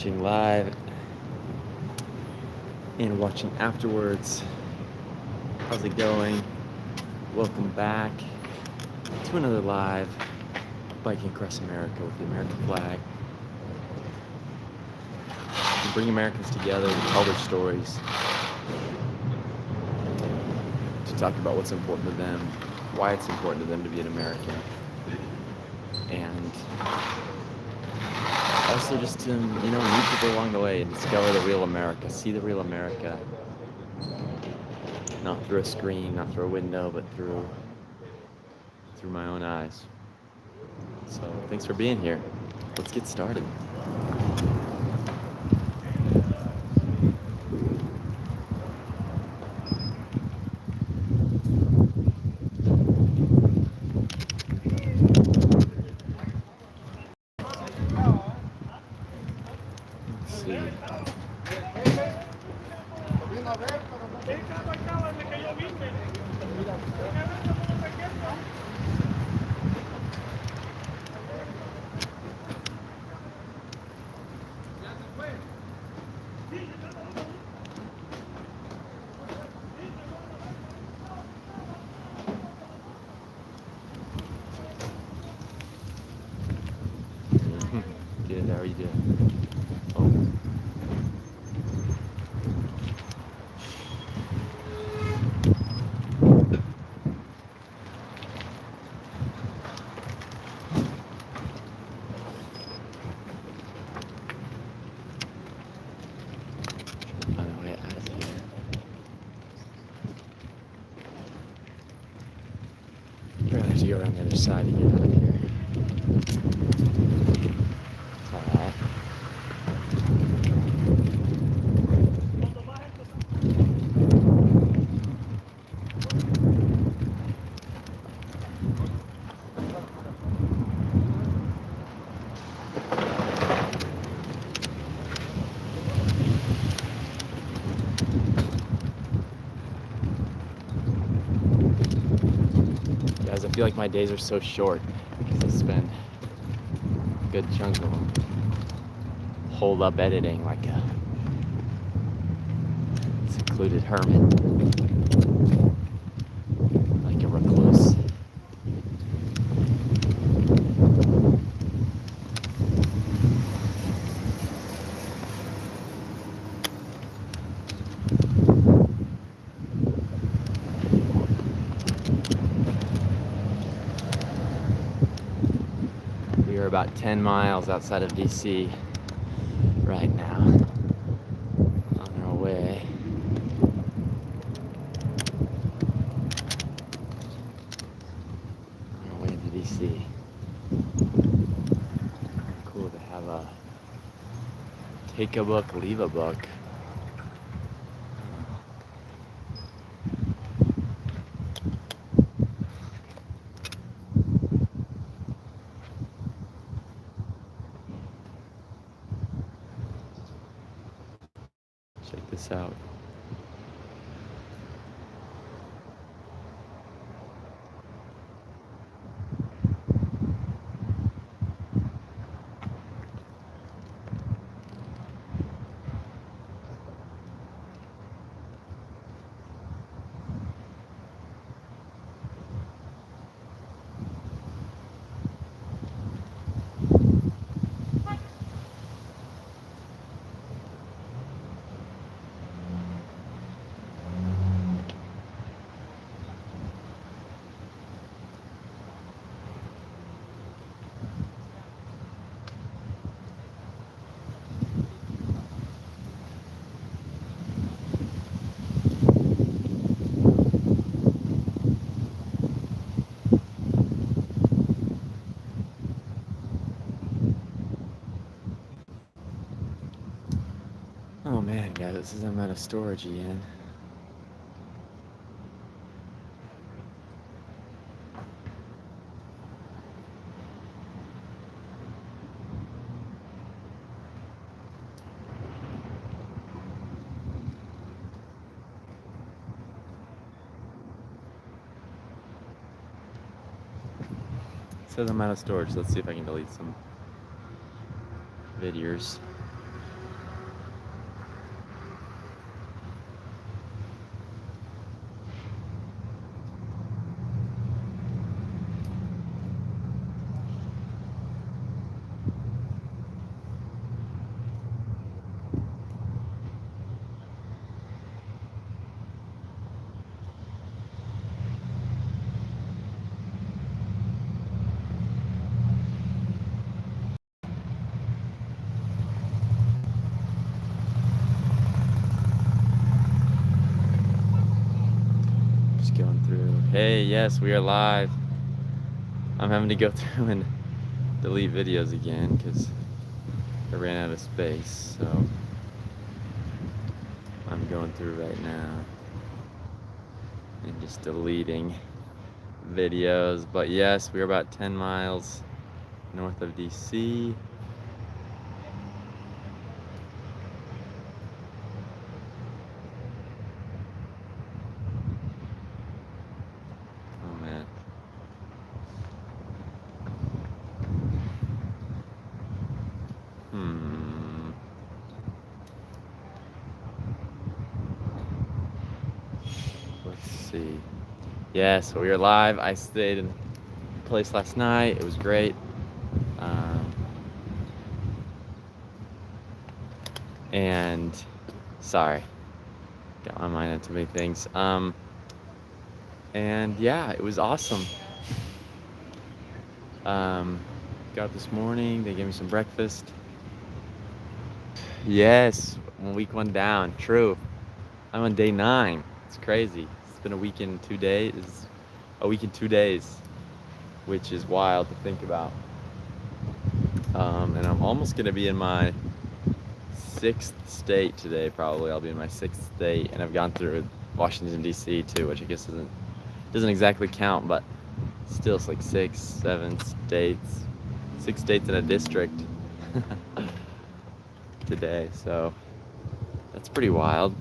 Watching live and watching afterwards. How's it going? Welcome back to another live Biking Across America with the American flag. We bring Americans together to tell their stories, to talk about what's important to them, why it's important to them to be an American, and also just to, meet people along the way and discover the real America, see the real America. Not through a screen, not through a window, but through my own eyes. So thanks for being here. Let's get started. Let's see. Good, how are you doing? Oh. On the way out of here. We're gonna have to go around the other side to get out of here. Alright. Guys, I feel like my days are so short because I spend a good chunk of them holed up editing like a secluded hermit, like a recluse. We are about 10 miles outside of DC right now, on our way. On our way to DC. Cool to have a take a book, leave a book. Check this out. Oh man, guys, this is I'm out of storage again. It says I'm out of storage. Let's see if I can delete some videos. Hey, yes, we are live. I'm having to go through and delete videos again because I ran out of space. So I'm going through right now and just deleting videos. But yes, we're about 10 miles north of DC. Oh man. Let's see. Yeah, so we are live. I stayed in a place last night. It was great. And sorry, got my mind on too many things. And yeah, it was awesome. Got up this morning. They gave me some breakfast. Yes, week 1 down. True. I'm on day 9. It's crazy. It's been a week and 2 days. A week and 2 days, which is wild to think about. And I'm almost gonna be in my 6th state today. Probably I'll be in my 6th state, and I've gone through Washington D.C. too, which I guess doesn't exactly count, but still it's like 6, 7 states, 6 states in a district today. So that's pretty wild.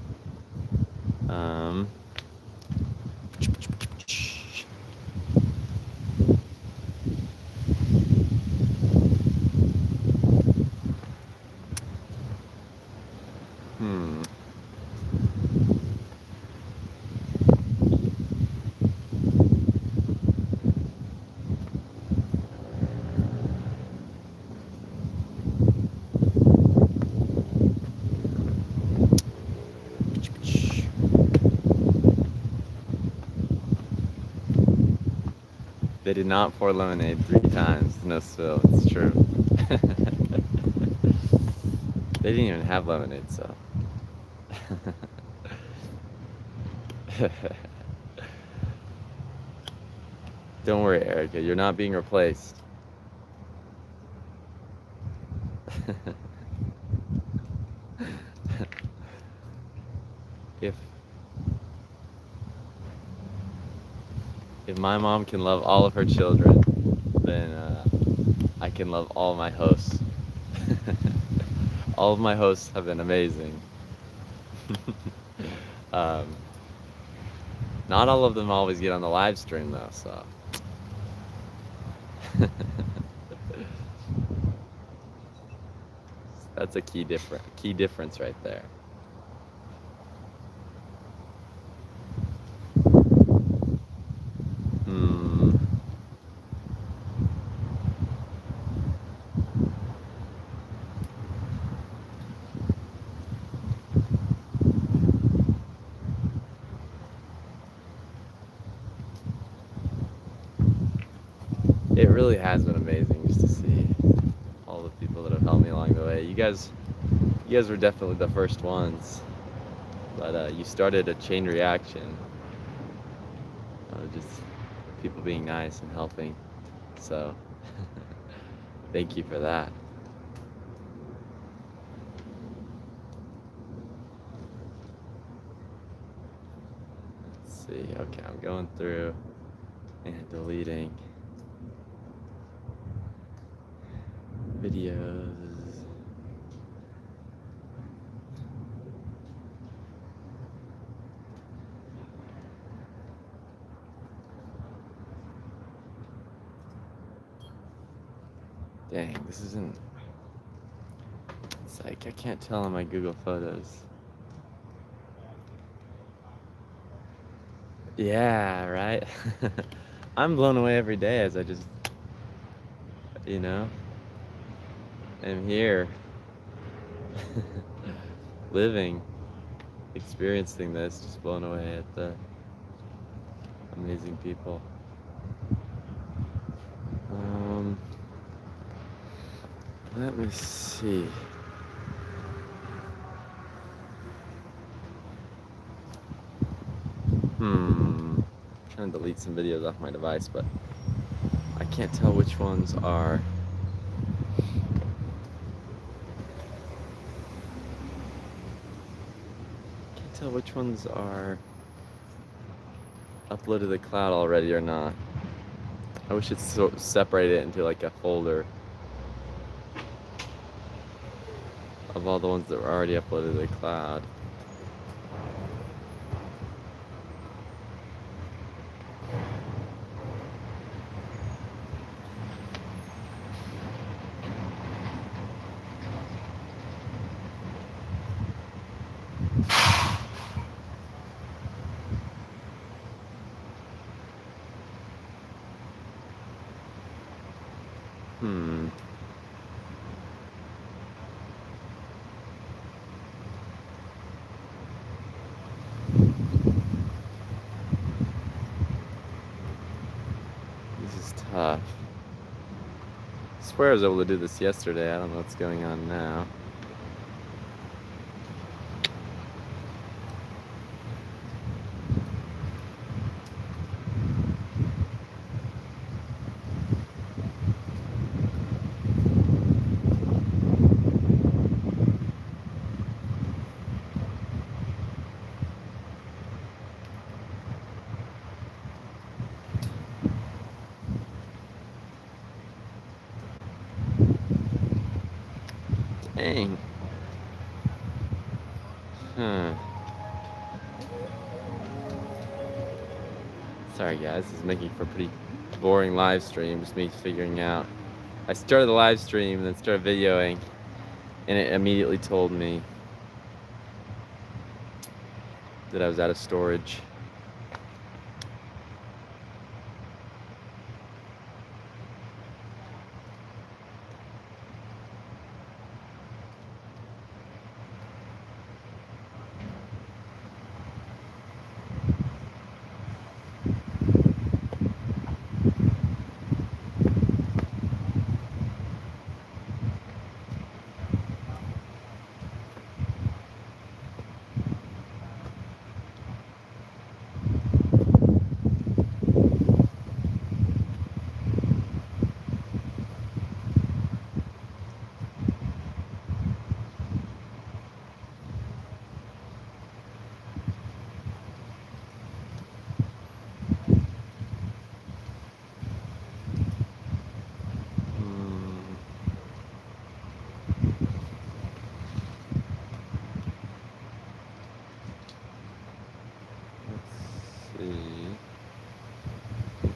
They did not pour lemonade 3 times. No spill. It's true. They didn't even have lemonade, so. Don't worry, Erica. You're not being replaced. If my mom can love all of her children, then I can love all my hosts. All of my hosts have been amazing. Not all of them always get on the live stream though, so. That's a key difference right there. It really has been amazing just to see all the people that have helped me along the way. You guys were definitely the first ones, but you started a chain reaction of just people being nice and helping. So thank you for that. Let's see. Okay, I'm going through and deleting videos. Dang, this isn't. It's like I can't tell on my Google Photos. Yeah, right? I'm blown away every day as I just, am here. Living, experiencing this, just blown away at the amazing people. Let me see. trying to delete some videos off my device, but I can't tell which ones are uploaded to the cloud already or not. I wish it separated it into like a folder of all the ones that were already uploaded to the cloud. This is tough. I swear I was able to do this yesterday. I don't know what's going on now. Dang. Sorry guys, this is making for a pretty boring live stream, just me figuring out. I started the live stream and then started videoing, and it immediately told me that I was out of storage.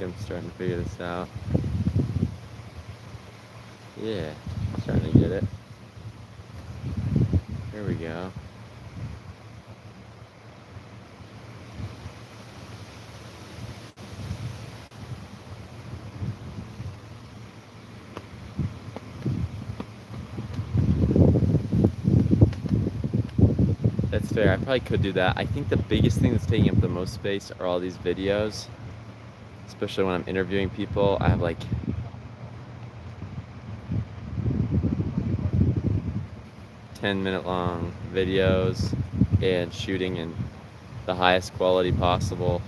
I'm starting to figure this out. Yeah, starting to get it. Here we go. That's fair. I probably could do that. I think the biggest thing that's taking up the most space are all these videos. Especially when I'm interviewing people. I have like 10-minute long videos and shooting in the highest quality possible.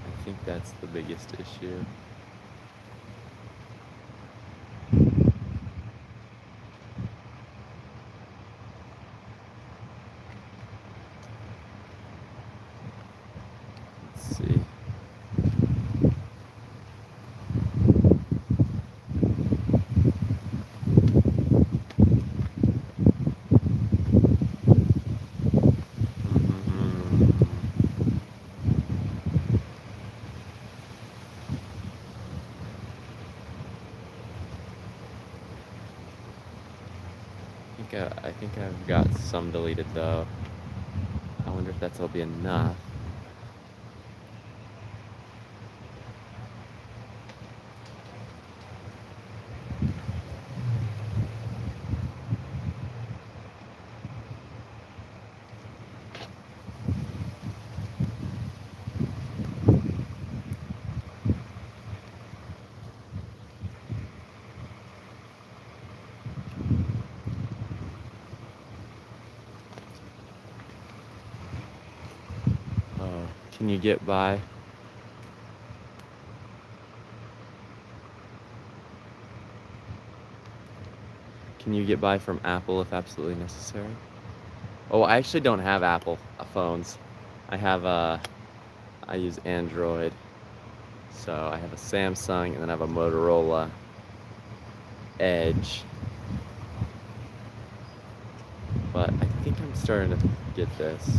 I think that's the biggest issue. Let's see. I think I've got some deleted though. I wonder if that'll be enough. Can you get by? Can you get by from Apple if absolutely necessary? Oh, I actually don't have Apple phones. I have I use Android. So I have a Samsung and then I have a Motorola Edge. But I think I'm starting to get this.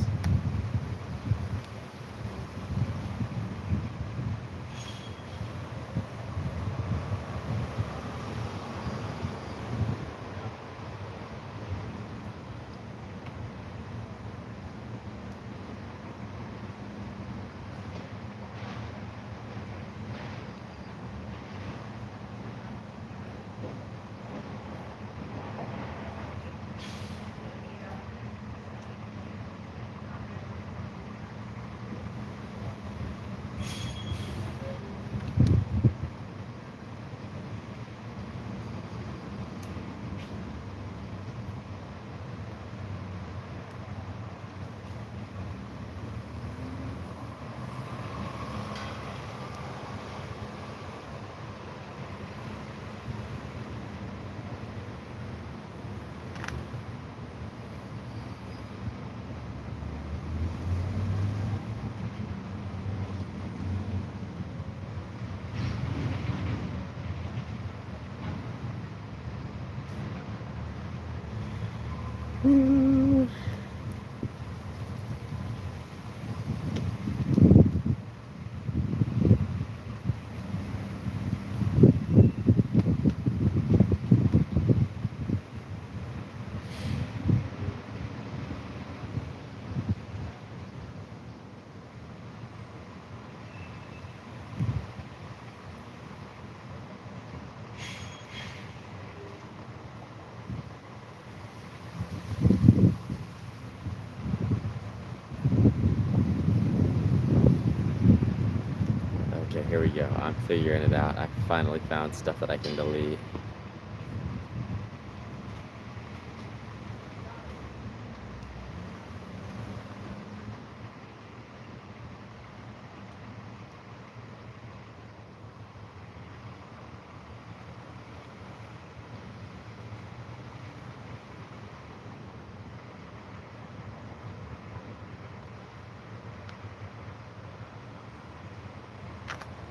Okay, here we go. I'm figuring it out. I finally found stuff that I can delete.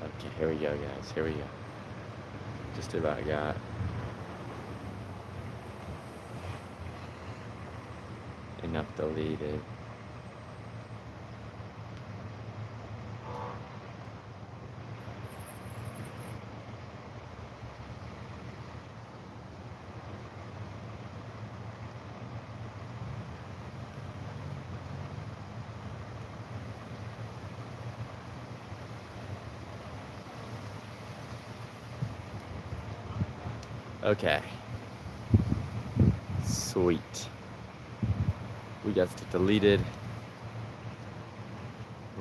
Okay, here we go, guys. Here we go. Just about got enough deleted. Okay. Sweet. We got stuff deleted.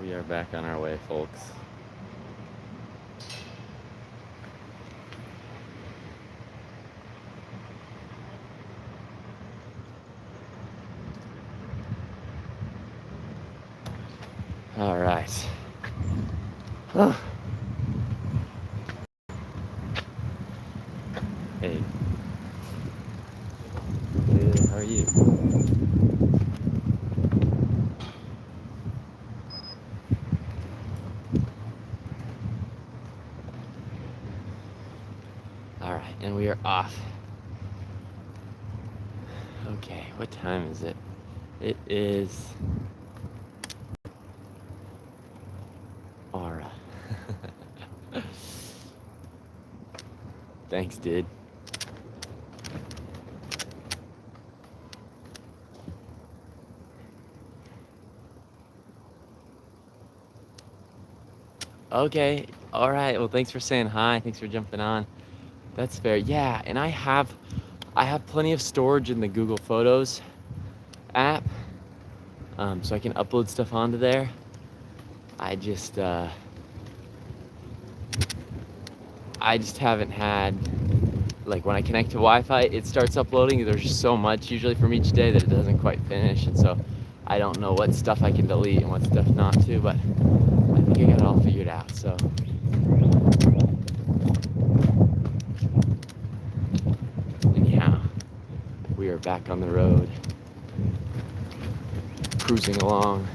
We are back on our way, folks. All right. Hey. Hey, how are you? All right, and we are off. Okay, what time is it? It is Aura. Thanks, dude. Okay, all right. Well, thanks for saying hi. Thanks for jumping on. That's fair. Yeah, and I have plenty of storage in the Google Photos app, so I can upload stuff onto there. I just haven't had, like, when I connect to Wi-Fi, it starts uploading. There's just so much usually from each day that it doesn't quite finish, and so I don't know what stuff I can delete and what stuff not to, but I think I got it all figured out. So anyhow, we are back on the road, cruising along.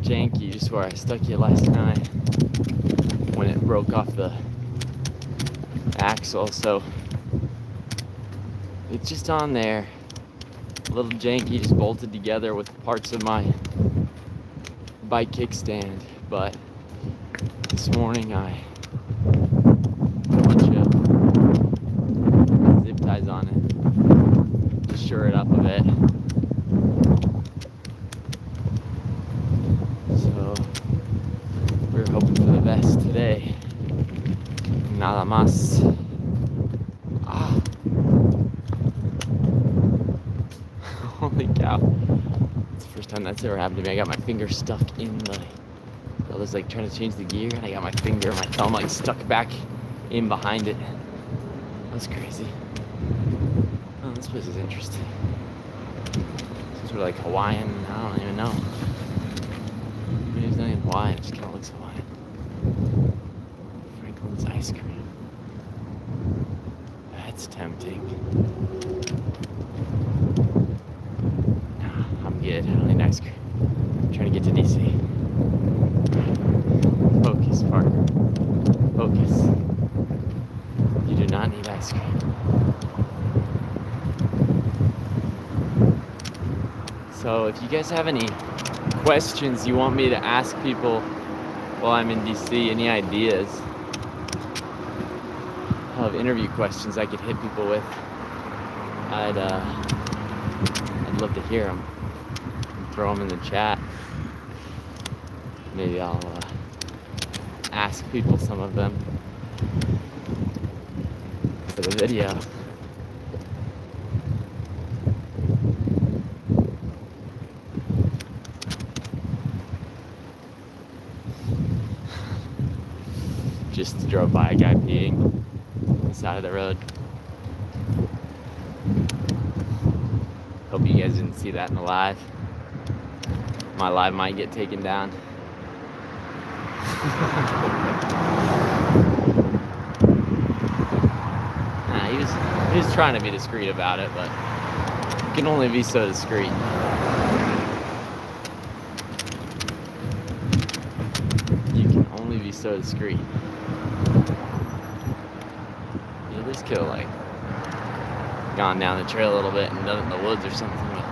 Janky, just where I stuck it last night when it broke off the axle, so it's just on there, a little janky, just bolted together with parts of my bike kickstand. But this morning I put a bunch of zip ties on it to shore it up a bit. We're hoping for the best today. Nada más. Holy cow. It's the first time that's ever happened to me. I got my finger stuck in I was like trying to change the gear and I got my thumb like stuck back in behind it. That was crazy. Oh, this place is interesting. Sort of like Hawaiian, I don't even know. Maybe it's not even Hawaiian, it just kind of looks Hawaiian. Franklin's ice cream. That's tempting. Nah, I'm good. I don't need ice cream. I'm trying to get to DC. Focus, Parker. Focus. You do not need ice cream. So if you guys have any questions you want me to ask people while I'm in DC, any ideas of interview questions I could hit people with, I'd love to hear them and throw them in the chat. Maybe I'll ask people some of them for the video. Just drove by a guy peeing on the side of the road. Hope you guys didn't see that in the live. My live might get taken down. Nah, he was trying to be discreet about it, but you can only be so discreet. You so discreet. You just could have like gone down the trail a little bit and done it in the woods or something, but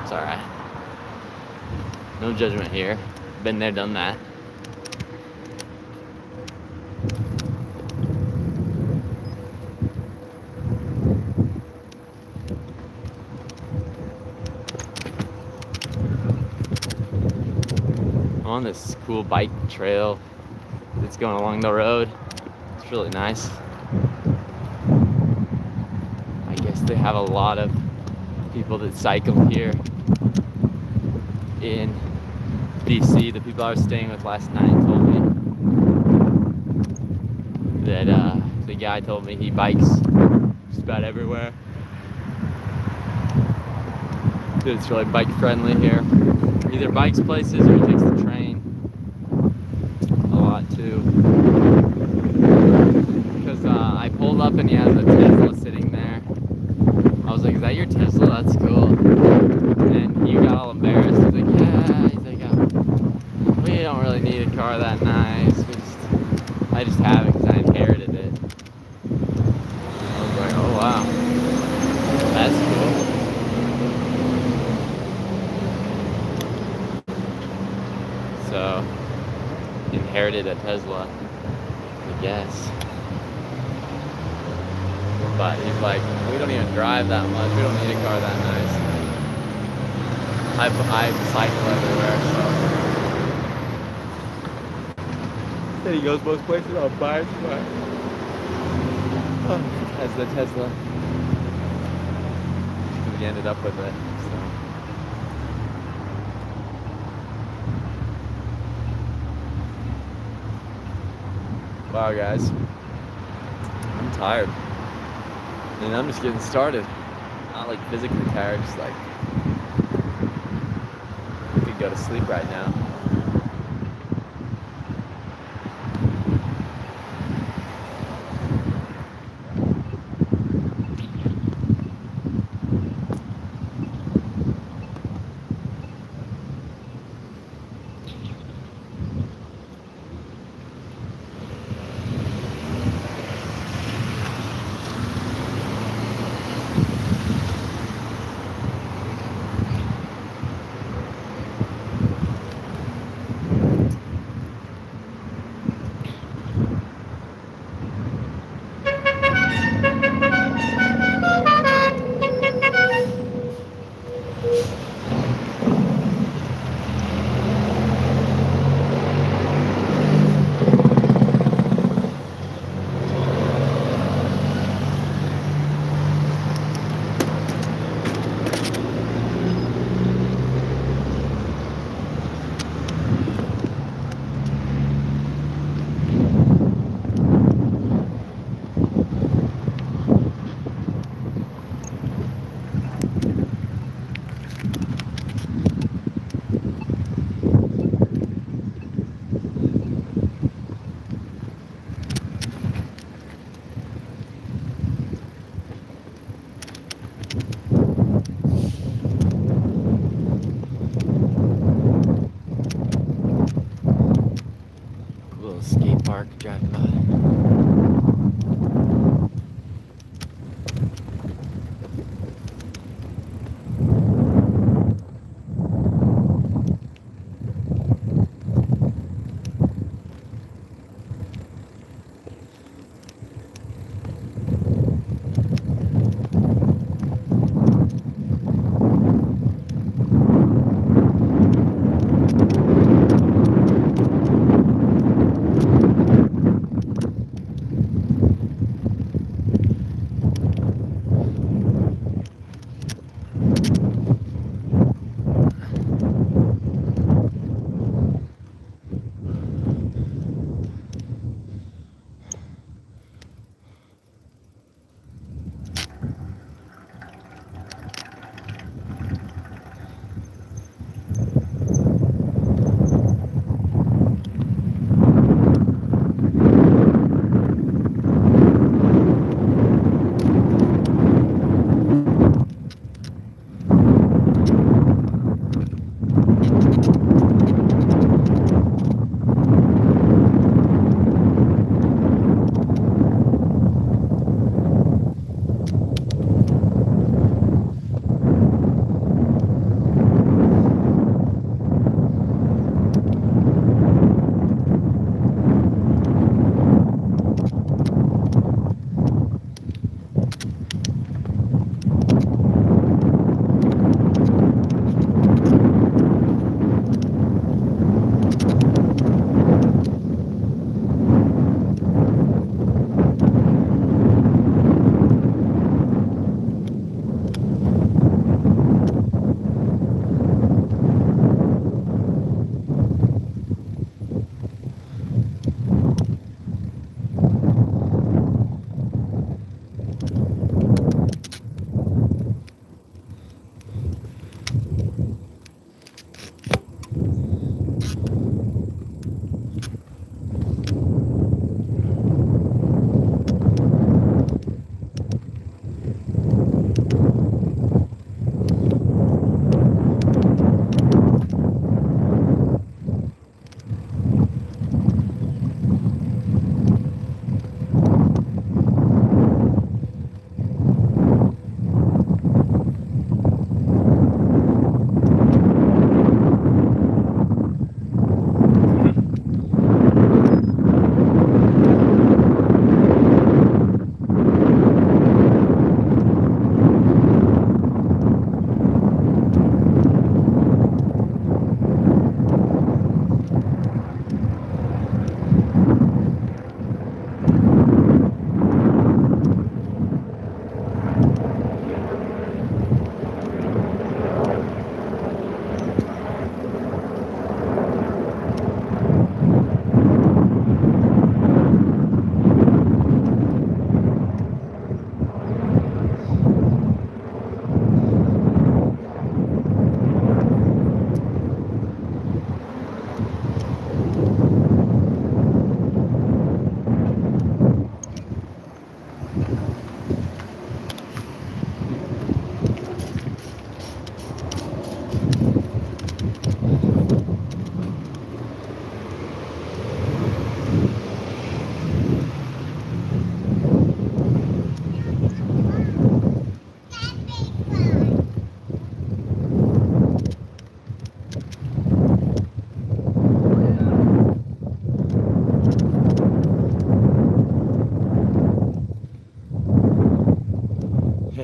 it's alright. No judgment here. Been there, done that. On this cool bike trail that's going along the road. It's really nice. I guess they have a lot of people that cycle here in DC. The people I was staying with last night told me that the guy told me he bikes just about everywhere. That it's really bike friendly here. Either bikes places or he takes the train a lot too. Because I pulled up and he has a Tesla sitting there. I was like, is that your Tesla? That's cool. And he got all embarrassed. He's like, yeah. He's like, we don't really need a car that nice. I just have it because I inherited it. I was like, oh wow. That's cool. So, inherited a Tesla, I guess. But he's like, we don't even drive that much. We don't need a car that nice. I cycle everywhere, so. Said he goes most places on bikes, but has the Tesla. He ended up with it, so. Wow, guys, I'm tired, and I'm just getting started. Not like physically tired, just like I could go to sleep right now.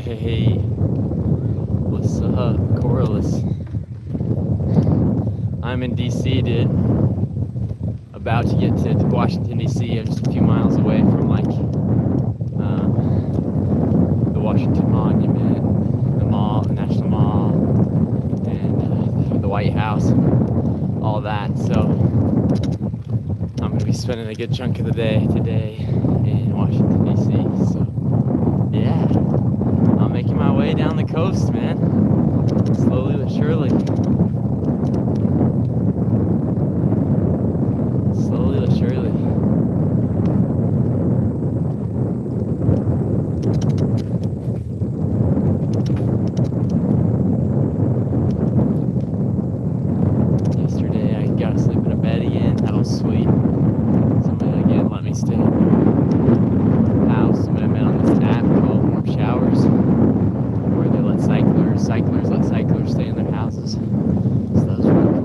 Hey, what's up, Corliss? I'm in DC, dude. About to get to Washington, DC. I'm just a few miles away from the Washington Monument, the mall, the National Mall, and the White House, all that. So I'm gonna be spending a good chunk of the day today in Washington, DC. So yeah, I'm making my way down the coast, man. Slowly but surely. Slowly but surely. Yesterday I got to sleep in a bed again. That was sweet. Somebody again let me stay in their house. Somebody I met on this app called Warm Showers, where they let cyclers let cyclers stay in their houses. So that was really cool.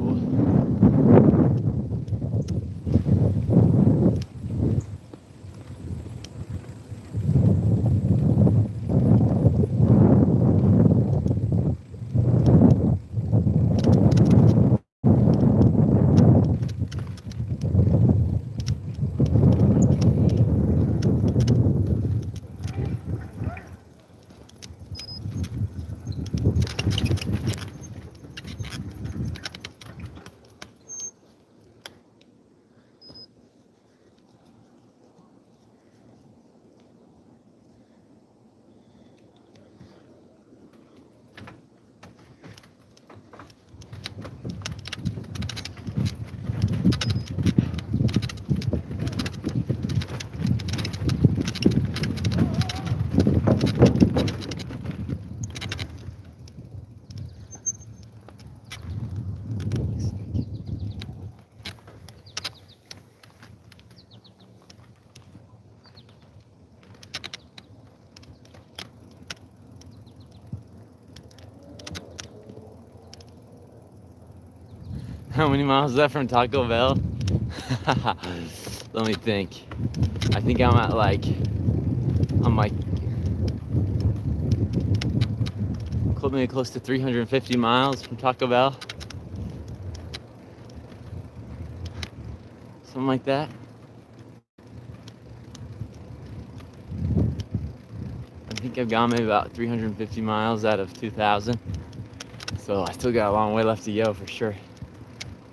How many miles is that from Taco Bell? Let me think. I think I'm maybe close to 350 miles from Taco Bell. Something like that. I think I've gone maybe about 350 miles out of 2,000. So I still got a long way left to go for sure.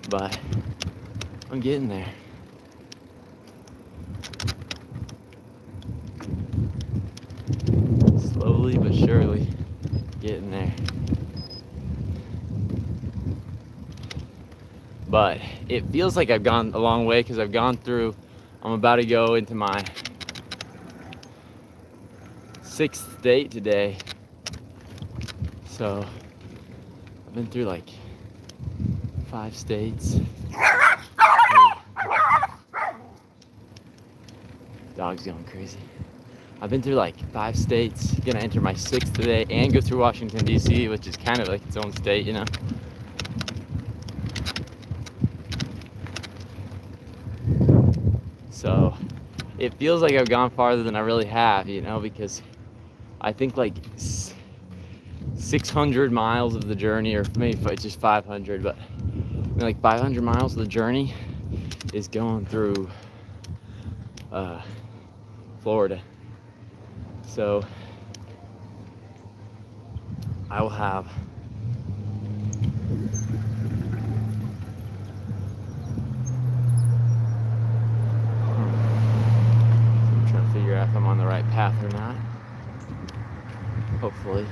But I'm getting there. Slowly but surely getting there. But it feels like I've gone a long way because I'm about to go into my 6th state today. So I've been through like 5 states. Dog's going crazy. I've been through like 5 states, gonna enter my 6th today and go through Washington, D.C., which is kind of like its own state, you know? So it feels like I've gone farther than I really have, you know, because I think like 600 miles of the journey, or maybe just 500, but like 500 miles of the journey is going through Florida. So I will have I'm trying to figure out if I'm on the right path or not. Hopefully.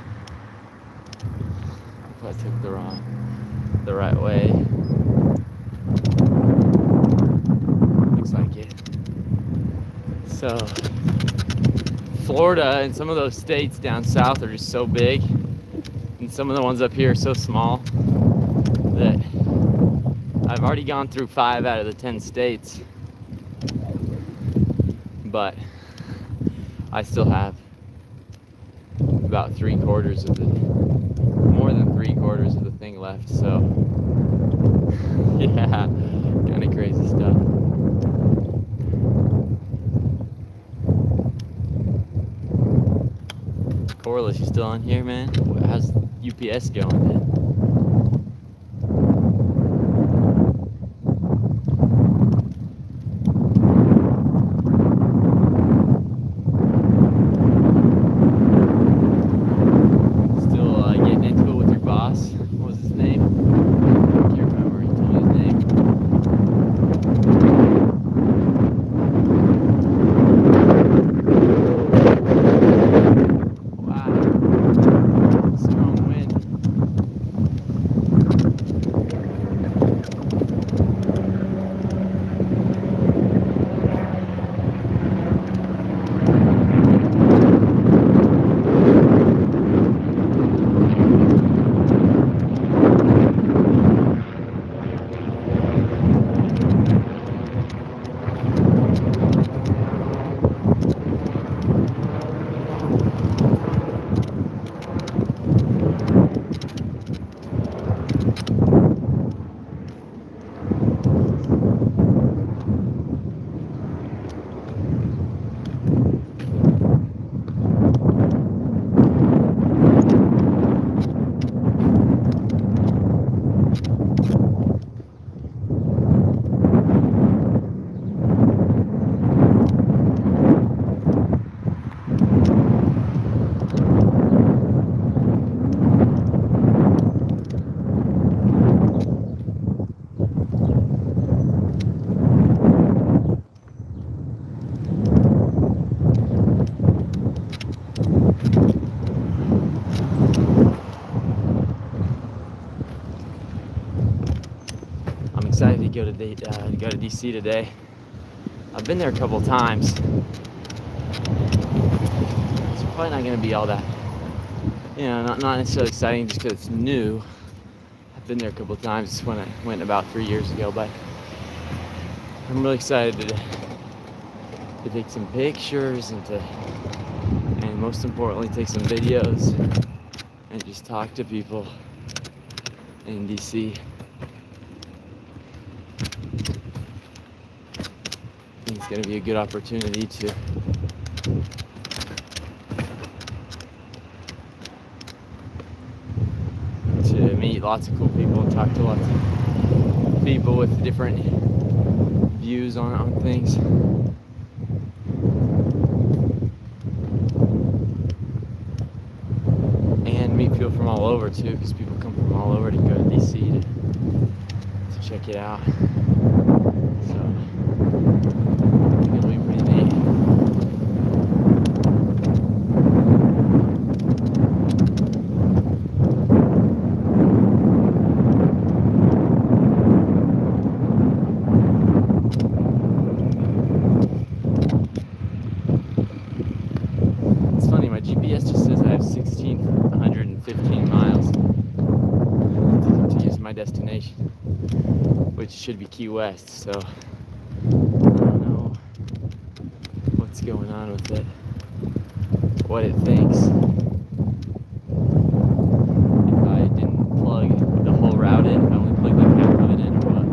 If I took the right way. Looks like it. So Florida and some of those states down south are just so big, and some of the ones up here are so small that I've already gone through 5 out of the 10 states, but I still have about more than 3/4 of the thing left. So yeah, kind of crazy stuff. Corliss, you still on here, man? How's UPS going, man? Still getting into it with your boss? What was his name? I can't remember. He told me his name. Wow. Strong wind. I'm excited to go to DC today. I've been there a couple times. It's probably not going to be all that, not necessarily exciting just because it's new. I've been there a couple times when I went about 3 years ago, but I'm really excited to take some pictures and most importantly take some videos and just talk to people in DC. I think it's going to be a good opportunity to meet lots of cool people and talk to lots of people with different views on things. And meet people from all over too, because people come from all over to go to DC to check it out. So it'll be pretty neat. It's funny, my GPS just says I have 1,615 miles to use my destination, which should be Key West, so I don't know what's going on with it, what it thinks. If I didn't plug the whole route in, if I only plugged like half of it in or what.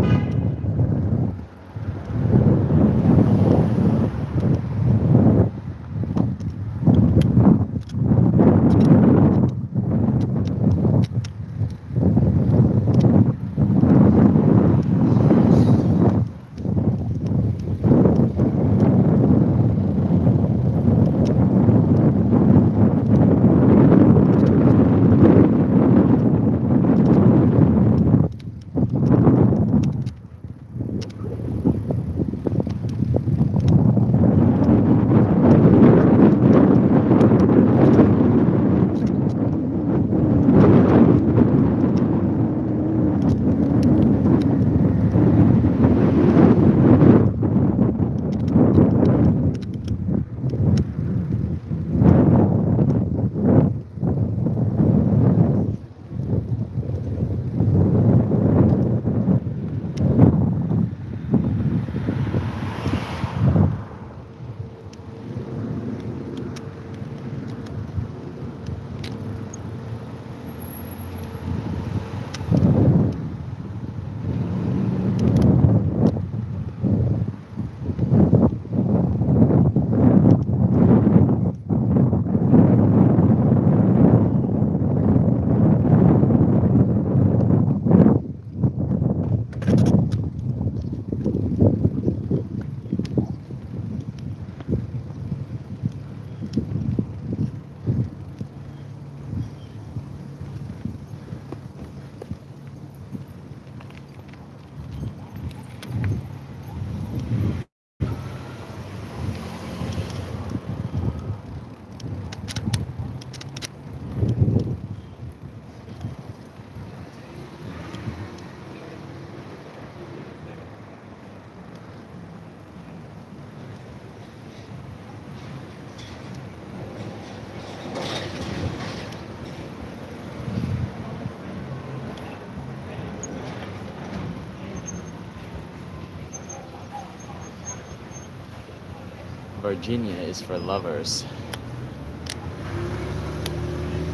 Virginia is for lovers.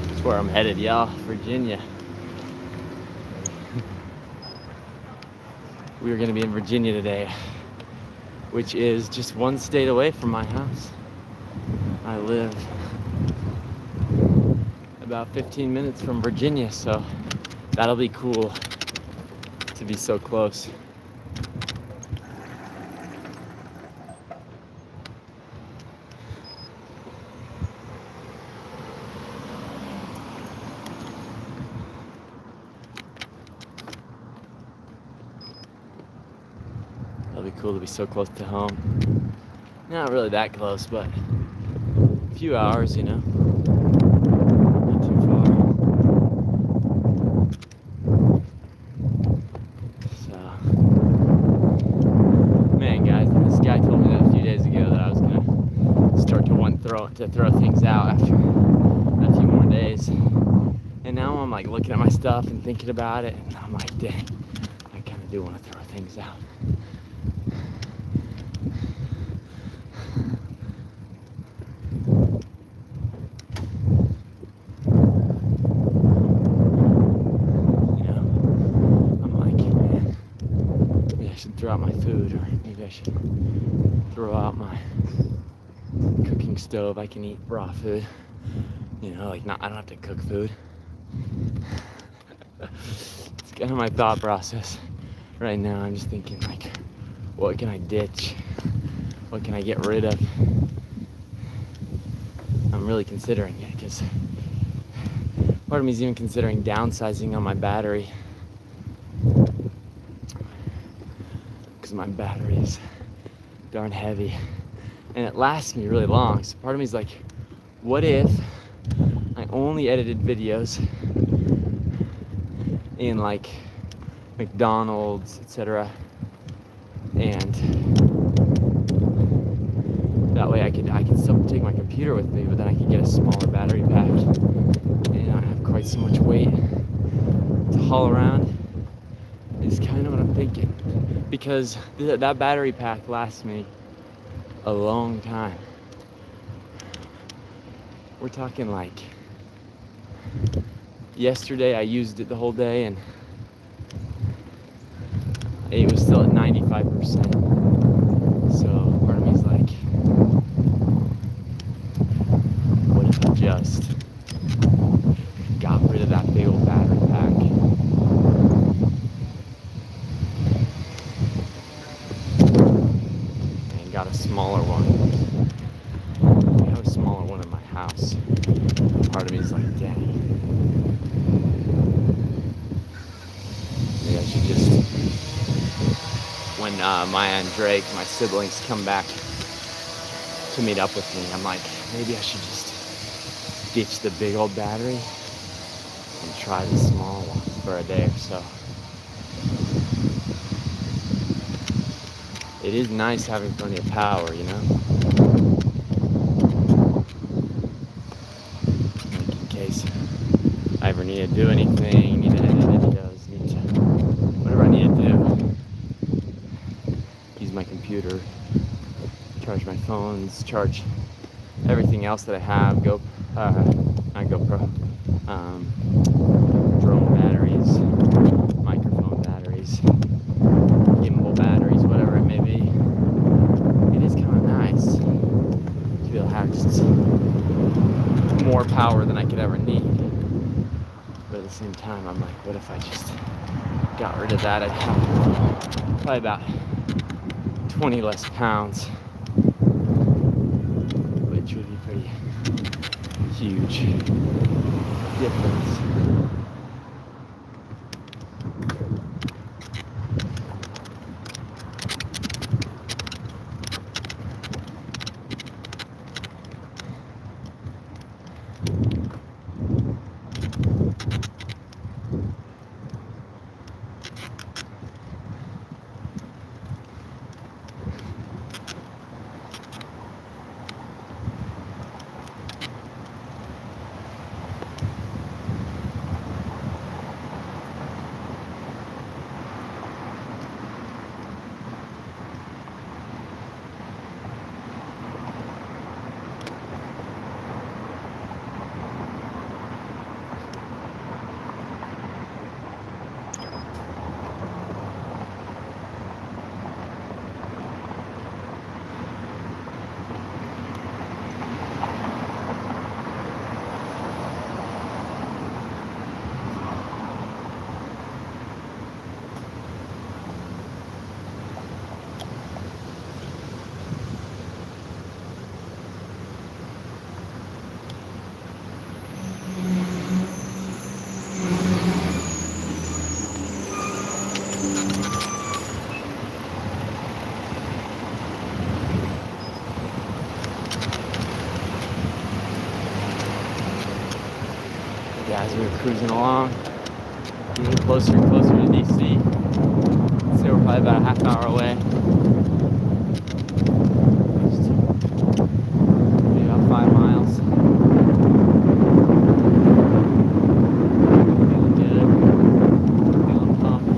That's where I'm headed, y'all. Virginia. We are going to be in Virginia today, which is just one state away from my house. I live about 15 minutes from Virginia, so that'll be cool to be so close. It'll be cool to be so close to home. Not really that close, but a few hours, you know. Not too far. So, man, guys, this guy told me that a few days ago that I was gonna start to throw things out after a few more days. And now I'm like looking at my stuff and thinking about it, and I'm like, dang, I kind of do want to throw things out. Throw out my food, or maybe I should throw out my cooking stove. I can eat raw food, you know, like I don't have to cook food. It's kind of my thought process right now. I'm just thinking, like, what can I ditch? What can I get rid of? I'm really considering it, because part of me is even considering downsizing on my battery. My battery is darn heavy and it lasts me really long. So part of me is like, what if I only edited videos in like McDonald's, etc., and that way I can still take my computer with me, but then I could get a smaller battery pack and not have quite so much weight to haul around. Is kind of what I'm thinking, because that battery pack lasts me a long time. We're talking like yesterday I used it the whole day and it was still at 95%. So part of me is like, what if I just got rid of that big old battery pack and got a smaller one? I have a smaller one in my house. Part of me is like, dang, maybe I should just, when Maya and Drake, my siblings, come back to meet up with me, I'm like, maybe I should just ditch the big old battery and try the small one for a day or so. It is nice having plenty of power, you know? Like in case I ever need to do anything, need to edit videos, need to, whatever I need to do. Use my computer, charge my phones, charge everything else that I have, not GoPro, drone batteries, microphone batteries, gimbal batteries, whatever it may be. It is kind of nice to be able to have just more power than I could ever need. But at the same time, I'm like, what if I just got rid of that? I'd have probably about 20 less pounds, which would be pretty huge difference. Yeah, as we were cruising along, getting closer and closer to DC. So we're probably about a half hour away. Maybe about 5 miles. Feeling good. Feeling pumped.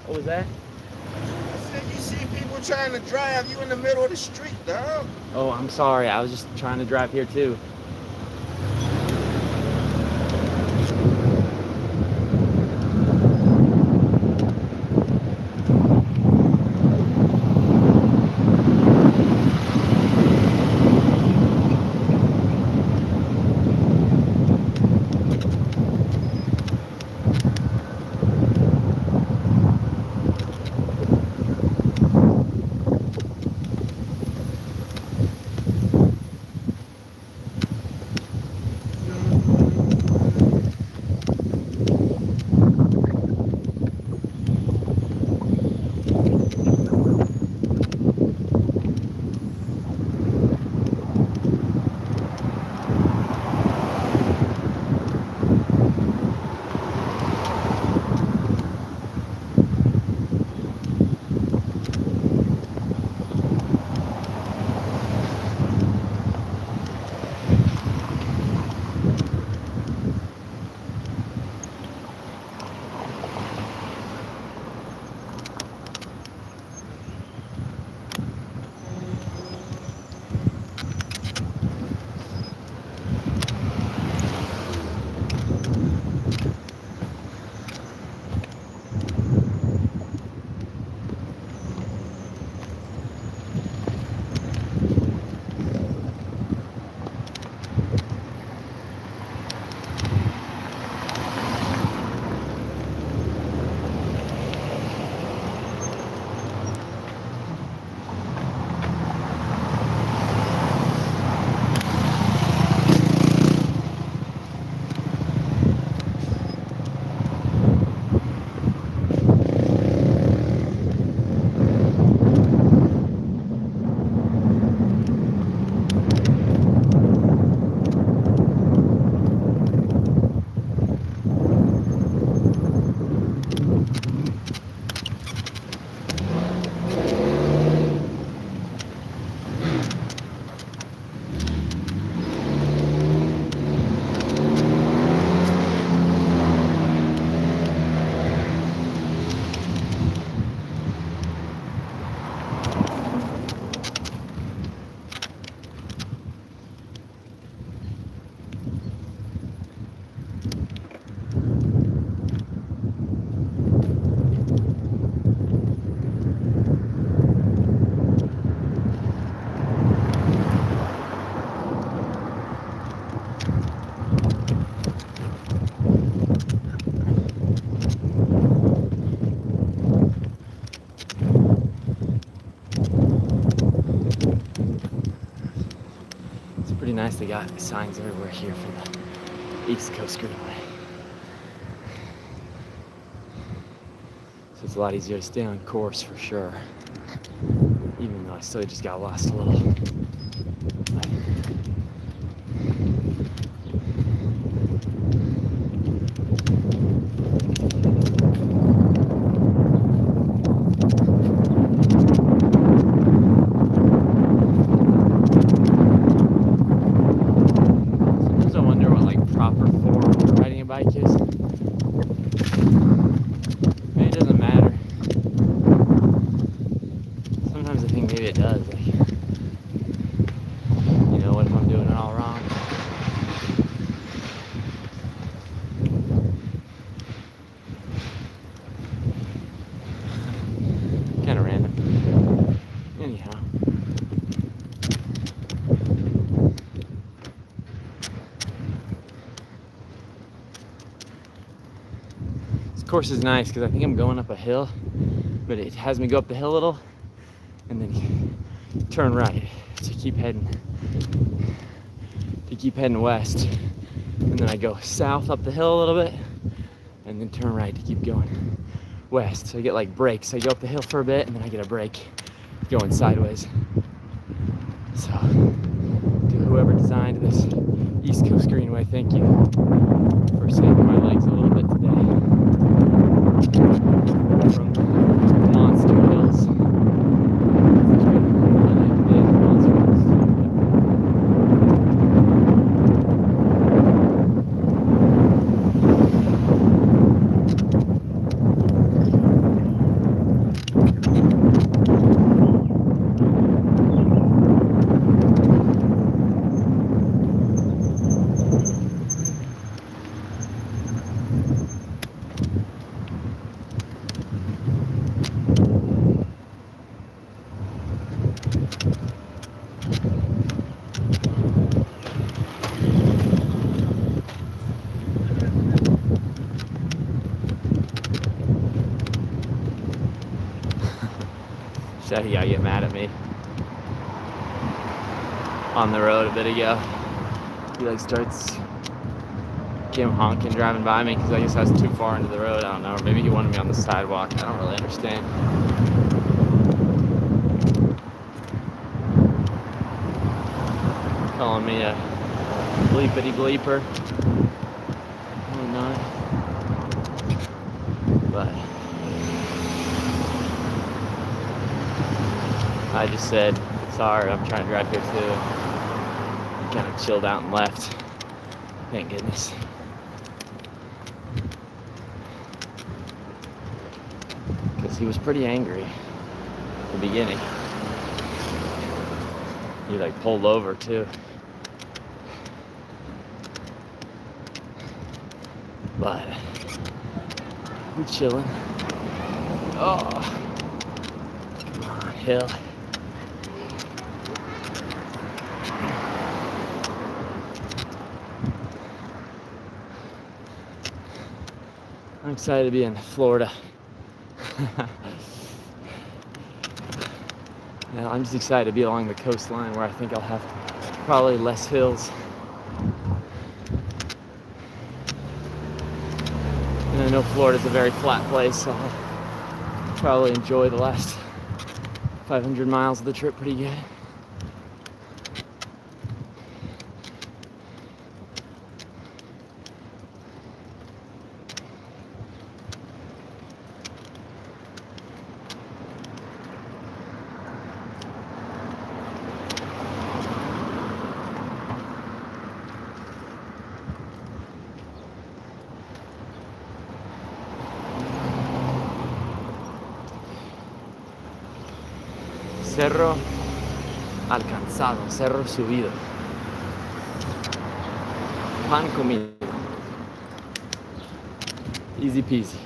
What was that? I said, you see people trying to drive you in the middle of the street, dog. Oh, I'm sorry. I was just trying to drive here too. It's pretty nice. They got signs everywhere here for the East Coast Greenway. So it's a lot easier to stay on course for sure. Even though I still just got lost a little. Sometimes I wonder what like proper form for riding a bike is. Maybe it doesn't matter. Sometimes I think maybe it does. Like, you know, what if I'm doing it all wrong? Kind of random. Anyhow. course is nice because I think I'm going up a hill, but it has me go up the hill a little and then turn right to keep heading west. And then I go south up the hill a little bit and then turn right to keep going west. So I get like breaks. I go up the hill for a bit and then I get a break going sideways. So to whoever designed this East Coast Greenway, thank you for saving my legs a little bit today from monster hills. He got get mad at me on the road a bit ago. He like starts him honking driving by me because I guess I was too far into the road. I don't know, or maybe he wanted me on the sidewalk. I don't really understand. Calling me a bleepity bleeper. Oh no. But I just said, sorry, I'm trying to drive here too. Kind of chilled out and left. Thank goodness. Because he was pretty angry at the beginning. He like pulled over too. But we're chilling. Oh, come on, hill. I'm excited to be in Florida. Yeah, I'm just excited to be along the coastline where I think I'll have probably less hills. And I know Florida's a very flat place, so I'll probably enjoy the last 500 miles of the trip pretty good. Cerro alcanzado, cerro subido. Pan comido. Easy peasy.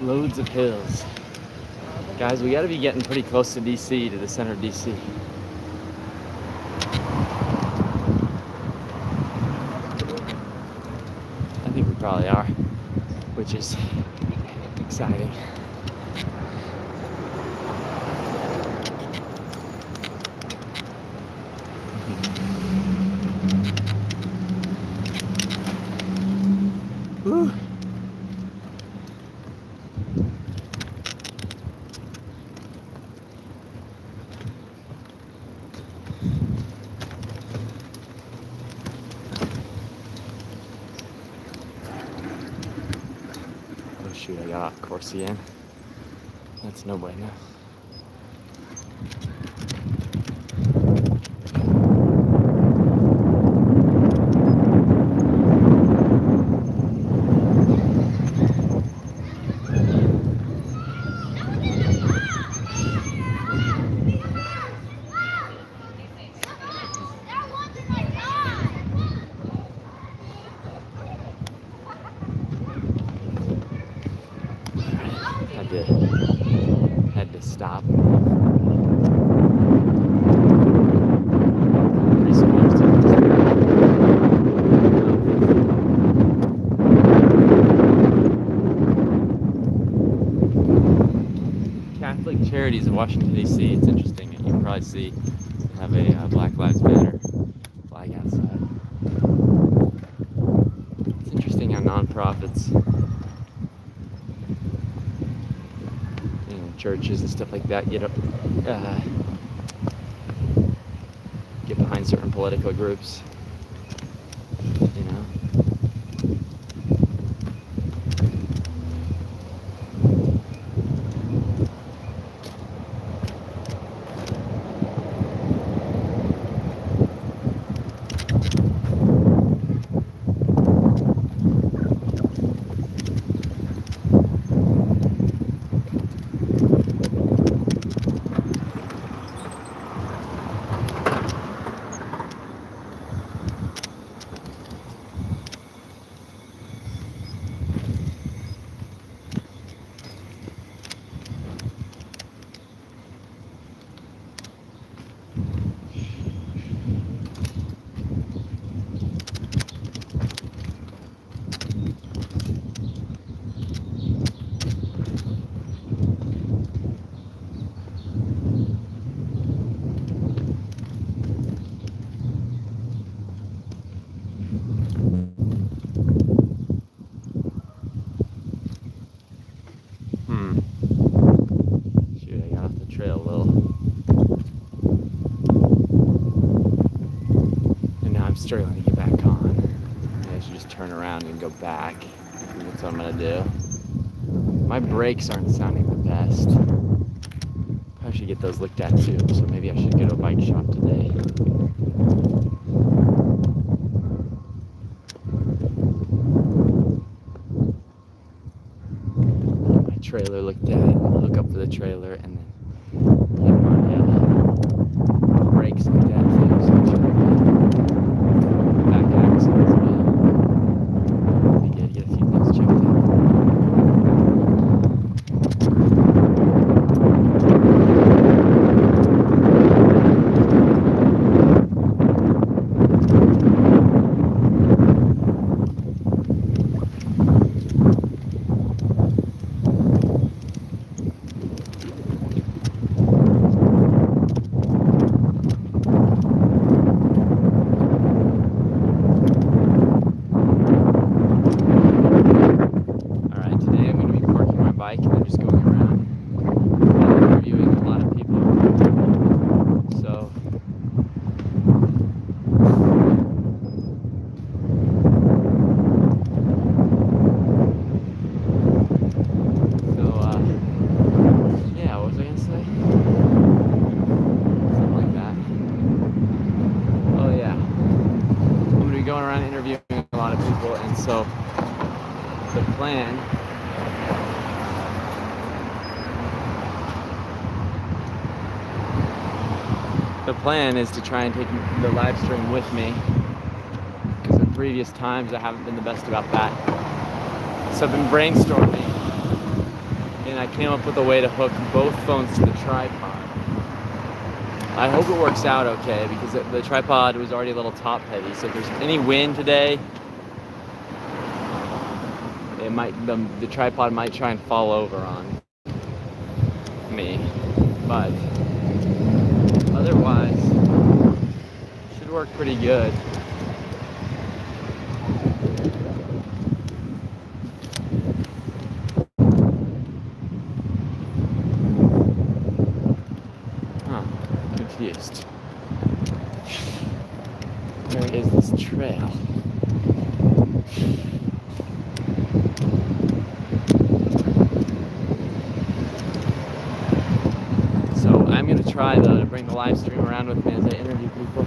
Loads of hills. Guys, we gotta be getting pretty close to DC, to the center of DC. I think we probably are, which is exciting. Woo. Oh shoot, I got off course again. That's no bueno. Had to stop. Catholic Charities of Washington, D.C. It's interesting. You can probably see they have a Black Lives Matter flag outside. It's interesting how nonprofits, churches and stuff like that get behind certain political groups, you know. Shoot, I got off the trail a little. And now I'm struggling to get back on. Maybe I should just turn around and go back. That's what I'm gonna do. My brakes aren't sounding the best. I should get those looked at too, so maybe I should go to a bike shop today. Trailer looked at, look up for the trailer, and then get my brakes looked at too, so I should back axle as well. I gotta get a few things checked out. So the plan is to try and take the live stream with me, because in previous times I haven't been the best about that. So I've been brainstorming and I came up with a way to hook both phones to the tripod. I hope it works out okay, because the tripod was already a little top heavy, so if there's any wind today, it might the tripod might try and fall over on me, but otherwise should work pretty good. Confused. Where is this trail? So I'm gonna try though to bring the live stream around with me as I interview people.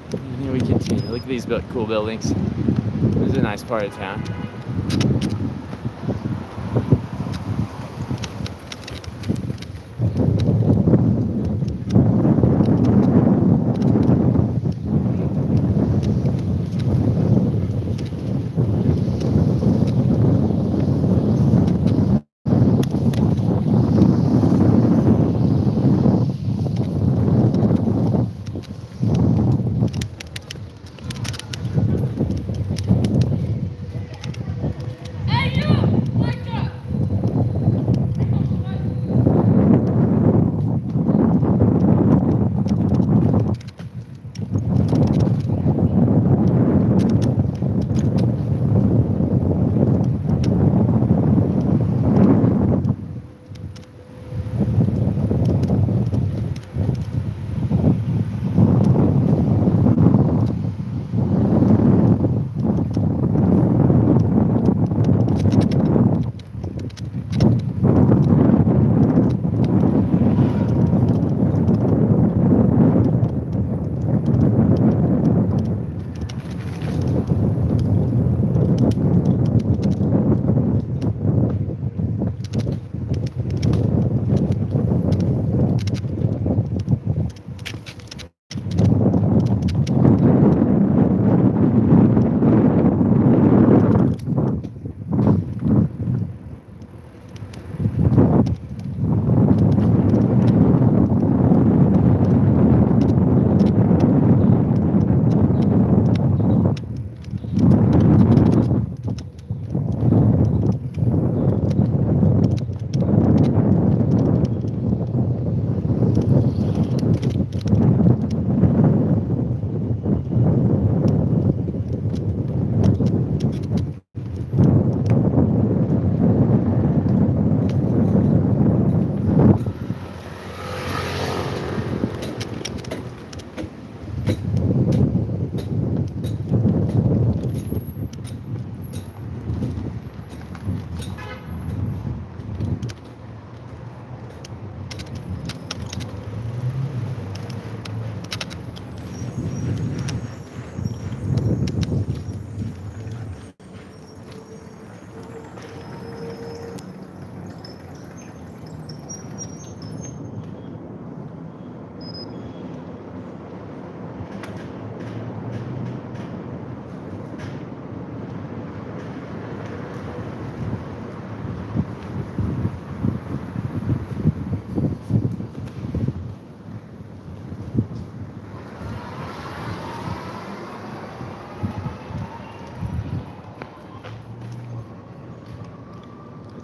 And here we continue. Look at these cool buildings. This is a nice part of town.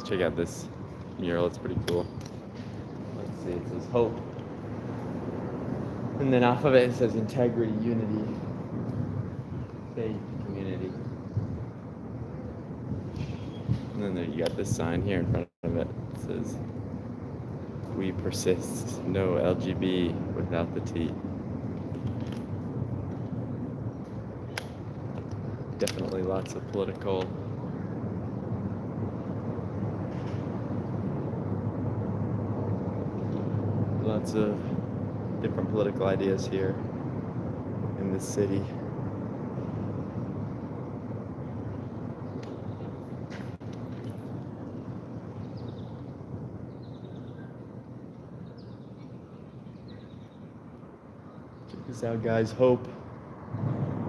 Check out this mural, it's pretty cool. Let's see, it says hope. And then off of it, it says integrity, unity, faith, community. then there, you got this sign here in front of it. It says, "We persist. No LGB without the T." Definitely lots of political lots of different political ideas here in this city. Check this out, guys. Hope,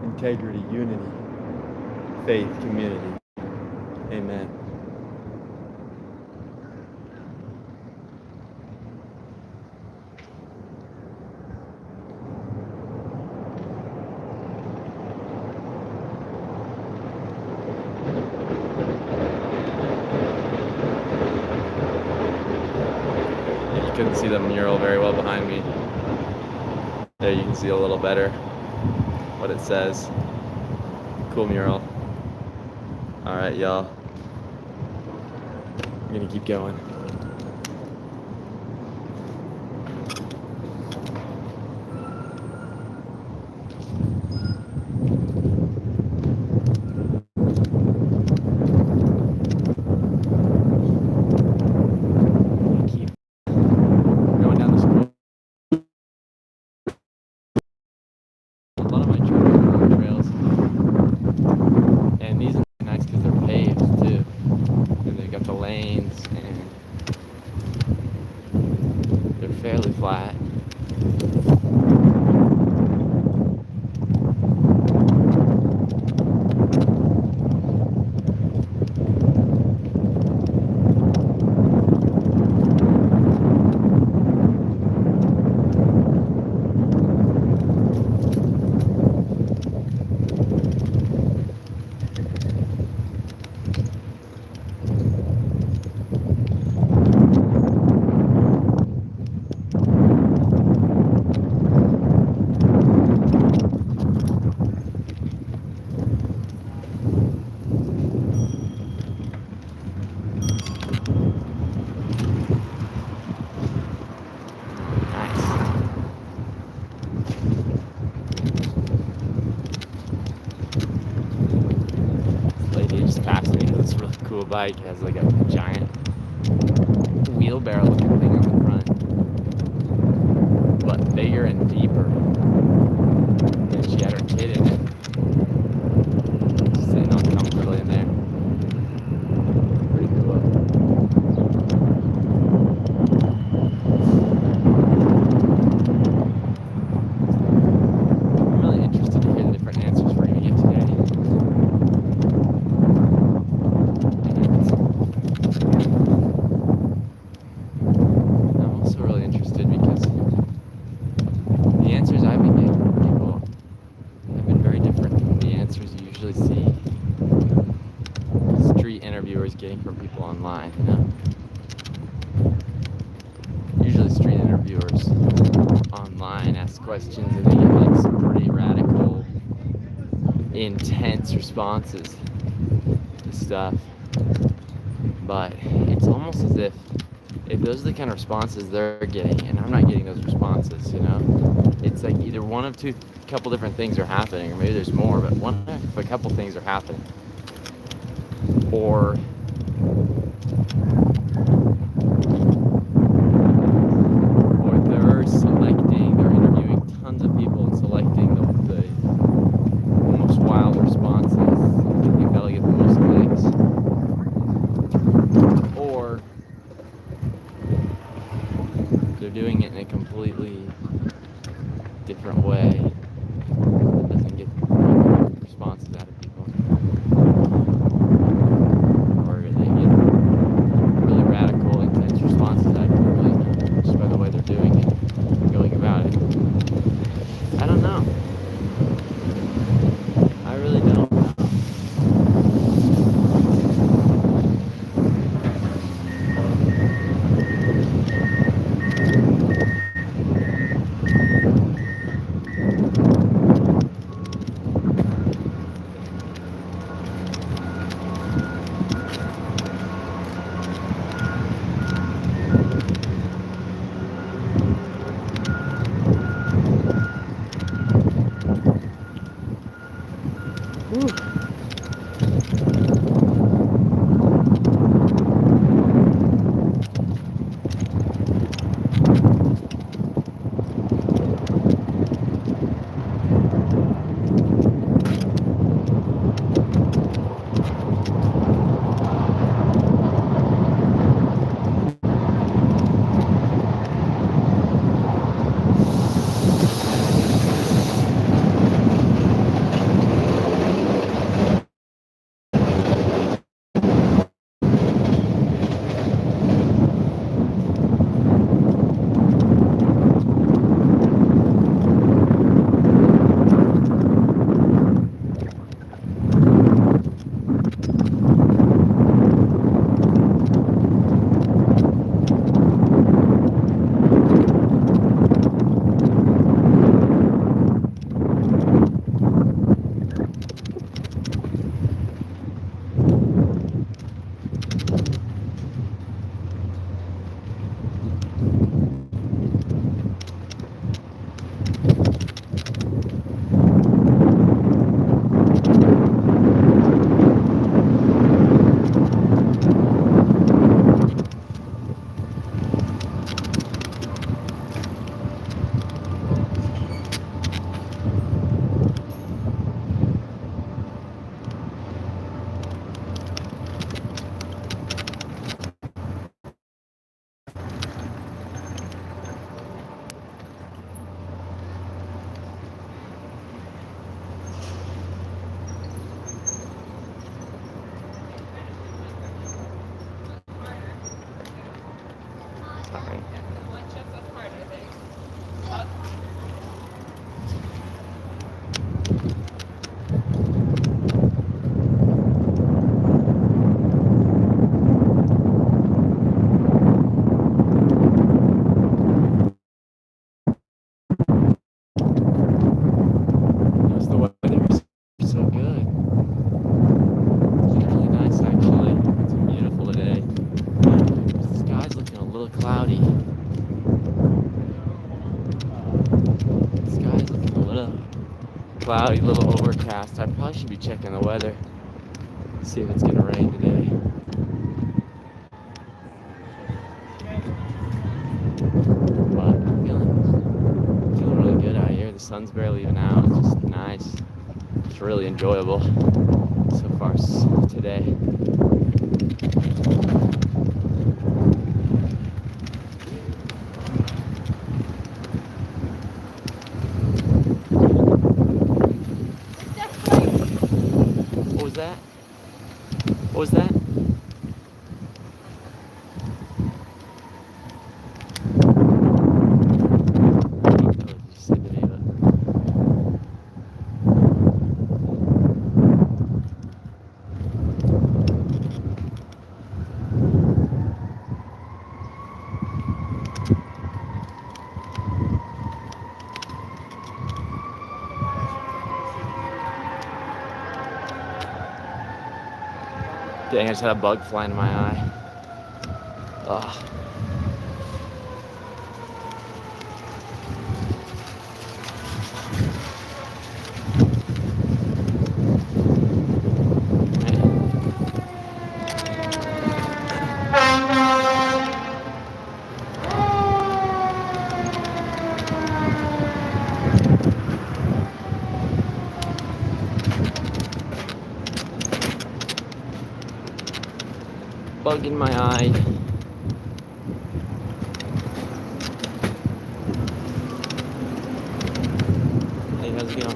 integrity, unity, faith, community. Amen. You couldn't see the mural very well behind me. There you can see a little better what it says. Cool mural. All right, y'all. I'm gonna keep going. Keep going down this cool. A lot of my trails, and these are nice because they're paved too, and they got the lanes, and they're fairly flat. Cool bike. It has like a giant wheelbarrow looking thing on the front, but bigger and deeper. And she had her kid in it, sitting on comfortably in there. Pretty cool. I'm really interested to hear the different answers we're going to get today. Getting from people online, you know. Usually street interviewers online ask questions and they get like some pretty radical, intense responses to stuff. But it's almost as if those are the kind of responses they're getting and I'm not getting those responses, you know. It's like either one of two, couple different things are happening, or maybe there's more, but a couple things are happening. Or they're interviewing tons of people and selecting the most wild responses. I think that'll get the most clicks. Or they're doing it in a completely different way that doesn't get responses out of people. Or they get really radical, intense responses out of people just by the way they're doing it. Going about it. I don't know. I really don't know. little cloudy, a little overcast. I probably should be checking the weather. See if it's gonna rain today. But I'm feeling really good out here. The sun's barely even out. It's just nice. It's really enjoyable so far today. What was that? What was that? Dang, I just had a bug fly into my eye. Ugh. Bug in my eye. Hey, how's it going?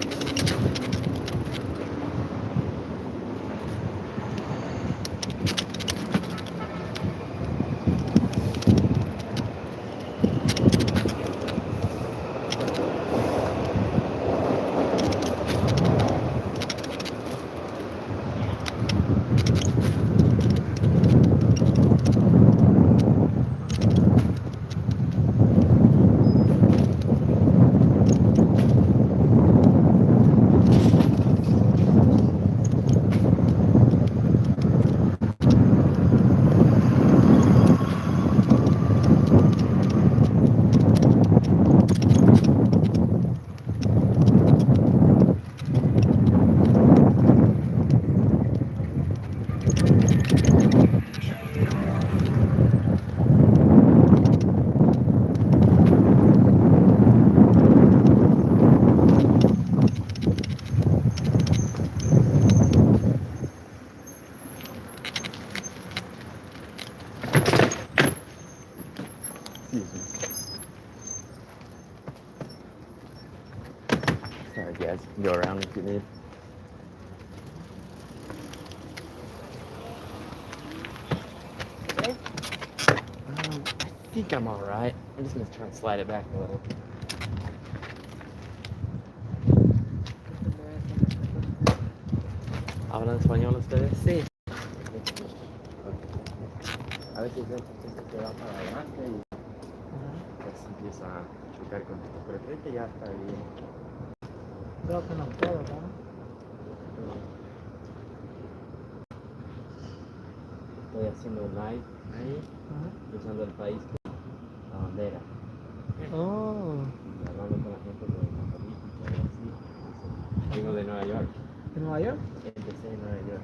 Sorry guys, you can go around if you need. I think I'm alright. I'm just gonna try and slide it back a little. ¿Hablan español ustedes? Sí. A veces el coche se va para adelante y pues empieza a chocar con esto, pero creo que ya está bien. Creo que no puedo, ¿no? Estoy haciendo live ahí, usando el país la bandera. Oh, Y hablando con la gente de la política y así. Vengo de Nueva York. ¿en Nueva York? Empecé en Nueva York.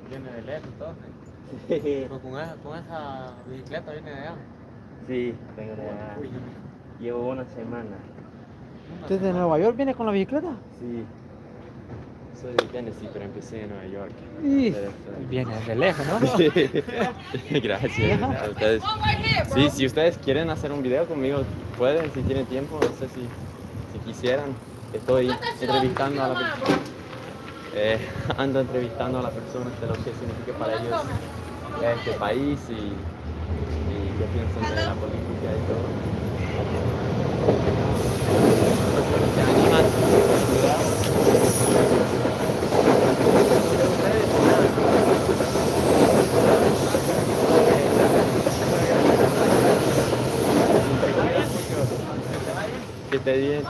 Viene de lejos entonces. Pero con esa bicicleta viene de allá. Sí, vengo de allá. Llevo una semana. ¿Desde Nueva York viene con la bicicleta? Sí. Soy de Tennessee, pero empecé en Nueva York. Y Pero, viene de lejos, ¿no? Gracias a ustedes. Sí, si ustedes quieren hacer un video conmigo, pueden, si tienen tiempo, no sé si quisieran. Estoy entrevistando a la persona. Ando entrevistando a las personas de lo que significa para ellos este país y qué piensan de la política y todo. Personas que animan. Que esté bien.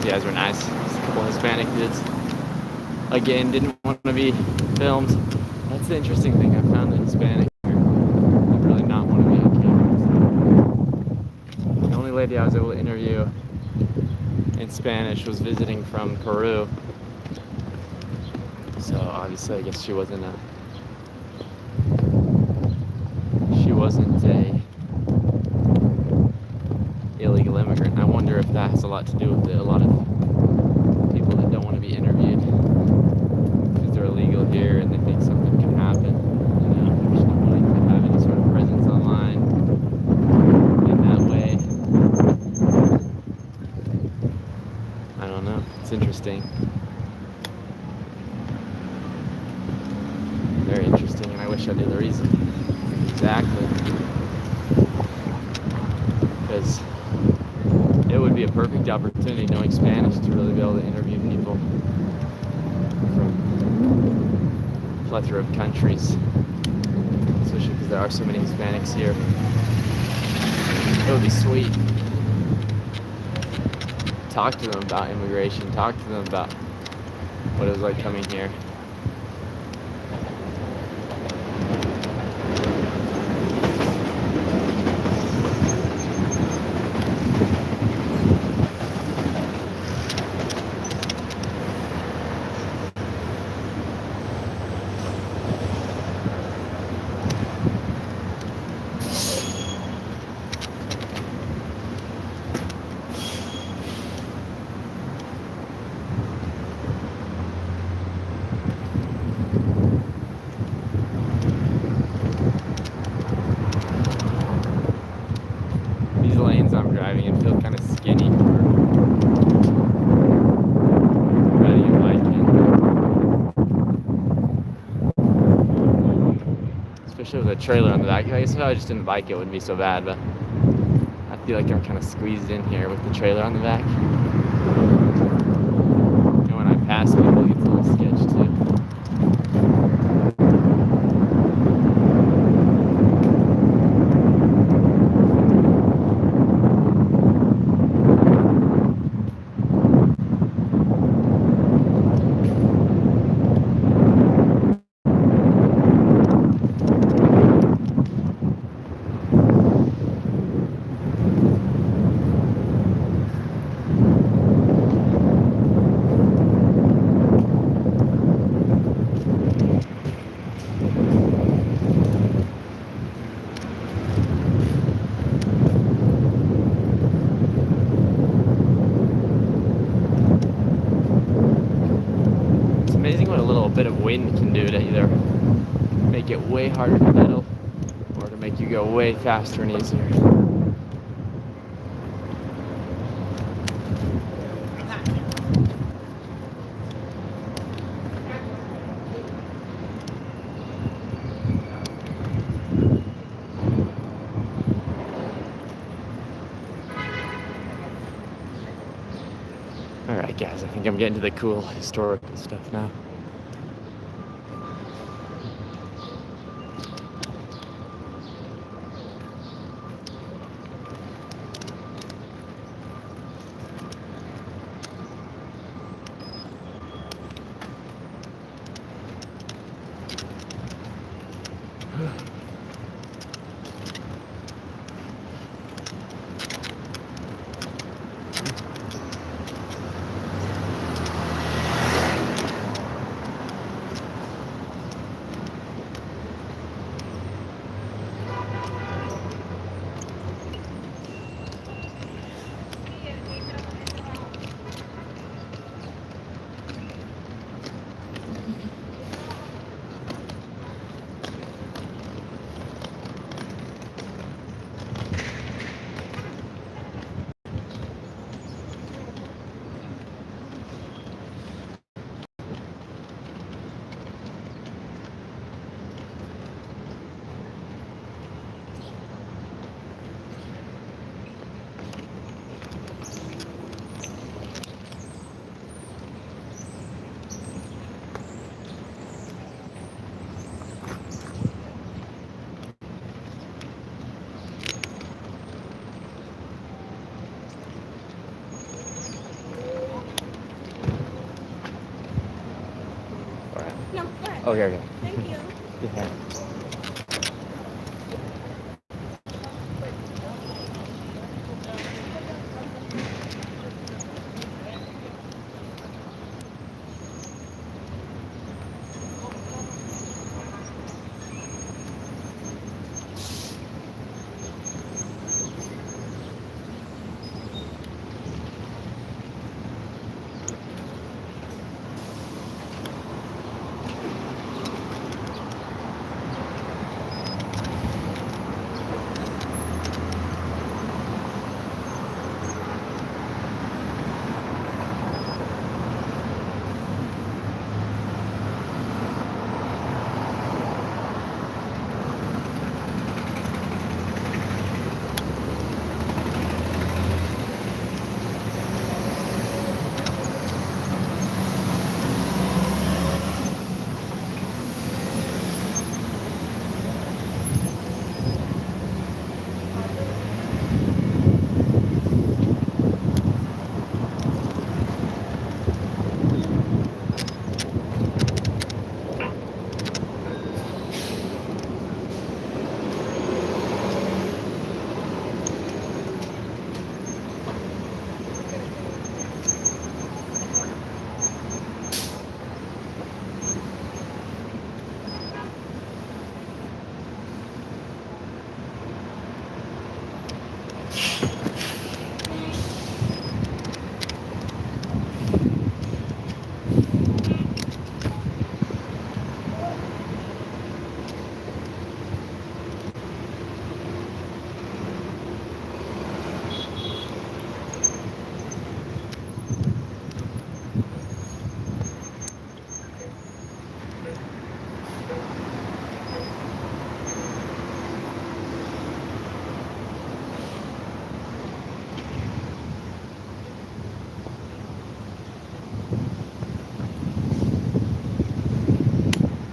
You guys were nice. Just a couple Hispanic dudes. Again, didn't want to be filmed. That's the interesting thing. I found the Hispanic here. They really not want to be on camera. The only lady I was able to interview in Spanish was visiting from Peru. So obviously, I guess she wasn't a illegal immigrant. I wonder if that has a lot to do with it. A lot of people that don't want to be interviewed because they're illegal here and they think something can happen. You know, they're just not wanting to have any sort of presence online in that way. I don't know. It's interesting. Very interesting, and I wish I knew the reason. Exactly. Because it would be a perfect opportunity, knowing Spanish, to really be able to interview people from a plethora of countries, especially because there are so many Hispanics here. It would be sweet. Talk to them about immigration, talk to them about what it was like coming here. These lanes I'm driving in feel kind of skinny for riding a bike in. Especially with a trailer on the back. I guess if I was just in the bike it wouldn't be so bad, but I feel like I'm kind of squeezed in here with the trailer on the back. And when I pass people, it gets a little sketch too. Amazing what a little bit of wind can do to either make it way harder to pedal or to make you go way faster and easier. Alright guys, I think I'm getting to the cool historical stuff now. Okay, okay. Thank you. Yeah.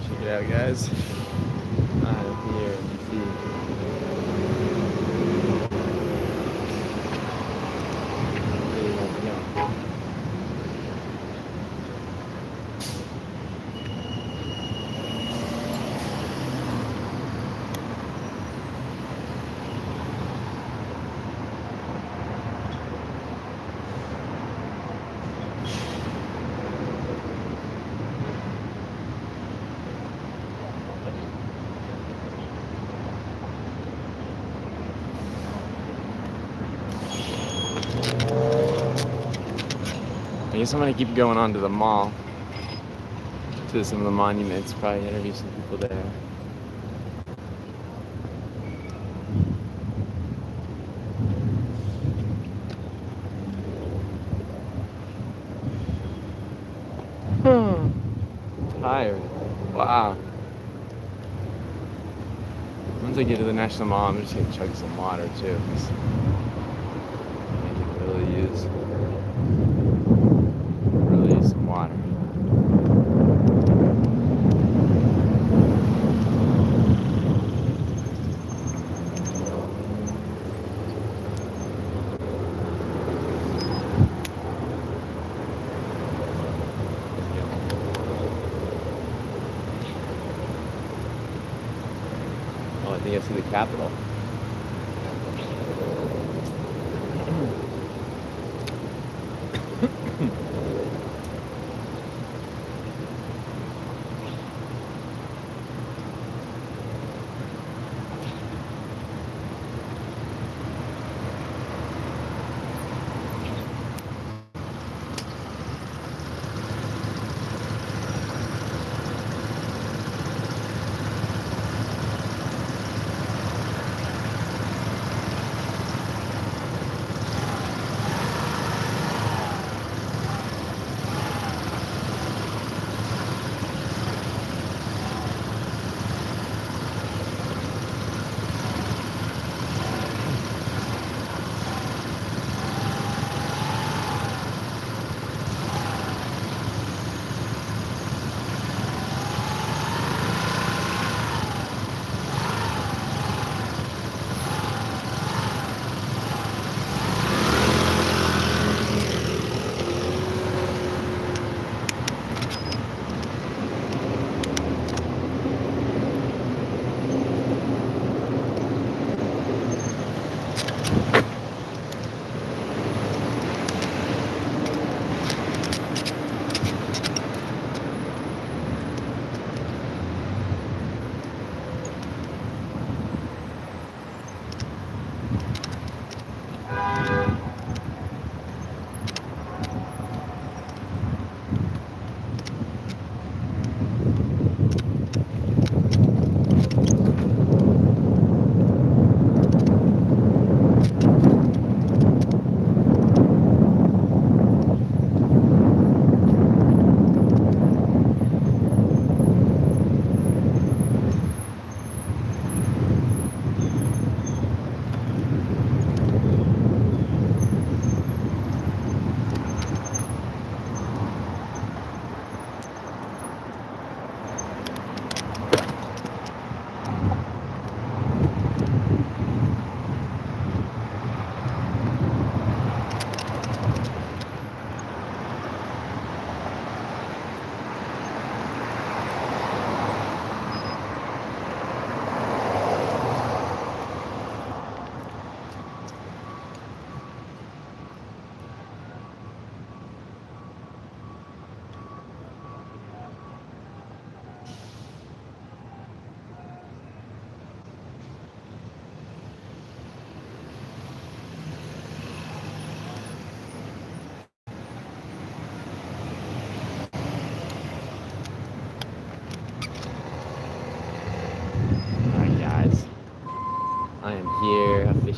Check it out, guys. Out here, you see. Really won't know. I guess I'm gonna keep going on to the mall, to some of the monuments, probably interview some people there. Tired. Wow. Once I get to the National Mall, I'm just gonna chug some water too, 'cause I can really use some water. Oh, I think I see the Capitol.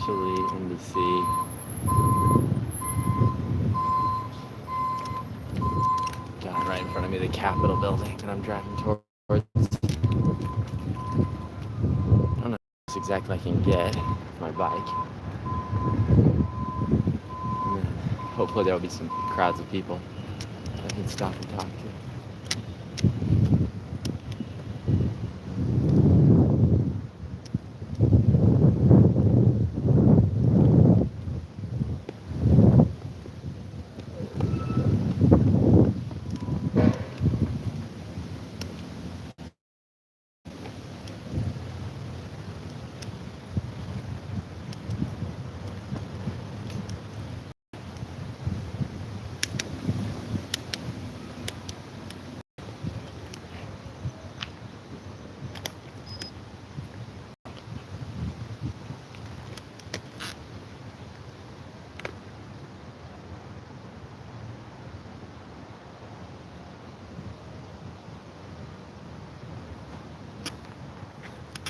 officially in DC. God, right in front of me, the Capitol building that I'm driving towards. I don't know how exactly I can get with my bike. And then hopefully there will be some crowds of people that I can stop and talk to.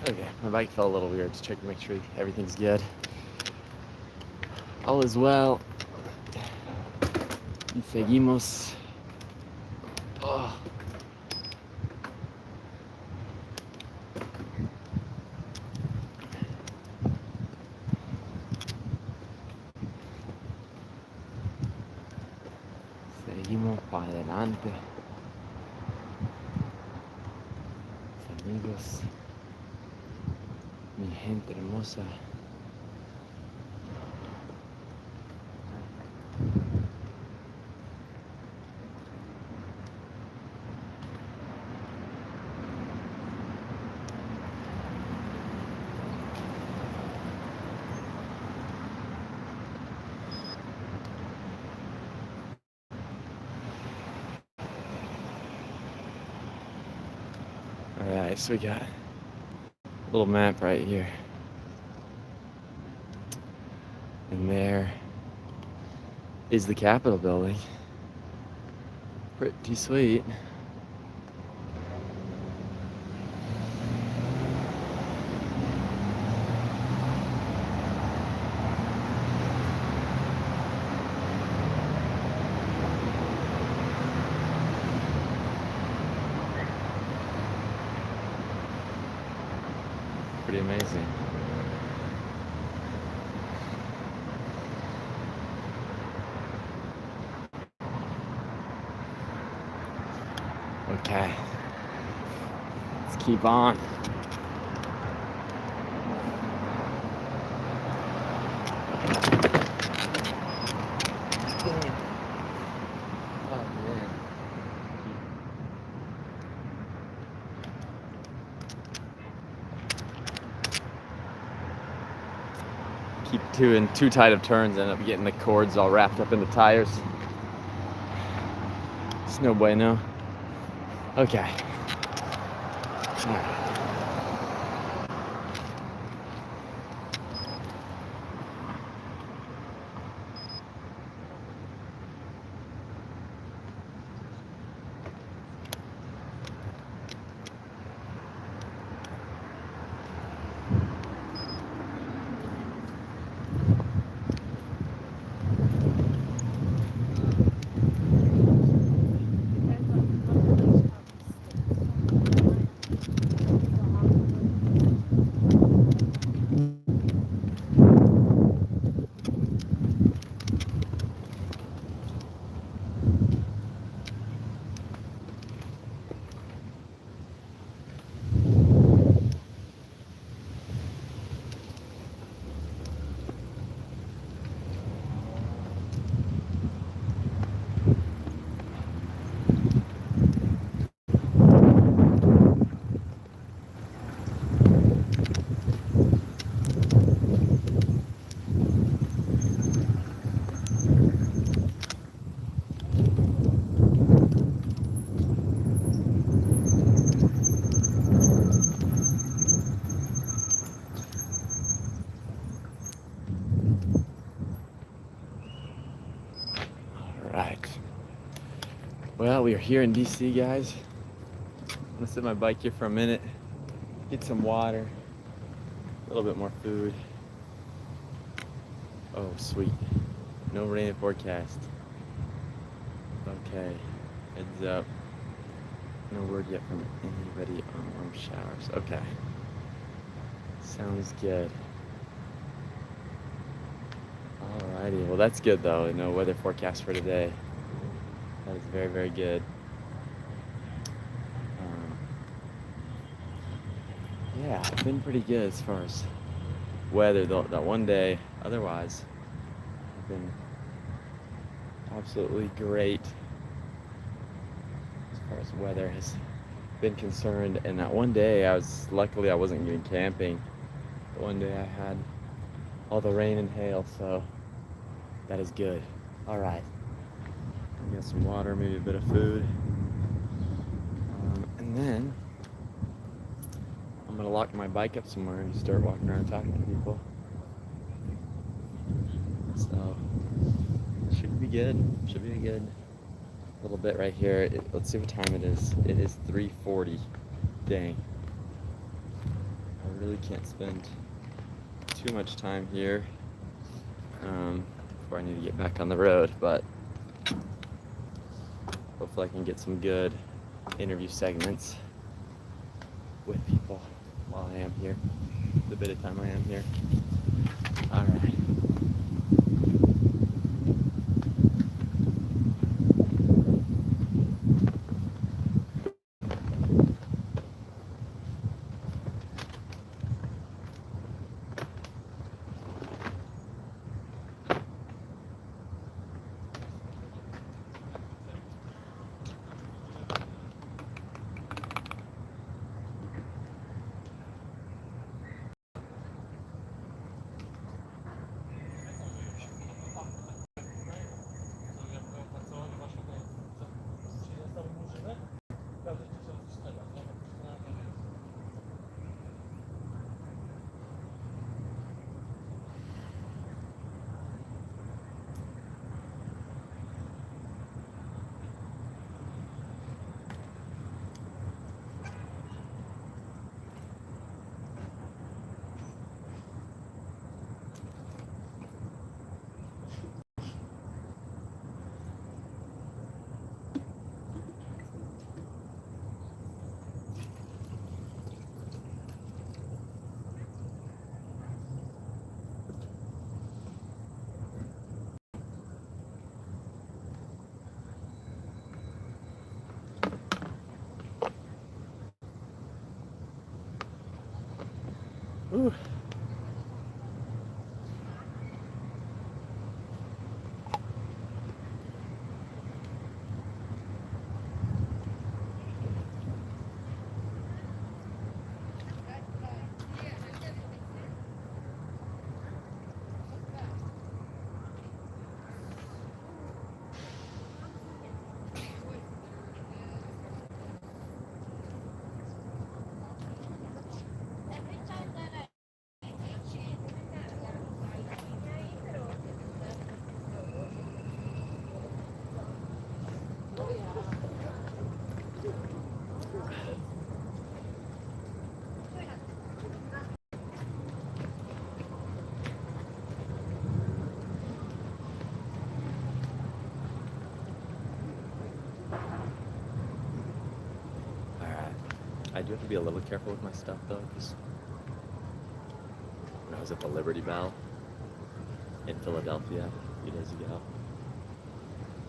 Okay, my bike felt a little weird. Just check to make sure everything's good. All is well. Y seguimos. Oh. Seguimos para adelante. Mis amigos, mi gente hermosa. Alright, so we got a little map right here. And there is the Capitol building. Pretty sweet. Pretty amazing. Okay, let's keep on. Oh, man. Keep doing too tight of turns, end up getting the cords all wrapped up in the tires. It's no bueno. Okay. All right. Right. Well, we are here in DC, guys. I'm gonna sit my bike here for a minute, get some water, a little bit more food, Oh, sweet. No rain forecast. Okay. Heads up. No word yet from anybody on warm showers. Okay. Sounds good. Alrighty. Well, that's good though. No weather forecast for today. That is very, very good. Yeah, I've been pretty good as far as weather though. That one day, otherwise, I've been absolutely great as far as weather has been concerned. And that one day, luckily I wasn't even camping. But one day I had all the rain and hail, so that is good. All right, I got some water, maybe a bit of food, and then I'm gonna lock my bike up somewhere and start walking around talking to people. So should be good. Should be a good little bit right here. Let's see what time it is. It is 3:40. Dang. I really can't spend too much time here before I need to get back on the road, but hopefully I can get some good interview segments with people while I am here, the bit of time I am here. All right. Ooh. I do have to be a little careful with my stuff though, because when I was at the Liberty Bell in Philadelphia a few days ago,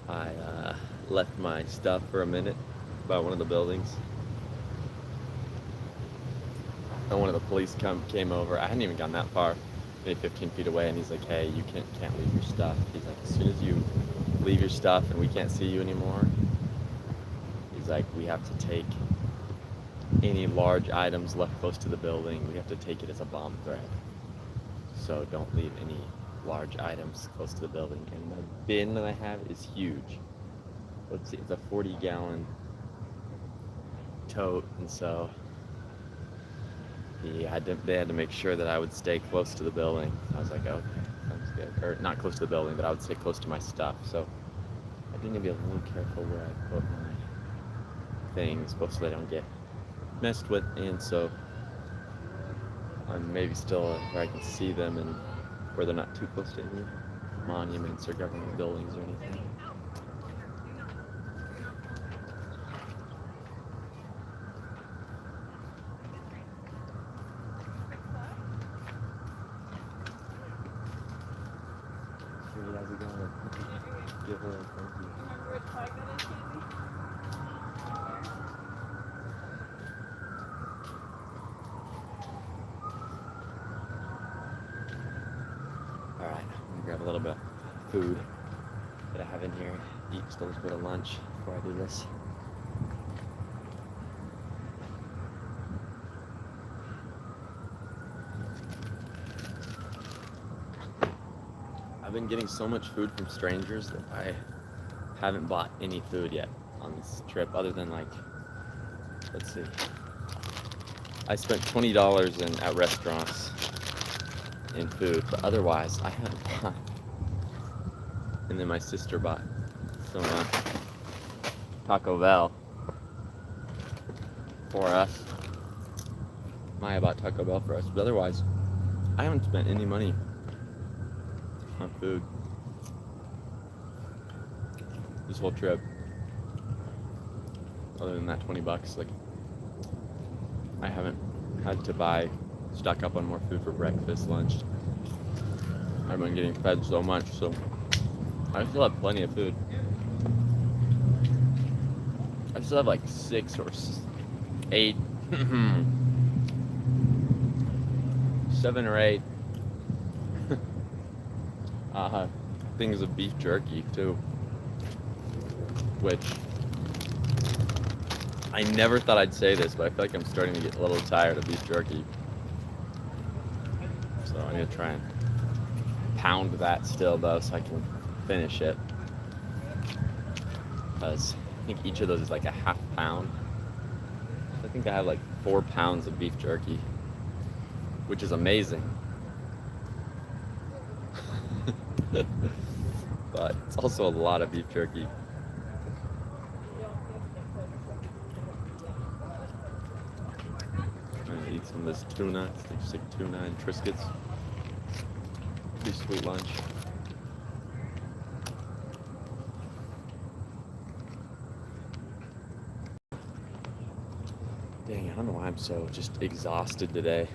I left my stuff for a minute by one of the buildings. And one of the police came over. I hadn't even gone that far, maybe 15 feet away, and he's like, "Hey, you can't leave your stuff." He's like, "As soon as you leave your stuff and we can't see you anymore," he's like, "we have to take any large items left close to the building. We have to take it as a bomb threat. So don't leave any large items close to the building." And the bin that I have is huge. Let's see, it's a 40-gallon tote, and so they had to make sure that I would stay close to the building. I was like, okay, sounds good. Or not close to the building, but I would stay close to my stuff. So I think I'd be a little careful where I put my things, both so they don't get messed with, and so I'm maybe still where I can see them and where they're not too close to any monuments or government buildings or anything. How's it going? Give her a thank you. Alright, I'm gonna grab a little bit of food that I have in here. Eat just a little bit of lunch before I do this. I've been getting so much food from strangers that I haven't bought any food yet on this trip other than like, let's see. I spent $20 at restaurants in food, but otherwise I haven't bought. And then my sister bought some Taco Bell for us. Maya bought Taco Bell for us, but otherwise I haven't spent any money on food this whole trip, other than that $20. Like, I haven't had to stock up on more food for breakfast, lunch. I've been getting fed so much, so I still have plenty of food. I still have like 6 or 8 7 or 8 things of beef jerky too, which I never thought I'd say this, but I feel like I'm starting to get a little tired of beef jerky, so I need to try and pound that still though, so I can finish it, because I think each of those is like a half pound. I think I have like 4 pounds of beef jerky, which is amazing. But it's also a lot of beef jerky. I'm gonna eat some of this tuna. It's just like tuna and Triscuits. Pretty sweet lunch. Dang, I don't know why I'm so just exhausted today.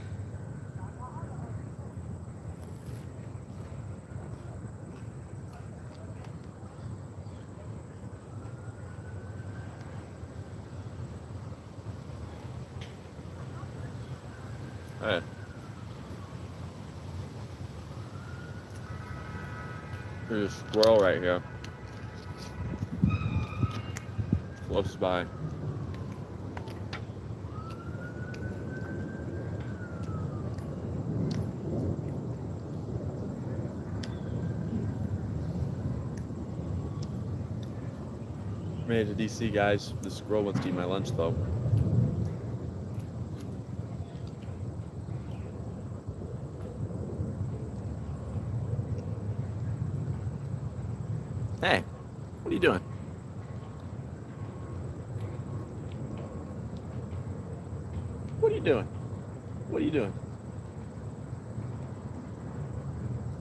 Hey. There's a squirrel right here. Close by. Made it to DC, guys. The squirrel wants to eat my lunch though. Hey, what are you doing? What are you doing? What are you doing?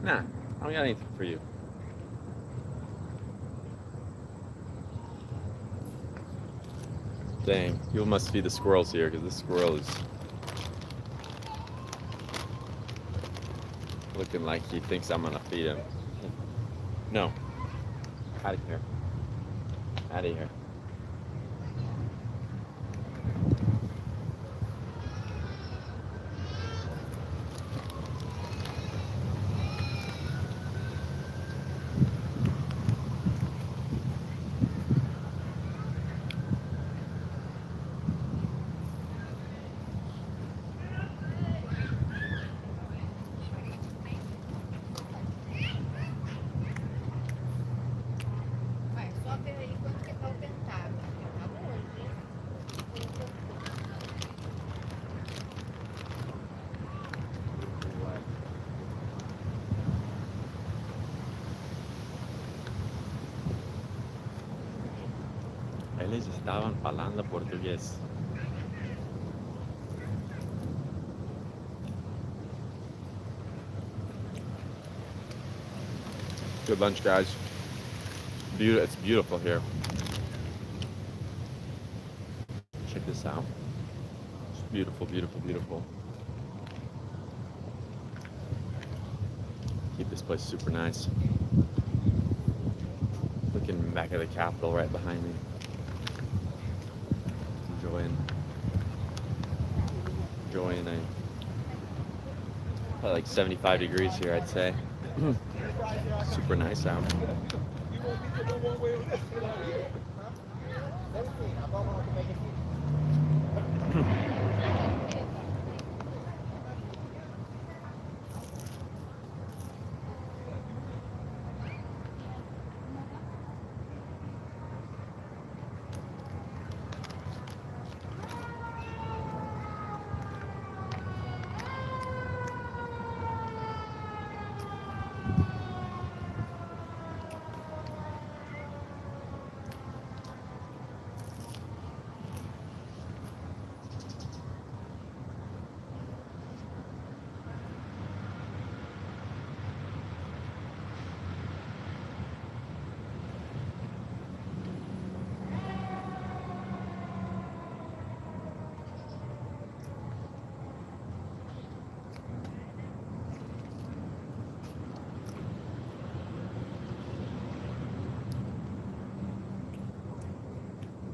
Nah, I don't got anything for you. Dang, people must feed the squirrels here, because this squirrel is looking like he thinks I'm gonna feed him. No. Out of here. Out of here. Vai, só ver aí quanto que tá o pentágono. Tá bom, hein? Eles estaban falando portugués. Good lunch, guys. It's beautiful here. Check this out. It's beautiful, beautiful, beautiful. Keep this place super nice. Looking back at the Capitol right behind me. Enjoying probably like 75 degrees here, I'd say. Super nice out.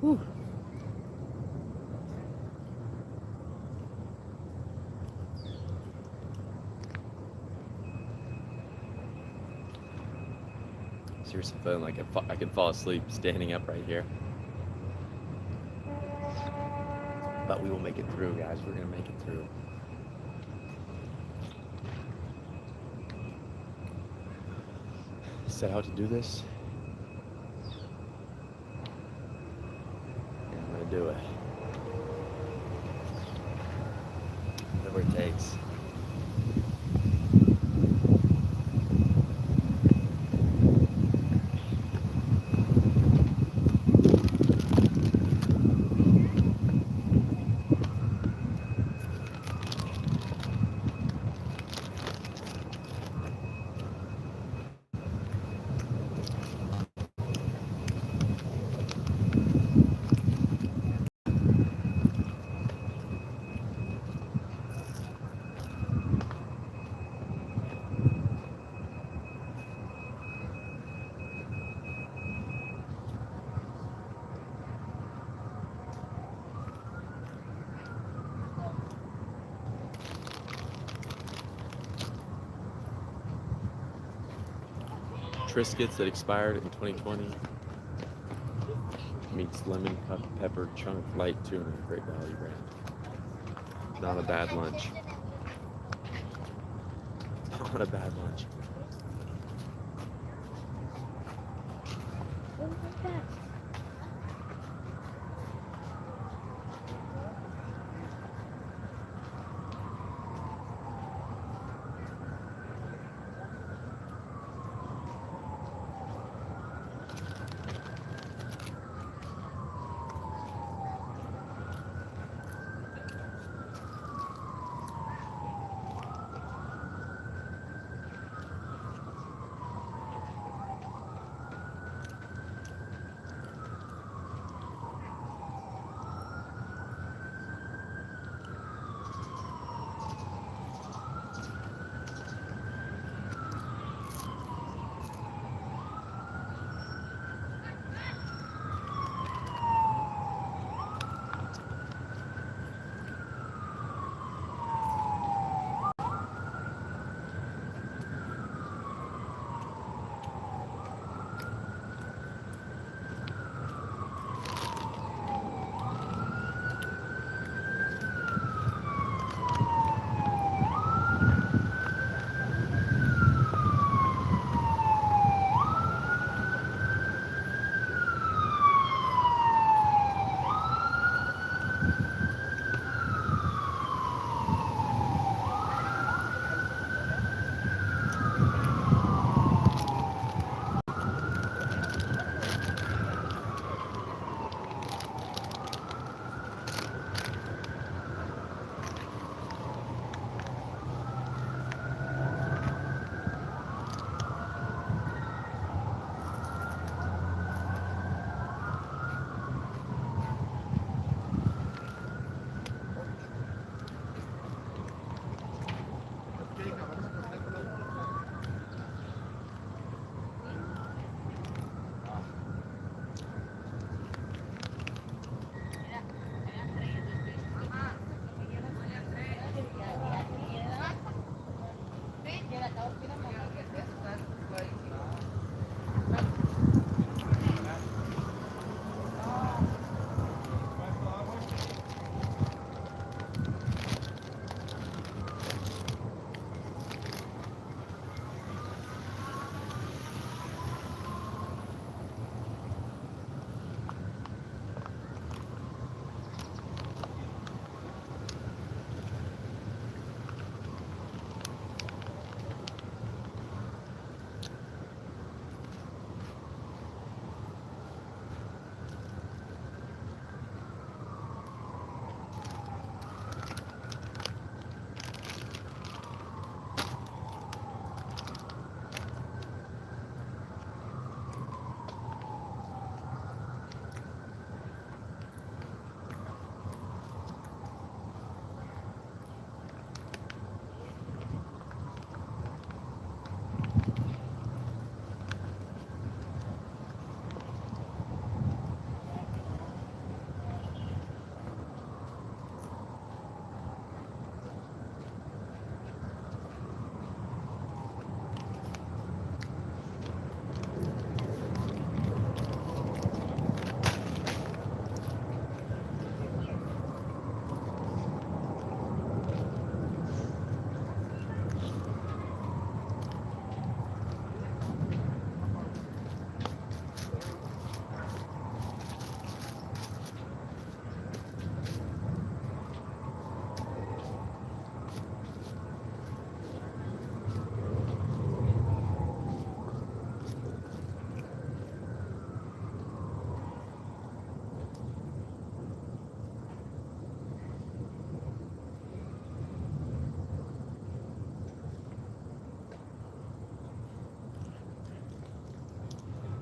Whew. Seriously feeling like I could fall asleep standing up right here. But we will make it through, guys. We're gonna make it through. Set out to do this. And I'm gonna do it. Whatever it takes. Triscuits that expired in 2020 meets lemon pepper chunk light tuna, great value brand. Not a bad lunch. Not a bad lunch.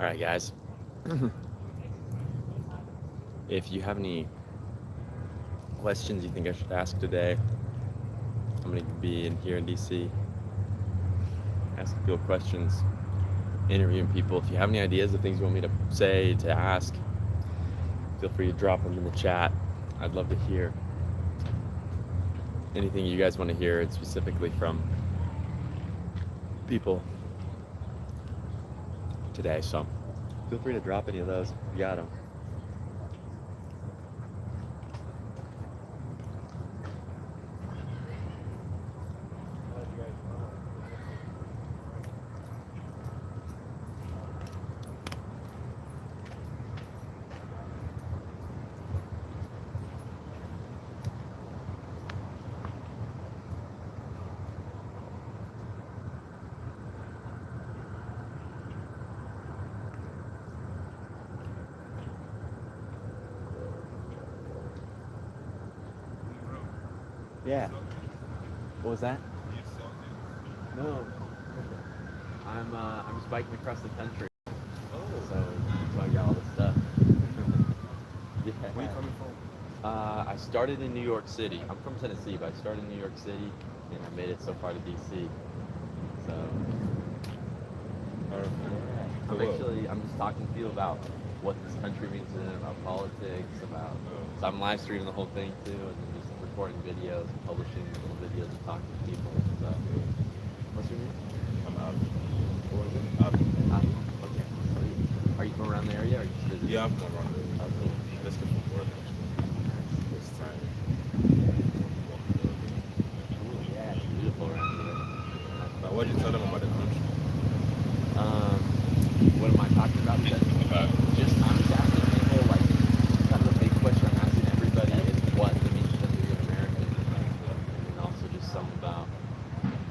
All right, guys. If you have any questions you think I should ask today, I'm going to be in here in DC, asking people questions, interviewing people. If you have any ideas of things you want me to say, to ask, feel free to drop them in the chat. I'd love to hear anything you guys want to hear, specifically from people today. So feel free to drop any of those if you got them. Yeah. What was that? No. I'm just biking across the country. So I got all this stuff. Yeah. Where you coming from? I started in New York City. I'm from Tennessee, but I started in New York City and I made it so far to DC. So I'm just talking to you about what this country means to them, about politics, about. So I'm live streaming the whole thing too, and then just recording videos, and publishing little videos, and talking to people. So, what's your name? I'm out. What was it? Okay. Sweet. Are you from around the area? Or are you just visiting? Yeah, I'm from around there. Oh, cool. Let's get from work actually. This time. Cool. Yeah, it's beautiful around here. Now, what did you tell them about the country? What am I talking about? I'm just asking people, like, kind of the big question I'm asking everybody is what it means to them to be an American, and also just some about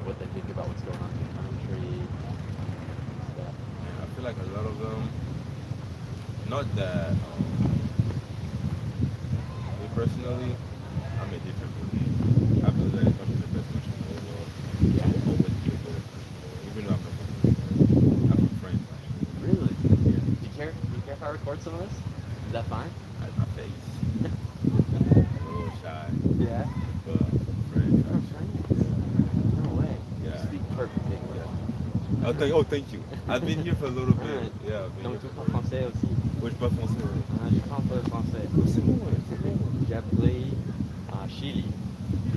what they think about what's going on in the country. Stuff. I feel like a lot of them, not that, me personally, I'm a different belief. I believe that the country is the best country in the world. Yeah. Always be a better country. Even though I'm not from I'm from France. Really? Do you care if I record some of this? Is that fine? Like my face. A little shy. Yeah. But French. No way. Yeah. You speak perfect English. Thank you. I've been here for a little bit. Alright. Yeah, I've been Donc here tu for parles a little bit. français aussi? Oui, je parle français. Je parle un peu français. C'est bon, ouais, c'est bon. J'ai appris à Chili.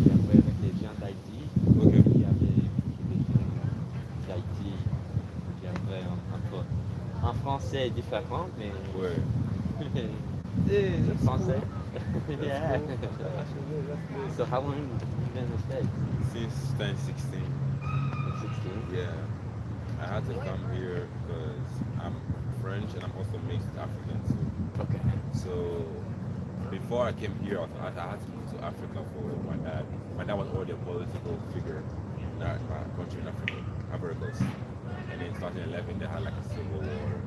J'ai appris avec des gens d'Haïti. Ok. Il y avait des gens d'Haïti. J'ai appris un peu. En français différent, mais. Ouais. Le français. Yeah. That's good. So how long have you been in the States? Since 2016. 16? Yeah. I had to come here because I'm French and I'm also mixed African too. Okay. So before I came here, I had to move to Africa for my dad. My dad was already a political figure in our country in Africa, Ivory Coast. And then 2011, they had like a civil war.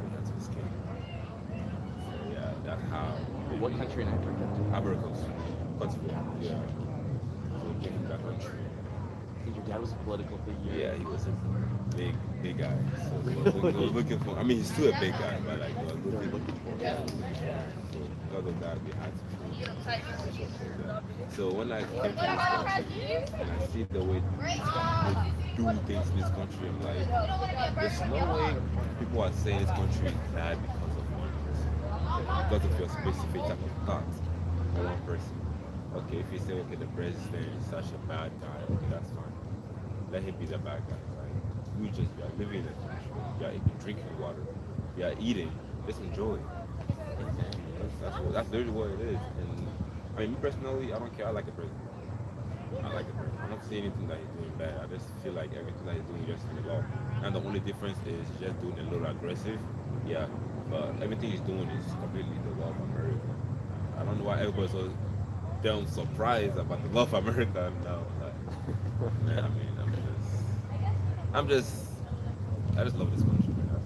We had to escape. So yeah, that's how. What country in Africa? Ivory Coast. Cote d'Ivoire. Yeah. So we came from that country. Your dad was a political figure. Yeah, he was a big guy. So we were looking for. I mean, he's still a big guy, but like we were looking for. So because of that, we had to. So when I came to this country and I see the way we do things in this country, I'm like, there's no way people are saying this country is bad because of one person, because of your specific type of thought for one person. Okay, if you say, okay, the president is such a bad guy, okay, that's fine. Let him be the bad guy. Right? We are living in a country. We are drinking water. We are eating. Just enjoy it. That's literally what it is. And I mean, me personally, I don't care. I like the president. I like the president. I don't see anything that he's doing bad. I just feel like everything that he's doing is just in the law. And the only difference is he's just doing a little aggressive. Yeah, but everything he's doing is completely the law of America. I don't know why everybody's so damn surprised about the law of America now. Like, man, I mean, I just love this country, man.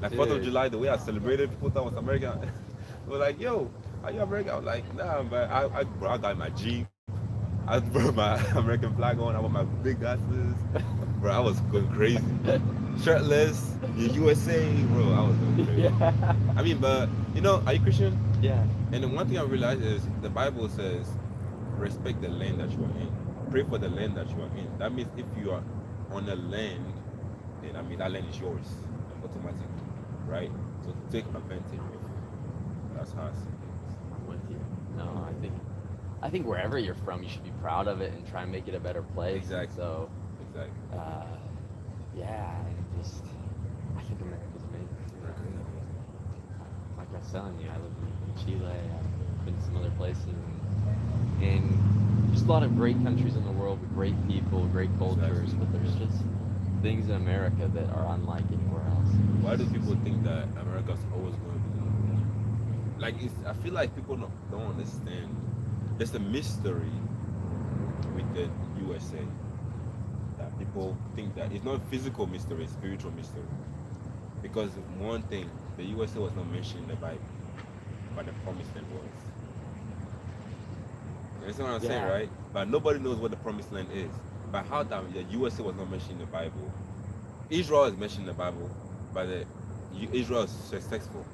Like 4th of July, the way I celebrated, people thought I was American. They were like, yo, are you American? I was like, nah, man. I got my Jeep. I brought my American flag on. I wore my big glasses. bro, I was going crazy. Shirtless, in USA, bro, I was going crazy. Yeah. I mean, but you know, are you Christian? Yeah. And then one thing I realized is the Bible says, respect the land that you are in. Pray for the land that you are in. That means if you are on a land, then I mean that land is yours automatically, right? So take advantage of it. That's how I see things. I'm with you. No, I think wherever you're from, you should be proud of it and try and make it a better place. Exactly. So, Exactly. yeah, and just I think America's amazing. Like I was telling you, I live in Chile. I've been to some other places, and just a lot of great countries in the world with great people, great cultures. Exactly. But there's just things in America that are unlike anywhere else. Why do people think that America's always going to be like? I feel like people don't understand. There's a mystery with the USA that people think that it's not physical mystery, it's spiritual mystery. Because one thing, the USA was not mentioned in the Bible, but the promised land was. You understand what I'm saying, Yeah. right? But nobody knows what the promised land is. But how that the USA was not mentioned in the Bible? Israel is mentioned in the Bible, but Israel is successful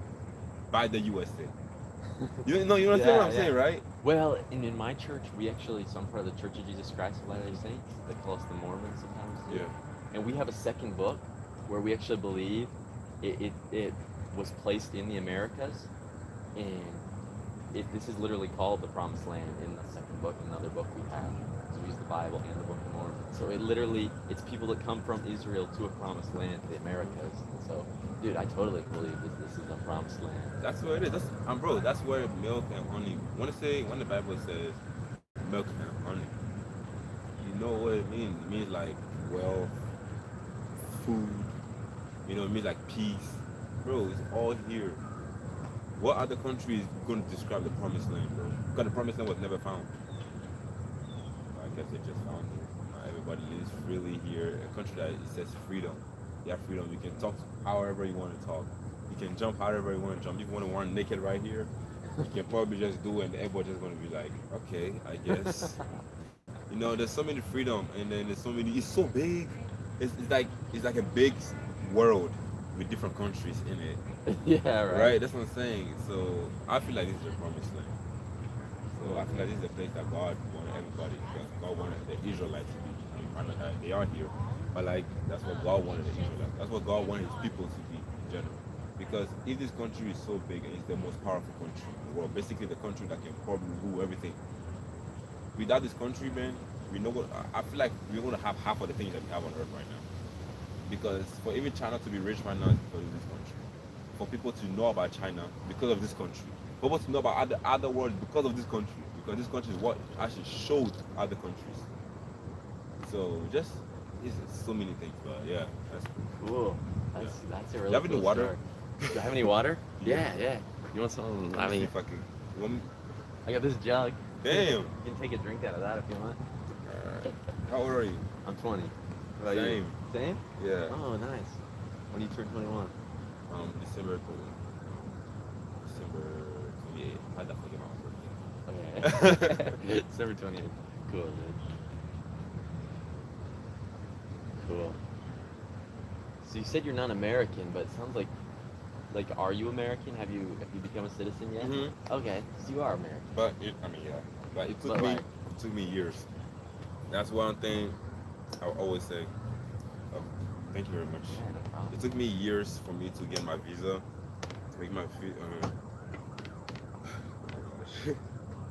by the USA. You know what I'm Yeah. saying, right? Well, and in my church, we actually, some part of the Church of Jesus Christ of Latter-day Saints, they call us the Mormons sometimes. too. Yeah. And we have a second book where we actually believe it was placed in the Americas, and this is literally called the Promised Land in the second book, another book we have. So we use the Bible and the Book of Mormon. So it's people that come from Israel to a promised land, to the Americas. And so, dude, I totally believe this is a promised land. That's what it is. Bro, that's where milk and honey. When the Bible says milk and honey, you know what it means? It means like wealth, food. You know, it means like peace. Bro, it's all here. What other country is going to describe the promised land, bro? Because the promised land was never found. I guess they just found it. Everybody lives freely here. A country that it says freedom. You have freedom. You can talk however you want to talk. You can jump however you want to jump. If you want to run naked right here, you can probably just do it, and everybody's just going to be like, okay, I guess. You know, there's so many freedom, and then there's so many. It's so big. It's like a big world with different countries in it. Yeah, Right? That's what I'm saying. So I feel like this is a promised land. So I feel like this is a place that God wanted everybody, because God wanted the Israelites to be. I mean, they are here, but like that's what God wanted the Israelites. That's what God wanted His people to be in general. Because if this country is so big and it's the most powerful country in the world, basically the country that can probably rule everything. Without this country, man, I feel like we're gonna have half of the things that we have on earth right now. Because for even China to be rich right now is because of this country. For people to know about China because of this country. For people to know about other worlds because of this country. Because this country is what actually showed other countries. So it's so many things, but yeah, that's Cool. That's a really have any cool water? story. Do you have any water? Yeah. Yeah. You want some? I Let me see mean, if I can. You want me- I got this jug. Damn. You can take a drink out of that if you want. How old are you? I'm 20. What about you? Same? Yeah. Oh, nice. When you turn 21? December 28th. I had to forget my birthday. Okay. December 28th. Cool, dude. Cool. So you said you're not American, but it sounds like, are you American? Have you become a citizen yet? Mhm. Okay, so you are American. But it took But me like- it took me years. That's one thing I always say. Thank you very much. Yeah, no problem. It took me years for me to get my visa, to make my feet.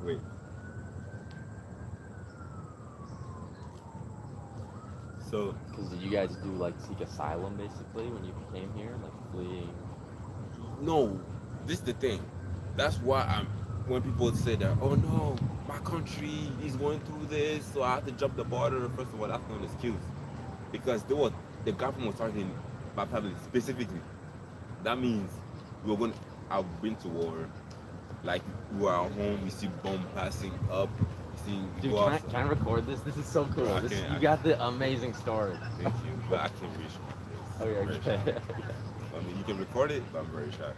Wait. So Because did you guys do like seek asylum basically when you came here, like fleeing? no, this is the thing. That's why when people say that, oh no, my country is going through this, so I have to jump the border. First of all, that's not an excuse, because the government was targeting my family specifically. That means I've been to war. Like we were at home, we see bomb passing up. Dude, can I record this? This is so cool. I This, can't- you got the amazing story. Thank you, but I can't reach my face. Okay, I'm very okay. shy. I mean, you can record it, but I'm very shy.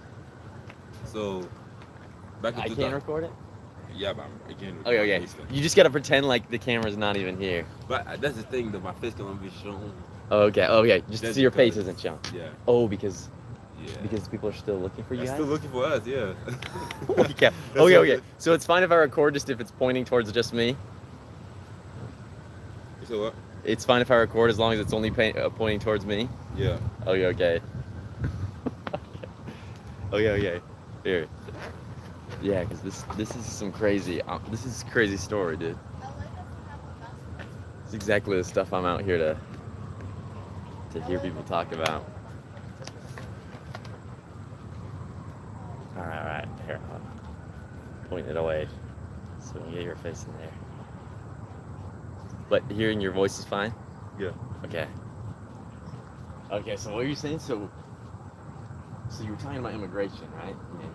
So, back in I 2000 can't record it? Yeah, but I can't record Okay, my okay. face then. You just gotta pretend like the camera's not even here. But that's the thing, that my face cannot be shown. Okay, okay. Just Just so your face because- isn't shown. Yeah, Oh, because yeah. people are still looking for you They're guys. still looking for us, yeah. Okay, okay, okay. So it's fine if I record just if it's pointing towards just me. So what? It's fine if I record as long as it's only pointing towards me. Yeah. Okay, okay. Okay, okay. Here. Yeah, because this is some crazy. This is a crazy story, dude. LA doesn't have a bus. It's exactly the stuff I'm out here to hear people talk about. All right. Here, I'll point it away so we can get your face in there. But hearing your voice is fine. Yeah. Okay. Okay. So what were you saying? So you were talking about immigration, right? And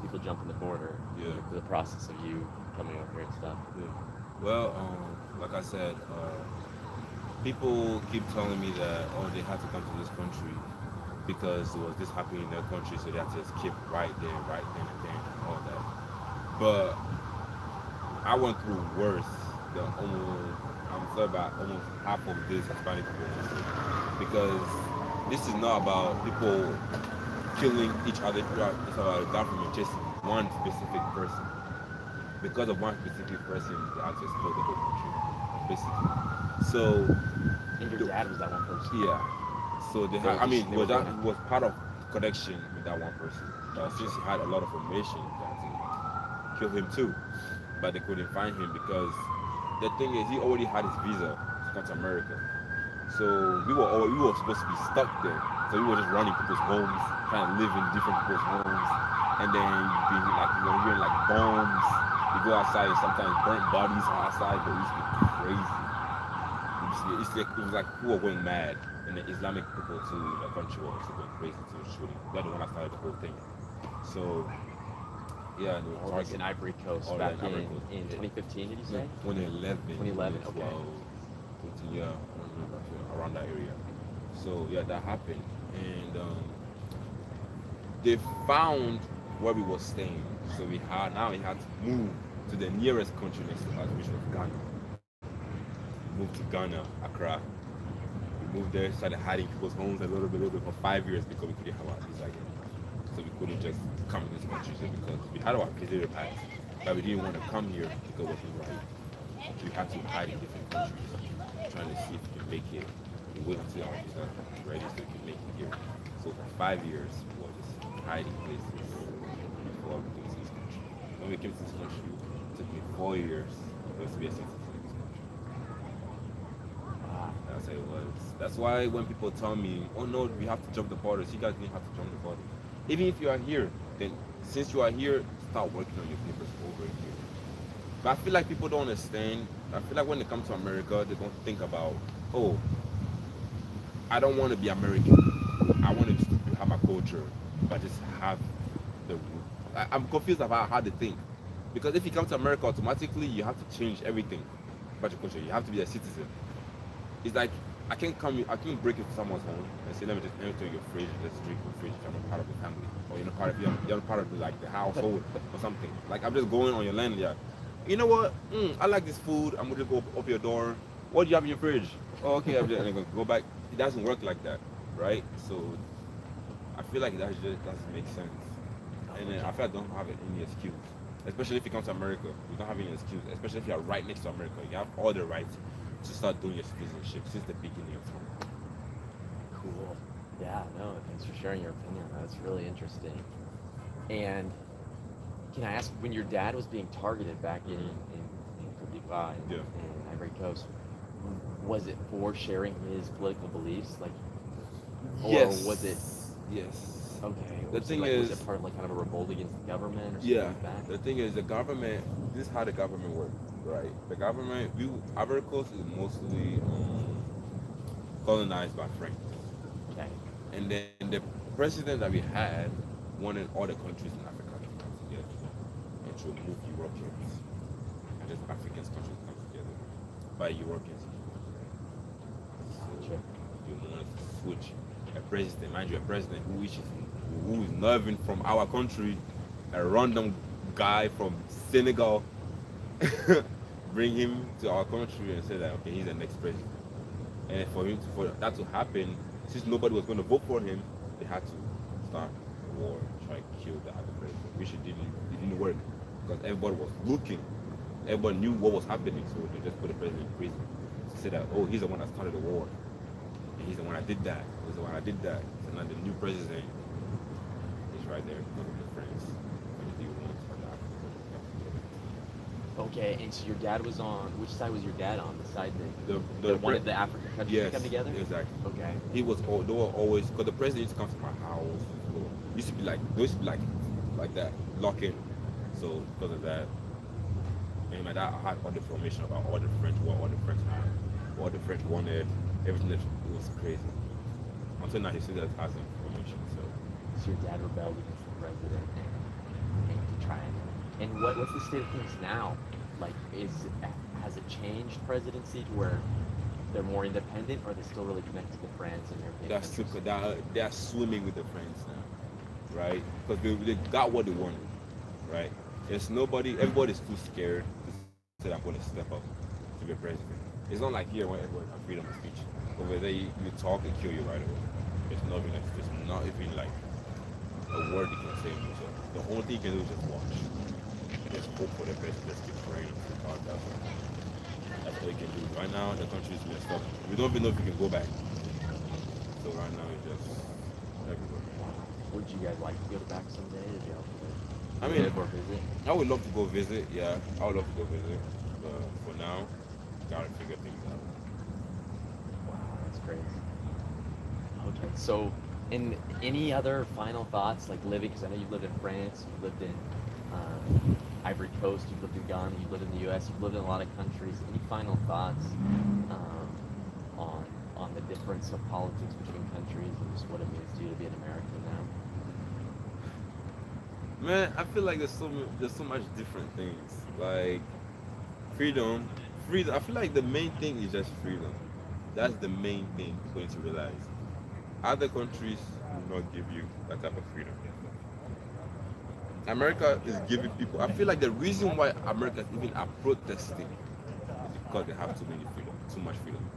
people jumping the border. Yeah. The process of you coming over here and stuff. Well, like I said, people keep telling me that they had to come to this country because there was this happening in their country, so they had to escape right then and there, and all that. But I went through worse than I'm sorry about almost half of this Hispanic people, because this is not about people killing each other. It's about the government chasing one specific person. Because of one specific person, they had to explode the whole country, basically. So, And your dad was that one person. yeah. So they They had, were I mean, just- they was were that gonna- was part of connection with that one person. Since he had a lot of information, they had to kill him too, but they couldn't find him because the thing is, he already had his visa to come to America. So we were supposed to be stuck there. So we were just running people's homes, trying to live in different people's homes, and then you're hearing like bombs. You go outside and sometimes burnt bodies are outside, but it used to be crazy. It was like people were going mad, and the Islamic people too, the country was also going crazy too, shooting. They're the one that started the whole thing. So yeah, they were All this targeting in Ivory Coast all back that in Ivory Coast. in 2015, did you say? 2011, 2011, okay. 2012, 20, yeah, around that area. So yeah, that happened, and they found where we were staying. So we had to move to the nearest country next to us, which was Ghana. We moved to Ghana, Accra. We moved there, started hiding people's homes a little bit for 5 years because we couldn't have our visa again. So we couldn't just come in this country just because we had our visitor pass, but we didn't want to come here because it wasn't right. We had to hide in different countries, trying to see if we can make it. We wait until our visa is ready so we can make it here. So for 5 years, we were just hiding places before we came to this country. When we came to this country, it took me 4 years just to be a citizen in this country. That's how it was. That's why when people tell me, oh no, we have to jump the borders, you guys didn't have to jump the border. Even if you are here, then since you are here, start working on your papers over here. But I feel like people don't understand. I feel like when they come to America, they don't think about, oh, I don't want to be American. I want to just have my culture, but just have the. I'm confused about how they think. Because if you come to America, automatically you have to change everything about your culture. You have to be a citizen. It's like I can't break into someone's home and say, let me just enter your fridge, let's drink your fridge. I'm not part of the family, or you're not part of like the household or something. Like I'm just going on your land, yeah. You know what? I like this food. I'm gonna go up your door. What do you have in your fridge? Oh, okay. I'm gonna go back. It doesn't work like that, right? So I feel like that just doesn't make sense. And then I feel like I don't have any excuse, especially if you come to America. You don't have any excuse, especially if you're right next to America. You have all the rights to start doing your citizenship since the beginning of time. Cool. Yeah, no, thanks for sharing your opinion. That's really interesting. And can I ask, when your dad was being targeted back in Côte d'Ivoire, Yeah. in Ivory Coast, was it for sharing his political beliefs? Like, or was it? Yes. Okay. The was thing was is- it part of like kind of a revolt against the government or something Yeah. like that? The thing is, the government. This is how the government works, right? The government. Ivory Coast is mostly colonized by French. Okay. And then the president that we had wanted all the countries in Africa to come together and to remove Europeans. And just African countries come together by Europeans. So you want to switch a president, mind you, a president who is not even from our country, a random guy from Senegal, bring him to our country and say that, okay, he's the next president. And for that to happen, since nobody was going to vote for him, they had to start a war, try to kill the other president, which it didn't work because everybody was looking, everybody knew what was happening, so they just put the president in prison to say that, oh, he's the one that started the war, and he's the one that did that, he's the one that did that. So now the new president is right there because of the friends. What do you want for that? Okay, and so your dad was on, which side was your dad on? The side that The wanted the African countries Yes, to come together? exactly. Okay. They were always, because the president used to come to my house. So it used to be like, they used to be like that, lock in. So because of that, and my dad had all the information about all the French, what all the French had, what the French wanted, everything that it was crazy. Until now, he still has information. So your dad rebelled against the president and to try and what's the state of things now? Like, has it changed presidency to where they're more independent, or are they still really connected to France and European countries? They're swimming with the French now, right? Because they got what they wanted, right? There's nobody, everybody's too scared to say I'm going to step up to be a president. It's not like here where everyone has freedom of speech. Over there, you talk and kill you right away. It's not even like a word you can say. So the only thing you can do is just watch. Just hope for the best. Just keep praying to God. That's all you can do. Right now, the country is messed up. We don't even know if we can go back. So right now, it's just everywhere. Would you guys like to go back someday? Did you I mean, or visit? I would love to go visit. Yeah, I would love to go visit. But for now, gotta figure things out. Wow, that's crazy. Okay, so, and any other final thoughts, like living, because I know you've lived in France, you've lived in Ivory Coast, you've lived in Ghana, you've lived in the U.S., you've lived in a lot of countries. Any final thoughts on the difference of politics between countries and just what it means to you to be an American now? Man, I feel like there's so much different things. Like freedom. I feel like the main thing is just freedom. That's the main thing you're going to realize. Other countries will not give you that type of freedom. America is giving people. I feel like the reason why Americans even are protesting is because they have too much freedom.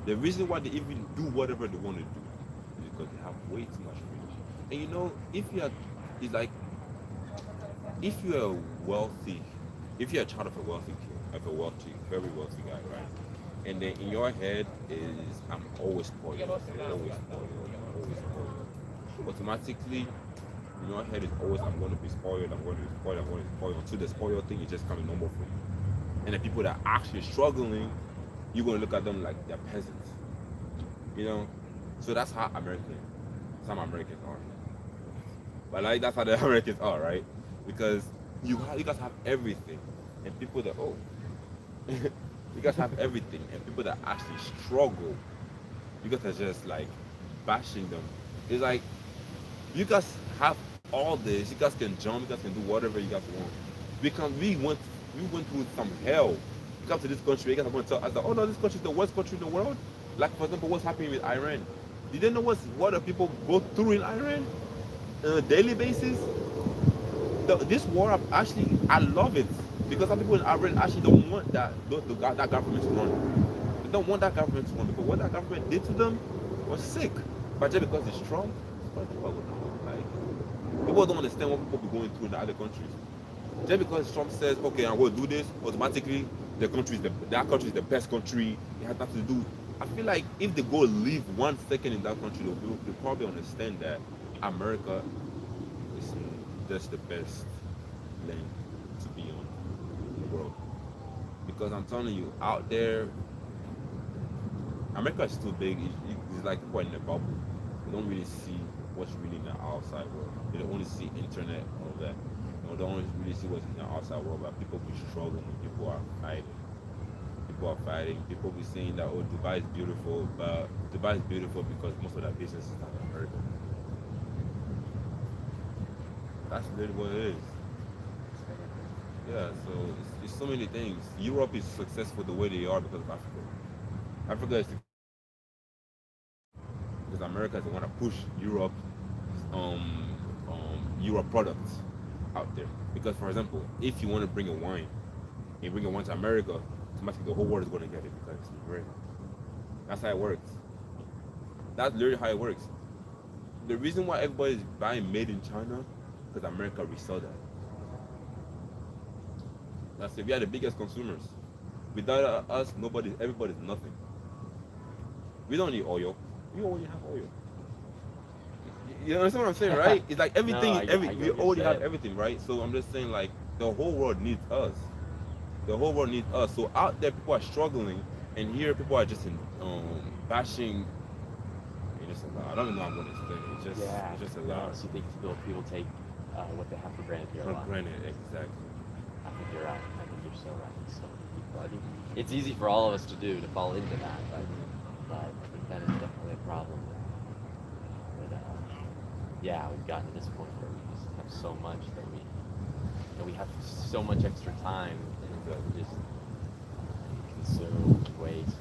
The reason why they even do whatever they want to do is because they have way too much freedom. And you know, it's like, if you're a child of a wealthy kid, very wealthy guy, right? And then in your head is, I'm always spoiled, automatically in your head is always, I'm going to be spoiled, until the spoiled thing is just coming normal for you. And the people that are actually struggling, you're going to look at them like they're peasants, you know? So that's how some Americans are. But like, that's how the Americans are, right? Because you guys have everything, and people that, you guys have everything, and people that actually struggle, you guys are just like bashing them. It's like, you guys have all this, you guys can jump, you guys can do whatever you guys want. We went through some hell. You come to this country, you guys are going to tell us that, oh no, this country is the worst country in the world. Like, for example, what's happening with Iran. Did they know what the people go through in Iran on a daily basis? This war, actually, I love it, because some people in Iran actually don't want that government to run. They don't want that government to run, because what that government did to them was sick. But just because it's Trump, like, people don't understand what people be going through in the other countries. Just because Trump says, okay, I'm going to do this, automatically that country is the best country. It has nothing to do. I feel like if they go live 1 second in that country, they'll probably understand that America is just the best land to be on in the world. Because I'm telling you, out there, America is too big. It's like people in a bubble. They don't really see what's really in the outside world. They only see internet and all that. They don't really see what's in the outside world. But people be struggling. People are fighting. People be saying that, oh, Dubai is beautiful, but Dubai is beautiful because most of that business is not in America. That's literally what it is. Yeah, so it's so many things. Europe is successful the way they are because of Africa. Africa is because America is the one to push Europe products out there. Because, for example, if you want to bring a wine, you bring a wine to America, automatically the whole world is going to get it because it's America. That's how it works. That's literally how it works. The reason why everybody's buying made in China, because America resell that. That's it. We are the biggest consumers. Without us, everybody's nothing. We don't need oil. We already have oil. You understand what I'm saying, right? It's like everything. No, I get we what you're already have saying. everything, right? So I'm just saying, like, the whole world needs us. The whole world needs us. So out there, people are struggling, and here people are just bashing. It's a lot. I don't even know how I'm going to explain it. It's just a lot. So you think people take what they have for granted here a For lot. granted, exactly. I think you're right. I think you're so right. So many people. I think it's easy for all of us to do to fall into that, but I think that is definitely a problem. Yeah, we've gotten to this point where we just have so much that we have so much extra time and we just consume, waste,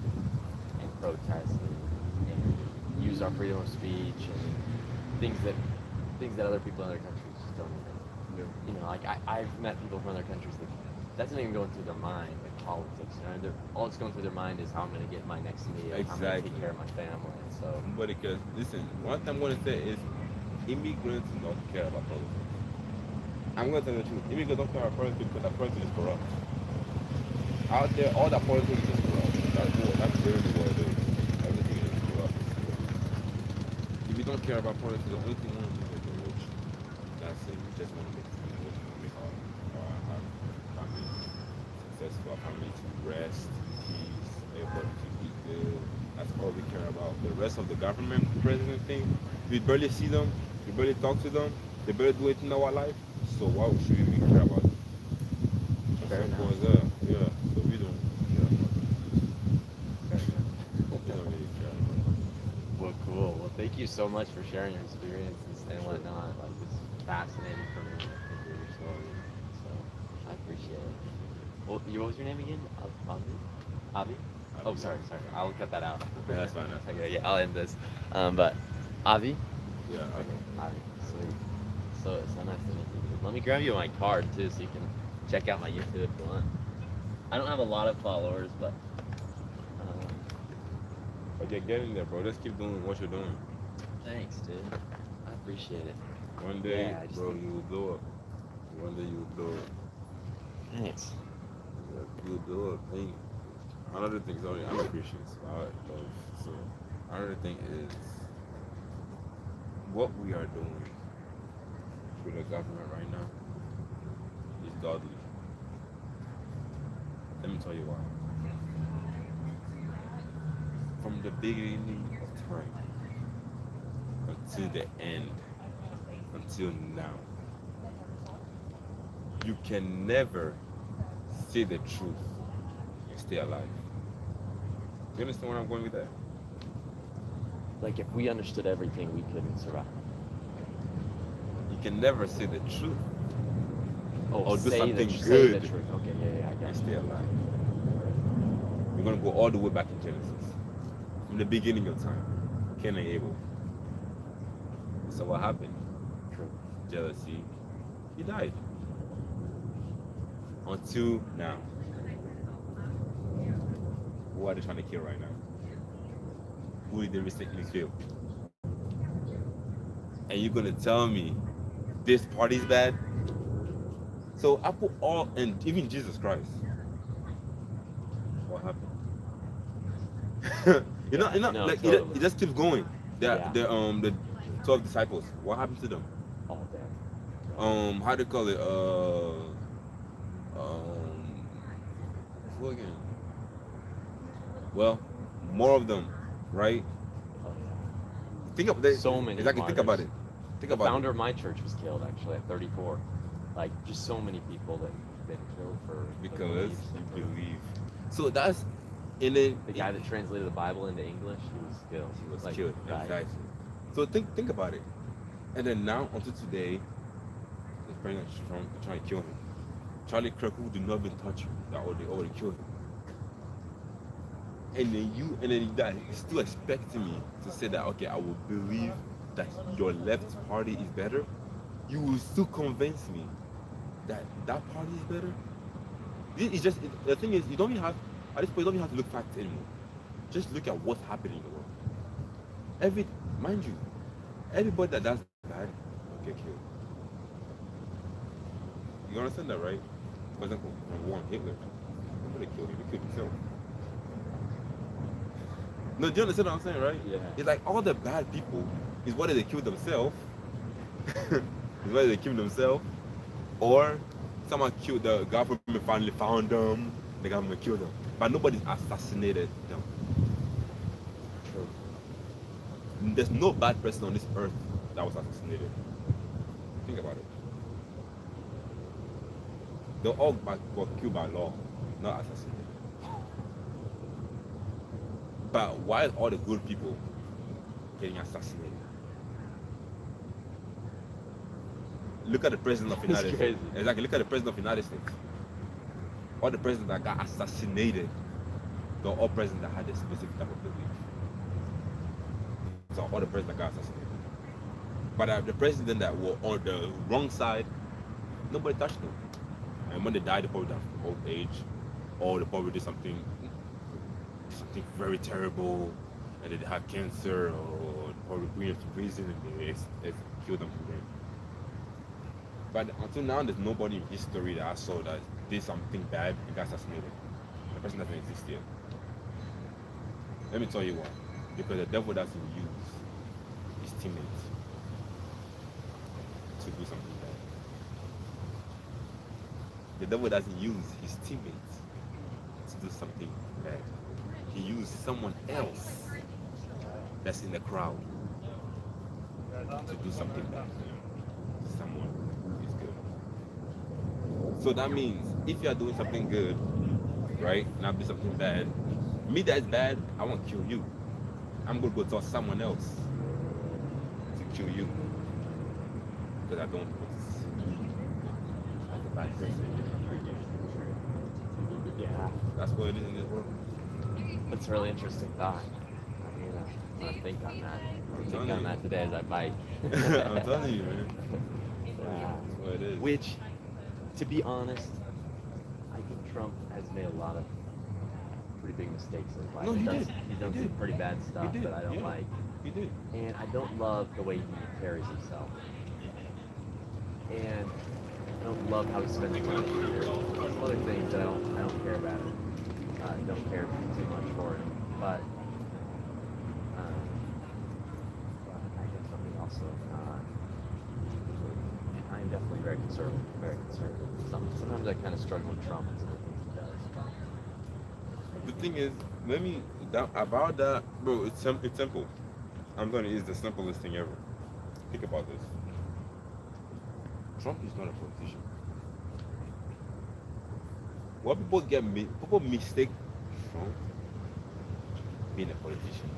and protest and use our freedom of speech and things that other people in other countries just don't even. You know, like I've met people from other countries that's not even going through their mind, like politics. You know, all that's going through their mind is how I'm going to get my next meal, how I'm going to take care of my family. So, but because listen, one thing I'm going to say is immigrants don't care about politics. I'm going to tell you the truth. Immigrants don't care about politics because that person is corrupt. Out there, all that politics is corrupt. That's literally what it is. Everything is corrupt. If you don't care about politics, the only thing you want to do is get rich. That's it. You just want to make rich, make our family successful, our family to rest, peace, everybody to eat good. That's all we care about. The rest of the government, president thing, we barely see them, we barely talk to them, they barely do anything in our life. So why should we care about it? fair enough. Yeah. So we don't care about it. We don't really care about it. Well, cool. Well, thank you so much for sharing your experiences and whatnot. Like, it's fascinating for me to hear your story. So, I appreciate it. Well, what was your name again? Avi? Oh, sorry. I'll cut that out. Yeah, that's fine. Okay, yeah, I'll end this. But Avi? Yeah, Okay, Avi. Sweet. So nice to meet you. Let me grab you my card too, so you can check out my YouTube if you want. I don't have a lot of followers, but Okay, get in there, bro. Just keep doing what you're doing. thanks, dude. I appreciate it. One day, Yeah, I just bro, think- you will blow up. One day you will blow up. Thanks. Yeah, you will blow up. And another thing, sorry, I'm a Christian, so I love. So another thing is what we are doing with the government right now is godly. Let me tell you why. From the beginning of time until the end, until now, you can never say the truth and stay alive. You understand where I'm going with that? Like, if we understood everything, we couldn't survive. You can never say the truth or do say something say good the truth. Okay, yeah, I and got stay you. alive. We're gonna go all the way back in Genesis, from the beginning of time, Cain and Abel. So what happened? True. Jealousy. He died. Until now. Who are they trying to kill right now? Who did they recently kill? And you're gonna tell me this party's bad? So I put all, and even Jesus Christ. What happened? No, like totally. it just keeps going. Yeah. The 12 disciples. What happened to them? All day. How do you call it? Who again? Well, more of them, right? Oh, yeah. Think of that. So many Exactly. Think about it. martyrs. Think The about founder of my church was killed actually at 34. Like, just so many people that have been killed for it because beliefs, you believe. So that's, and then The guy that translated the Bible into English, he was killed. he was Like, killed. died. Exactly. So think about it. And then now until today, the president is trying to kill him. Charlie Kirk, who did not even touch him, they already killed him. And then you still expecting me to say that, okay, I will believe that your left party is better. You will still convince me that party is better. The thing is, you don't even have, at this point, you don't even have to look facts anymore. Just look at what's happening in the world. Mind you, everybody that does bad will get killed. You understand that, right? For example, number one, Hitler. Nobody killed him, he killed himself. No, do you understand what I'm saying, right? Yeah. It's like all the bad people is whether they kill themselves, is whether they kill themselves, or someone killed the government finally found them, the government killed them. But nobody assassinated them. There's no bad person on this earth that was assassinated. Think about it. They all were killed by law, not assassinated. But why are all the good people getting assassinated? Look at the president of the It's United crazy. States. Exactly. Look at the president of the United States. All the presidents that got assassinated, they're all presidents that had a specific type of belief. So all the presidents that got assassinated. But the president that were on the wrong side, nobody touched them. And when they died, they probably died from old age, or they probably did something very terrible, and they had cancer, or probably put them to prison and they killed them from there. But until now, there's nobody in history that I saw that did something bad and got assassinated. The person doesn't exist yet. Let me tell you why. Because the devil doesn't use his teammates to do something bad. The devil doesn't use his teammates to do something bad. He uses someone else that's in the crowd to do something bad. Someone who is good. So that means if you are doing something good, right, and I do something bad, me that's bad, I won't kill you. I'm gonna go tell someone else to kill you. Because I don't want as a bad person. Yeah. That's what it is in this world. That's a really interesting thought. I'm gonna think on that. I'll think on that today as I bike. I'm telling you, man. Yeah. That's what it is. Which, to be honest, I think Trump has made a lot of pretty big mistakes in his life. No, he did. He's done He some did. pretty bad stuff He did, that I don't yeah. like. He did. And I don't love the way he carries himself. And I don't love how he spends money. There's other things that I don't care about it. Don't care too much for it. But I definitely also I'm definitely very conservative. Very conservative. Sometimes I kind of struggle with Trump and some of the things he does. The thing is, about that, bro, it's simple. I'm telling you, it's the simplest thing ever. Think about this. Trump is not a politician. What people mistake Trump being a politician.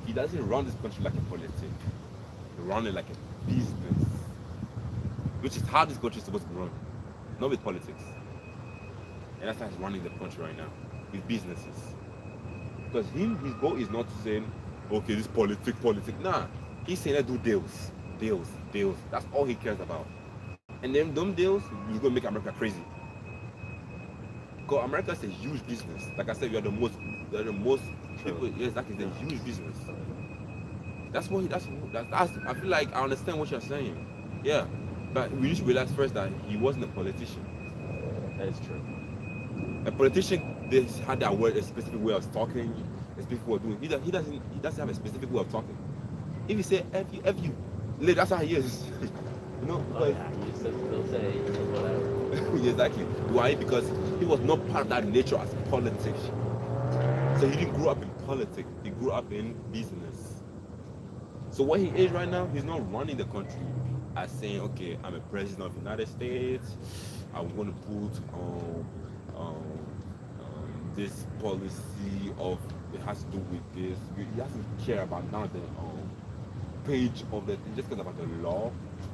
He doesn't run this country like a politic. He runs it like a business, which is how this country is supposed to be run, not with politics. And that's how he's running the country right now, with businesses. Because his goal is not saying, okay, this politics. Nah, he's saying let's do deals. That's all he cares about. And then them deals, he's gonna make America crazy. Because America is a huge business. Like I said, we are the most people. Yeah, exactly, it's a huge business. That's I feel like I understand what you're saying. Yeah, but we need to realize first that he wasn't a politician. That is true. A politician, they had a specific way of talking, a specific way of doing. He doesn't have a specific way of talking. If you say F you, that's how he is. You know, Oh, yeah, he just will say whatever. exactly. Why? Because he was not part of that nature as politics. So he didn't grow up in politics. He grew up in business. So what he is right now, he's not running the country as saying, okay, I'm a president of the United States. I'm going to put this policy of it has to do with this. He doesn't care about none of the page of the thing. Just cares about the law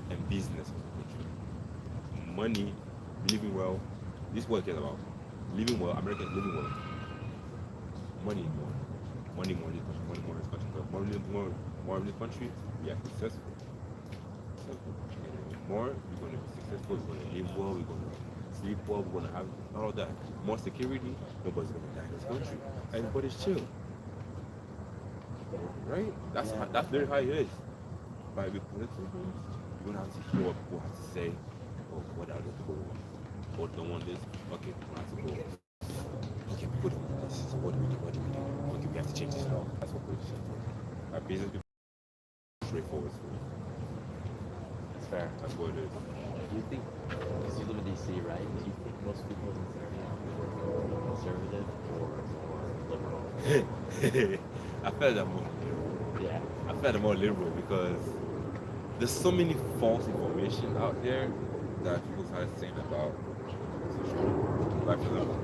and business of the country. Money, living well. This is what he cares about. Living well. Americans living well. Money more. Money more in this country. Money more in this country. More in this country, we are successful. More, we're going to be successful. We're going to live well. We're going to sleep well. We're going to have all that. More security. Nobody's going to die in this country. Everybody's chill. right? That's Yeah. that's literally how it is. But with political things, you don't have to hear what people have to say, or what other people want, or don't want this. Okay, people have to go. Okay, people don't want this. So what do we do? What do we do? Okay, we have to change this law. That's what politicians do. Our business people are straightforward. It's fair. That's what it is. Do you think, because you live in DC, right? Do you think most people in this area are more conservative or more liberal? I felt that more liberal. Yeah. I felt more liberal because there's so many false information out there that people start saying about social media. Like for example,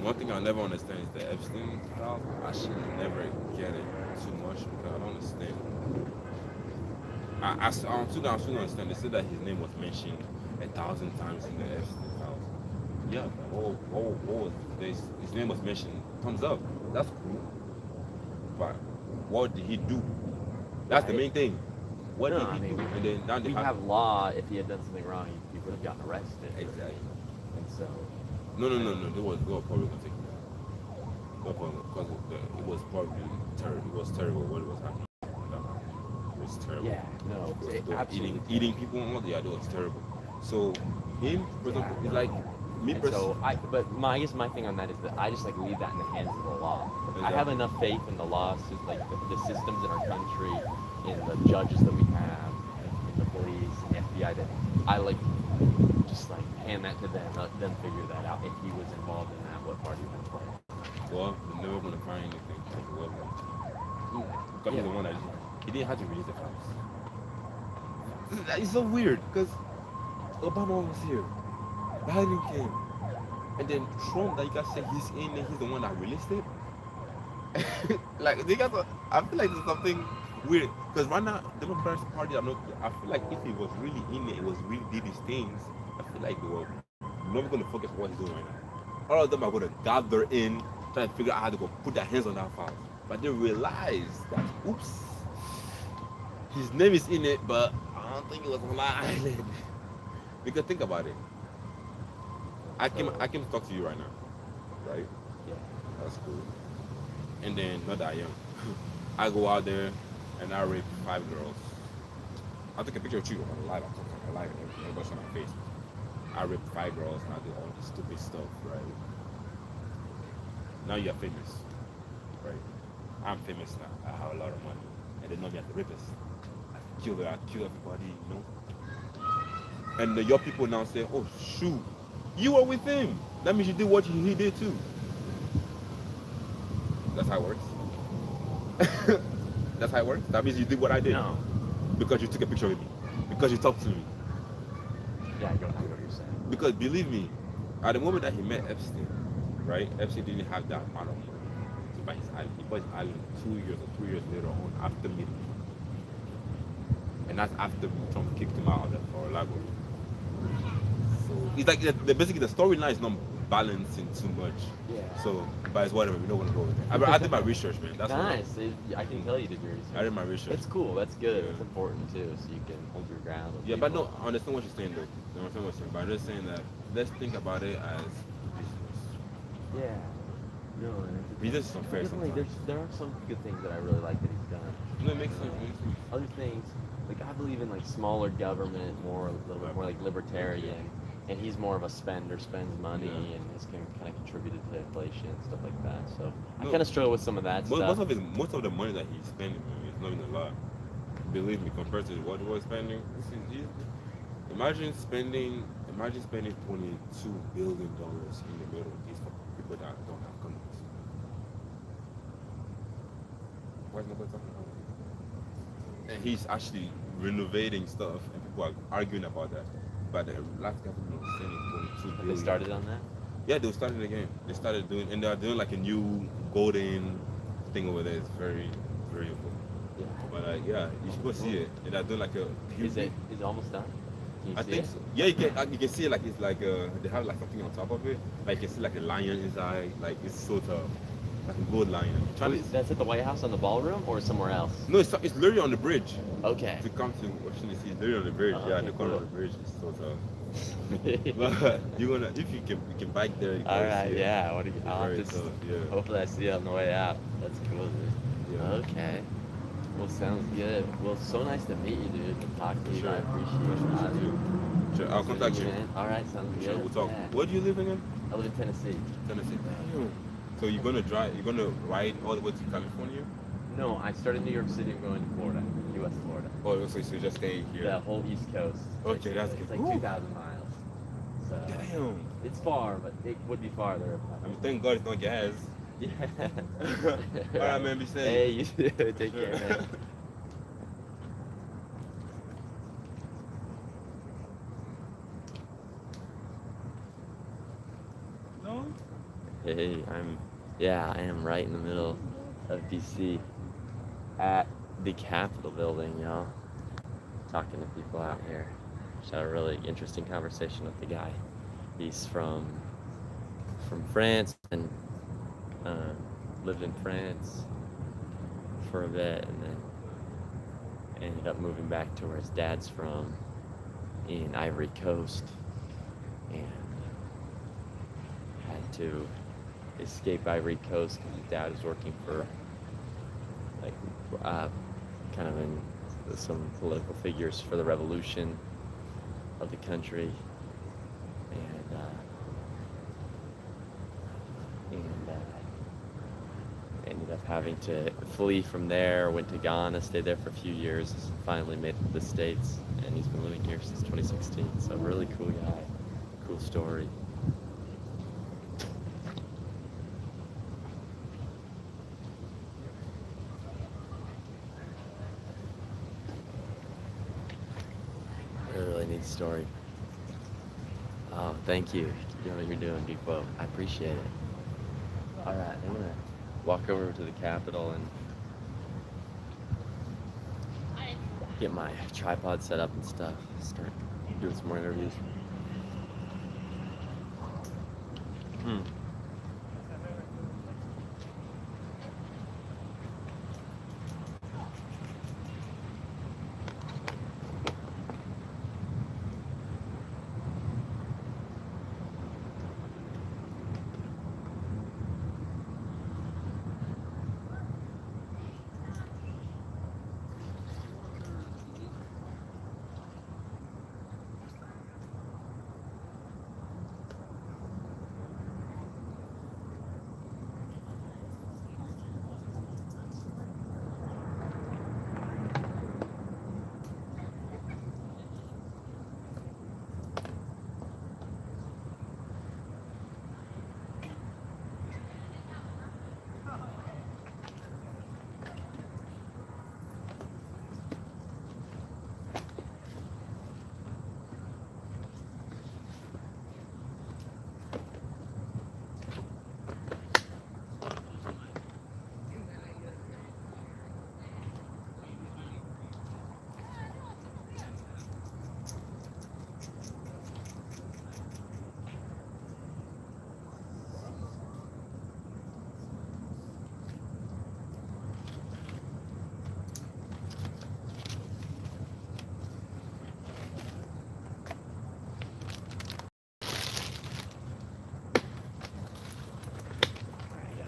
one thing I never understand is the Epstein file. I should never get it too much because I don't understand. I still don't understand. They said that his name was mentioned 1,000 times in the Epstein files. Yeah, what was this? His name was mentioned. Thumbs up. That's cool. But what did he do? That's the main thing. What No, did I he mean, do? And then now they We have law. If he had done something wrong, he would have gotten arrested. exactly. And so, No. They were probably gonna take it down. No problem, because it was probably terrible. It was terrible what was happening. It was terrible. yeah, no, They were absolutely. eating people and all that. Yeah, it was terrible. So him, for example, it's like me And personally. so I guess my thing on that is that I just like leave that in the hands of the law. I have enough faith in the law, like the systems in our country, in the judges that we have, in the police, and the FBI, that I like just like hand that to them, let them figure that out. If he was involved in that, what part he was playing. Well, they're never gonna find anything. Like, well, because he's the one that he didn't have to release the files. It's so weird because Obama was here, Biden came, and then Trump, that you guys say he's in there, he's the one that released it. Like they got, I feel like there's something weird because right now the Democratic Party, I feel like if he was really in it, it was really did these things. I feel like they were never gonna focus on what he's doing right now. All of them are gonna gather in, try to figure out how to go put their hands on that file, but they realize that oops, his name is in it, but I don't think it was on my island. Because think about it. I came to talk to you right now, right? Yeah. That's cool. And then not that young. I go out there and I rape 5 girls. I take a picture of you on live. I'm talking live and everybody's on my face. I rape 5 girls and I do all this stupid stuff, right? Now you're famous, right? I'm famous now. I have a lot of money, and they know me as the rapist. I kill everybody, you know. And your people now say, "Oh shoot, you were with him. That means you did what he did too." That's how it works. That's how it works. That means you did what I did. No. Because you took a picture with me. Because you talked to me. Yeah, I get what you're saying. Because believe me, at the moment that he met Epstein, right? Epstein didn't have that amount of money to buy his island. He bought his island 2 years or 3 years later on after meeting me. And that's after Trump kicked him out of the Mar-a-Lago. So it's like basically the storyline is not balancing too much. Yeah. So, but it's whatever. We're not gonna go with it. I did my research, man. That's Nice. I can tell you did your research. I did my research. It's cool. That's good. Yeah. It's important too, so you can hold your ground. with Yeah, but people. no, I understand what you're saying though. I understand what you're saying, but I'm just saying that let's think about it as business. Yeah. No, and it's Business is unfair definitely sometimes. there are some good things that I really like that he's done. No, it makes sense. It makes sense. Other things, like I believe in like smaller government, a little bit more like libertarian, and he's more of a spender, spends money, Yeah. and has kind of contributed to inflation and stuff like that. So I No. kind of struggle with some of that Most stuff. most of the money that he's spending, man, is not even a lot. Believe me, compared to what he was spending, imagine spending $22 billion in the Middle East for people that don't have condoms. Why is nobody talking about it? And he's actually renovating stuff, and people are arguing about that. But the last government was spending $22 Have billion. they started on that? Yeah, they started again. They started doing, and they are doing like a new golden thing over there. It's very, very cool. Yeah. But yeah, you should go see it. And they're doing like a. Is it almost done? Can you I see think it? so. Yeah, you can see it like it's like they have like something on top of it. Like you can see like a lion inside. Like it's sort of like a gold lion. That's at the White House on the ballroom or somewhere else? No, it's literally on the bridge. Okay. If you come to Washington DC, it's literally on the bridge. Oh, yeah, okay, the corner cool. of the bridge is sort of. But you're gonna if you can bike there. You All can right, see it. yeah. It's I'll have very to tough, yeah. hopefully I see it on the way out. That's cool, dude. Yeah. Okay. Well, sounds good. Well, so nice to meet you, dude. To talk to you. Sure. I appreciate it. Sure. I'll Nice to contact meet you. man. All right, sounds Sure. good. We'll talk. Yeah. Where do you live again? I live in Tennessee. Tennessee. Damn. So you're gonna drive? You're gonna ride all the way to California? No, I started in New York City. I'm going to Florida, U.S. Florida. Oh, so you just stay here? The whole East Coast. Okay, that's It's good. like Ooh. 2,000 miles. So Damn. it's far, but it would be farther. I mean, thank God it's not gas. Yeah. All right, man. Be safe. Hey, you too. Take Sure. care, man. No. Hey, I am right in the middle of DC at the Capitol building, y'all. Talking to people out here. Just had a really interesting conversation with the guy. He's from France and lived in France for a bit and then ended up moving back to where his dad's from in Ivory Coast and had to escape Ivory Coast because his dad was working for like kind of in some political figures for the revolution of the country and ended up having to flee from there, went to Ghana, stayed there for a few years, finally made it to the States, and he's been living here since 2016. So really cool guy, cool story. Really neat story. Oh, thank you. Keep doing what you're doing, Big Bo. I appreciate it. All right, I'm gonna walk over to the Capitol and get my tripod set up and stuff. Start doing some more interviews.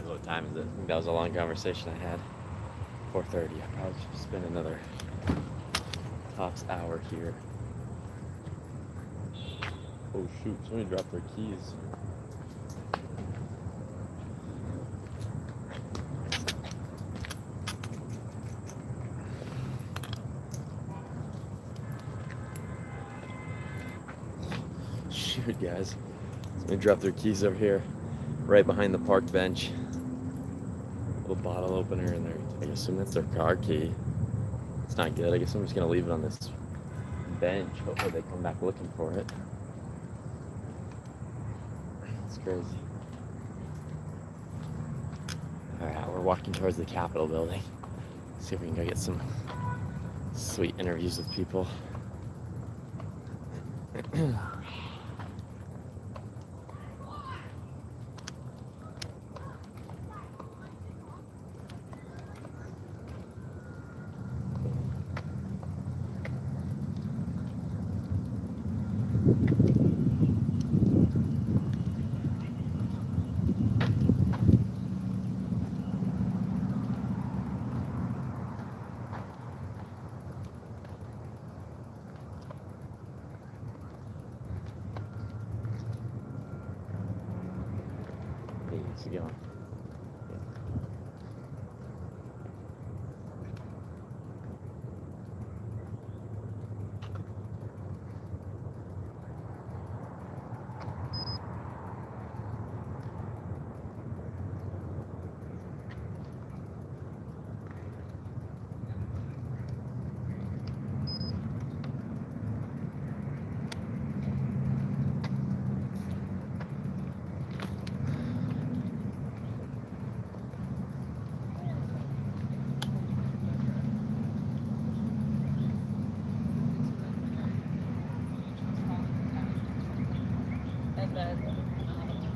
What time is it? I think that was a long conversation I had. 4:30. I probably should spend another tops hour here. Oh shoot! Somebody dropped their keys. Shoot, guys! Somebody dropped their keys over here, right behind the park bench. Little bottle opener in there. I assume that's their car key. It's not good. I guess I'm just gonna leave it on this bench. Hopefully they come back looking for it. It's crazy. Alright, we're walking towards the Capitol building. See if we can go get some sweet interviews with people. it going?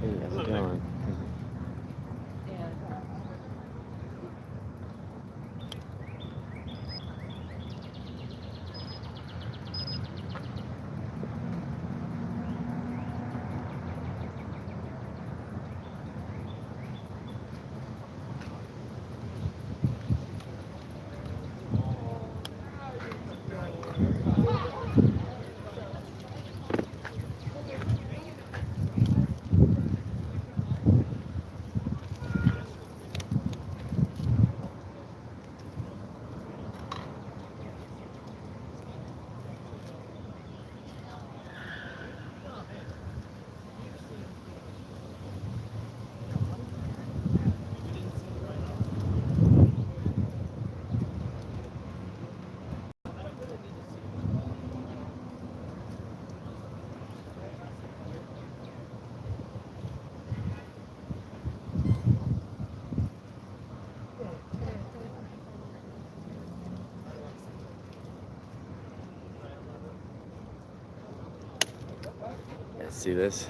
Hey, how's it going? Yeah, see this?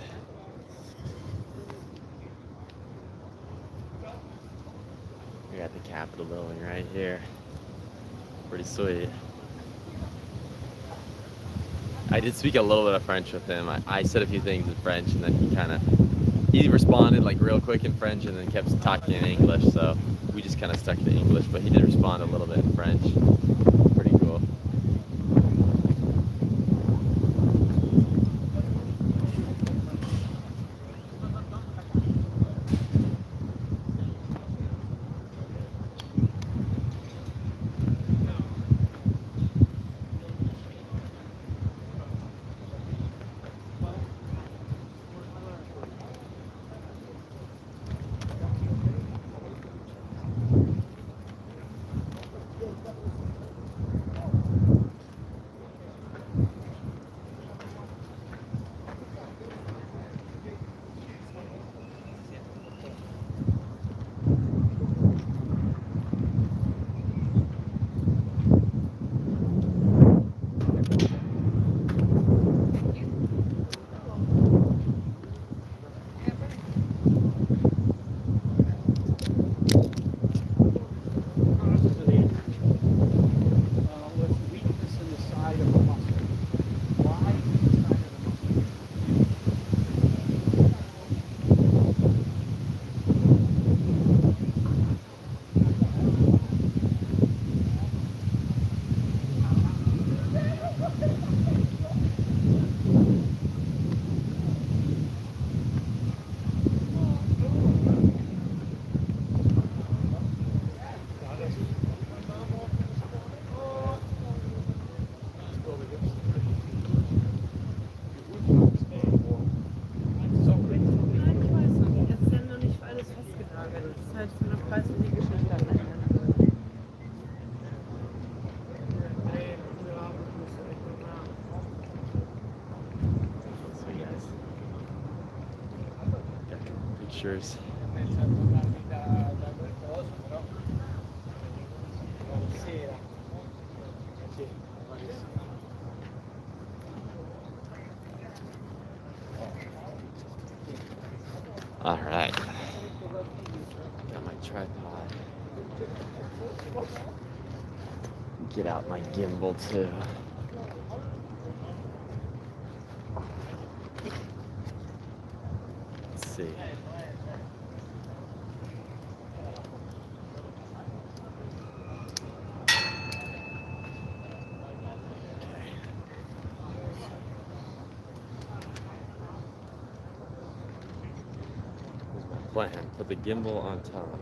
We got the Capitol building right here. Pretty sweet. I did speak a little bit of French with him. I said a few things in French, and then he responded like real quick in French, and then kept talking in English. So we just kind of stuck to English, but he did respond a little bit in French. Pretty cool. Pictures. All right. Got my tripod. Get out my gimbal too. Let's see. plan. Put the gimbal on top.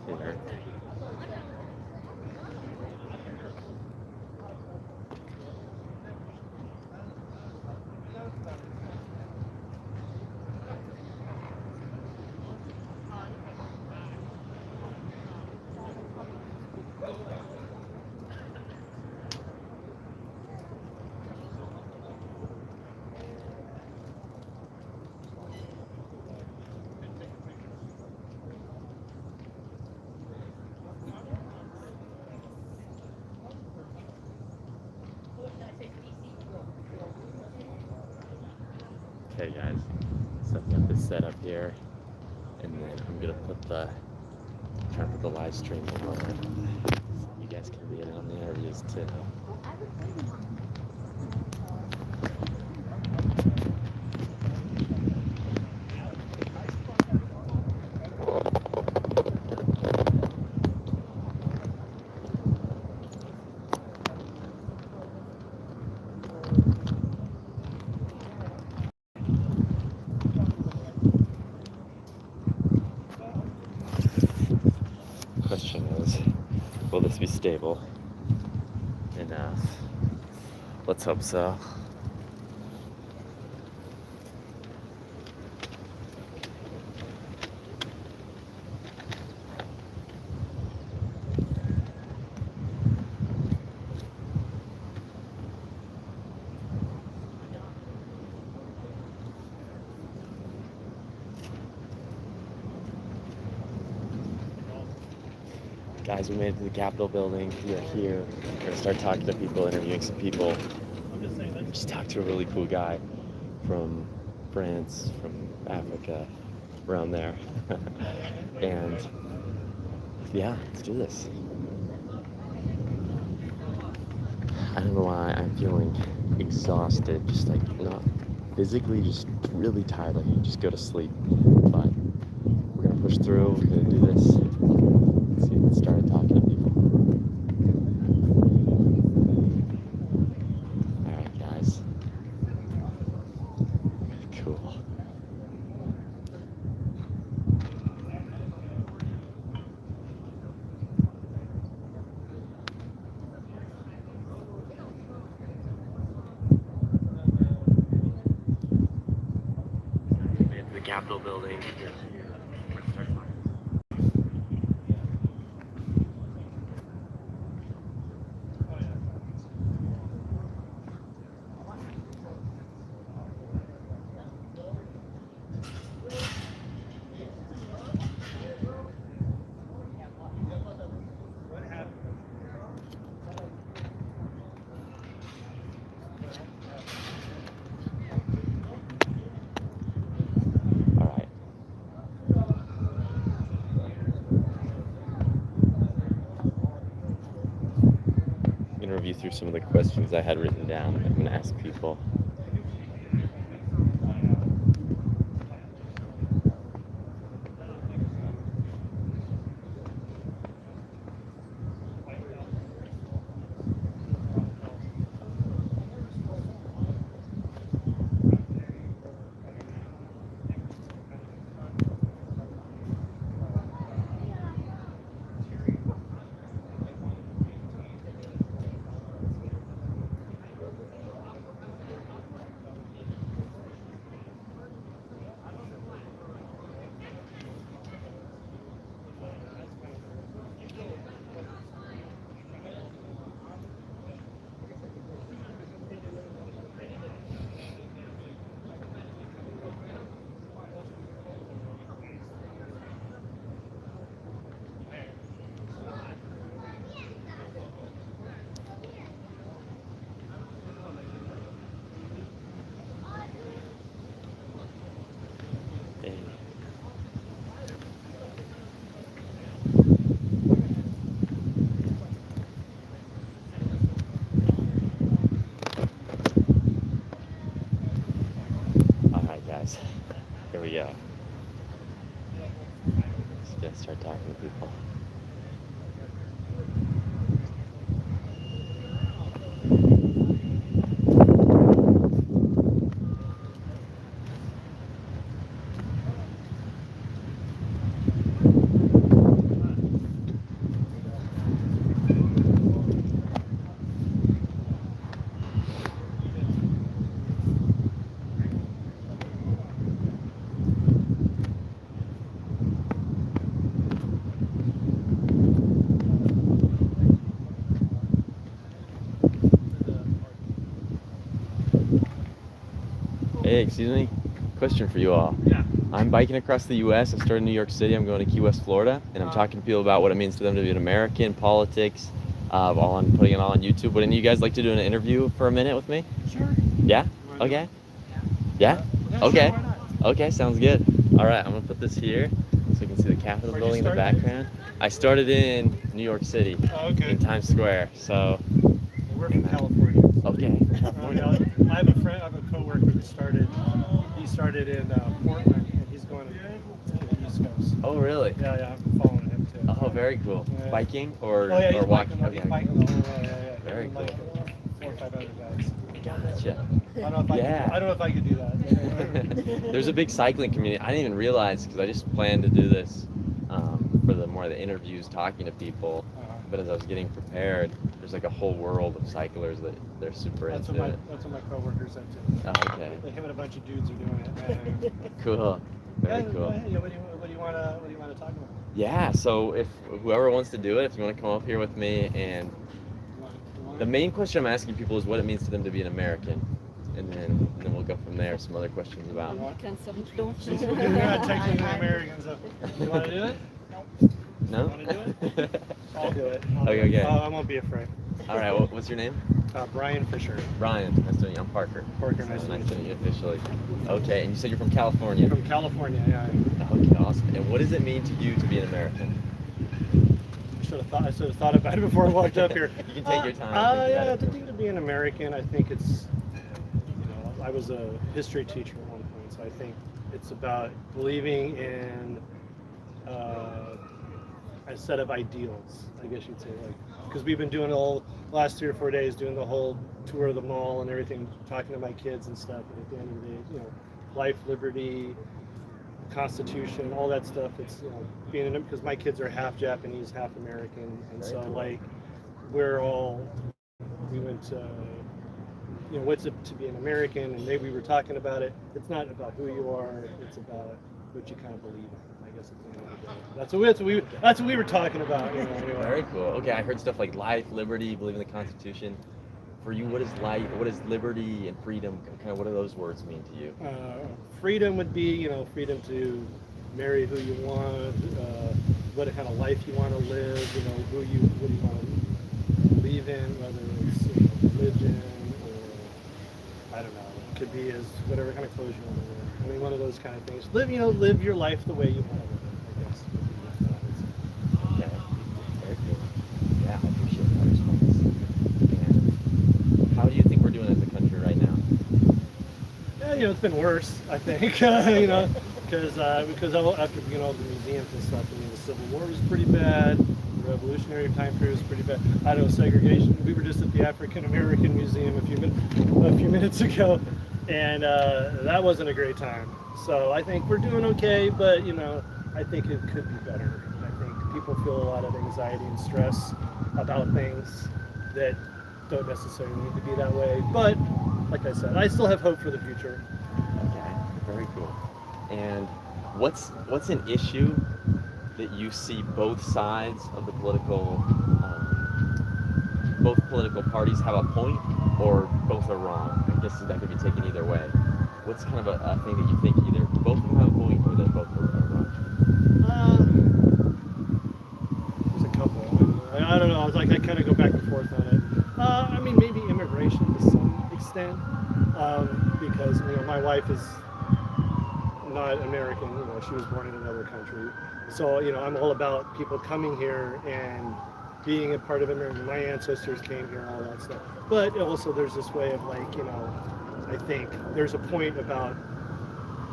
Here. Okay guys, so I've got this set up here, and then I'm gonna try to put the live stream on it. So you guys can be in on the interviews too. Question is, will this be stable enough? Let's hope so. Guys, we made it to the Capitol building. We are here. We're gonna start talking to people, interviewing some people. Just talked to a really cool guy from France, from Africa, around there. And yeah, let's do this. I don't know why I'm feeling exhausted, just like not physically, just really tired. Like you just go to sleep. But we're gonna push through. We're gonna do this. Let's see, let's start talking to people. All right, guys. Cool. We have the Capitol building. All right. I'm gonna review through some of the questions I had written down. I'm gonna ask people. Hey, excuse me. Question for you all. Yeah. I'm biking across the U.S. I started in New York City. I'm going to Key West, Florida, and I'm talking to people about what it means to them to be an American, politics, putting it all on YouTube. Wouldn't you guys like to do an interview for a minute with me? Sure. Yeah? Wanna do Okay. Yeah? Yeah, Okay. Sure, why not? Okay, sounds good. All right, I'm gonna put this here so you can see the Capitol Where'd you building in the start? background. I started in New York City, Oh, okay. in Times Square. So, We're from California. okay. California. I have a friend, I have a coworker who started. He started in Portland, and he's going to the East Coast. Oh, really? Yeah, I'm following him too. Oh, very cool. Yeah. Biking or, Oh yeah, he's or walking? biking. He's biking the whole way. Yeah. Very Like cool. 4 or 5 other guys. Gotcha. I don't know if I Yeah. could, I don't know if I could do that. There's a big cycling community. I didn't even realize because I just planned to do this for the more of the interviews, talking to people. But as I was getting prepared, there's like a whole world of cyclers that they're super That's into what it. my coworkers said too. Oh, okay. Like him and a bunch of dudes are doing it. Cool. Very Yeah, cool. What do you want to talk about? Yeah, so if whoever wants to do it, if you want to come up here with me, and the main question I'm asking people is what it means to them to be an American, and then we'll go from there. Some other questions about. You're not technically American, so you want to do it? No. Want to do it? I'll do it. Okay. I won't be afraid. All right. What's your name? Brian Fisher. Brian. Nice to meet you. I'm Parker. Parker, nice to meet to meet you officially. Okay, and you said you're from California. From California, yeah. Okay, awesome. And what does it mean to you to be an American? I should have thought about it before I walked up here. You can take your time. Think about Yeah, it. the thing to be an American, I think it's, I was a history teacher at one point, so I think it's about believing in a set of ideals, I guess you'd say, like, because we've been doing all last 3 or 4 days, doing the whole tour of the mall and everything, talking to my kids and stuff. And at the end of the day, life, liberty, Constitution, all that stuff. It's being in it because my kids are half Japanese, half American, and Very so cool. like we went to what's it to be an American, and maybe we were talking about it. It's not about who you are; it's about what you kind of believe in. I guess at the end of the day. That's what we were talking about. Anyway. Very cool. Okay, I heard stuff like life, liberty, believe in the Constitution. For you, what is life? What is liberty and freedom? Kind of, what do those words mean to you? Freedom would be, freedom to marry who you want, what kind of life you want to live, what do you want to believe in, whether it's religion or I don't know. It could be as whatever kind of clothes you want to wear. I mean, one of those kind of things. Live your life the way you want to live it, I guess. Okay, very cool. Yeah, I appreciate that response. And how do you think we're doing as a country right now? Yeah, it's been worse, I think, because after all the museums and stuff, the Civil War was pretty bad, the Revolutionary time period was pretty bad. I know segregation. We were just at the African American Museum a few minutes ago, and that wasn't a great time. So I think we're doing okay, but I think it could be better. I think people feel a lot of anxiety and stress about things that don't necessarily need to be that way. But like I said, I still have hope for the future. Okay, very cool. And what's an issue that you see both sides of the both political parties have a point, or both are wrong? I guess that could be taken either way. What's kind of a thing that you think either both of them have a point or that both are wrong? There's a couple. I don't know. I kind of go back and forth on it. I mean, maybe immigration to some extent, because my wife is not American. She was born in another country. So I'm all about people coming here and being a part of America. My ancestors came here and all that stuff. But also there's this way of I think there's a point about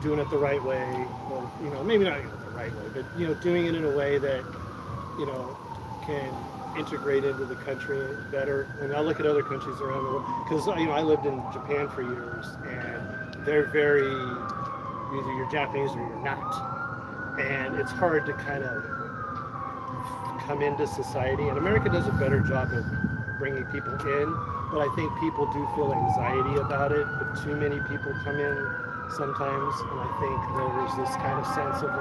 doing it the right way, or maybe not the right way, but doing it in a way that can integrate into the country better. And I look at other countries around the world, because I lived in Japan for years, and they're very, either you're Japanese or you're not, and it's hard to kind of come into society. And America does a better job of bringing people in, but I think people do feel anxiety about it if too many people come in sometimes, and I think there's this kind of sense of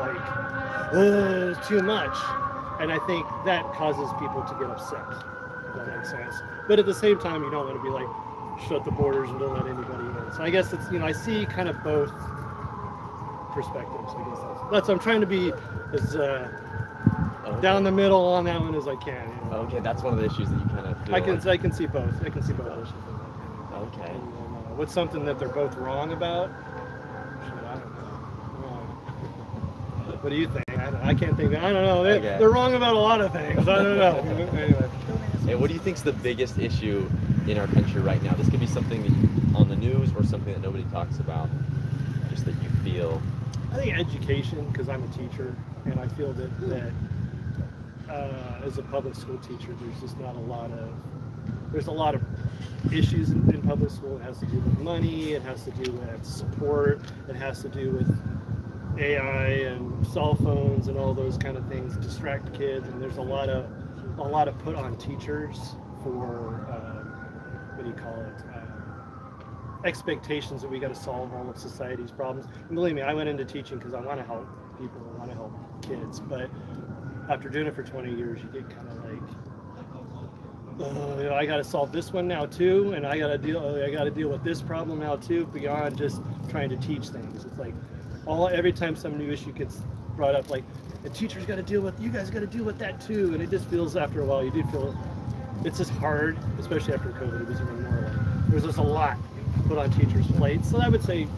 too much. And I think that causes people to get upset, if that makes sense. But at the same time, you don't want to be shut the borders and don't let anybody in. So I guess it's, I see kind of both perspectives. I guess that's what I'm trying to be as down the middle on that one as I can. Okay, that's one of the issues that you kind of feel. I can see both. I can see both issues. Okay. And, what's something that they're both wrong about? Shit, I don't know. What do you think? I can't think. I don't know. They're wrong about a lot of things. I don't know. Anyway. Hey, what do you think's the biggest issue in our country right now? This could be something that on the news or something that nobody talks about, just that you feel. I think education, because I'm a teacher, and I feel that as a public school teacher, there's just not a lot of. There's a lot of issues in public school. It has to do with money. It has to do with support. It has to do with AI and cell phones and all those kind of things distract kids. And there's a lot of put on teachers for what do you call it? Expectations that we got to solve all of society's problems. And believe me, I went into teaching because I want to help people. I want to help kids. But after doing it for 20 years, you get kind of like, I got to solve this one now too, and I got to deal with this problem now too. Beyond just trying to teach things, it's like every time some new issue gets brought up, like the teacher's got to deal with, you guys got to deal with that too, and it just feels after a while you do feel it's just hard, especially after COVID. It was even more like there's just a lot put on teachers' plates. So I would say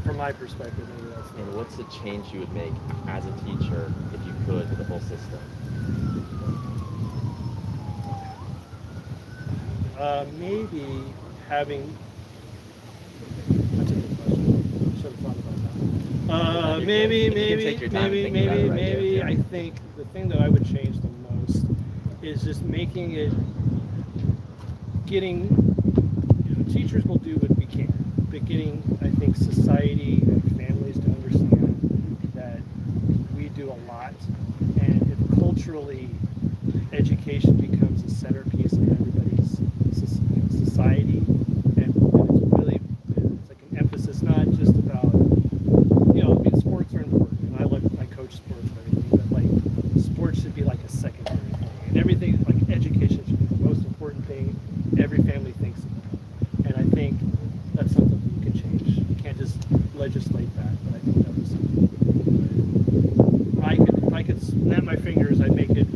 from my perspective, maybe that's. And what's the change you would make as a teacher if you could to the whole system? Maybe having. That's a good question. Should have thought about that. Maybe. I think the thing that I would change the most is just making it. Teachers will do what we can, but getting, I think, society and families to understand that we do a lot, and if culturally education becomes a centerpiece of everybody's society, and it's like an emphasis, not just about, sports are important, and I coach sports and everything, but like sports should be like a secondary thing, and everything, like education should be the most important thing every family thinks about. And I think that's something that you can change. You can't just legislate that, but I think that was something. If I could snap my fingers, I'd make it.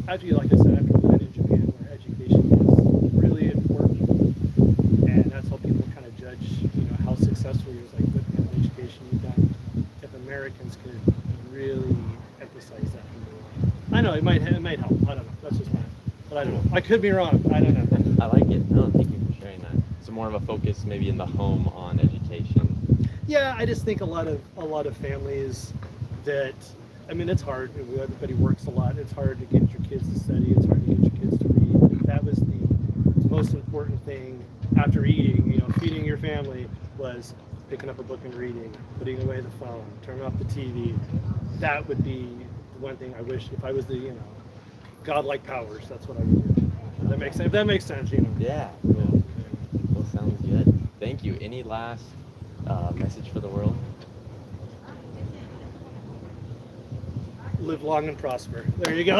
After, like I said, after living in Japan, where education is really important, and that's how people kind of judge, how successful you are, like what kind of education you've done. If Americans could really emphasize that more, I know it might help. I don't know. That's just mine, but I don't know. I could be wrong. I don't know. I like it. No, thank you for sharing that. So more of a focus maybe in the home on education. Yeah, I just think a lot of families that, it's hard. Everybody works a lot. It's hard to get your kids to study. It's hard to get your kids to read. That was the most important thing after eating, feeding your family, was picking up a book and reading, putting away the phone, turning off the TV. That would be the one thing I wish, if I was the, godlike powers, that's what I would do. If that makes sense, Yeah. Cool. Well, sounds good. Thank you. Any last message for the world? Live long and prosper. There you go.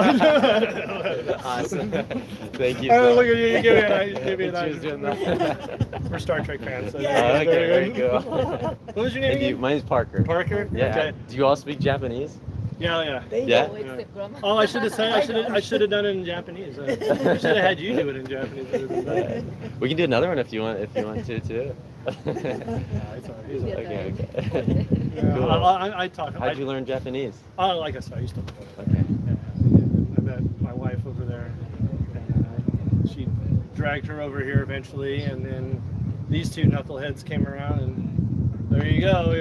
Awesome. Thank you. Look at you. You give me an Choose doing that. We're Star Trek fans. So Yeah. Okay, very cool. What was your name again? My name's Parker. Parker? Yeah. Okay. Do you all speak Japanese? Yeah. Yeah? Oh, I should have done it in Japanese. I should have had you do it in Japanese. We can do another one if you want to too. It's all right. Okay. Cool. I talk. How'd you learn Japanese? Like I said, I used to. Okay. I met my wife over there, and she dragged her over here eventually, and then these two knuckleheads came around, and there you go,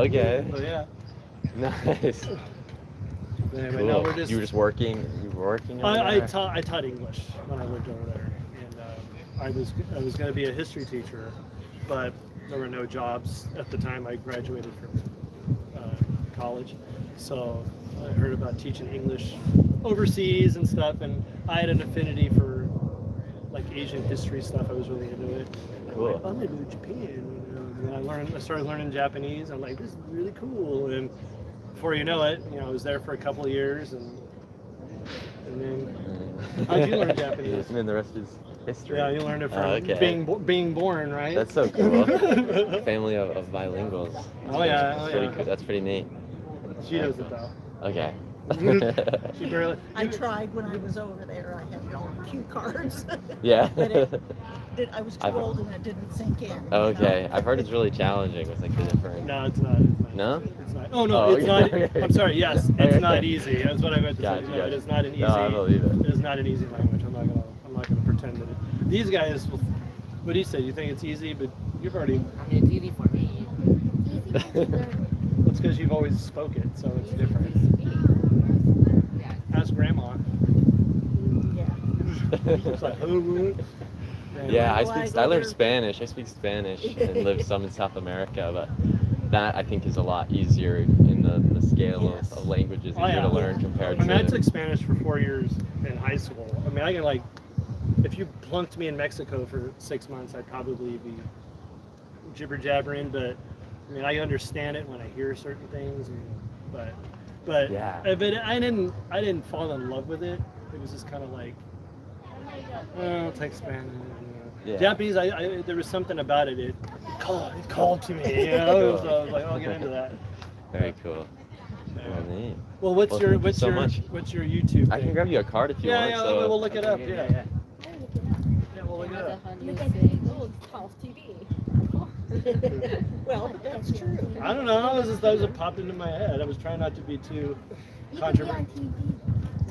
Okay. So yeah. Nice. Anyway, Cool. no, You were just working. You were working. Over I there? taught English when I lived over there, and I was going to be a history teacher, but there were no jobs at the time. I graduated from college, so I heard about teaching English overseas and stuff, and I had an affinity for like Asian history stuff. I was really into it. Cool. I'm gonna go to Japan. And I started learning Japanese. I'm like, this is really cool. And before you know it, I was there for a couple of years, and And then, how'd you learn Japanese? And then the rest is history. Yeah, you learned it from Okay. being born, right? That's so cool. Family of bilinguals. Oh yeah, That's oh pretty yeah. cool. That's pretty neat. She knows it though. Okay. She barely. I tried when I was over there. I had no cue cards. Yeah. But I was too I've- old and it didn't sink in. Okay. I've heard it's really challenging with like the different. No, it's not. It's not. No? It's not. Oh no, Oh, it's okay. not. I'm sorry. Yes, Okay. it's not easy. That's what I meant to Gotcha, say. No, gotcha. it is not an easy. No, I believe it. It is not an easy language. I'm not gonna pretend that it. These guys. What do you say? You think it's easy, but you've already. I mean, it's easy for me. It's because you've always spoke it, so it's different. Ask grandma. It's like, Yeah, I Well, I speak. go I learned there- Spanish. I speak Spanish and lived some in South America, but that I think is a lot easier in the scale Yes. of languages Oh, easier yeah. to learn compared I mean, I to. took Spanish for 4 years in high school. I mean, I can like, if you plunked me in Mexico for 6 months, I'd probably be jibber jabbering. But I mean, I understand it when I hear certain things. But Yeah. But I didn't fall in love with it. It was just kind of like, I'll take Spanish. Yeah. Japanese, there was something about it. It called to me. You know? So I was like, I'll get into that. Very cool. Well, neat. Well, what's Well, your thank you so much. what's your YouTube? I can thing? grab you a card if you Yeah, want. yeah, so. we'll look it up. Yeah. yeah. Yeah, we'll look it up. Well, but that's true. I don't know. That was popped into my head. I was trying not to be too controversial.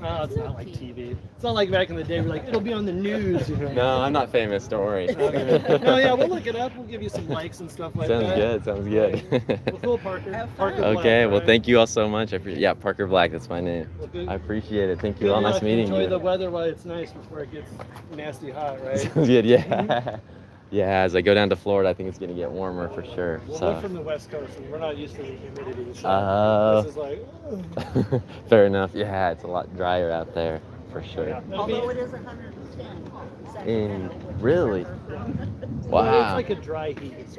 No, it's not like TV. It's not like back in the day. We're like, it'll be on the news. You know? No, I'm not famous. Don't worry. Okay. No, yeah, we'll look it up. We'll give you some likes and stuff like Sounds that. good. Sounds good. Well, cool, Parker. Have fun. Parker Black, Okay. Well, right? thank you all so much. Yeah, Parker Black. That's my name. Well, good- I appreciate it. Thank good you all. Nice luck. meeting Enjoy you. the weather while it's nice before it gets nasty hot, right? Sounds good. Yeah. Yeah. As I go down to Florida, I think it's gonna get warmer for sure. Well, So. we're from the West Coast and we're not used to the humidity. So Oh. this is like, Fair enough. Yeah, it's a lot drier out there for sure. yeah, that'll be- Although it is 110. In really? Well, it's Wow. like a dry heat.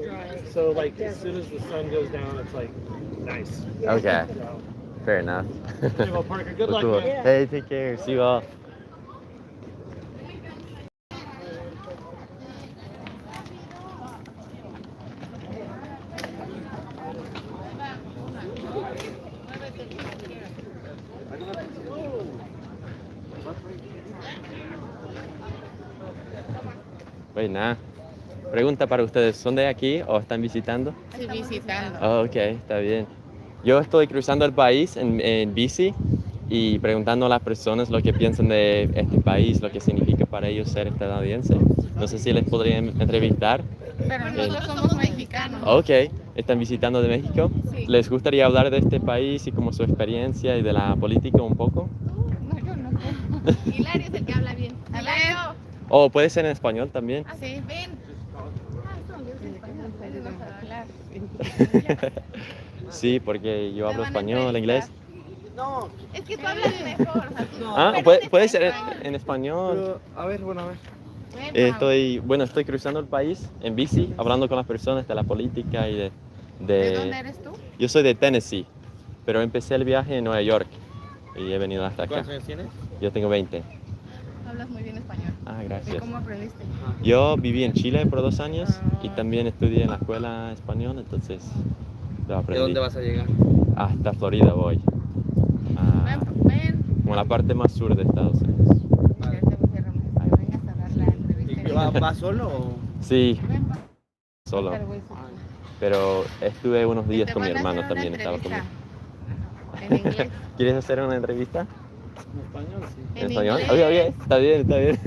So like as soon as the sun goes down, it's like nice. Okay. So, Fair enough. okay, well, Parker, good Well, luck, cool. man. Hey, take care. See you all. Wait, nada. Pregunta para ustedes, ¿son de aquí o están visitando? Sí, visitando. Oh, ok, está bien. Yo estoy cruzando el país en bici y preguntando a las personas lo que piensan de este país, lo que significa para ellos ser estadounidense. No sé si les podría entrevistar. Pero nosotros somos mexicanos. Ok, ¿están visitando de México? Sí. ¿Les gustaría hablar de este país y como su experiencia y de la política un poco? No, yo no. Hilario es el que habla bien. Hilario. O puede ser en español también. Así, ven. Yo soy español, pero no sabe hablar. Sí, porque yo hablo Te van a español, inglés. No, Es que tú hablas mejor. O sea, tú- Ah, pero puede en ser español. en español. A ver, bueno, a ver. Ven, Estoy cruzando el país en bici, hablando con las personas de la política y ¿De dónde eres tú? Yo soy de Tennessee, pero empecé el viaje en Nueva York y he venido hasta acá. ¿Cuántos años tienes? Yo tengo 20. Hablas muy bien español. Ah, ¿Y gracias. cómo aprendiste? Yo viví en Chile por 2 años y también estudié en la escuela española, entonces lo ¿De aprendí. dónde vas a llegar? Hasta Florida voy. Ah, Ven. como la parte más sur de Estados Unidos. Ya te voy a cerrar. Vengas a dar la entrevista. ¿Vas solo o...? Sí, Ven, pa. solo. Pero voy- Pero estuve unos días Te con mi van a hermano hacer una también, estaba conmigo. entrevista. En inglés. ¿Quieres hacer una entrevista? En español, sí. ¿En En español? inglés. Oye, oye, está bien, está bien.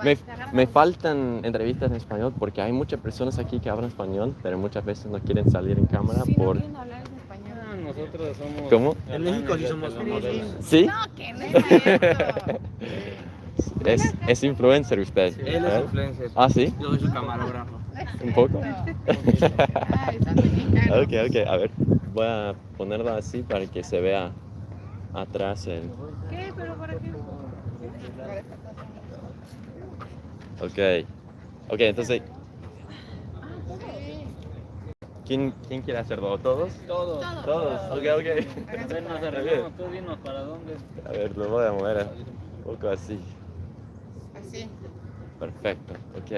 Bueno, Me faltan entrevistas en español porque hay muchas personas aquí que hablan español, pero muchas veces no quieren salir en cámara Si no por... quieren hablar en español. Nosotros somos... ¿Cómo? En México sí somos famosos. ¿Sí? No, que no es cierto. Es influencer usted. Él es ¿eh? influencer. Ah, ¿sí? Yo soy su camarógrafo. ¿Un poco? Ay, son mexicanos. Ok, ok, a ver. Voy a ponerlo así para que se vea atrás el... ¿Qué? ¿Pero para qué? Ok. Ok, entonces... ¿Quién quiere hacerlo? ¿Todos? Todos. Todos. Ok. A ver, nos arreglamos, tú dinos para dónde. A ver, lo voy a mover un poco así. Así. Perfecto. Ok.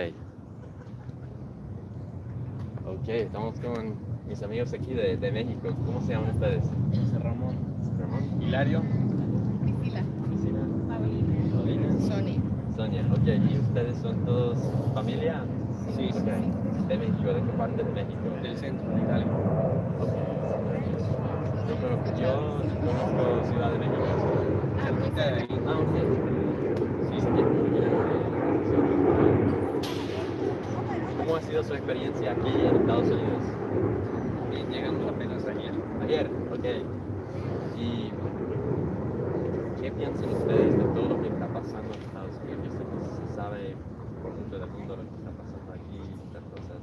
Ok, estamos con mis amigos aquí de México. ¿Cómo se llaman ustedes? José Ramón. Ramón. Hilario. Priscila. Cristina. Paulina. Paulina. Sonia. Sonia. Ok. ¿Y ustedes son todos familia? Sí. Ok. De México. ¿De qué parte de México? Del centro de Italia. Yo conozco Ciudad de México. Cerquita de ahí. Ah, ok. Sí, sí. ¿Cómo ha sido su experiencia aquí en Estados Unidos? Bien, llegamos apenas ayer. Ayer, ok. ¿Y qué piensan ustedes de todo lo que está pasando en Estados Unidos? Yo sé que se sabe por mucho del mundo lo que está pasando aquí y muchas cosas.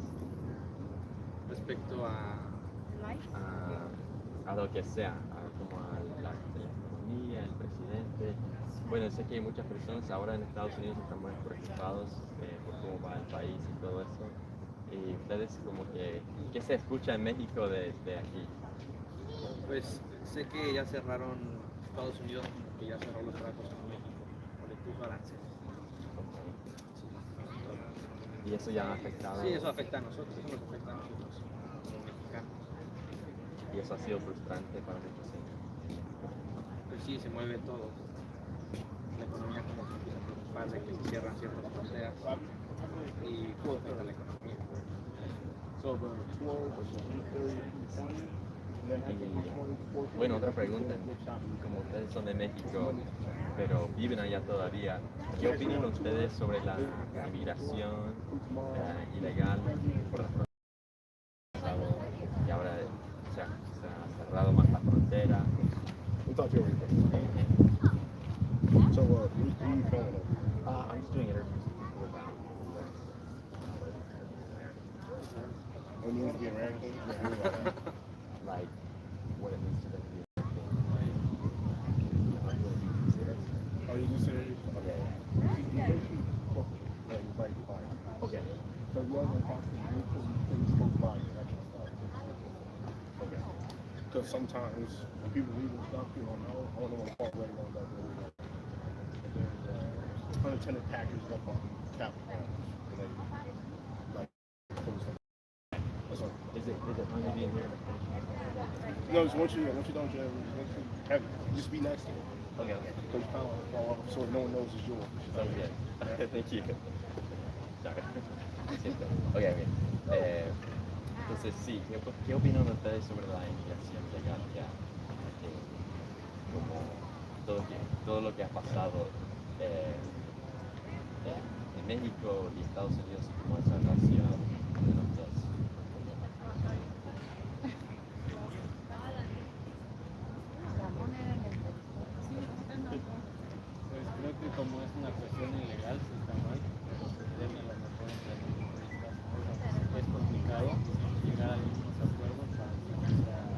Respecto a A lo que sea, como a la economía, el presidente. Bueno, sé que hay muchas personas ahora en Estados Unidos están muy preocupados por cómo va el país y todo eso. Y ustedes como que, ¿qué se escucha en México de aquí? Pues sé que ya cerraron Estados Unidos, como que ya cerró los tratos con México, por el puso aranceles. Y eso ya ha afectado. Sí, eso afecta a nosotros, eso nos afecta a nosotros, los mexicanos. Y eso ha sido frustrante para muchos en Pues sí, se mueve todo. La economía como que empieza a preocupar de que se cierran ciertas fronteras y todo afecta a la economía. Y, bueno, otra pregunta, como ustedes son de México, pero viven allá todavía, ¿qué opinan ustedes sobre la inmigración ilegal por la frontera? Y ahora se ha cerrado más la frontera. So, who you filming it? I'm just doing interviews. Who needs to be eradicated? Like what it means to them to be. Oh, you just said Okay. Okay. So you only have to do things close by you, that kind of stuff. Okay. Because sometimes when people read this stuff, you don't know. I don't know what part right now that really. There's unintended packages up on Capitol grounds. And they like close them. That's all. Is it hungry being here? No, just once you're done jail, have it. Just be next to it. Okay. Because you kind of fall off so no one knows it's yours. Sounds good. Thank you. Sorry. Siento. Ok, bien. Entonces, sí, ¿qué opinan ustedes sobre la inmigración legal ya? Como todo lo que ha pasado en México y Estados Unidos, como esa relación de los dos. Pues creo que como es una cuestión ilegal, si está mal, deben a lo mejor entre los periodistas. Es complicado llegar a algunos acuerdos para que no sea de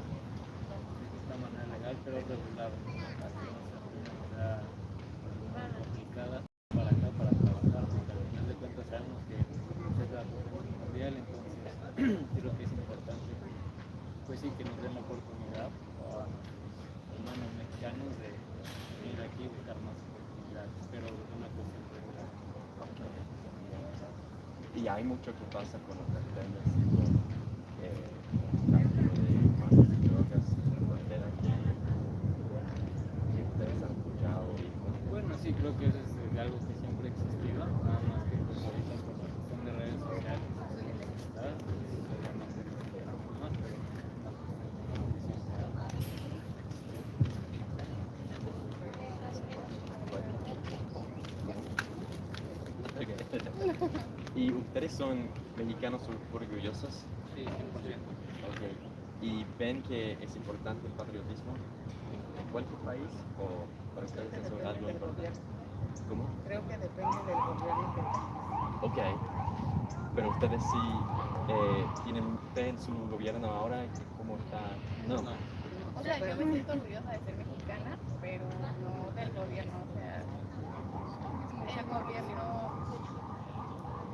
esta manera legal, pero regulado. Así no sea de una manera complicada para acá, para trabajar, porque al final de cuentas sabemos que es la cuestión mundial, entonces creo que es importante, pues sí, que nos den la oportunidad a hermanos mexicanos de ir aquí y buscar más oportunidades, pero es una cuestión regular. Y hay mucho que pasa con los carteles y con tráfico de armas y drogas en la frontera que ustedes han escuchado. Bueno, sí, creo que eso es algo que siempre ha existido, nada más que pues ahorita por la cuestión de redes sociales, ¿verdad? Se llama más, pero ¿Y ustedes son mexicanos orgullosos? sí, 100%. Okay. ¿Y ven que es importante el patriotismo en cualquier país o para ustedes eso es algo importante? ¿Cómo? Creo que depende del gobierno que tengas. Ok. Pero ustedes sí tienen fe en su gobierno ahora, ¿cómo está? No. O sea, yo me siento orgullosa de ser mexicana, pero no del gobierno. O sea, el gobierno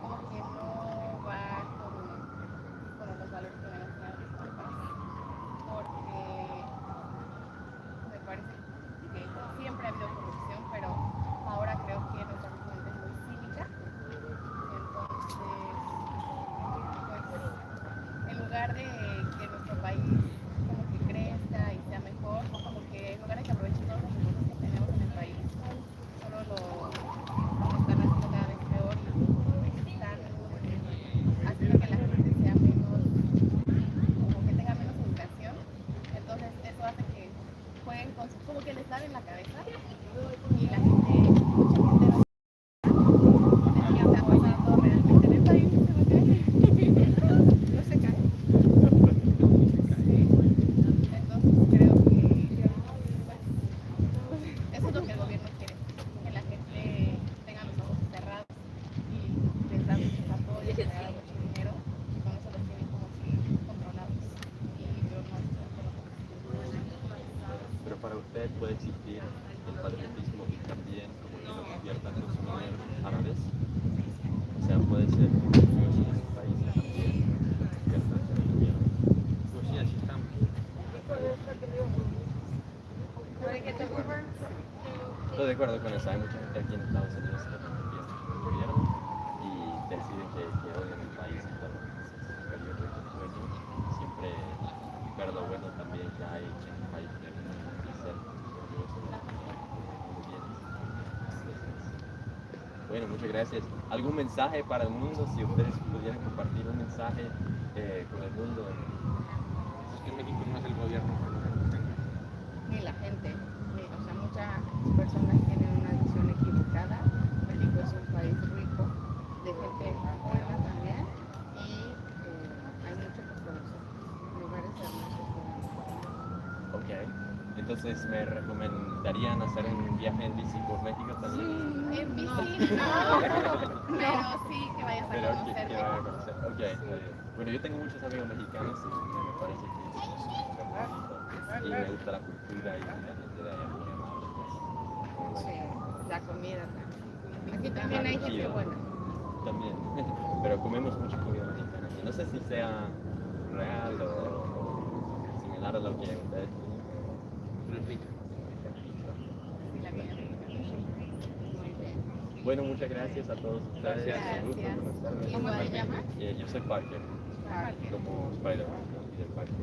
como que no va con los valores que me enseñaron mis Estoy de acuerdo con eso. Hay mucha gente aquí en Estados Unidos que no entiende el gobierno y deciden que odian el país y todo. Entonces, yo creo que es bueno siempre ver lo bueno también que hay en el país que y ser orgulloso de lo que viene. Bueno, muchas gracias. ¿Algún mensaje para el mundo? Si ustedes pudieran compartir un mensaje con el mundo. Es que México no es el gobierno que nosotros tenemos. Ni la gente. O sea, muchas personas tienen una visión equivocada. México es un país rico, de gente buena también, y hay mucho que conocer. Lugares hermosos. Ok. Entonces, ¿me recomendarían hacer un viaje en bici por México también? En bici, no, pero sí que vayas a Pero conocer. que vaya a conocer. Ok, está bien. Bueno, yo tengo muchos amigos mexicanos y me parece que es un lugar bonito. Y me gusta la cultura y la gente de allá muy amable. Pues. Sí, la comida también. Aquí también hay gente buena. También. Pero comemos mucha comida mexicana. Y no sé si sea real o similar a lo que ustedes tienen. La comida muy bien. Bueno, muchas gracias a todos ustedes. Gracias. Un gusto conocerlos. ¿Cómo te llamas? Yo soy Parker, Parker. como Spider-Man y del Parker.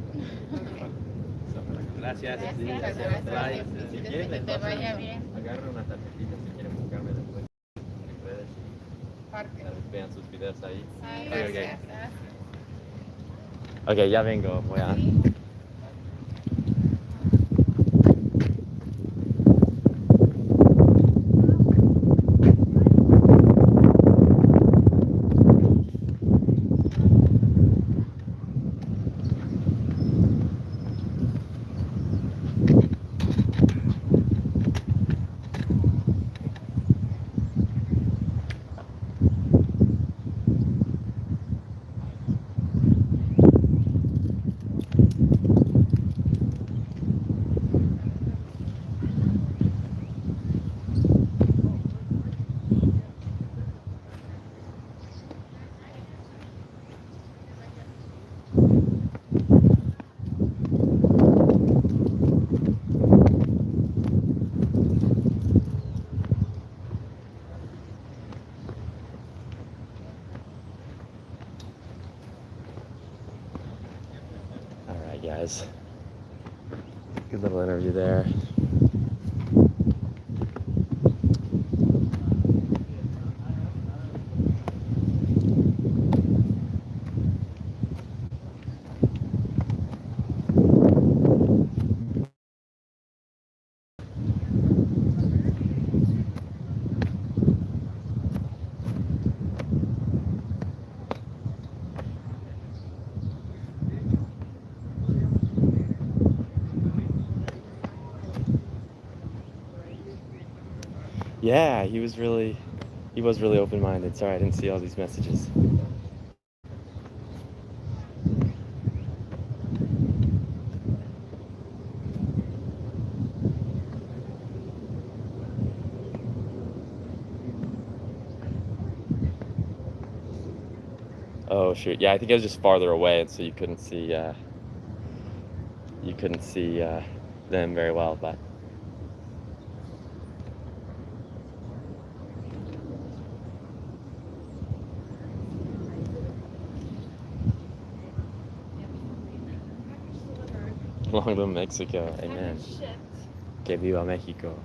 Gracias. Gracias. Si Que quieren, les te paso vaya bien. agarren una tarjetita si quieren buscarme después en redes Parker. y tal vez vean sus videos ahí. Sí, Ok, gracias. ok, ya vengo, voy a... All right, guys. Good little interview there. Yeah, he was really open-minded. Sorry, I didn't see all these messages. Oh shoot, yeah, I think I was just farther away, and so you couldn't see them very well, but. Long live Mexico, amen. Que viva Mexico.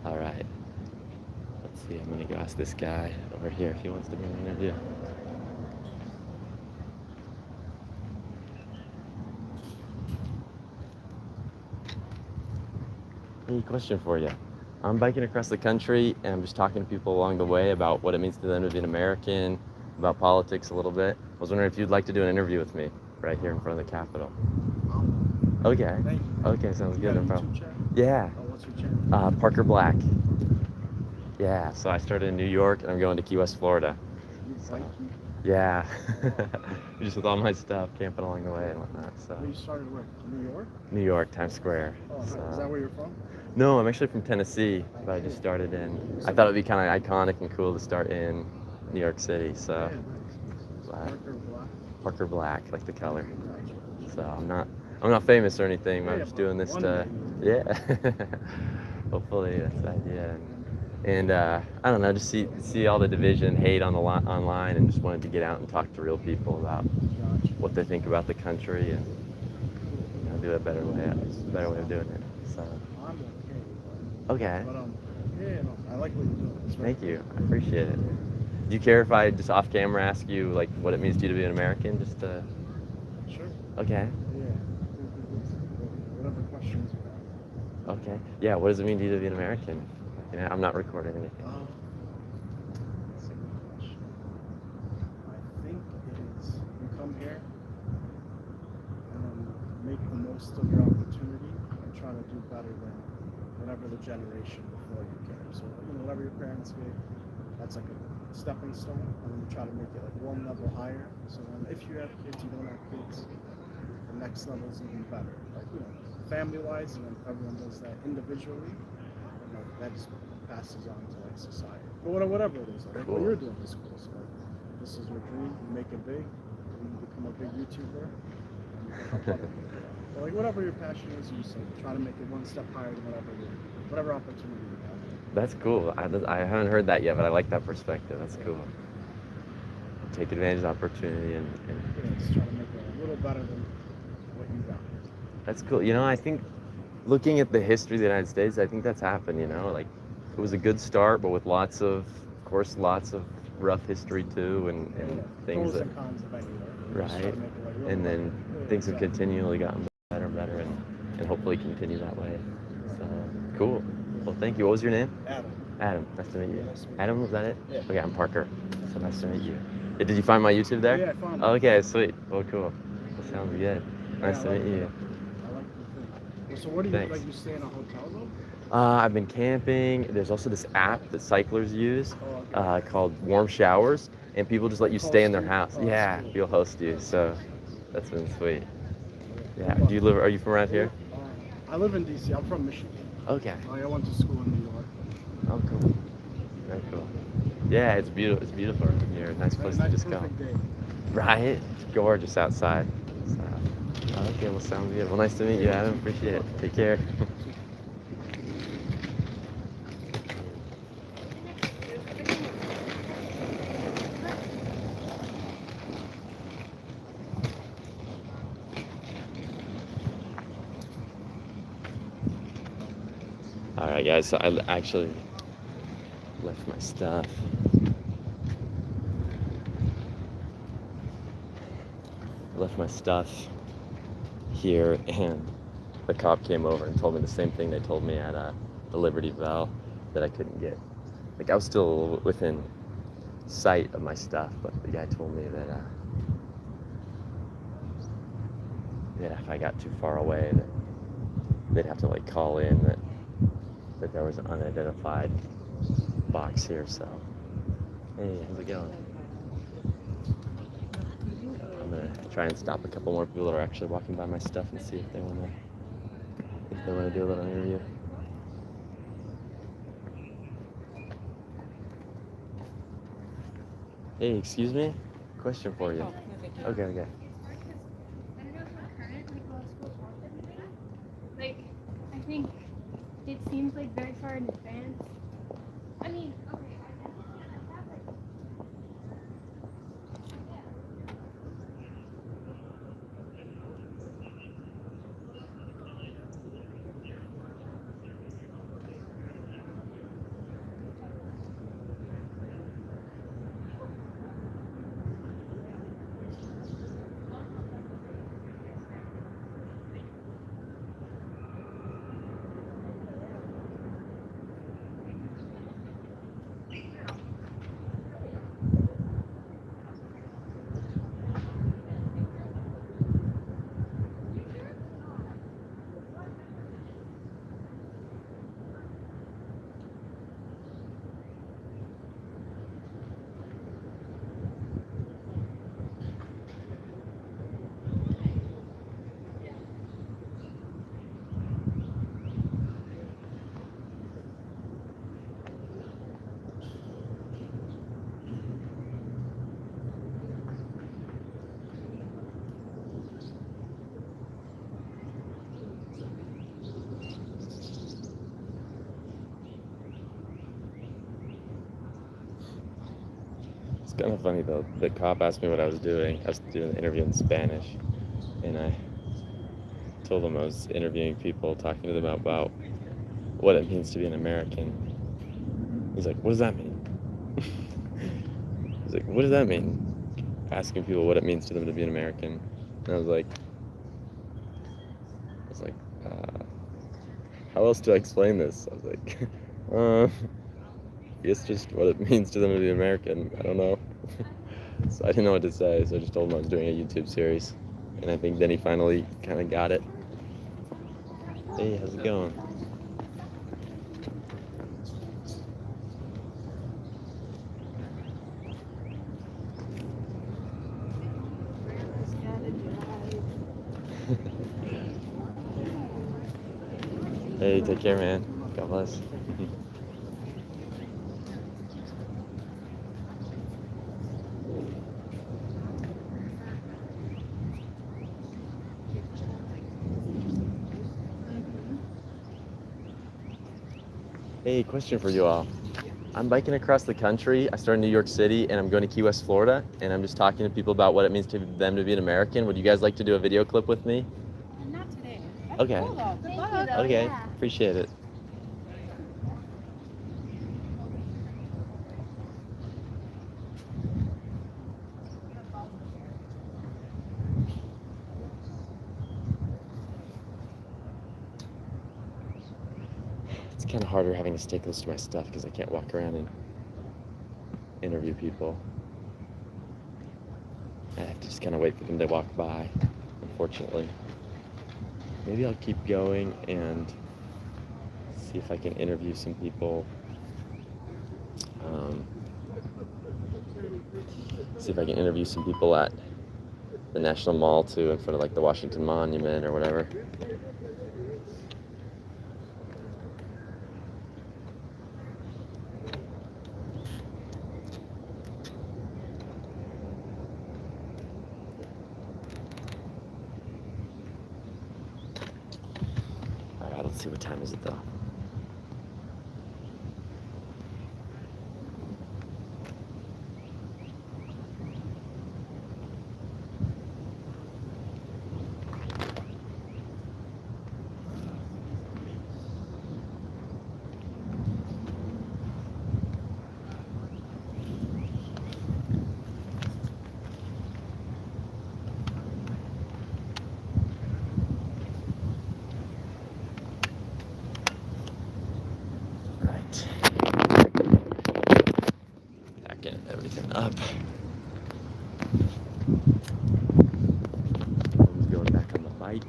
All right. Let's see, I'm gonna go ask this guy over here if he wants to do an interview. Hey, question for you. I'm biking across the country and I'm just talking to people along the way about what it means to them to be an American, about politics a little bit. I was wondering if you'd like to do an interview with me right here in front of the Capitol. Okay. Thank you. Okay, sounds You good. got No a problem. YouTube channel? Yeah. Oh, what's your channel? Parker Black. Yeah, so I started in New York and I'm going to Key West, Florida. You biking? Yeah. Just with all my stuff, camping along the way and whatnot. So Where you started where? New York? New York, Times Square. Oh, So- is that where you're from? No, I'm actually from Tennessee, but I just started in. I thought it'd be kind of iconic and cool to start in New York City. So Yeah, nice. Parker Black. Parker Black, like the color. So I'm not I'm not famous or anything. But I'm Yeah, just but doing this one to, day. yeah. Hopefully that's the idea. And I don't know, just see all the division, hate on the online, and just wanted to get out and talk to real people about Gotcha. what they think about the country and do a better way of doing it. So I'm okay, yeah, no, I like what you're doing. It's very thank you, I appreciate it. Do you care if I just off camera ask you like what it means to you to be an American? Just to Sure. okay, Yeah. Whatever questions you have. okay, yeah. What does it mean to you to be an American? I'm not recording anything. That's a good question. I think it is you come here and make the most of your opportunity and try to do better than whatever the generation before you came. So whatever your parents gave, that's like a stepping stone, and then you try to make it like one level higher. So then if you have kids, you don't have kids, the next level is even better. Like family-wise, and then everyone does that individually. That just passes on to like society. But whatever it is, like Cool. what you're doing is cool. So like, this is your dream. You make it big. You become a big YouTuber. And you help other people. But like whatever your passion is, you just like, try to make it one step higher than whatever opportunity you have. That's cool. I haven't heard that yet, but I like that perspective. That's cool. Take advantage of the opportunity and Yeah, just try to make it a little better than what you got. that's cool. I think looking at the history of the United States, I think that's happened, like it was a good start, but with lots of rough history too, and things Pros that, and cons of anywhere. Just try right, to make it, like, real and then better. things have Exactly. continually gotten better and better, and hopefully continue that way. So, cool. Well, thank you. What was your name? Adam. Adam. Nice to meet you. Nice to meet you. Adam, was that it? Yeah. Okay, I'm Parker. So nice to meet you. Did you find my YouTube there? Yeah, I found it. Okay, sweet. Well, cool. That sounds good. Nice Yeah, to I like meet you. I like the thing. So what do you Thanks. like? You stay in a hotel though? I've been camping. There's also this app that cyclers use Oh, okay. called Warm Showers, and people just let you stay in their Host you? house. Oh, that's Yeah, cool. they'll host you. So that's been sweet. Yeah. Cool. Are you from around here? I live in DC. I'm from Michigan. Okay. I went to school in New York. Oh, cool. Very cool. Yeah, it's beautiful. It's beautiful around here. Nice place to just go. Perfect day. Right? It's gorgeous outside. So, okay, well, sounds good. Well, nice to meet you, Adam. Appreciate it. Take care. All right, guys. So I actually left my stuff. Here, and the cop came over and told me the same thing they told me at the Liberty Bell, that I couldn't get. Like, I was still within sight of my stuff, but the guy told me that if I got too far away, that they'd have to like call in that there was an unidentified box here. So, hey, how's it going? I'm gonna try and stop a couple more people that are actually walking by my stuff and see if they wanna do a little interview. Hey, excuse me? Question for you. Okay. I don't know how current like law schools want them to be. Like, I think it seems like very far in advance. I mean, okay. It's kind of funny though. The cop asked me what I was doing. I was doing the interview in Spanish, and I told him I was interviewing people, talking to them about what it means to be an American. He's like, "What does that mean?" He's like, "What does that mean?" Asking people what it means to them to be an American. And I was like, how else do I explain this? I was like, I guess just what it means to them to be American. I don't know. So I didn't know what to say, so I just told him I was doing a YouTube series. And I think then he finally kind of got it. Hey, how's it going? Hey, take care, man. God bless. Hey, question for you all. I'm biking across the country. I started in New York City and I'm going to Key West, Florida, and I'm just talking to people about what it means to them to be an American. Would you guys like to do a video clip with me? Not today. That's Okay. cool though. Good Thank luck. you, though. Okay, Yeah. appreciate it. It's kind of harder having to stay close to my stuff because I can't walk around and interview people. I have to just kind of wait for them to walk by, unfortunately. Maybe I'll keep going and see if I can interview some people. See if I can interview some people at the National Mall too, in front of like the Washington Monument or whatever. All right, let's see, what time is it though? Right. Packing everything up. I'm going back on the bike.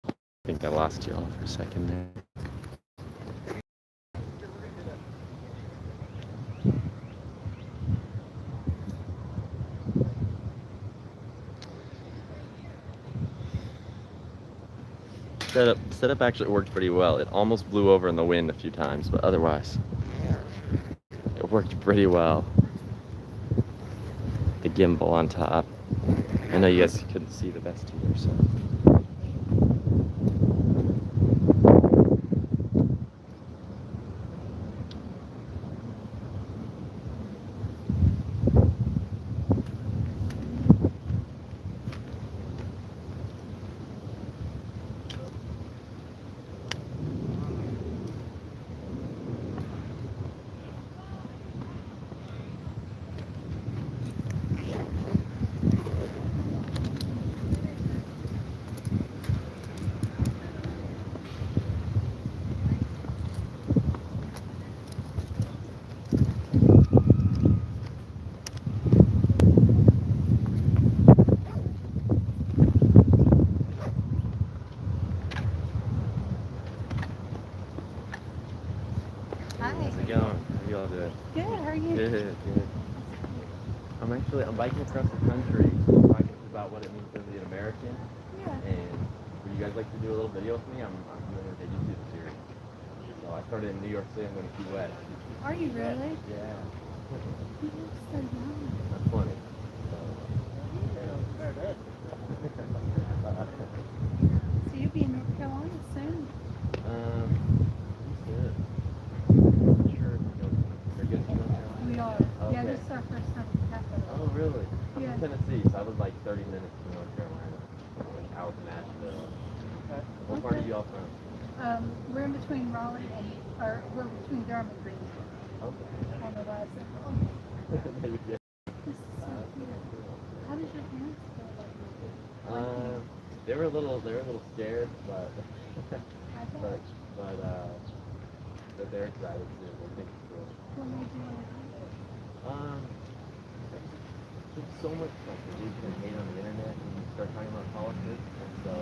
I think I lost you all for a second there. Setup actually worked pretty well. It almost blew over in the wind a few times, but otherwise, it worked pretty well. The gimbal on top. I know you guys couldn't see the best either, so. Hi. How's it going? How you all doing? Good. How are you? Good. I'm biking across the country, talking about what it means to be an American. Yeah. And would you guys like to do a little video with me? I'm doing a YouTube series. So I started in New York City. I'm going to Key West. Are you really? Yeah. You look so young. That's funny. So you'll be in North Carolina soon. Good. Sure. They're good to North Carolina. We're in between Raleigh and, or we're between Durham and Greensboro. Okay. On the last end. Maybe, yeah. This is so cute. How did your parents feel like it? They were a little scared, but I bet. but they're excited too. They think it's cool. What made you want to do it? There's so much like division and hate on the internet when you start talking about politics, and so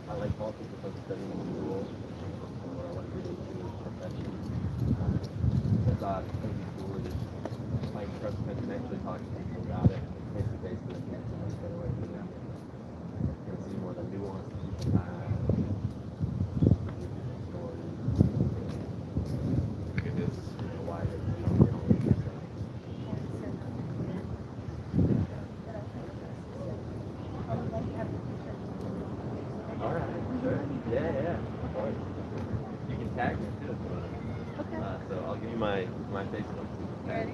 I like politics because I'm studying in school, or I want to do a profession. I thought it would be cool to just like trust and actually talk to people about it, face to face with them, so much better way to do that. And see more of the nuance of people's lives, stories, It is. why they come here. I would like to have a picture. All right, sure. Yeah, of course. You can tag me too. Okay. So I'll give you my Facebook. You ready?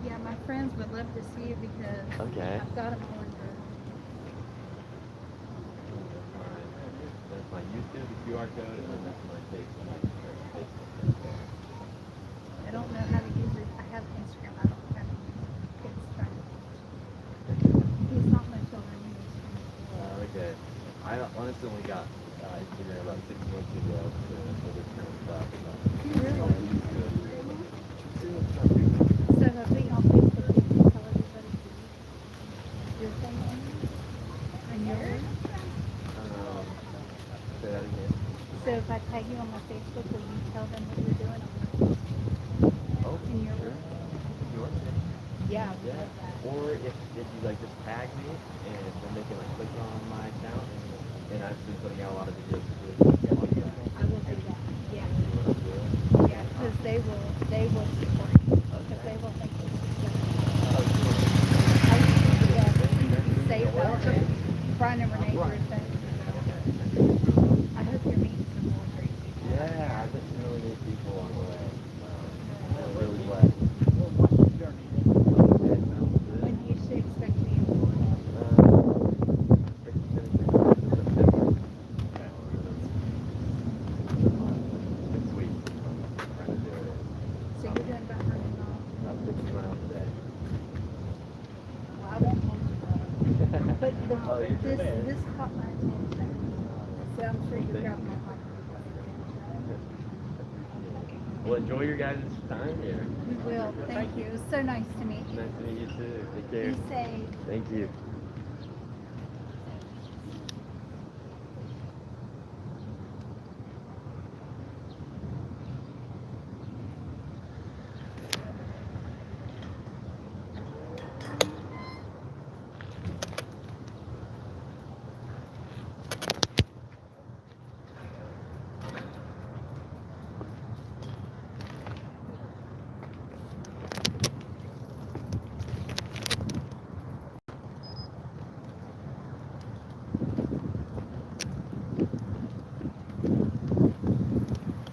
Yeah, my friends would love to see it because Okay. I've got them all in there. That's my YouTube QR code, and then that's my Facebook. I don't know how to use it. I have Instagram. I don't know how to use it. It's trying to. He's not much on Instagram. Okay. I honestly only got Instagram about 6 months ago for this kind of stuff. Really? So, So have we on Facebook? You can tell everybody your thing on it? And yours? say that again. So if I tag you on my Facebook, will you tell them what you're doing on my Facebook? Oh, In your sure. If you want to. Yeah. Yeah. Or if you like just tag me and then they can like click on my account, and I've been putting out a lot of videos too. I will do that. Yeah. Yeah, because they will support you. Because they will think this is good. I used to do that. Save that. Brian and Renee were saying. I hope you're meeting some more great people. Yeah, I've met some really neat people on the way. I'm really glad. When do you should expect to be in Florida? Next week. So you're doing about 100 miles. About 50 miles a day. Well, I won't hold you up. But Oh, you're this caught my attention. So I'm sure you're grabbing my heart. Well, enjoy your guys' time here. We will. Thank you. It was so nice to meet you. Nice to meet you too. Take care. Be safe. Thank you.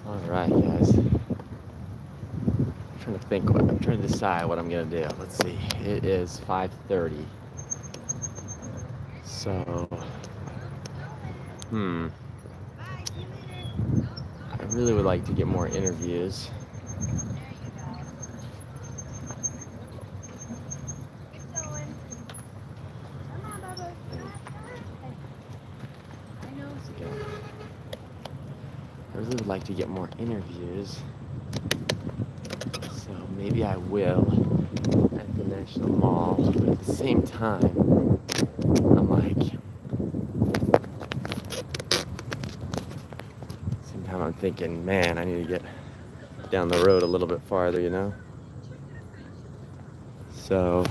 All right, guys. I'm trying to decide what I'm gonna do. Let's see. It is 5:30. So, I really would like to get more interviews. I really would like to get more interviews. So maybe I will at the National Mall. But at the same time, I'm like, I'm thinking, man, I need to get down the road a little bit farther, you know? So,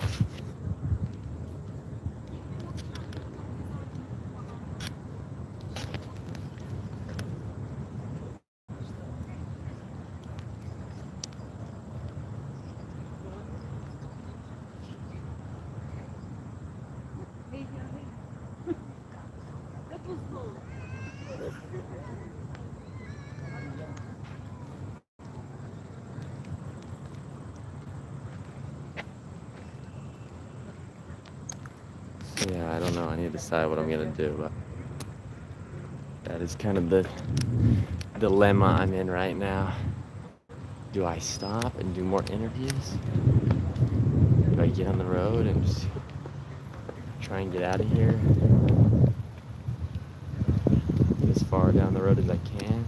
yeah, I don't know. I need to decide what I'm gonna do, but That is kind of the dilemma I'm in right now. Do I stop and do more interviews? Do I get on the road and just try and get out of here? Get as far down the road as I can?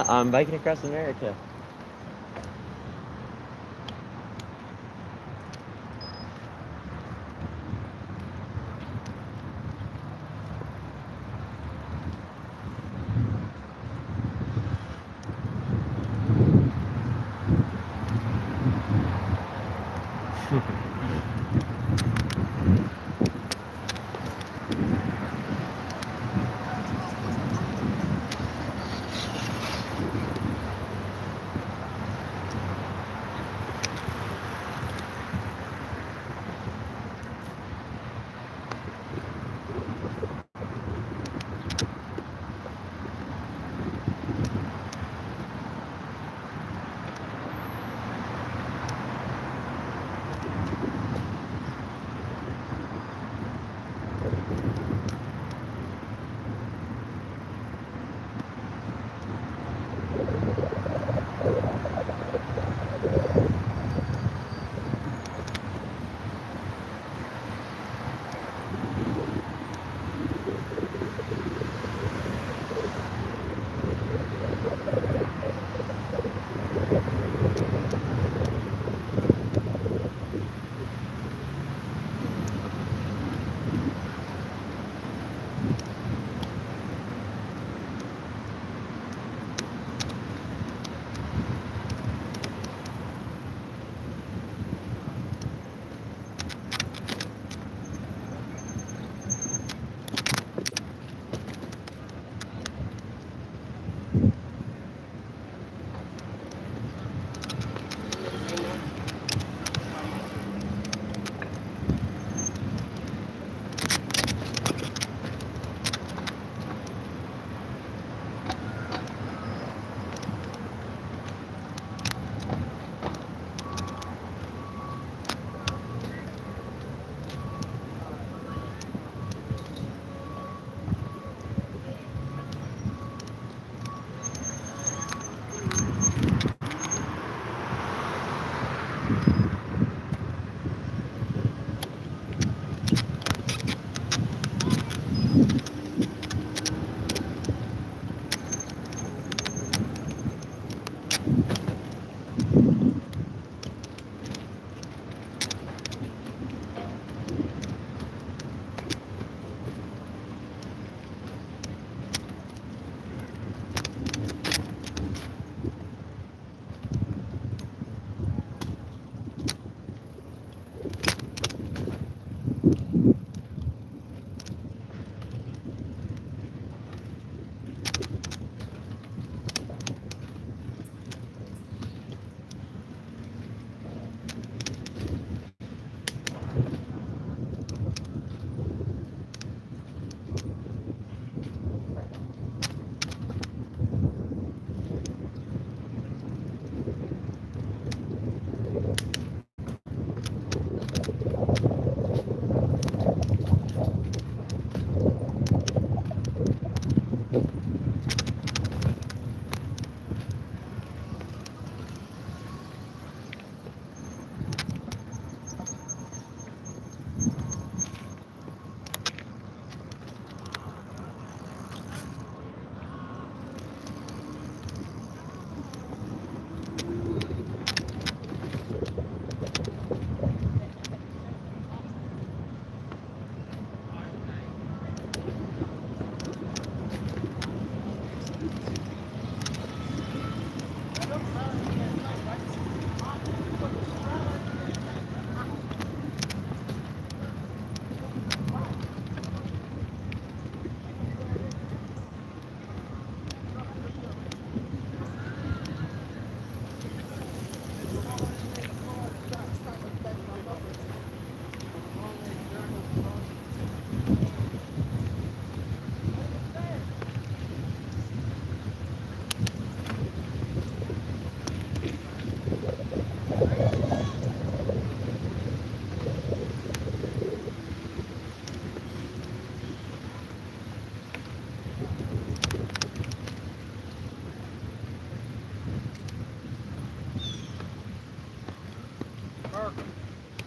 I'm biking across America.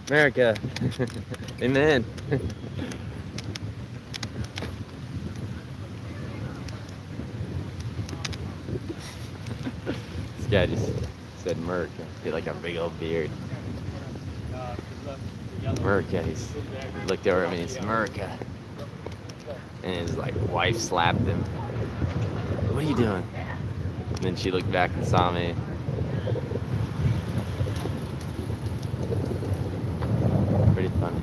America. Amen. This guy just said Merc. He had like a big old beard. America. He's looked over at me. It's America. And his like wife slapped him. What are you doing? And then she looked back and saw me. Pretty funny.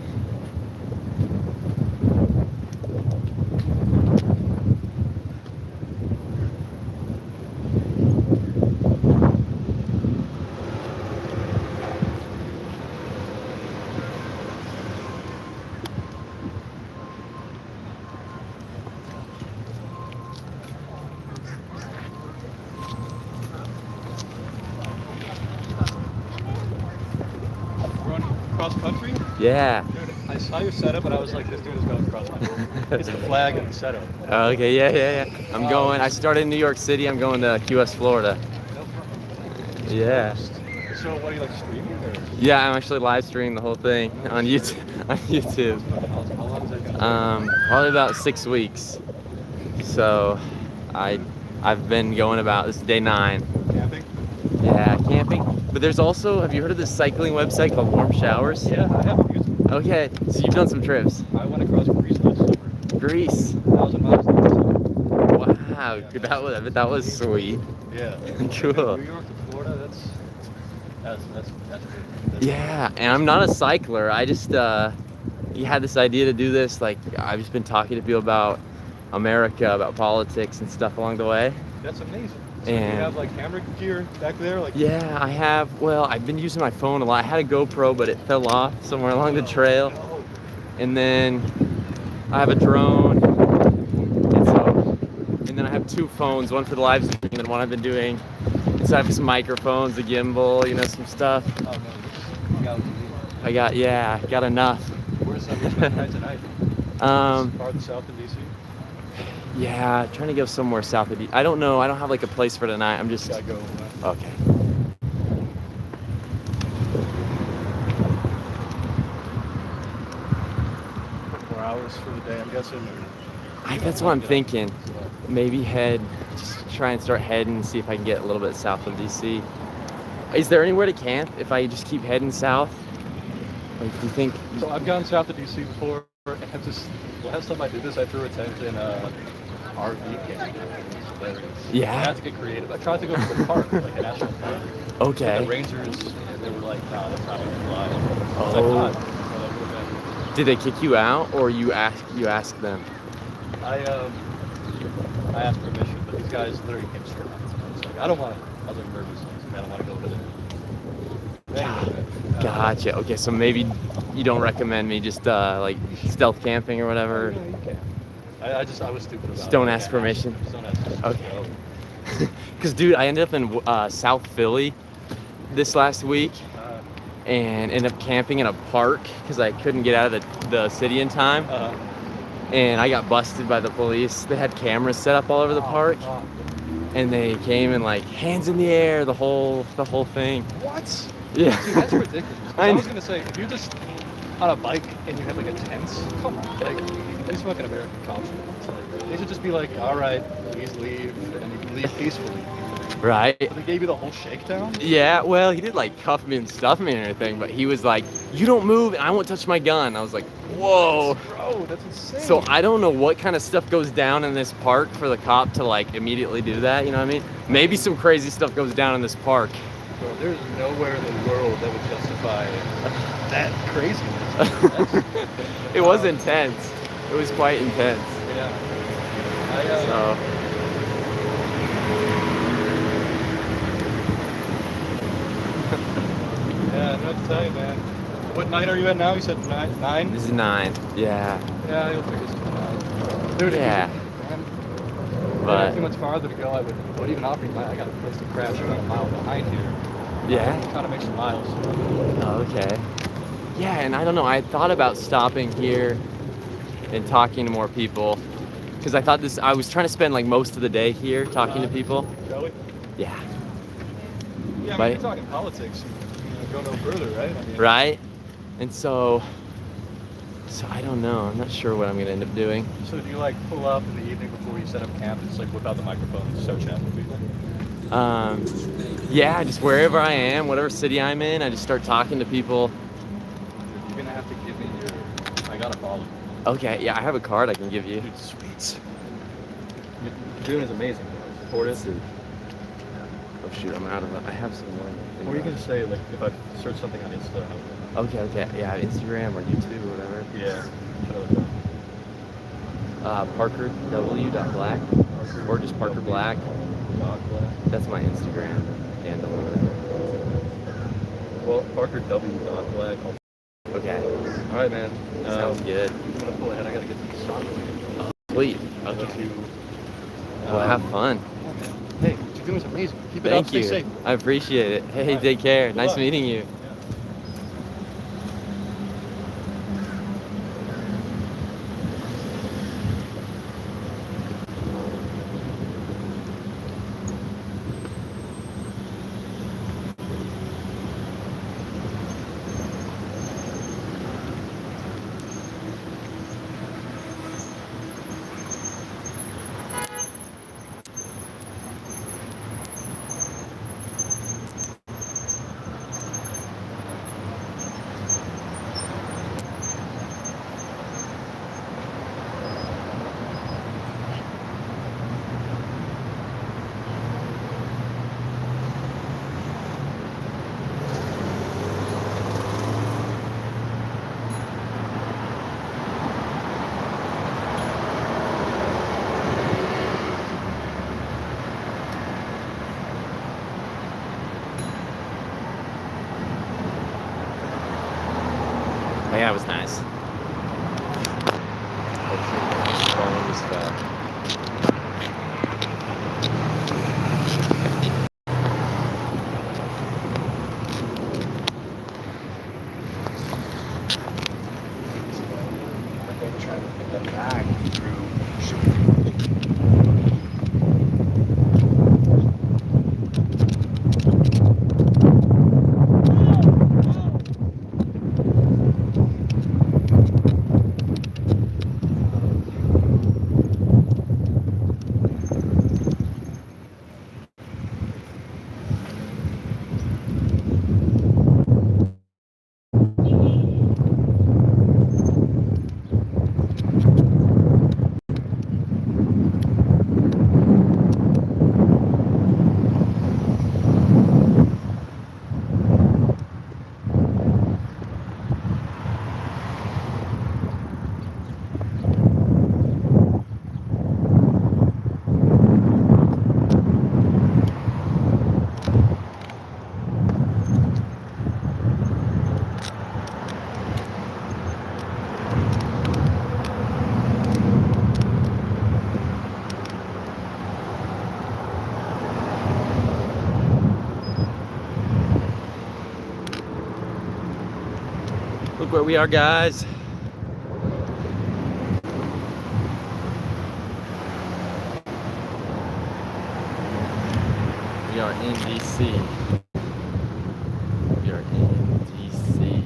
Cross country? Yeah. Dude, I saw your setup, but I was like, this dude is going cross country. It's the flag and the setup. Okay, yeah. I'm going. I started in New York City. I'm going to Key West, Florida. Yeah. So, what are you like streaming? Or? Yeah, I'm actually live streaming the whole thing on YouTube. How long is that going? Probably about 6 weeks. So, I've been going about, this is day 9. Camping? Yeah, camping. But there's also, have you heard of this cycling website called Warm Showers? Yeah, I have used it. Okay, so you've done some trips. I went across Greece last summer. Greece. 1,000 miles. Wow, that was sweet. Yeah. Cool. New York to Florida, that's good. Yeah, and I'm not a cycler. I just you had this idea to do this. Like I've just been talking to people about America, about politics and stuff along the way. That's amazing. So And- you have like camera gear back there, like Yeah, I have. Well, I've been using my phone a lot. I had a GoPro, but it fell off somewhere along the trail. And then I have a drone. And then I have 2 phones, one for the live stream and one I've been doing. And so I have some microphones, a gimbal, some stuff. oh no, you got what you need. I got enough. Where's the night tonight? Farther south of DC? Yeah, trying to go somewhere south of I don't know. I don't have like a place for tonight. I'm just Gotta go. okay. 4 hours for the day, I'm guessing. Or... That's what I'm thinking. Maybe just try and start heading and see if I can get a little bit south of DC. Is there anywhere to camp if I just keep heading south? Like, do you think? So I've gone south of DC before, and just last time I did this, I threw a tent in RV camp. Yeah. I had to get creative. I tried to go to the park, like a national park. Okay. But the rangers, they were like, "Nah, that's not gonna fly." Oh. I was like, "Ah." Did they kick you out, or you asked them? I asked permission, but these guys literally came straight up. I was like, I don't want to. I was like nervous. I was like, I don't want to go over there. Anyway, Gotcha. Okay, so maybe you don't recommend me just like stealth camping or whatever. No, you can't. I was stupid about it. Just don't I ask can't. permission. Just don't ask permission. Okay. Because, dude, I ended up in South Philly this last week and ended up camping in a park because I couldn't get out of the city in time. And I got busted by the police. They had cameras set up all over the park. And they came and like hands in the air, the whole thing. What? Yeah. Dude, that's ridiculous. I I was know. gonna say, if you're just on a bike and you have like a tent, come on, like these fucking American cops. Like, they should just be like, all right, please leave, and you can leave peacefully. Right. But they gave you the whole shakedown. Yeah, well, he did like cuff me and stuff me and everything, but he was like, "You don't move, and I won't touch my gun." I was like, Whoa. Bro, that's insane. So I don't know what kind of stuff goes down in this park for the cop to like immediately do that, you know what I mean? Maybe some crazy stuff goes down in this park. Bro, there's nowhere in the world that would justify that craziness. It was intense. It was quite intense. Yeah. So Yeah, no to tell you, man. What night are you at now? You said nine? this is 9. Yeah. Yeah, you'll figure something out. Dude, Yeah. If But too much farther to go, I would even offer you. I got a place to crash about a mile behind here. yeah. Trying to make some miles. Oh, okay. Yeah, and I don't know. I thought about stopping here and talking to more people because I thought I was trying to spend like most of the day here talking to people. Shall we? Yeah. Yeah, I But- mean, you're talking politics. Go no further, right? I mean, Right? And so I don't know. I'm not sure what I'm gonna end up doing. So do you like pull up in the evening before you set up camp and just like whip out the microphone and start chatting with people? Yeah, just wherever I am, whatever city I'm in, I just start talking to people. You're gonna have to give me your. I gotta follow. Okay, yeah, I have a card I can give you. Dude, sweet. What you're doing is amazing. Support it. Oh shoot, I'm out of it. I have some more. Or you can say like if I search something on Insta. Okay, yeah, Instagram or YouTube or whatever. Yeah. Parker W.Black or just Parker Black. That's my Instagram handle. Well, Parker W.Black. Okay, All right, man. sounds good. I'm gonna pull ahead. I gotta get to the soccer. Sweet. I'll let you. Well, have fun. Hey, what you're doing is amazing. Keep it up. Thank Stay you. safe. I appreciate it. Hey, Alright. take care. Good Nice luck. meeting you. Oh, yeah, it was nice. Phone just fell. I'm trying to get that bag through. Look where we are, guys. We are in DC. We are in DC.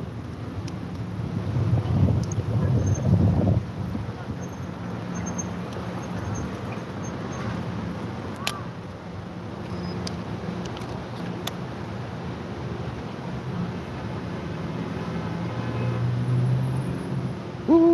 Woo!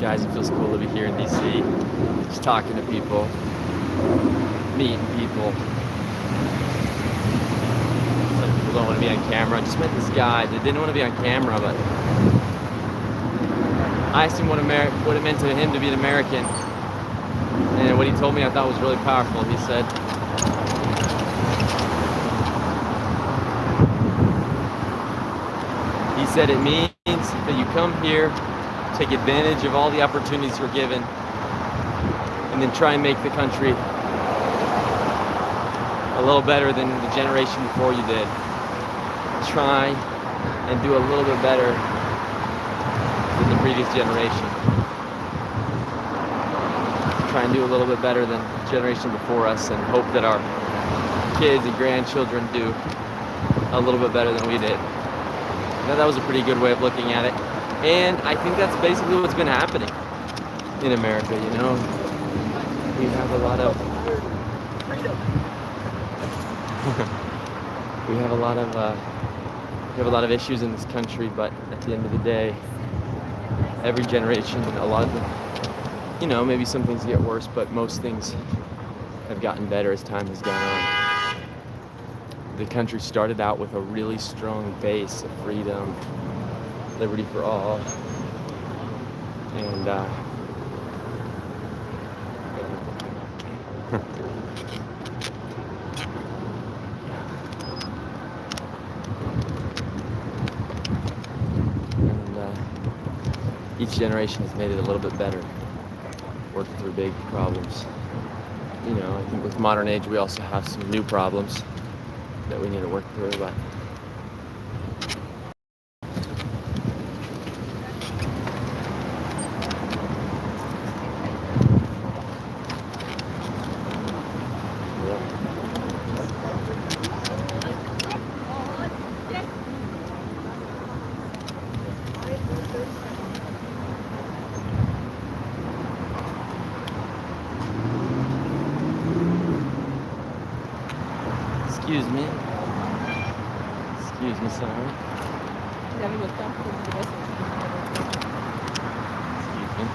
Guys, it feels cool to be here in DC, just talking to people, meeting people. Some people don't want to be on camera. I just met this guy that didn't want to be on camera, but I asked him what it meant to him to be an American. And what he told me I thought was really powerful. He said, it means that you come here, take advantage of all the opportunities you're given, and then try and make the country a little better than the generation before you did. Try and do a little bit better than the previous generation. Try and do a little bit better than the generation before us, and hope that our kids and grandchildren do a little bit better than we did. Now, that was a pretty good way of looking at it. And I think that's basically what's been happening in America, you know. We have a lot of we have a lot of issues in this country, but at the end of the day, every generation, a lot of them, you know, maybe some things get worse, but most things have gotten better as time has gone on. The country started out with a really strong base of freedom, liberty for all, and each generation has made it a little bit better, working through big problems. You know, I think with modern age we also have some new problems that we need to work through, but excuse me. Excuse me, sorry. Excuse me.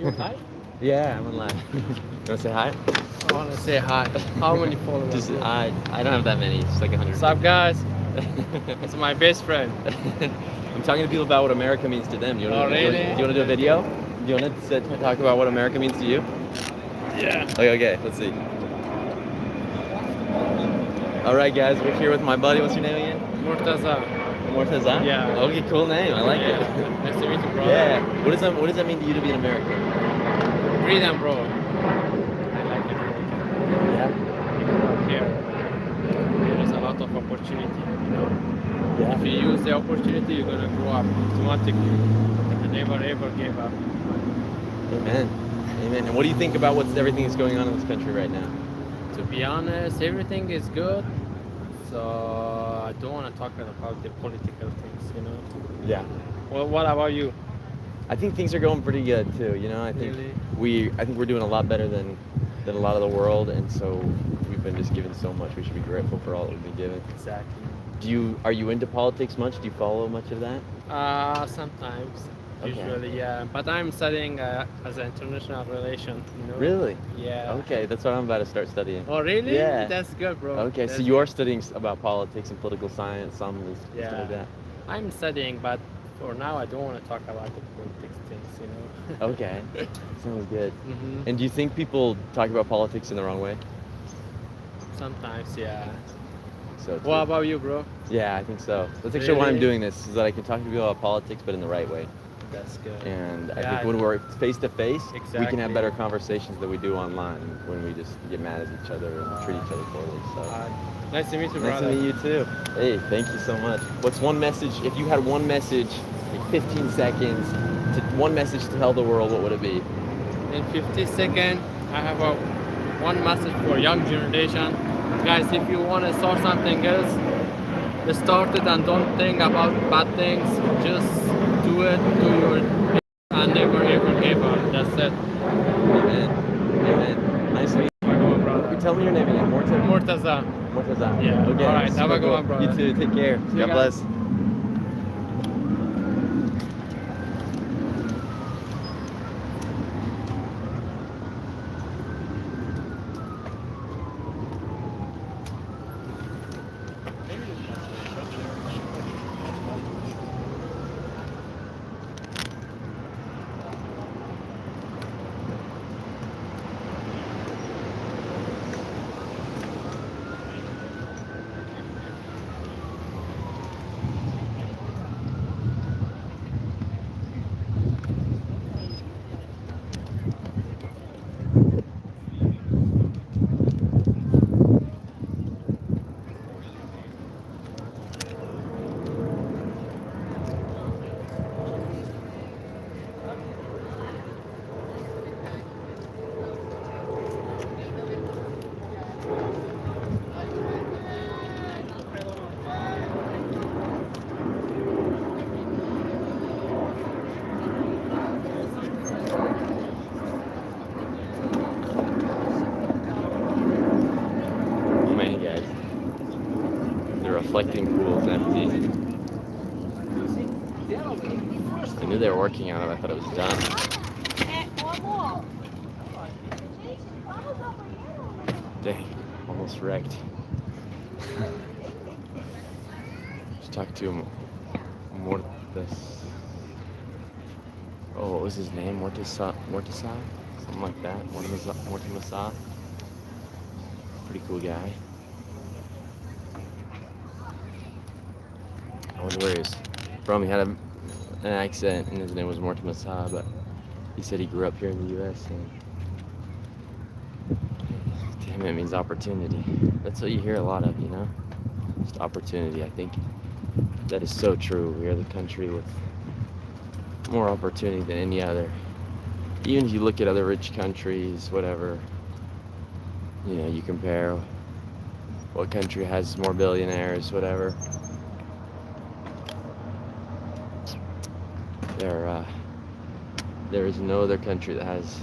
You hi? Yeah, I'm on live. You wanna say hi? I want to say hi. How many followers? Just I don't have that many. It's like 100. What's up, guys? It's my best friend. I'm talking to people about what America means to them. Do you Oh, want really? to do a video? Do you want to talk about what America means to you? Yeah. Okay, let's see. All right, guys, we're here with my buddy. What's your name again? Murtaza. Mortaza? Yeah. Okay, cool name. I like Yeah. it. Nice to meet you, bro. Yeah. What does that mean to you to be an American? Freedom, bro. I like it. Yeah. Here, there is a lot of opportunity. You know? Yeah. If you use the opportunity, you're gonna grow up automatically. I never ever gave up. Amen. Amen. And what do you think about everything that's going on in this country right now? To be honest, everything is good. So I don't want to talk about the political things, you know. Yeah. Well, what about you? I think things are going pretty good too. You know, I think we're doing a lot better than a lot of the world, and so we've been just given so much. We should be grateful for all that we've been given. Exactly. Are you into politics much? Do you follow much of that? Sometimes, Okay. usually, yeah. But I'm studying as an international relation, you know. Really? Yeah. Okay, that's what I'm about to start studying. Oh, really? Yeah. That's good, bro. Okay, so That's you are studying about politics and political science, some and stuff Yeah. like that. I'm studying, but for now, I don't want to talk about the politics things, you know. Okay, sounds good. Mhm. And do you think people talk about politics in the wrong way? Sometimes, yeah. So too. What about you, bro? Yeah, I think so. That's actually why I'm Really? doing this, is that I can talk to people about politics, but in the right way. That's good. And I Yeah, think when we're face to face, we can Exactly. have better conversations than we do online when we just get mad at each other and treat each other poorly. So Nice to meet you, nice to brother. meet you too. Hey, thank you so much. What's one message? If you had one message, like 15 seconds, one message to tell the world, what would it be? In 50 seconds, I have one message for young generation. Guys, if you want to start something else, start it and don't think about bad things. Just do it, do your and never ever give up. That's it. Amen. Amen. Nice to meet Have a good one, brother. you. Tell me your name again. Murtaza. Mortaza. Yeah. Okay. All right. Have a super good cool. one, brother. You too. Take care. See you God guys. bless. Oh man, guys. The reflecting pool is empty. I knew they were working on it. I thought it was done. Dang, almost wrecked. Just talked to him. Oh, what was his name? Mortasa? Something like that. Mortamasa. Pretty cool guy. I wonder where he's from. He had an accent, and his name was Mortamasa, but he said he grew up here in the U.S. and to him it means opportunity. That's what you hear a lot of, you know? Just opportunity. I think that is so true. We are the country with more opportunity than any other. Even if you look at other rich countries, whatever, you know, you compare what country has more billionaires, whatever. There is no other country that has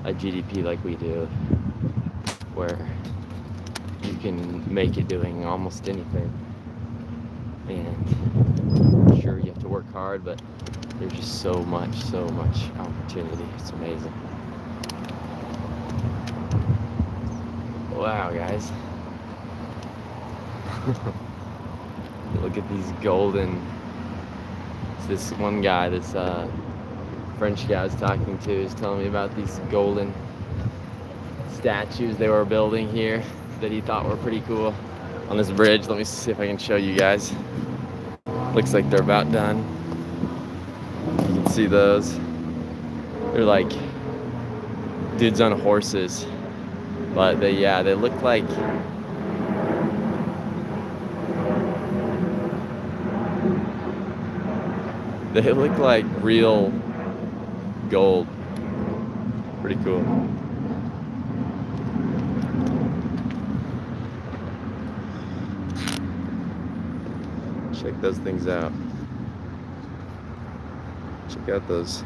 a GDP like we do, where you can make it doing almost anything. And sure, you have to work hard, but There's just so much opportunity. It's amazing. Wow, guys. Look at these golden. This one guy, this French guy I was talking to, is telling me about these golden statues they were building here that he thought were pretty cool on this bridge. Let me see if I can show you guys. Looks like they're about done. You can see those. They're like dudes on horses, but they look like real gold. Pretty cool. Check those things out. Check out those.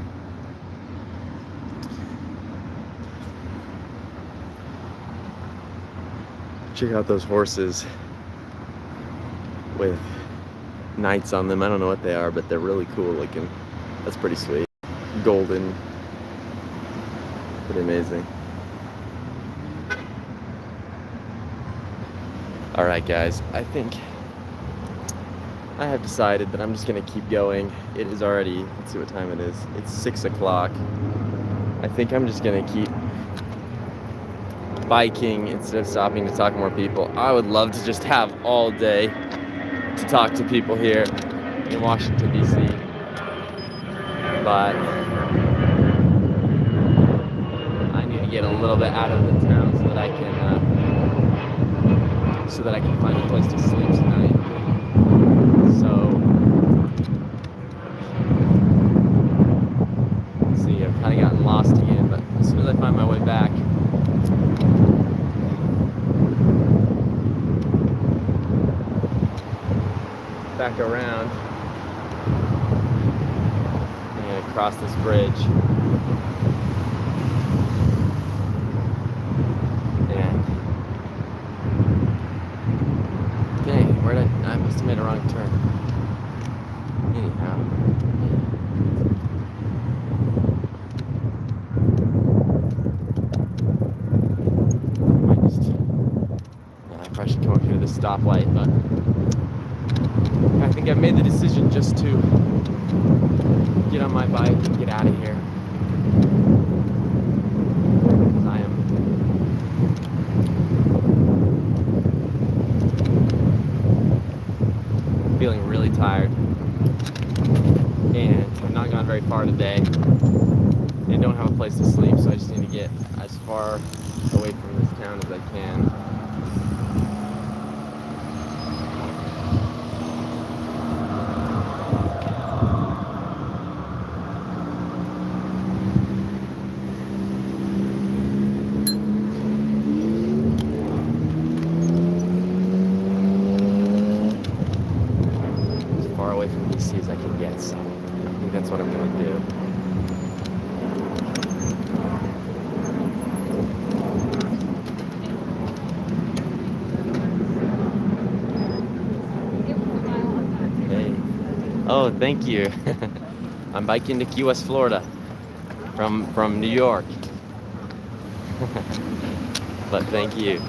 Check out those horses with knights on them. I don't know what they are, but they're really cool looking. That's pretty sweet. Golden. Pretty amazing. Alright guys, I think I have decided that I'm just gonna keep going. It is already, let's see what time it is. It's 6 o'clock. I think I'm just gonna keep biking instead of stopping to talk to more people. I would love to just have all day to talk to people here in Washington, D.C. But I need to get a little bit out of the town so that I can find a place to sleep tonight. So, let's see, I've kind of gotten lost again, but as soon as I find my way back, around, I'm gonna cross this bridge. And dang, I must have made a wrong turn. Anyhow. I probably should come up here to this stoplight, but I think I've made the decision just to get on my bike and get out of here. Because I am feeling really tired. And I've not gone very far today. And don't have a place to sleep, so I just need to get as far away from this town as I can. As I can get, so I think that's what I'm gonna do. Hey. Oh, thank you. I'm biking to Key West, Florida from New York. But thank you.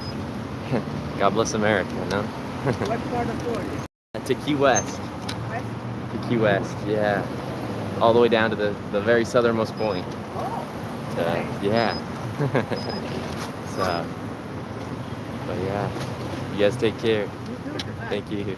God bless America, no? What part of Florida? To Key West. Key West, yeah. All the way down to the very southernmost point. Oh, yeah. So, but yeah. You guys take care. Thank you.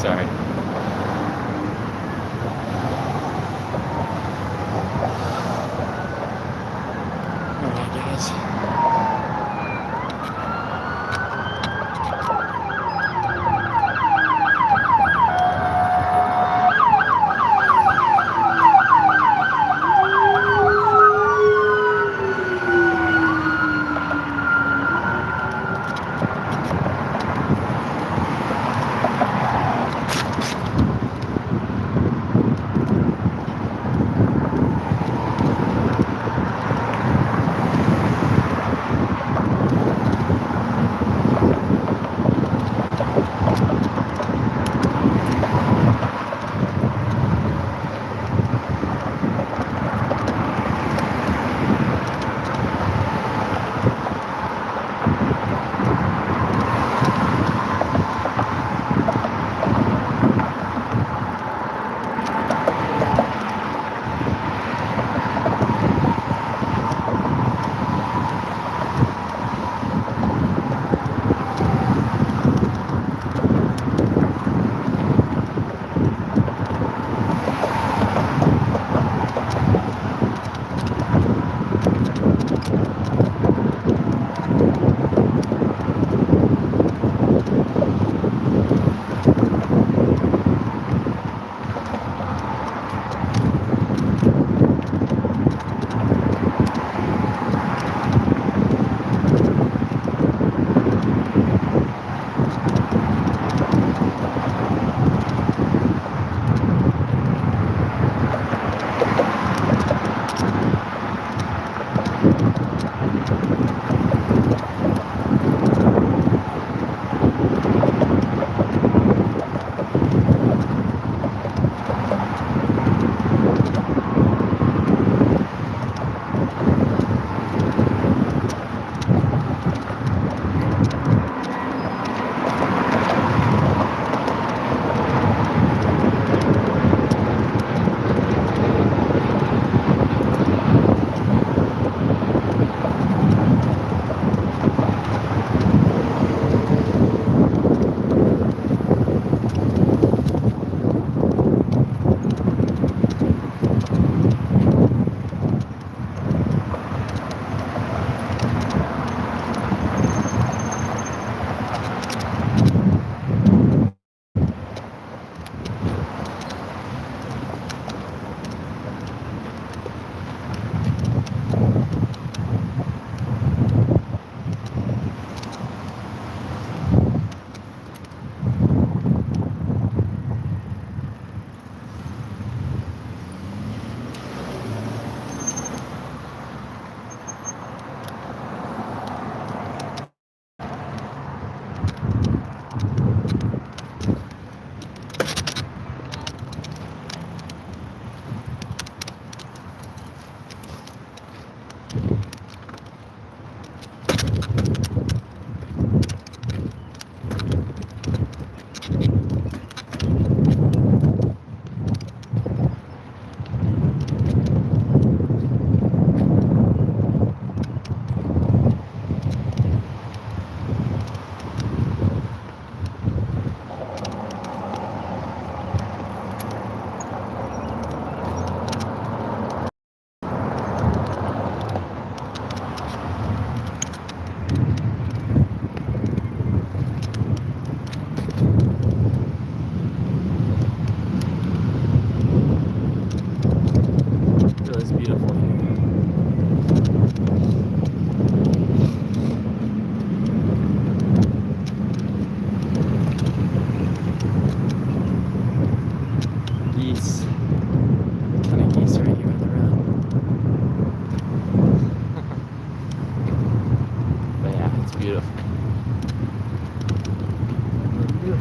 Sorry. Alright, guys.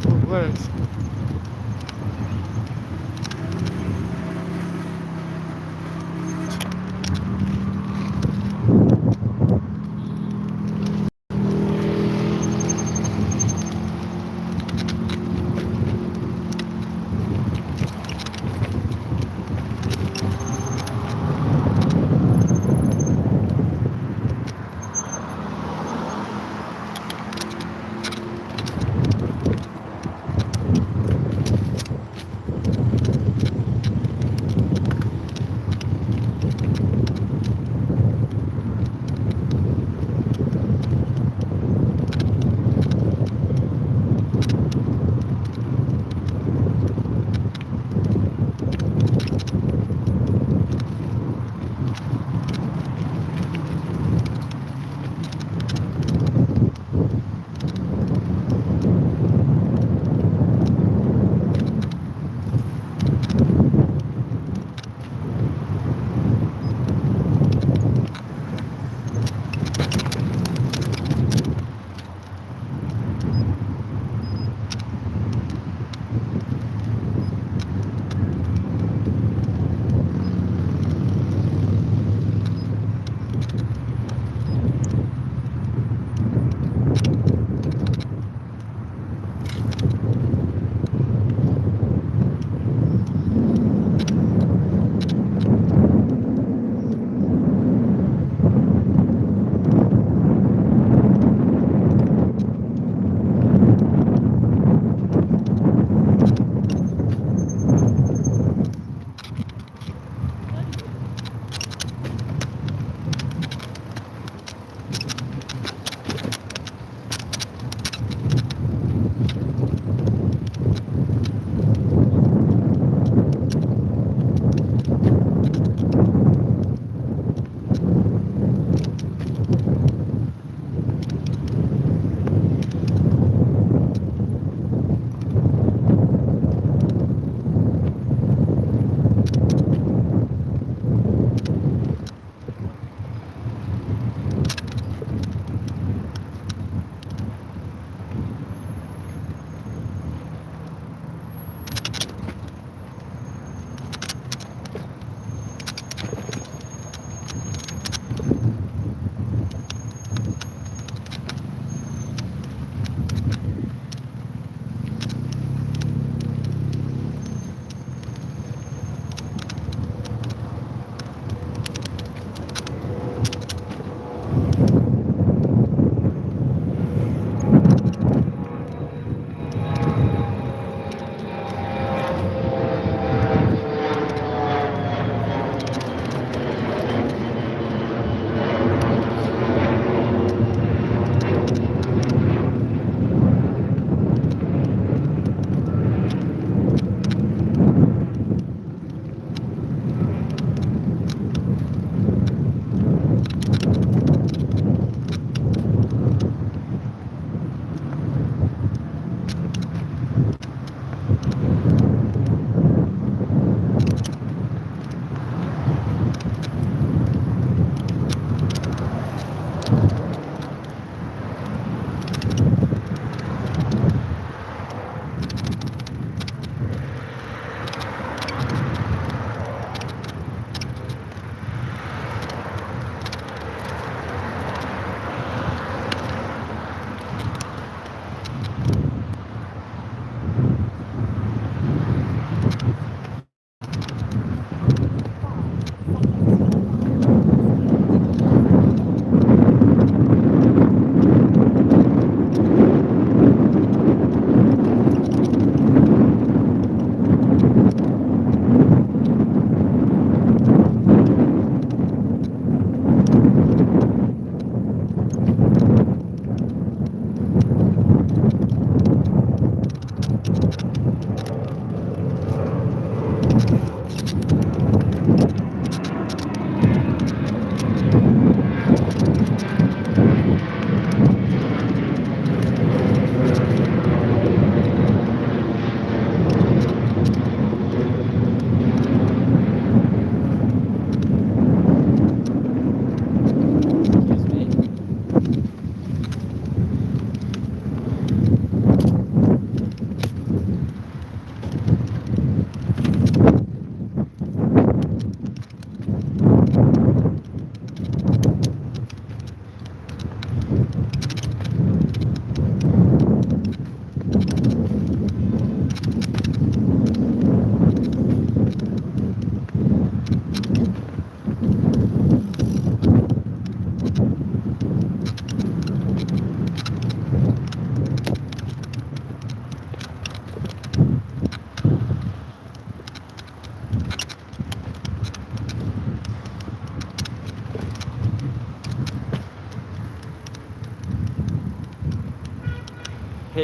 Pues.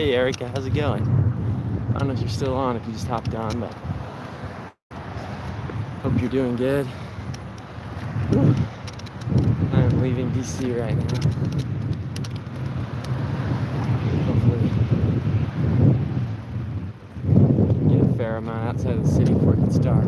Hey Erica, how's it going? I don't know if you're still on, if you just hopped on, but hope you're doing good. Whew. I'm leaving DC right now. Hopefully get a fair amount outside of the city before it gets dark.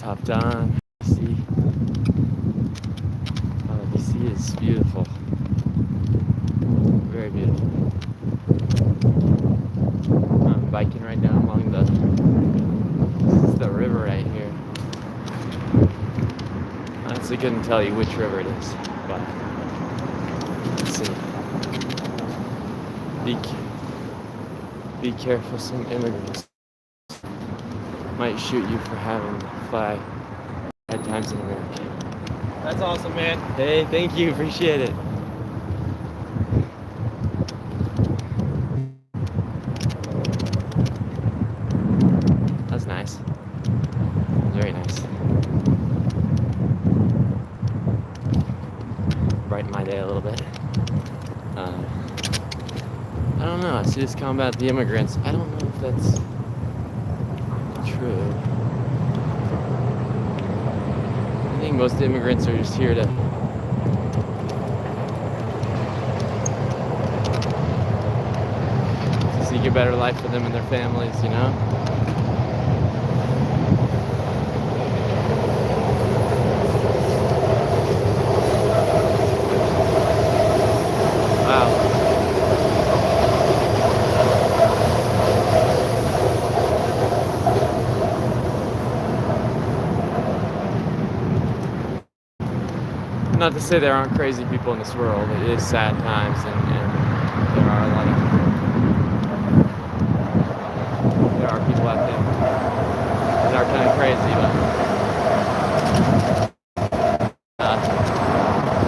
Hopped on. DC. Oh, DC is beautiful. Very beautiful. I'm biking right now along this is the river right here. I honestly couldn't tell you which river it is, but let's see. Be careful, some immigrants might shoot you for having the flag at times in America. That's awesome, man. Hey, thank you, appreciate it. That's nice. Very nice. Brighten my day a little bit. I don't know, I see this combat the immigrants. I don't know if that's true. I think most immigrants are just here to seek a better life for them and their families, you know? Wow. Not to say there aren't crazy people in this world. It is sad times, and there are a lot of people out there that are kind of crazy, but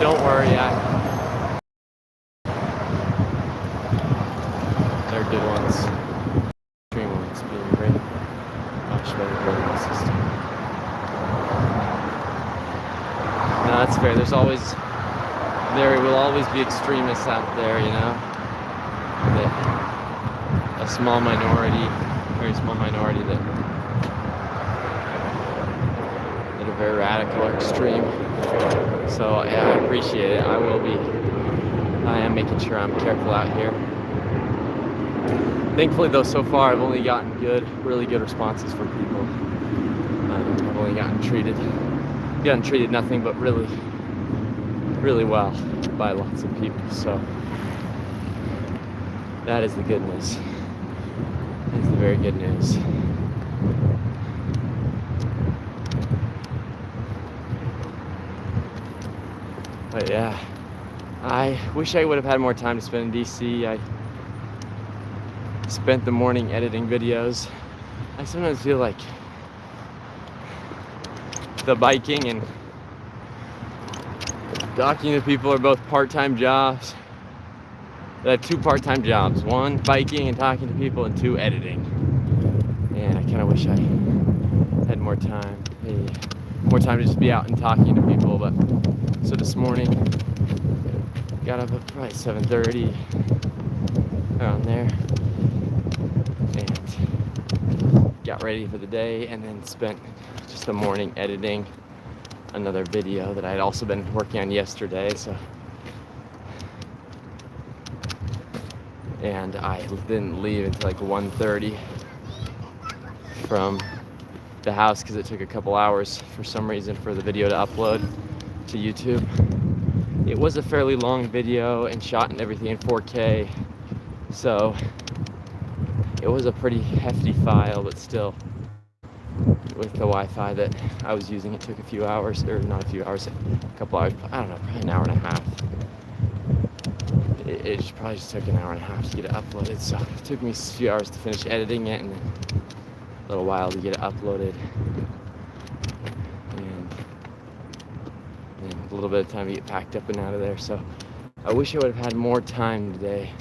don't worry, they're good ones, extreme ones, being great, much better political system. No, that's fair. There will always be extremists out there, you know. A small minority, very small minority that are very radical or extreme. So yeah, I appreciate it. I am making sure I'm careful out here. Thankfully, though, so far I've only gotten really good responses from people. I've only gotten treated nothing but really, really well by lots of people. So that is the good news. That's the very good news. But yeah, I wish I would have had more time to spend in DC. I spent the morning editing videos. I sometimes feel like the biking and talking to people are both part-time jobs. I have 2 part-time jobs. 1, biking and talking to people, and 2, editing. And I kind of wish I had more time. More time to just be out and talking to people, but So this morning, got up at probably 7:30, around there, and got ready for the day, and then spent just the morning editing another video that I had also been working on yesterday. And I didn't leave until like 1:30 from the house because it took a couple hours for some reason for the video to upload to YouTube. It was a fairly long video and shot and everything in 4K, so it was a pretty hefty file, but still, with the Wi-Fi that I was using, it took a few hours, or not a few hours, a couple hours, I don't know, probably an hour and a half. It probably just took an hour and a half to get it uploaded, so it took me a few hours to finish editing it, and then a little while to get it uploaded, and a little bit of time to get packed up and out of there. So I wish I would have had more time today.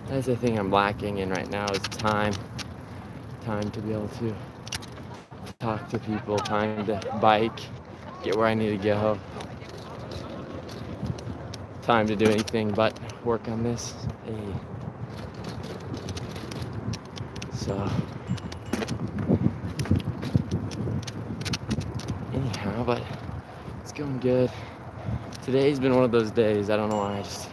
That's the thing I'm lacking in right now, is time to be able to talk to people, time to bike, get where I need to go, time to do anything but work on this. So anyhow, but it's going good. Today's been one of those days, I don't know why, I just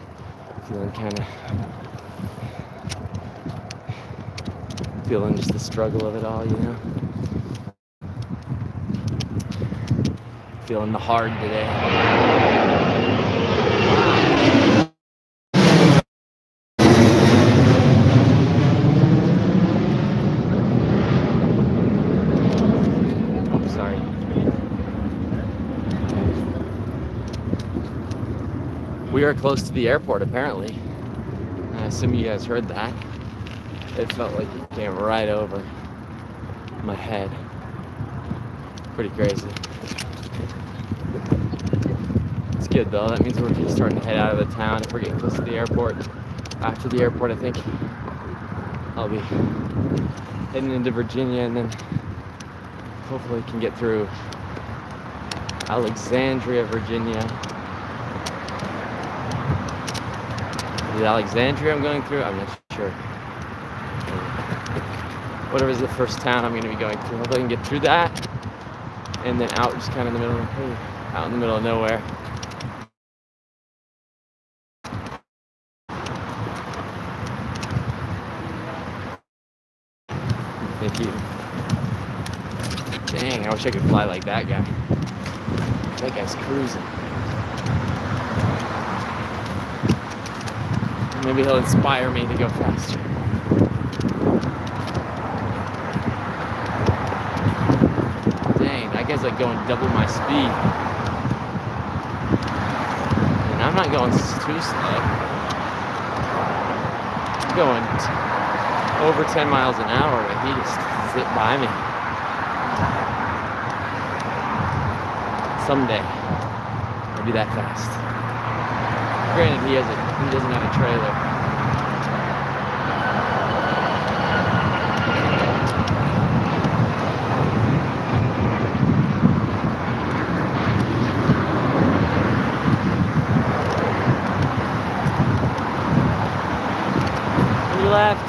feeling just the struggle of it all, you know? Feeling the hard today. We are close to the airport, apparently. I assume you guys heard that. It felt like it came right over my head. Pretty crazy. It's good though. That means we're starting to head out of the town. If we're getting close to the airport. After the airport, I think I'll be heading into Virginia, and then hopefully can get through Alexandria, Virginia. Is it Alexandria I'm going through? I'm not sure. Whatever is the first town I'm going to be going through. Hopefully I can get through that, and then out just kind of in the middle of nowhere. Thank you. Dang, I wish I could fly like that guy. That guy's cruising. Maybe he'll inspire me to go faster. Dang, that guy's like going double my speed. And I'm not going too slow. I'm going over 10 miles an hour, but he just zipped by me. Someday, I'll be that fast. Granted, he doesn't have a trailer. On your left.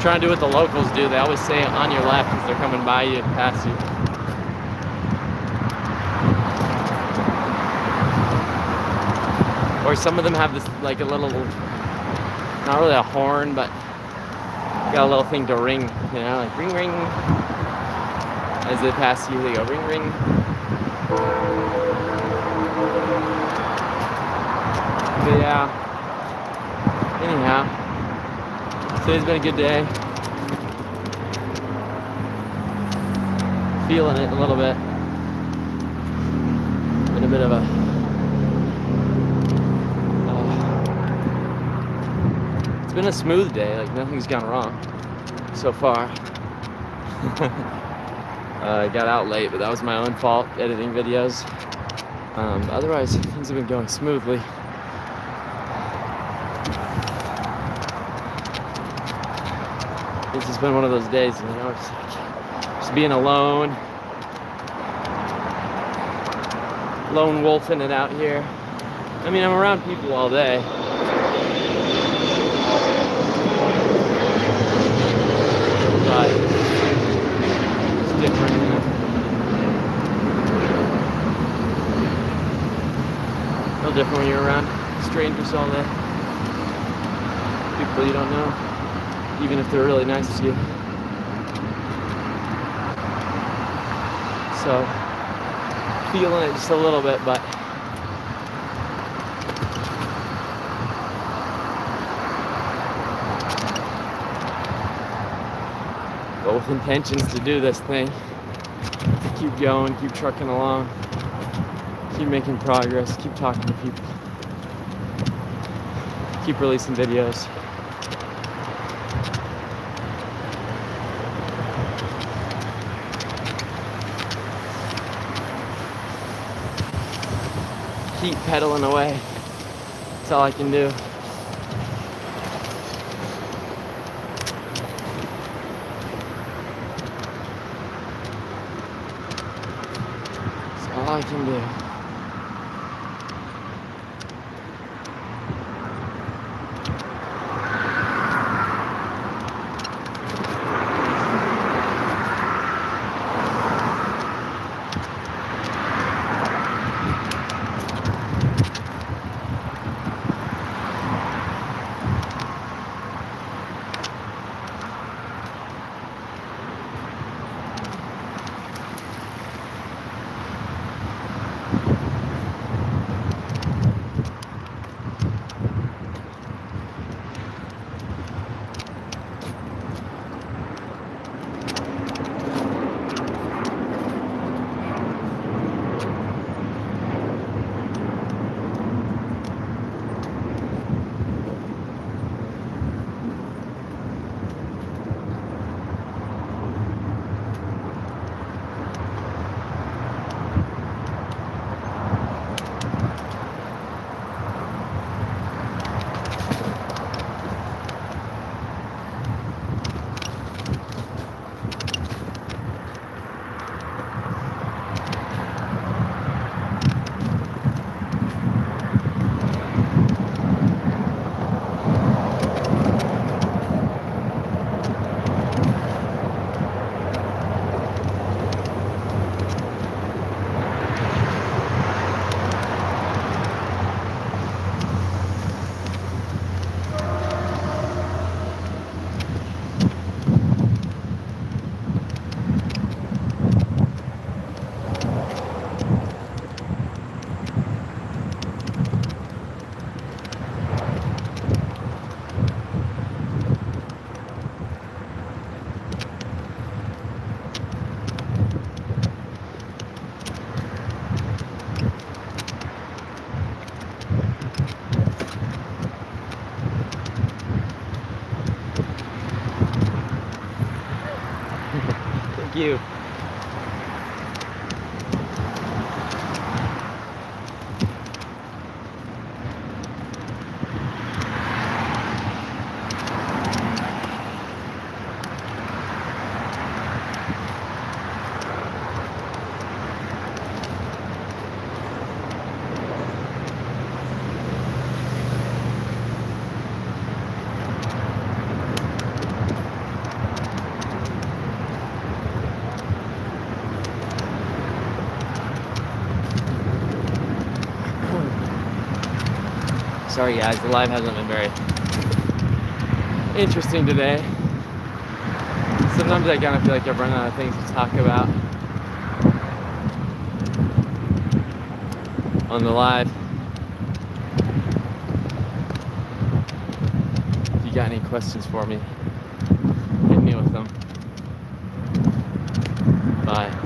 Trying to do what the locals do. They always say on your left as they're coming by you and past you. Or some of them have this like a little, not really a horn, but got a little thing to ring, you know, like ring ring. As they pass you, they go ring ring. But yeah, anyhow. Today's been a good day. Feeling it a little bit. Been a bit of a it's been a smooth day, like nothing's gone wrong so far. I got out late, but that was my own fault, editing videos. Otherwise, things have been going smoothly. This has been one of those days, you know, just being alone, lone wolfing it out here. I mean, I'm around people all day. But it's different, you know. No different when you're around strangers all day. People you don't know, even if they're really nice to you. So, feeling it just a little bit, but with intentions to do this thing, to keep going, keep trucking along, keep making progress, keep talking to people, keep releasing videos. Keep pedaling away. That's all I can do. That's all I can do. Thank you. Sorry guys, the live hasn't been very interesting today. Sometimes I kind of feel like I've run out of things to talk about on the live. If you got any questions for me, hit me with them. Bye.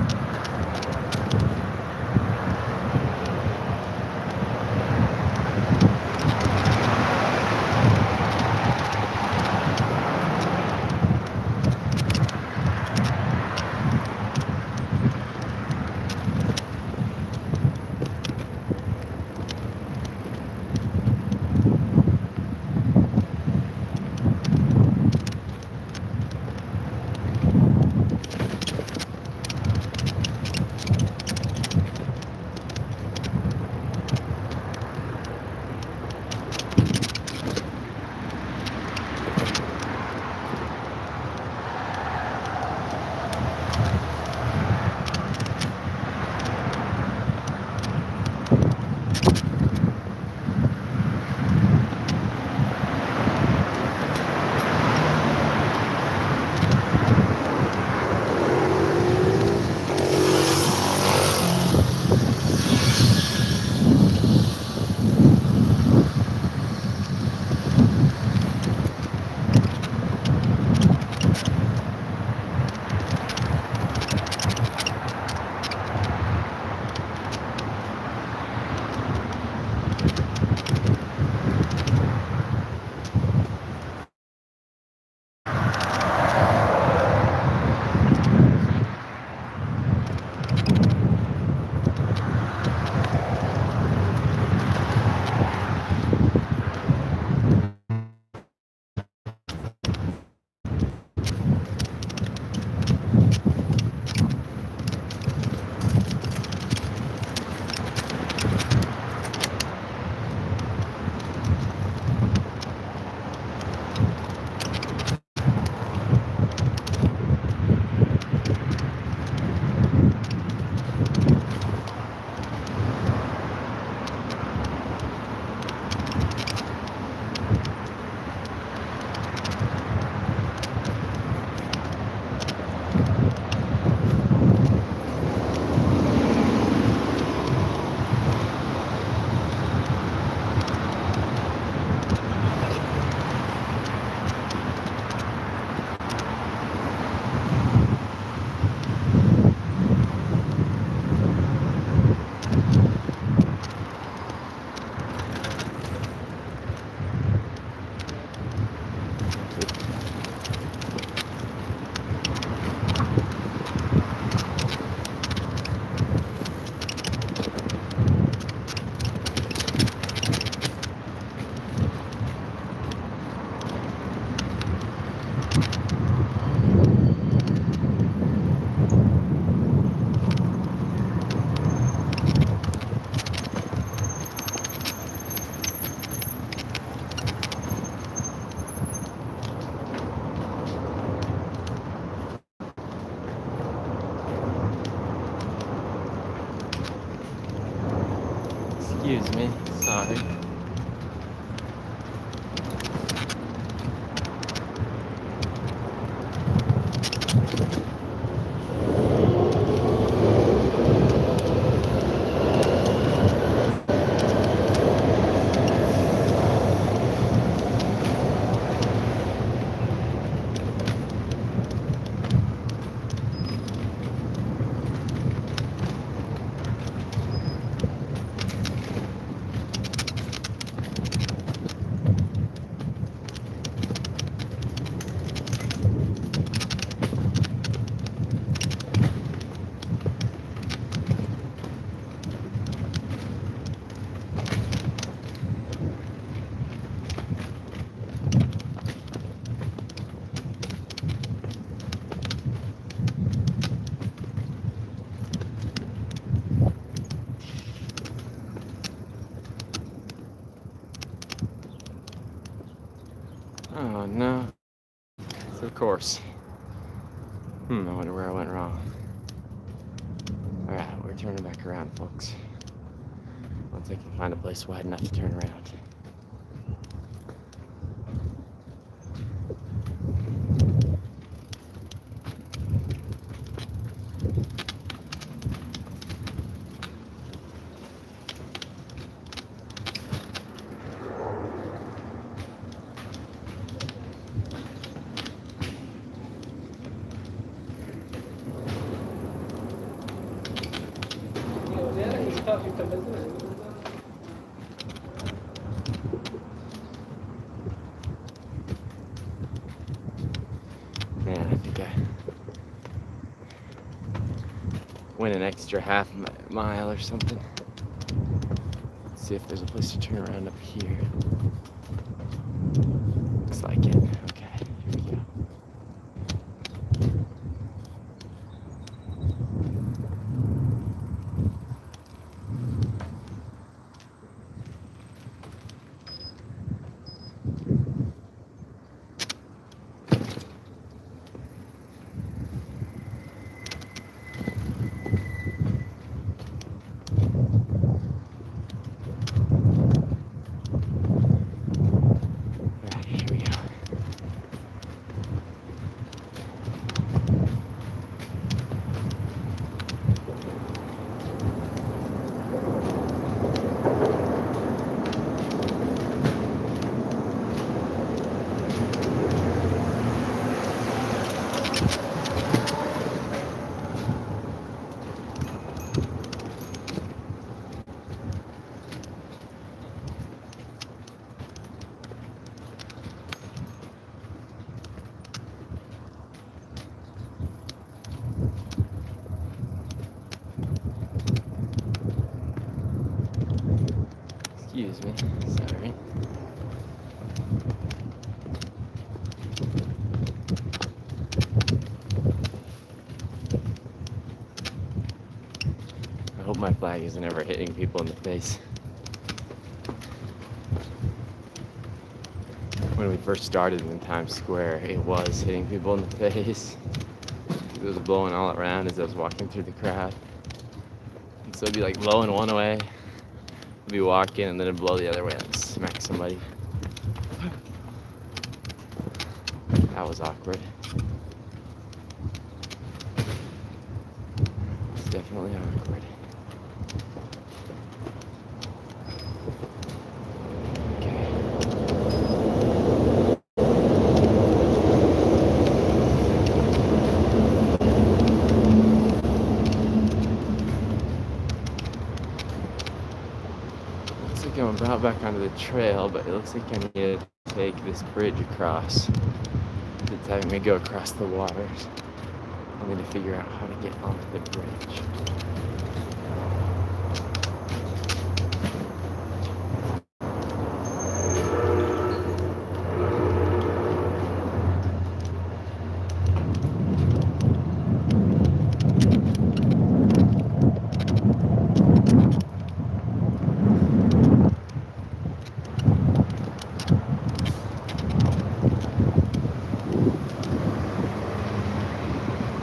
Excuse me. Sorry. Oh no. So of course. I wonder where I went wrong. Alright, we're turning back around, folks. Once I can find a place wide enough to turn around. Man, I think I went an extra half mile or something. Let's see if there's a place to turn around up here. Looks like it. Okay, here we go. Alright, here we go. Excuse me. Sorry. I hope my flag isn't ever hitting people in the face. When we first started in Times Square, it was hitting people in the face. It was blowing all around as I was walking through the crowd. And so it'd be like blowing one way, I'd be walking, and then it'd blow the other way and smack somebody. That was awkward. It's definitely awkward. I'm about back onto the trail, but it looks like I need to take this bridge across. It's having me go across the waters. I need to figure out how to get on the bridge.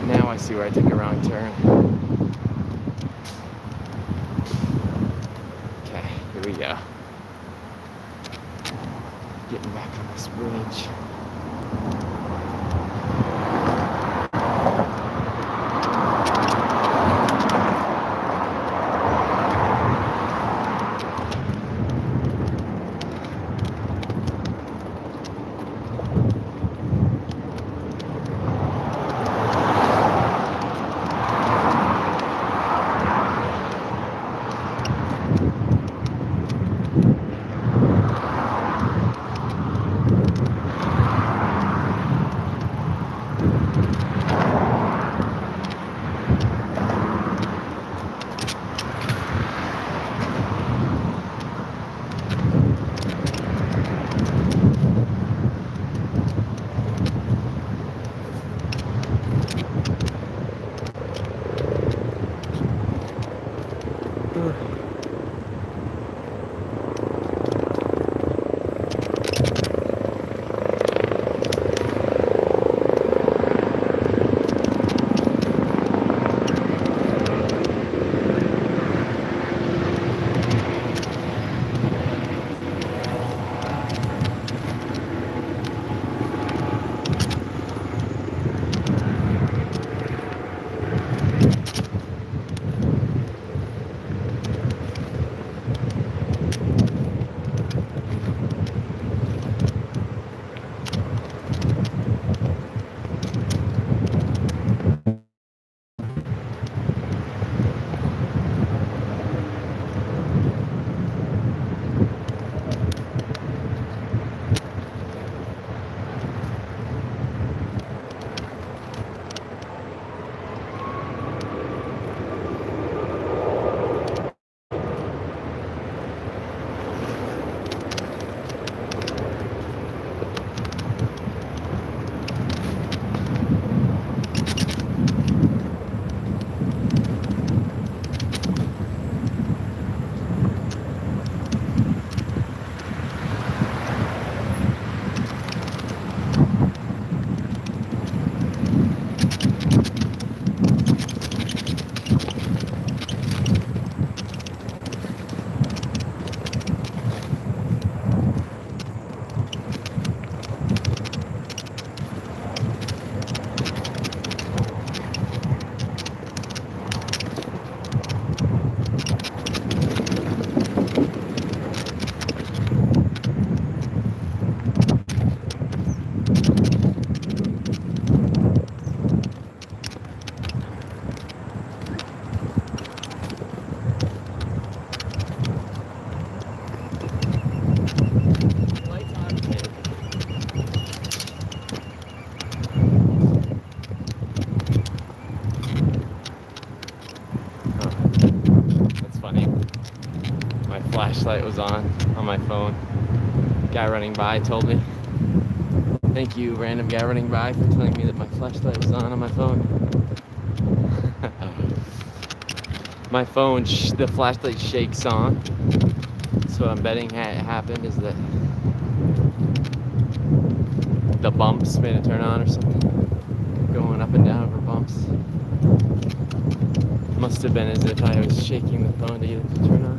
Now I see where I took a wrong turn. Okay, here Here we go. Getting back on this bridge. Flashlight was on my phone. Guy running by told me. Thank you, random guy running by, for telling me that my flashlight was on my phone. My phone, the flashlight shakes on. So what I'm betting happened is that the bumps made it turn on or something. Going up and down over bumps. Must have been as if I was shaking the phone to get it to turn on.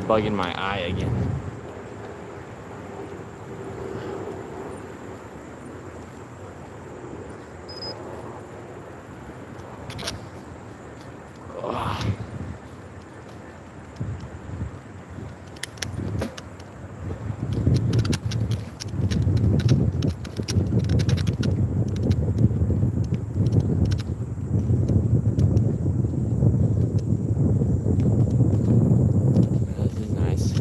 bugging my eye again. Ugh. This is nice.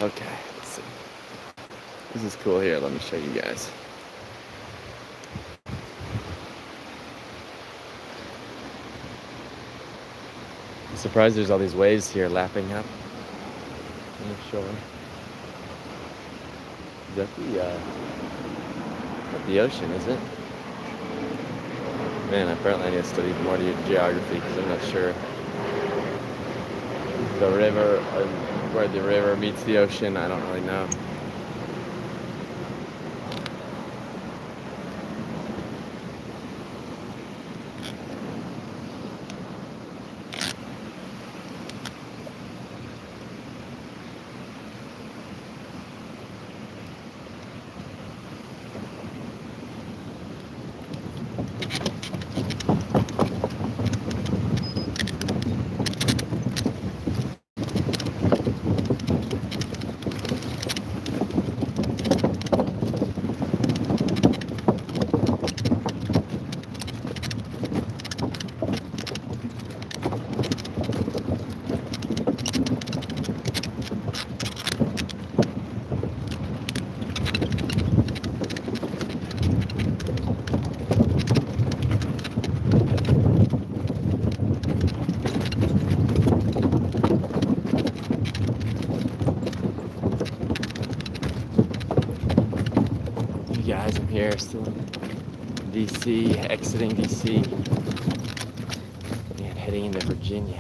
Okay, let's see. This is cool here. Let me show you guys. I'm surprised there's all these waves here lapping up on the shore. Is that the ocean, is it? Man, apparently I need to study more geography because I'm not sure. The river, where the river meets the ocean, I don't really know. Guys, I'm here still in DC, exiting DC and heading into Virginia.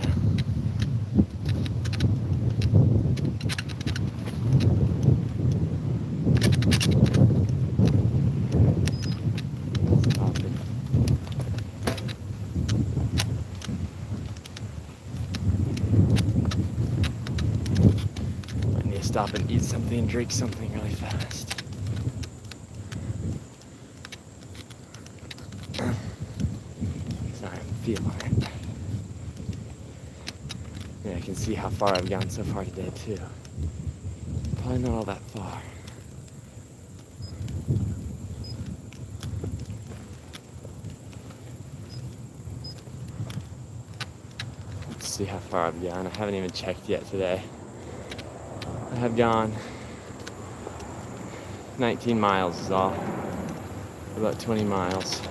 I need to stop and eat something and drink something really fast. Feeling it. Yeah, I can see how far I've gone so far today too. Probably not all that far. Let's see how far I've gone. I haven't even checked yet today. I have gone 19 miles is all. About 20 miles.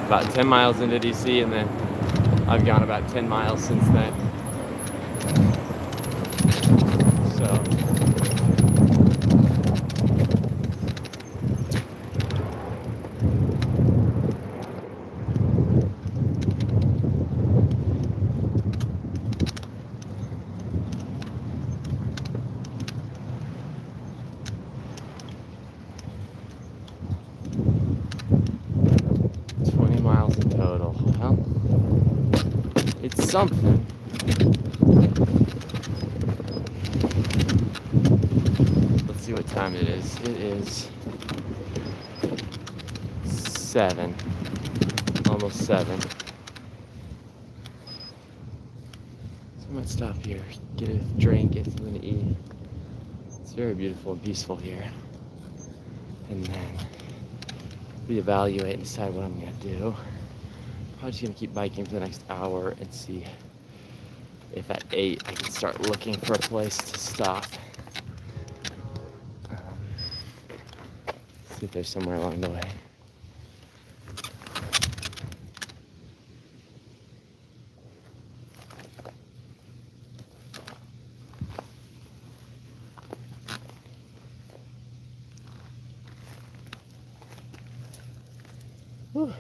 About 10 miles into DC, and then I've gone about 10 miles since then. So miles in total. Well, it's something. Let's see what time it is. It is 7. Almost 7. So I might stop here, get a drink, get something to eat. It's very beautiful and peaceful here. And then reevaluate and decide what I'm gonna do. Probably just gonna keep biking for the next hour and see if at 8 I can start looking for a place to stop. See if there's somewhere along the way. Whew.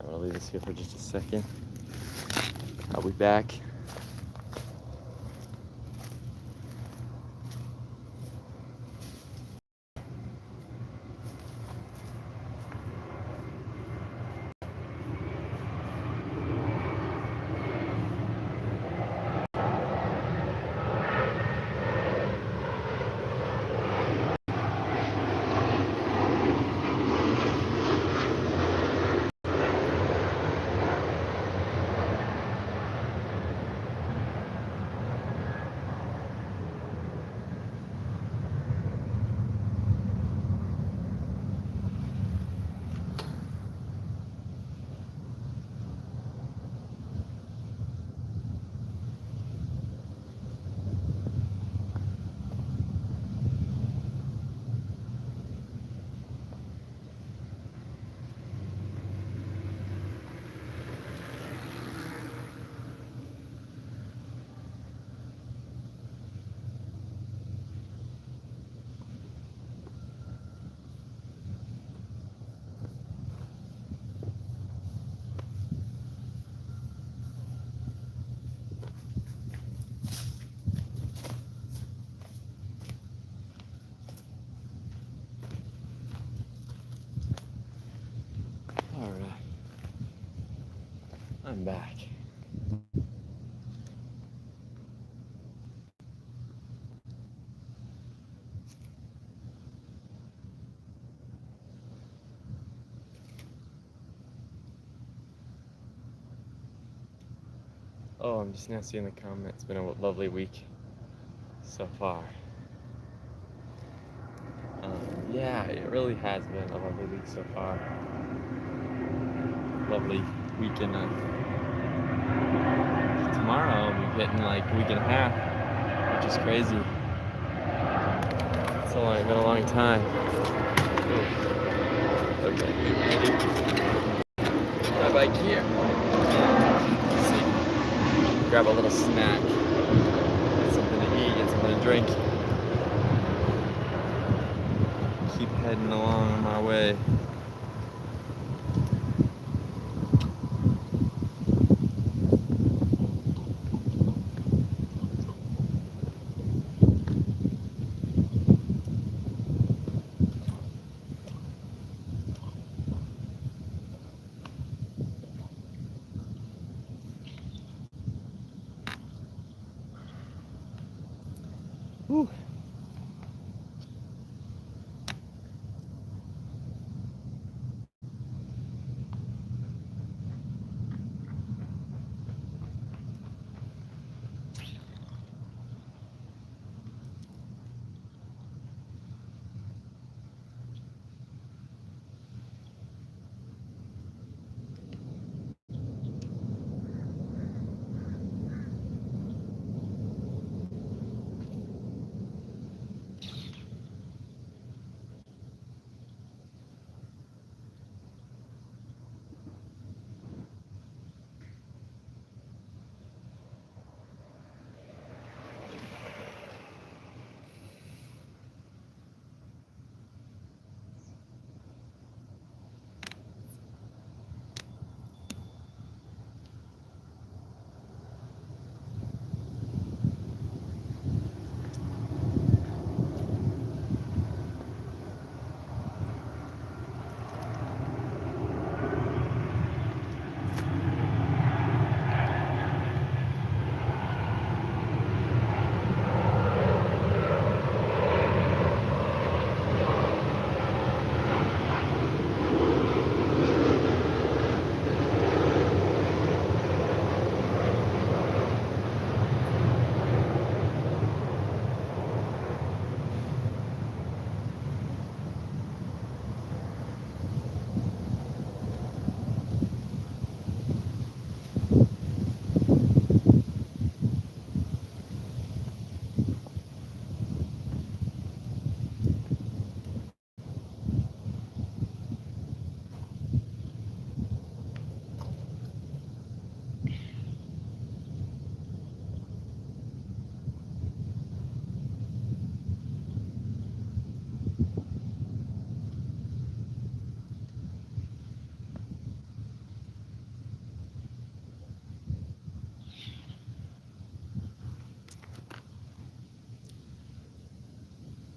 I'm gonna leave this here for just a second. I'll be back. All right, I'm back. Oh, I'm just now seeing the comment. It's been a lovely week so far. Yeah, it really has been a lovely week so far. Lovely weekend. Tomorrow I'll be hitting like a week and a half, which is crazy. It's been a long time. Ooh. Okay. My bike here. Let's see. Grab a little snack. Get something to eat, get something to drink. Keep heading along on my way. Whew.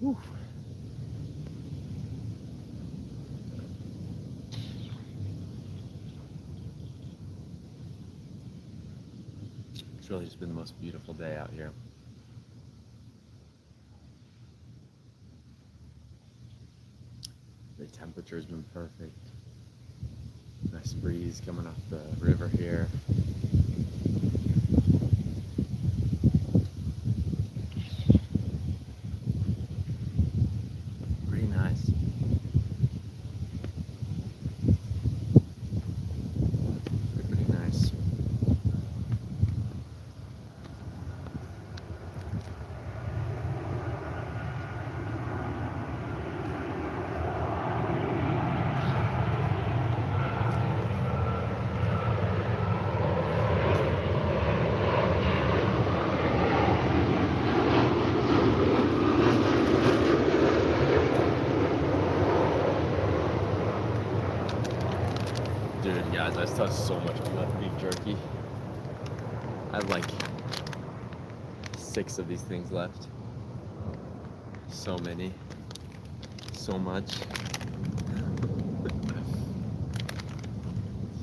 Whew. It's really just been the most beautiful day out here. The temperature's been perfect. Nice breeze coming off the river here. Pretty nice. Pretty nice. Dude, guys, I still have so much left beef jerky. I have like 6 of these things left. So many. So much.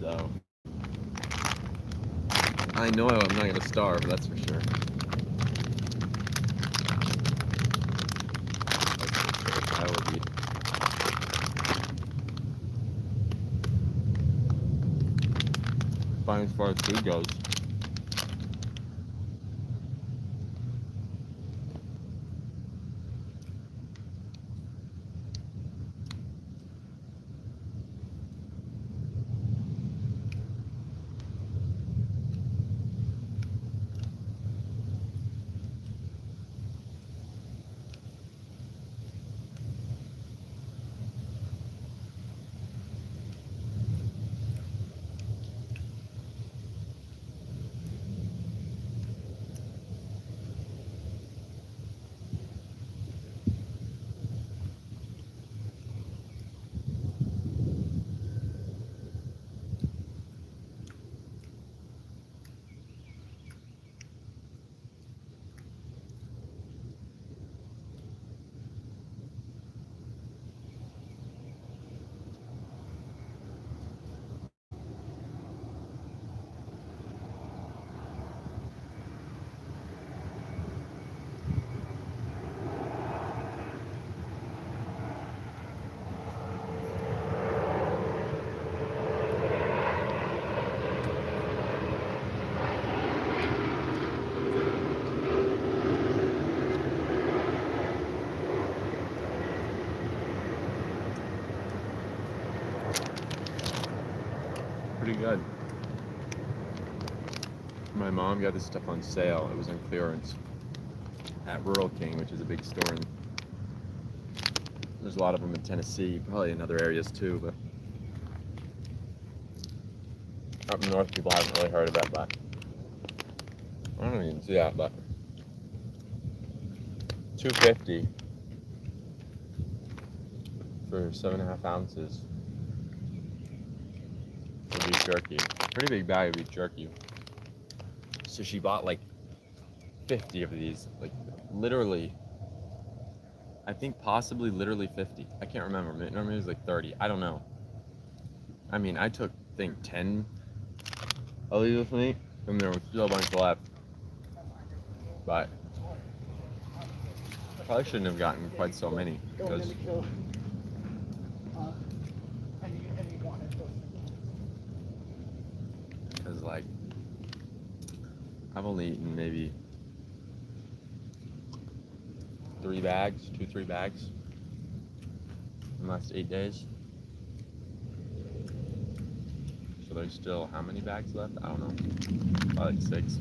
So I know I'm not gonna starve, that's for sure. I will be. Fine as far as food goes. Pretty good. My mom got this stuff on sale. It was on clearance at Rural King, which is a big store, and there's a lot of them in Tennessee, probably in other areas too, but up north people haven't really heard of it, but I don't even see that, but $2.50 for 7.5 ounces of beef jerky. Pretty big bag of beef jerky. So she bought like 50 of these, like literally, I think possibly literally 50. I can't remember. Normally it was like 30. I don't know. I mean, I took, I think 10 of these with me, and there was still a bunch left. But I probably shouldn't have gotten quite so many, because like I've only eaten maybe 3 bags, 2-3 bags in the last 8 days. So there's still how many bags left? I don't know. Probably like 6.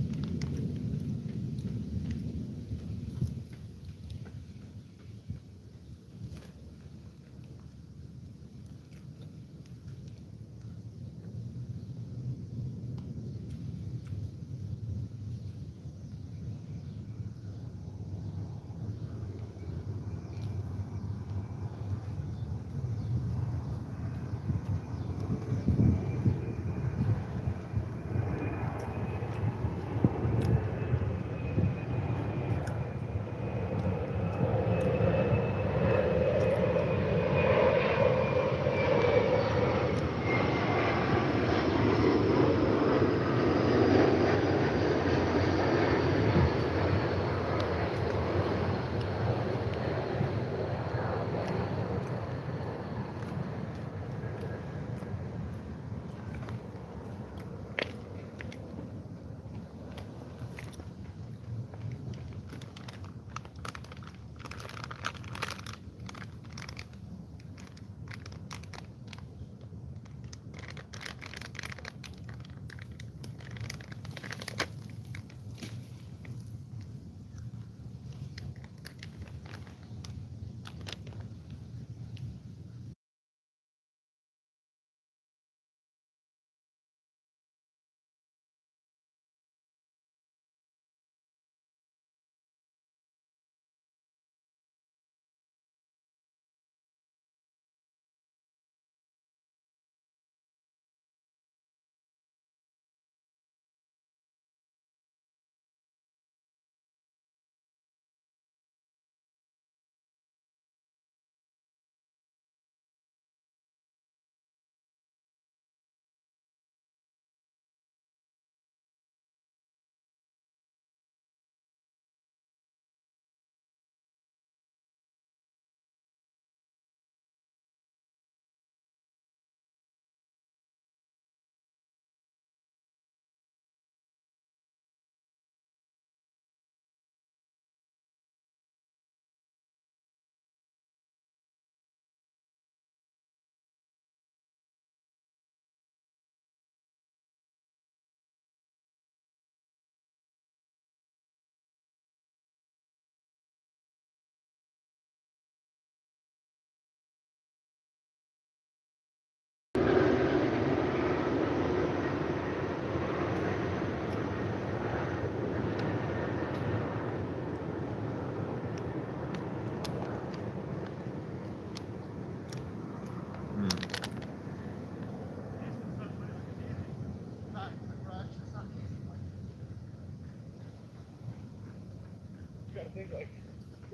think like,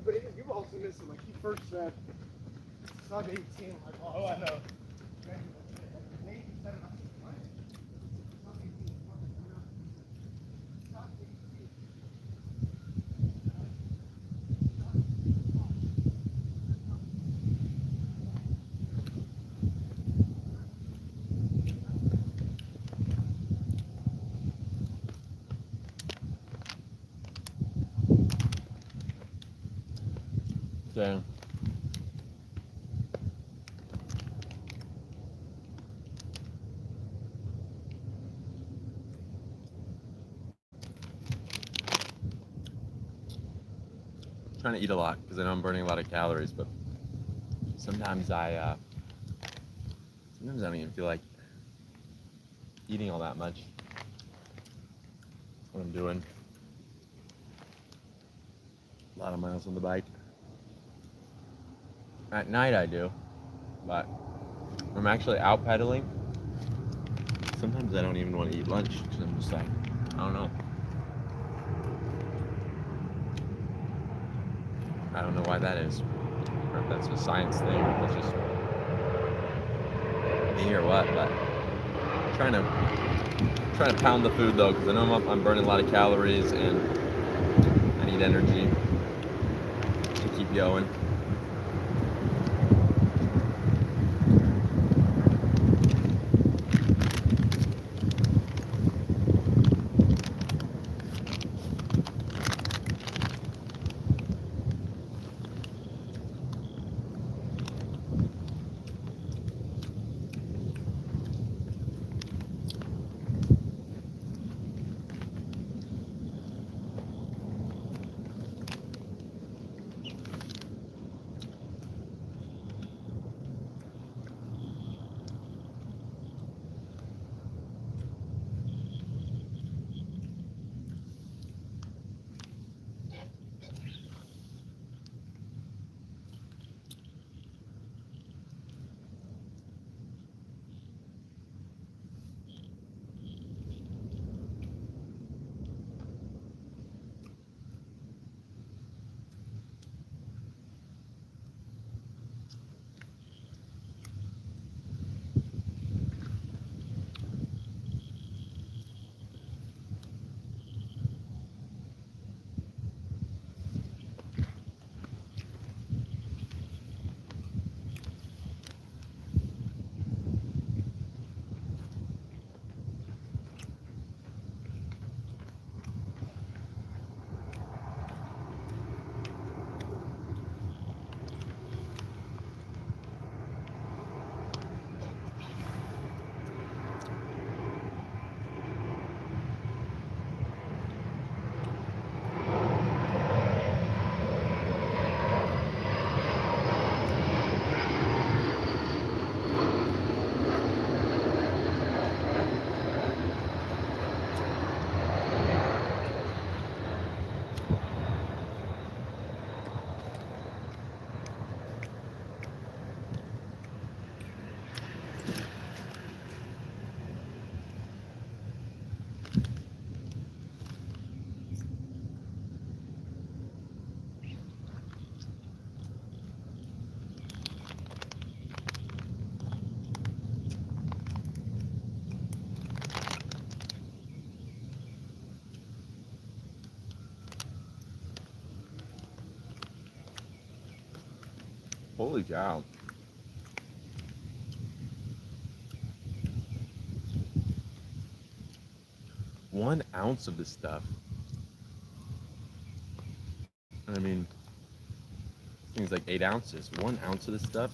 but you've also missed it. Like he first said sub 18. Like, oh, I know. So, trying to eat a lot because I know I'm burning a lot of calories, but sometimes I don't even feel like eating all that much. That's what I'm doing. A lot of miles on the bike. At night I do, but when I'm actually out pedaling, sometimes I don't even want to eat lunch because I'm just like, I don't know. I don't know why that is. Or if that's a science thing, or if it's just me or what, but I'm trying to pound the food though, because I know I'm burning a lot of calories and I need energy to keep going. Holy cow. One ounce of this stuff. I mean, this thing's like 8 ounces. 1 ounce of this stuff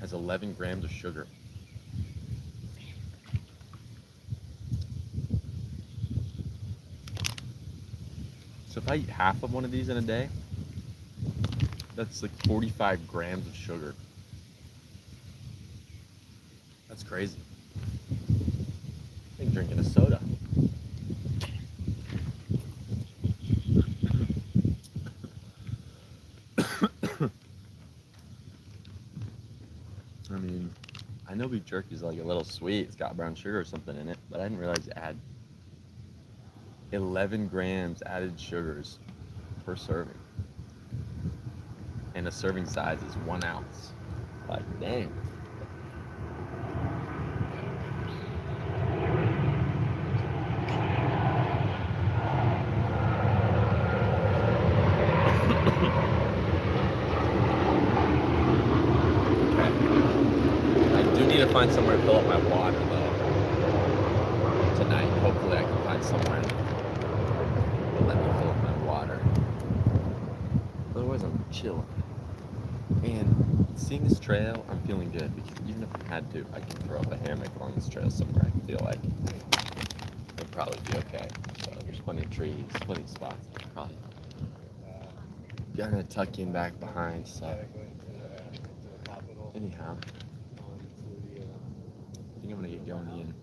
has 11 grams of sugar. So if I eat half of one of these in a day, that's like 45 grams of sugar. That's crazy. I think drinking a soda. I mean, I know beef jerky is like a little sweet. It's got brown sugar or something in it, but I didn't realize it had 11 grams added sugars per serving. and the serving size is 1 ounce. Like, dang. I do need to find somewhere to fill up my water though. Tonight, hopefully I can find somewhere to let me fill up my water. Otherwise I'm chilling. And seeing this trail, I'm feeling good because even if I had to, I can throw up a hammock along this trail somewhere. I feel like it'll probably be okay. So there's plenty of trees, plenty of spots. Probably gonna tuck in back behind. So anyhow, I think I'm gonna get going in.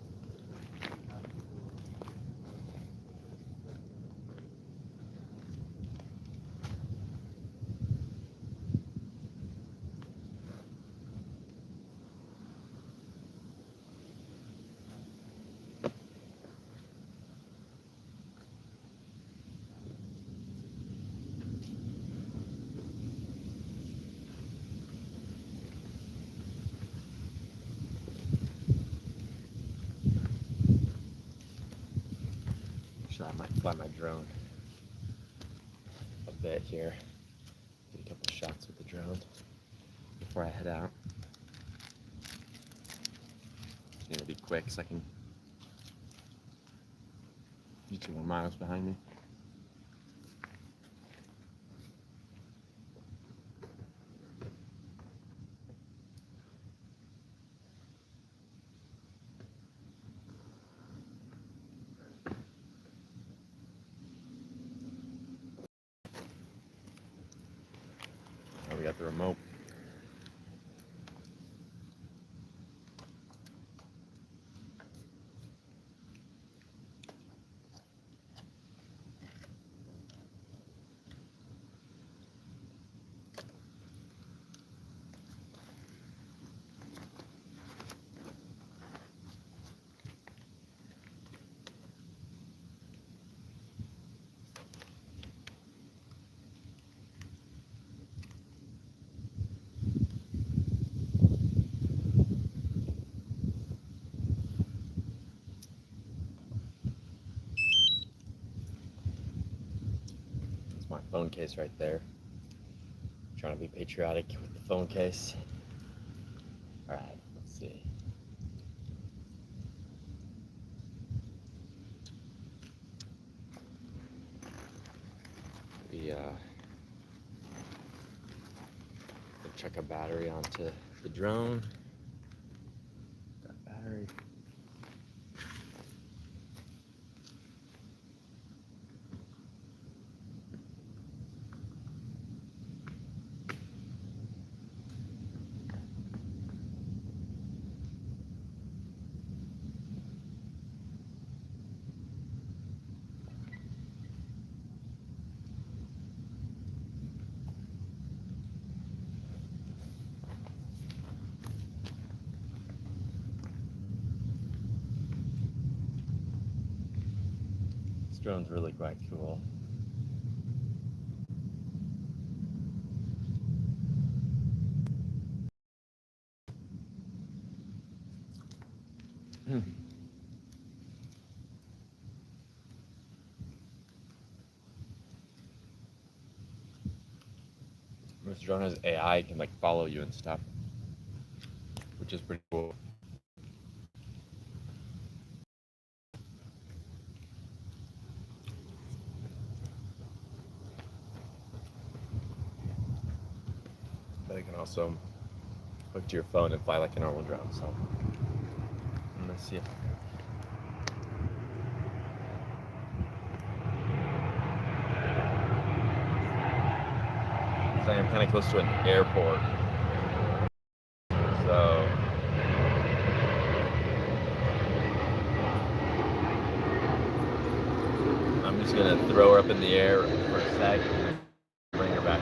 I might fly my drone a bit here. Get a couple of shots with the drone before I head out. It'll be quick so I can get 2 more miles behind me. We got the remote. My phone case right there. Trying to be patriotic with the phone case. All right, let's see. We check a battery onto the drone. Got battery. This drone's really quite cool. This drone has AI, it can like follow you and stuff, which is pretty cool. But it can also hook to your phone and fly like a normal drone. So I'm gonna see if I am kind of close to an airport. So I'm just gonna throw her up in the air for a sec and bring her back.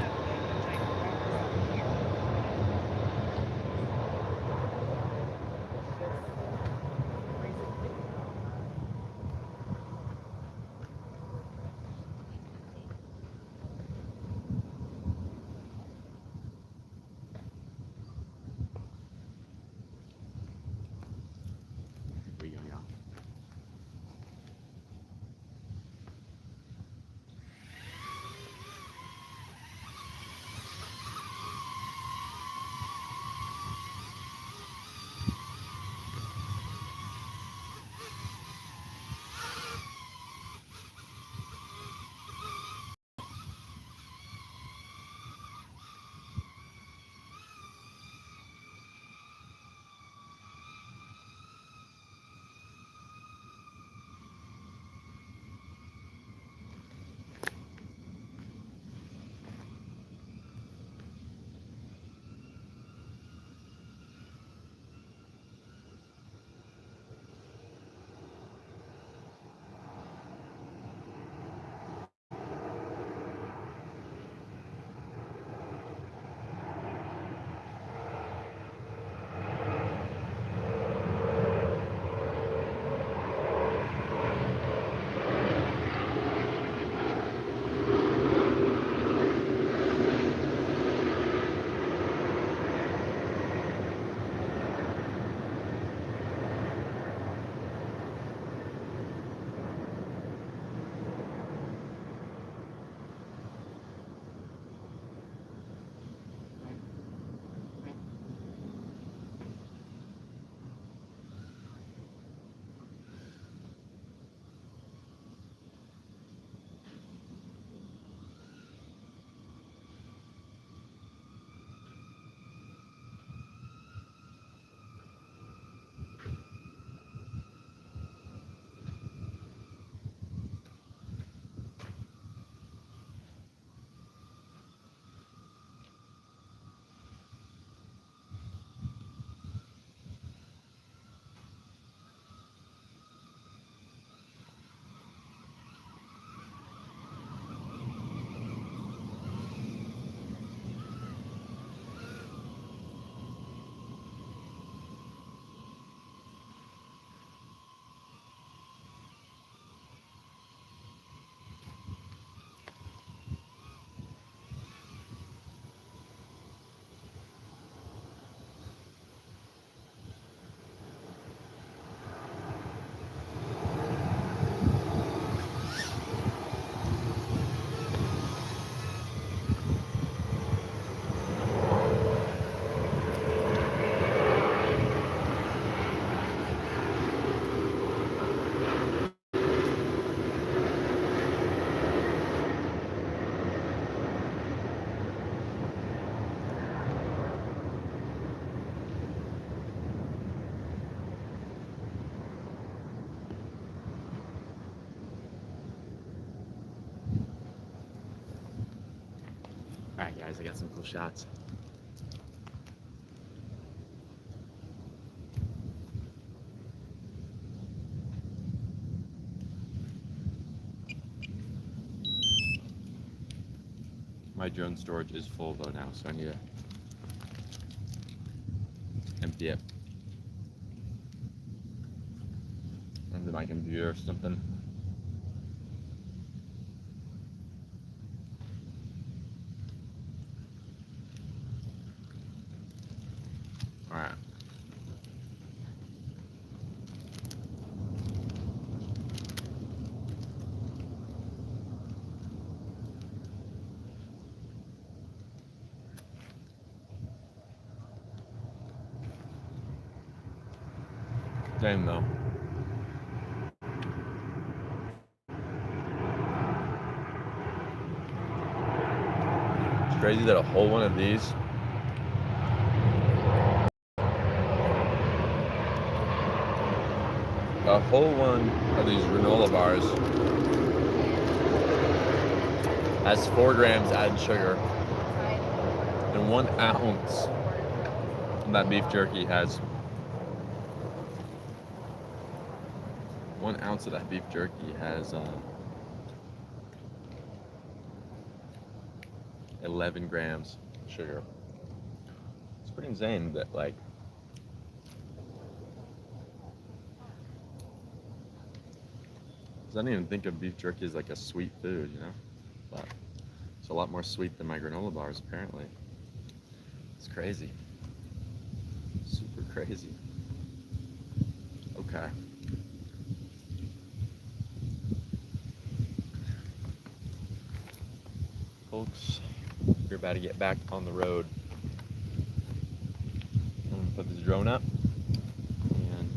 Alright guys, I got some cool shots. My drone storage is full though now, so I need to empty it into my computer or something. Alright. Same though. It's crazy that a whole one of these granola bars has 4 grams added sugar, and 1 ounce of that beef jerky has 1 ounce of that beef jerky has 11 grams sugar. It's pretty insane that, like, I don't even think of beef jerky as like a sweet food, you know? But it's a lot more sweet than my granola bars, apparently. It's crazy. Super crazy. Okay. Folks, we're about to get back on the road. I'm gonna put this drone up and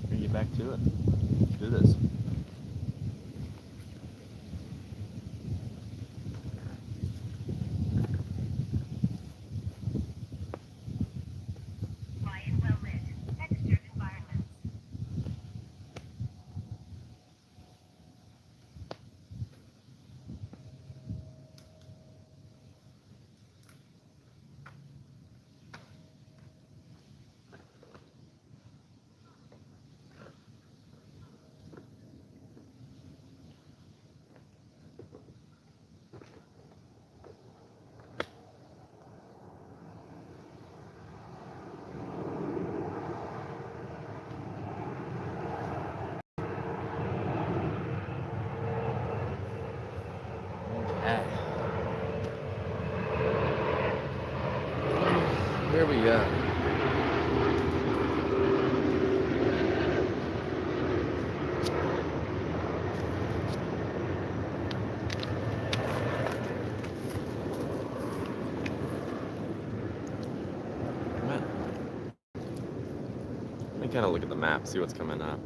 we're gonna get back to it. Let's do this. Here we go. Let me kind of look at the map, see what's coming up.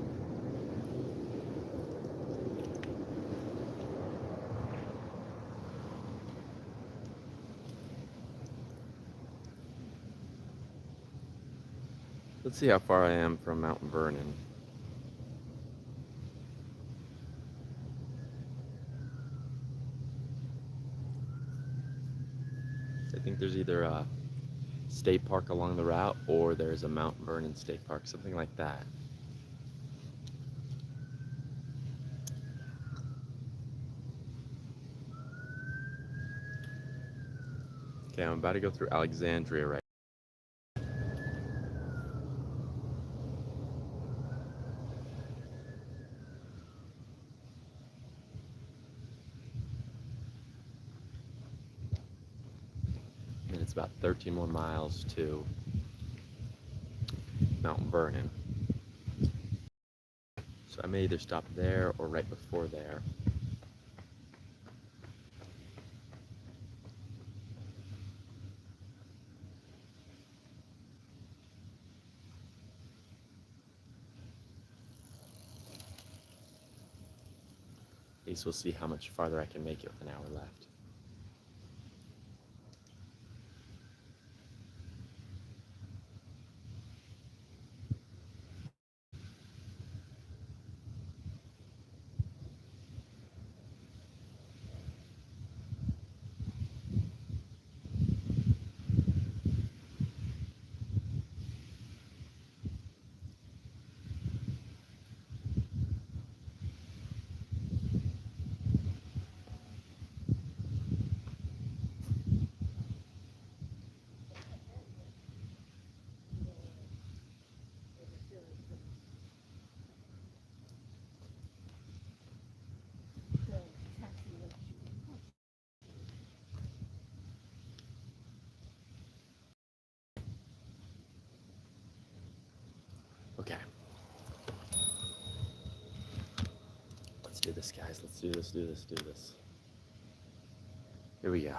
Let's see how far I am from Mount Vernon. I think there's either a state park along the route or there's a Mount Vernon State Park, something like that. Okay, I'm about to go through Alexandria right. And it's about 13 more miles to Mount Vernon. So I may either stop there or right before there. At least we'll see how much farther I can make it with an hour left. Okay. Let's do this, guys. Let's do this. Here we go.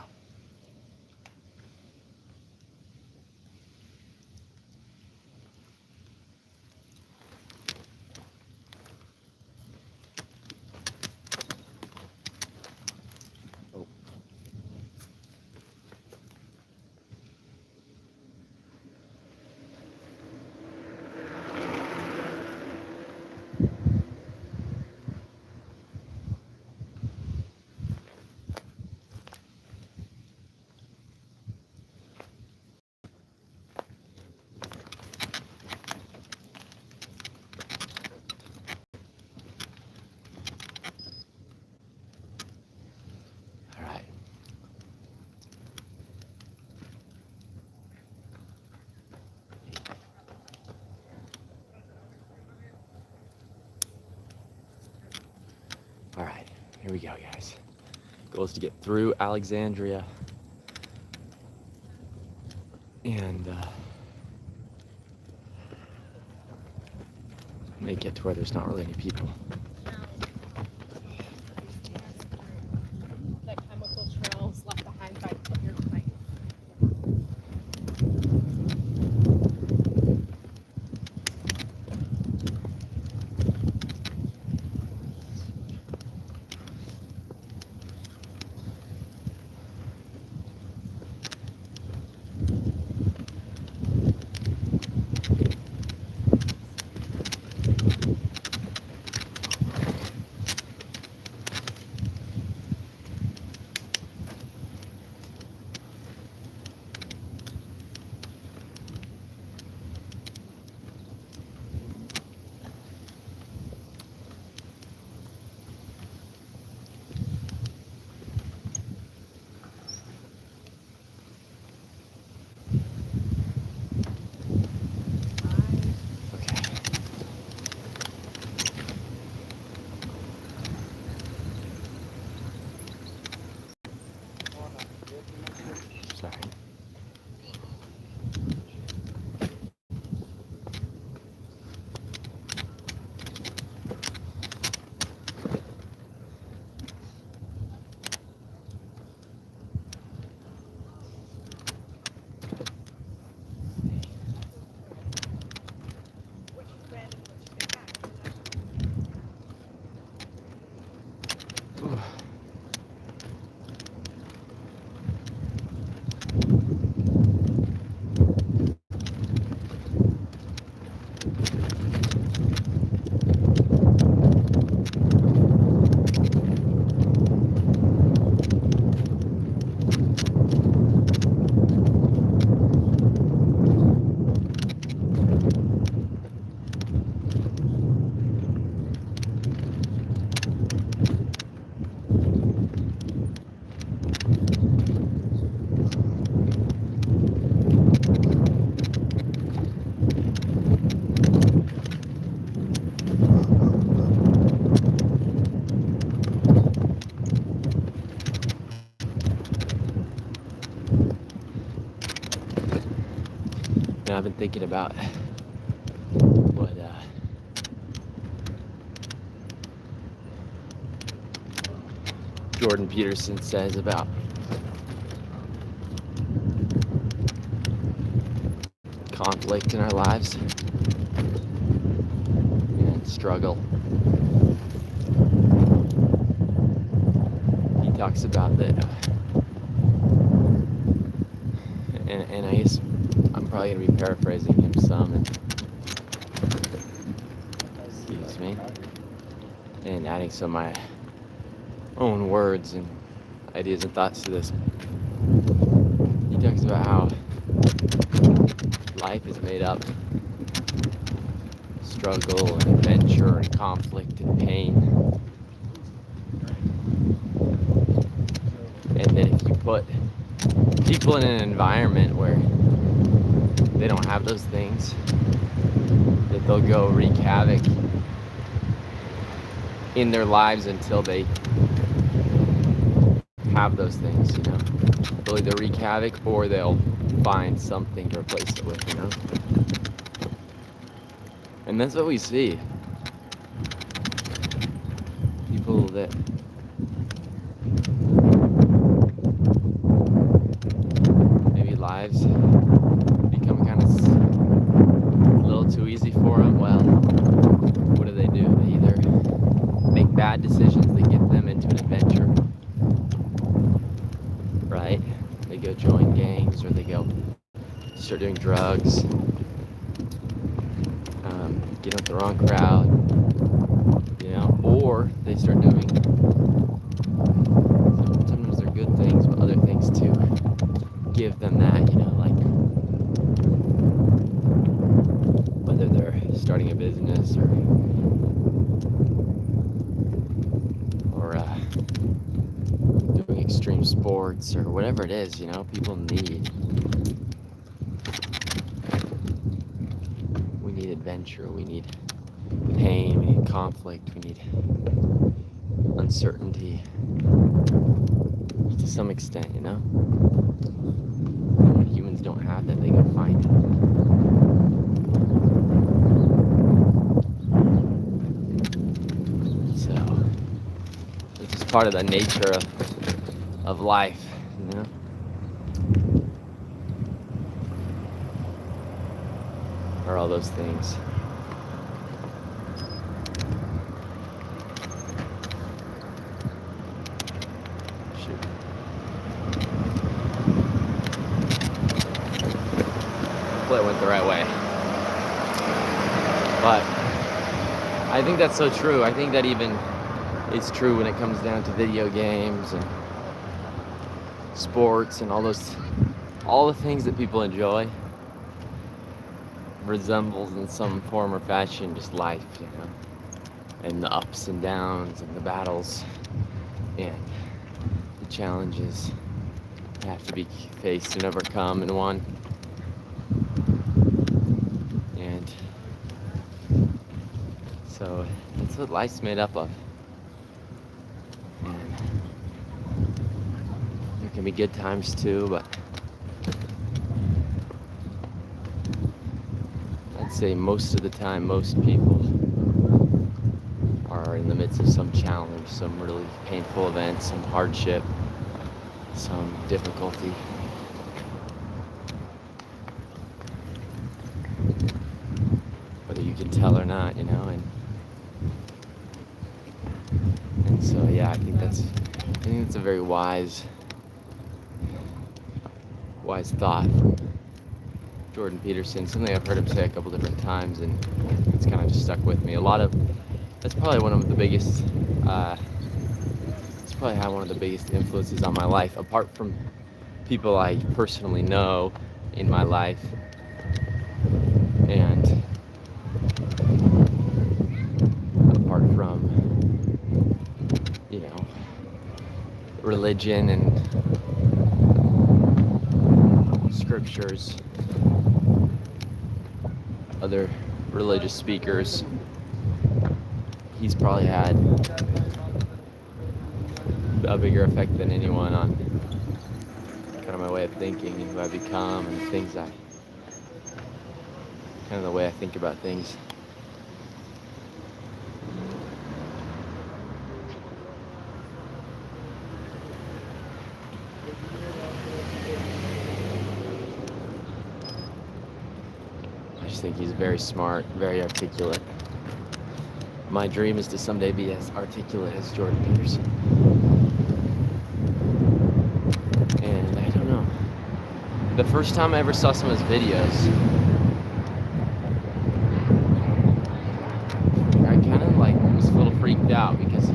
Oh. All right. All right, here we go, guys. Goal is to get through Alexandria and make it to where there's not really any people. The chemical trails left behind by your plane. Okay. Sorry. Ooh. I've been thinking about what Jordan Peterson says about conflict in our lives and struggle. He talks about that, and I guess I'm probably gonna be paraphrasing him some, excuse me, and adding some of my own words and ideas and thoughts to this. He talks about how life is made up of struggle and adventure and conflict and pain, and that if you put people in an environment where they don't have those things, that they'll go wreak havoc in their lives until they have those things, you know. They'll either wreak havoc or they'll find something to replace it with, you know. And that's what we see. People that maybe lives become kind of a little too easy for them. Well, what do? They either make bad decisions that get them into an adventure, right? They go join gangs, or they go start doing drugs, get with the wrong crowd, or they start doing sometimes they're good things, but other things to give them that, like whether they're starting a business or doing extreme sports or whatever it is, people need. We need adventure, we need pain, we need conflict, we need uncertainty to some extent, And when humans don't have that, they go find it. So it's just part of the nature of life, or all those things. Hopefully it went the right way. But I think that's so true. I think that even is true when it comes down to video games and sports and all the things that people enjoy resembles in some form or fashion just life, and the ups and downs and the battles and the challenges that have to be faced and overcome and won. And so that's what life's made up of. And there can be good times too, but I'd say most of the time, most people are in the midst of some challenge, some really painful event, some hardship, some difficulty. Whether you can tell or not, and so yeah, I think that's a very wise thought from Jordan Peterson, something I've heard him say a couple different times, and it's kind of just stuck with me. That's probably one of the biggest, it's probably had one of the biggest influences on my life, apart from people I personally know in my life, and apart from, religion and scriptures, other religious speakers. He's probably had a bigger effect than anyone on kind of my way of thinking and who I've become and things kind of the way I think about things. I just think he's very smart, very articulate. My dream is to someday be as articulate as Jordan Peterson. And I don't know. The first time I ever saw some of his videos, I kind of was a little freaked out because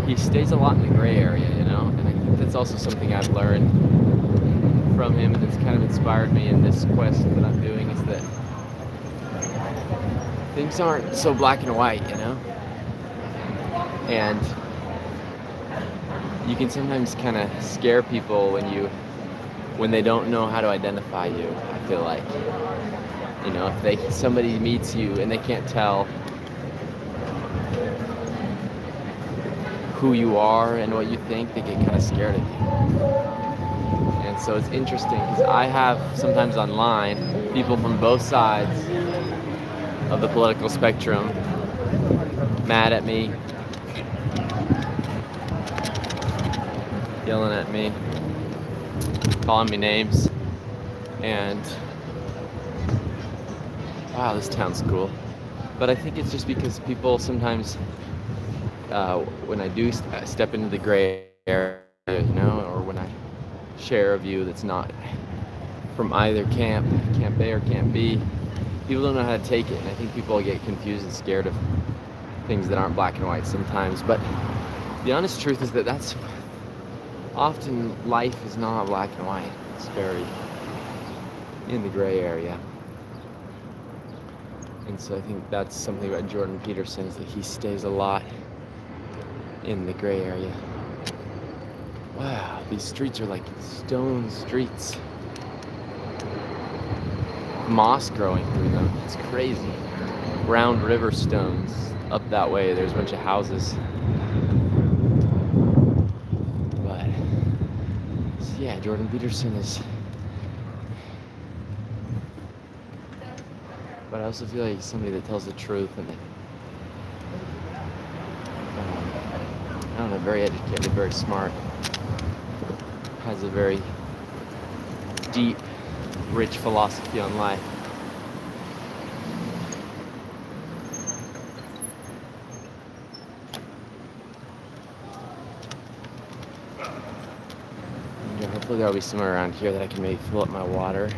he stays a lot in the gray area, And I think that's also something I've learned from him, and it's kind of inspired me in this quest that I'm doing, is that things aren't so black and white, And you can sometimes kind of scare people when they don't know how to identify you, I feel like. If somebody meets you and they can't tell who you are and what you think, they get kind of scared of you. And so it's interesting because I have sometimes online people from both sides of the political spectrum mad at me, yelling at me, calling me names, and wow, this town's cool. But I think it's just because people sometimes, when I do step into the gray area, you know, or when I share a view that's not from either camp A or Camp B, people don't know how to take it, and I think people get confused and scared of things that aren't black and white sometimes. But the honest truth is that that's often life is not black and white. It's very in the gray area. And so I think that's something about Jordan Peterson, is that he stays a lot in the gray area. Wow, these streets are like stone streets. Moss growing through them. It's crazy. Round river stones. Up that way, there's a bunch of houses. But so yeah, Jordan Peterson is. But I also feel like he's somebody that tells the truth, and that I don't know, very educated, very smart, has a very deep, rich philosophy on life. And hopefully there'll be somewhere around here that I can maybe fill up my water.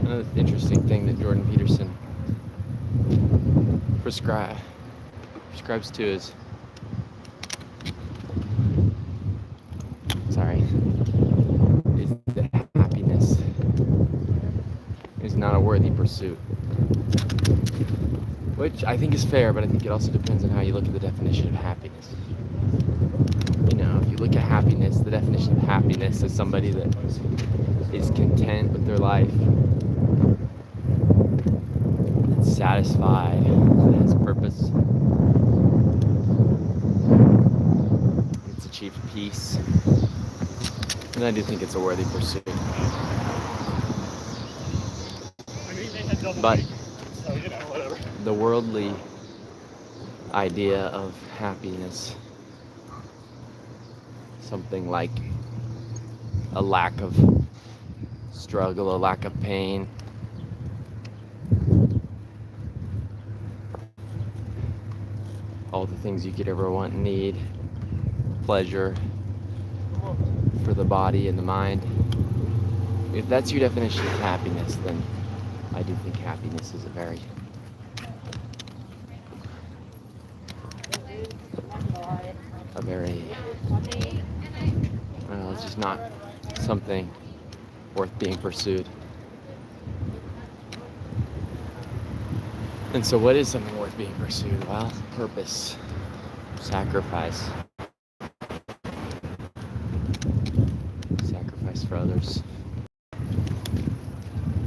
Another interesting thing that Jordan Peterson prescribes to is, is that happiness is not a worthy pursuit. Which I think is fair, but I think it also depends on how you look at the definition of happiness. You know, if you look at happiness, the definition of happiness is somebody that is content with their life, that's satisfied, that has purpose, it's achieved peace, and I do think it's a worthy pursuit. But the worldly idea of happiness, something like a lack of struggle, a lack of pain, all the things you could ever want and need, pleasure for the body and the mind. If that's your definition of happiness, then I do think happiness is a very well, it's just not something worth being pursued. And so what is something worth being pursued? Well, purpose, sacrifice for others,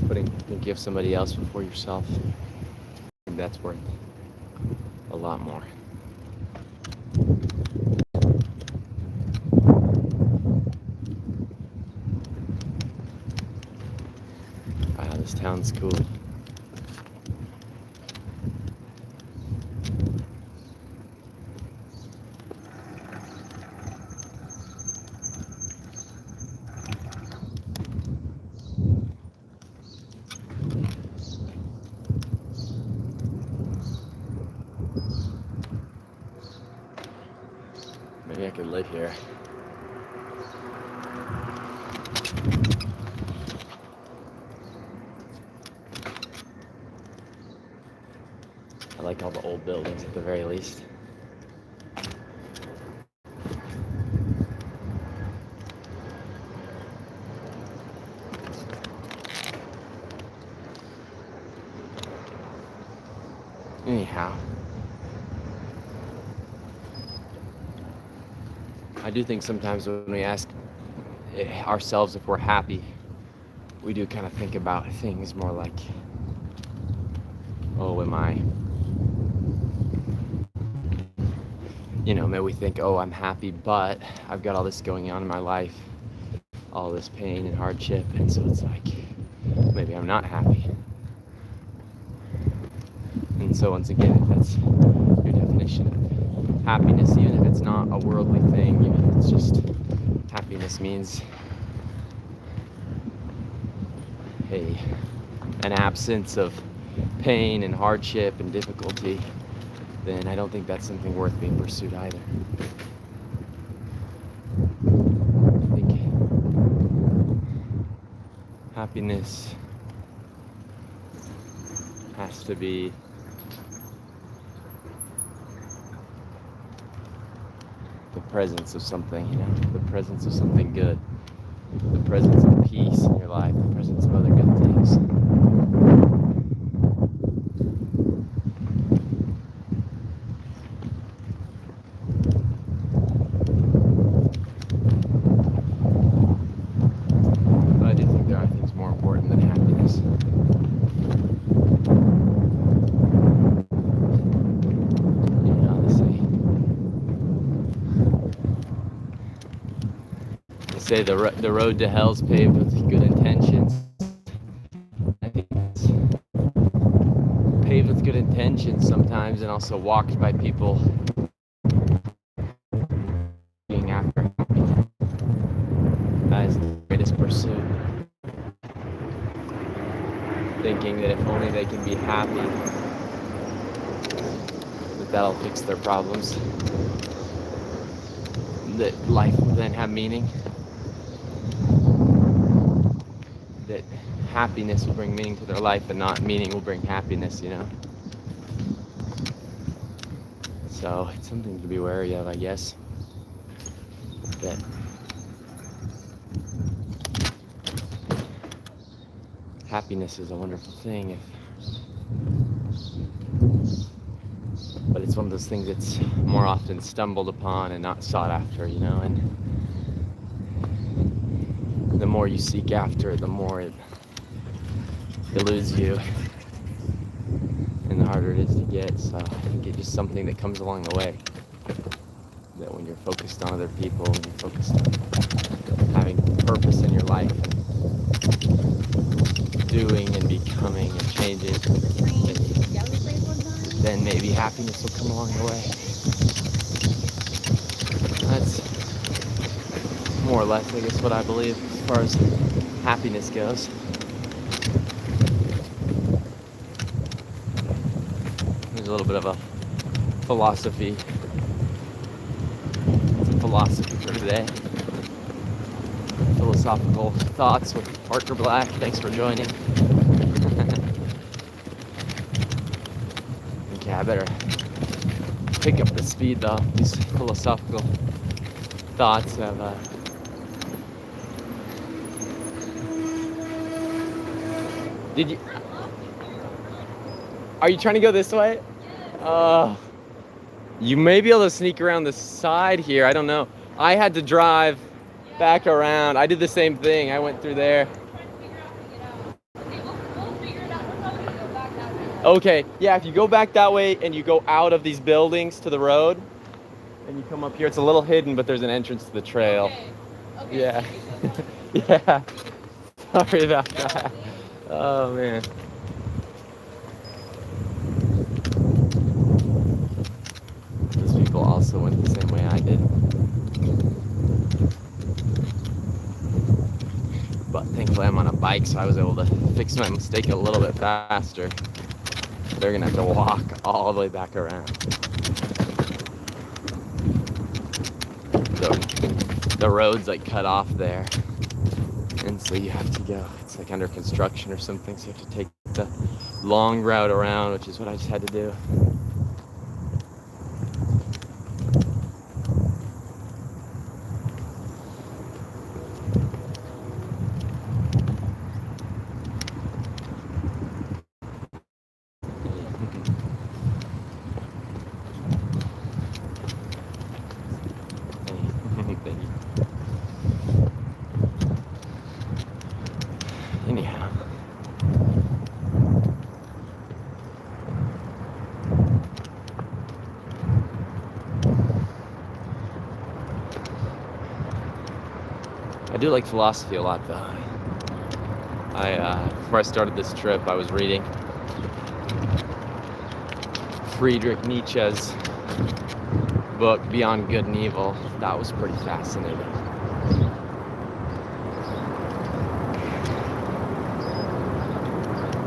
thinking of somebody else before yourself. I think that's worth a lot more. Wow, this town's cool. Maybe I could live here. I like all the old buildings at the very least. Anyhow, I do think sometimes when we ask ourselves if we're happy, we do kind of think about things more like, oh, am I? You know, maybe we think, oh, I'm happy, but I've got all this going on in my life, all this pain and hardship, and so it's like, maybe I'm not happy. And so once again, if that's your definition of happiness, even if it's not a worldly thing, even if it's just happiness means an absence of pain and hardship and difficulty, then I don't think that's something worth being pursued either. I think happiness has to be the presence of something, you know, the presence of something good, the presence of peace in your life, the presence of other good things. But I do think there are things more important than happiness. You know, they say the road to hell's paved with good intentions. I think it's paved with good intentions sometimes, and also walked by people being after happiness as the greatest pursuit, thinking that if only they can be happy, that'll fix their problems, that life will then have meaning, that happiness will bring meaning to their life and not meaning will bring happiness, you know? So it's something to be wary of, I guess, that happiness is a wonderful thing, but it's one of those things that's more often stumbled upon and not sought after, you know, and the more you seek after it, the more it eludes you and the harder it is to get. So I think it's just something that comes along the way, that when you're focused on other people, when you're focused on having purpose in your life, doing and becoming and changing, then maybe happiness will come along the way. That's more or less, I guess, what I believe as far as happiness goes. There's a little bit of a philosophy. Some philosophy for today. Philosophical thoughts with Parker Black. Thanks for joining. Okay, I better pick up the speed though. These philosophical thoughts have Are you trying to go this way? You may be able to sneak around the side here. I don't know. I had to drive back around. I did the same thing. I went through there. Okay, yeah, if you go back that way and you go out of these buildings to the road and you come up here, it's a little hidden, but there's an entrance to the trail. Okay. Yeah. Yeah. Sorry about that. Oh, man. Those people also went the same way I did. But thankfully I'm on a bike, so I was able to fix my mistake a little bit faster. They're gonna have to walk all the way back around. So the road's like cut off there. And so you have to go. It's like under construction or something, so you have to take the long route around, which is what I just had to do. do like philosophy a lot, though. Before I started this trip, I was reading Friedrich Nietzsche's book, Beyond Good and Evil. That was pretty fascinating.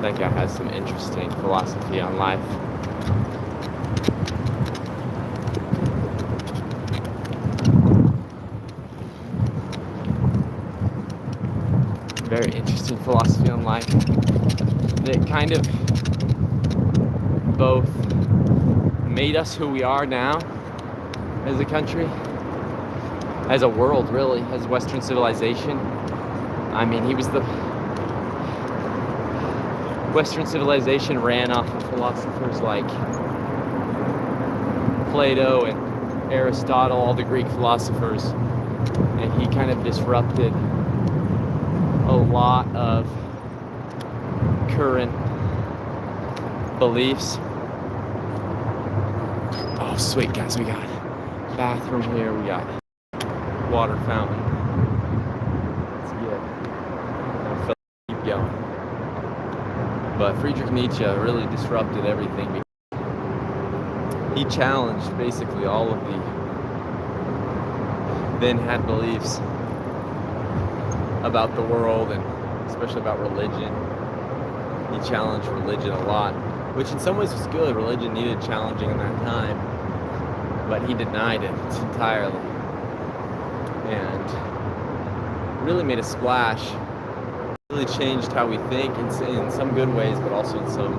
That guy has some interesting philosophy on life. Very interesting philosophy on life that kind of both made us who we are now as a country, as a world, really, as Western civilization. I mean, Western civilization ran off of philosophers like Plato and Aristotle, all the Greek philosophers, and he kind of disrupted a lot of current beliefs. Oh, sweet, guys, we got bathroom here, we got water fountain. It's good. Keep going. But Friedrich Nietzsche really disrupted everything. He challenged basically all of the then had beliefs about the world, and especially about religion. He challenged religion a lot, which in some ways was good. Religion needed challenging in that time, but he denied it entirely and really made a splash. Really changed how we think in some good ways, but also in some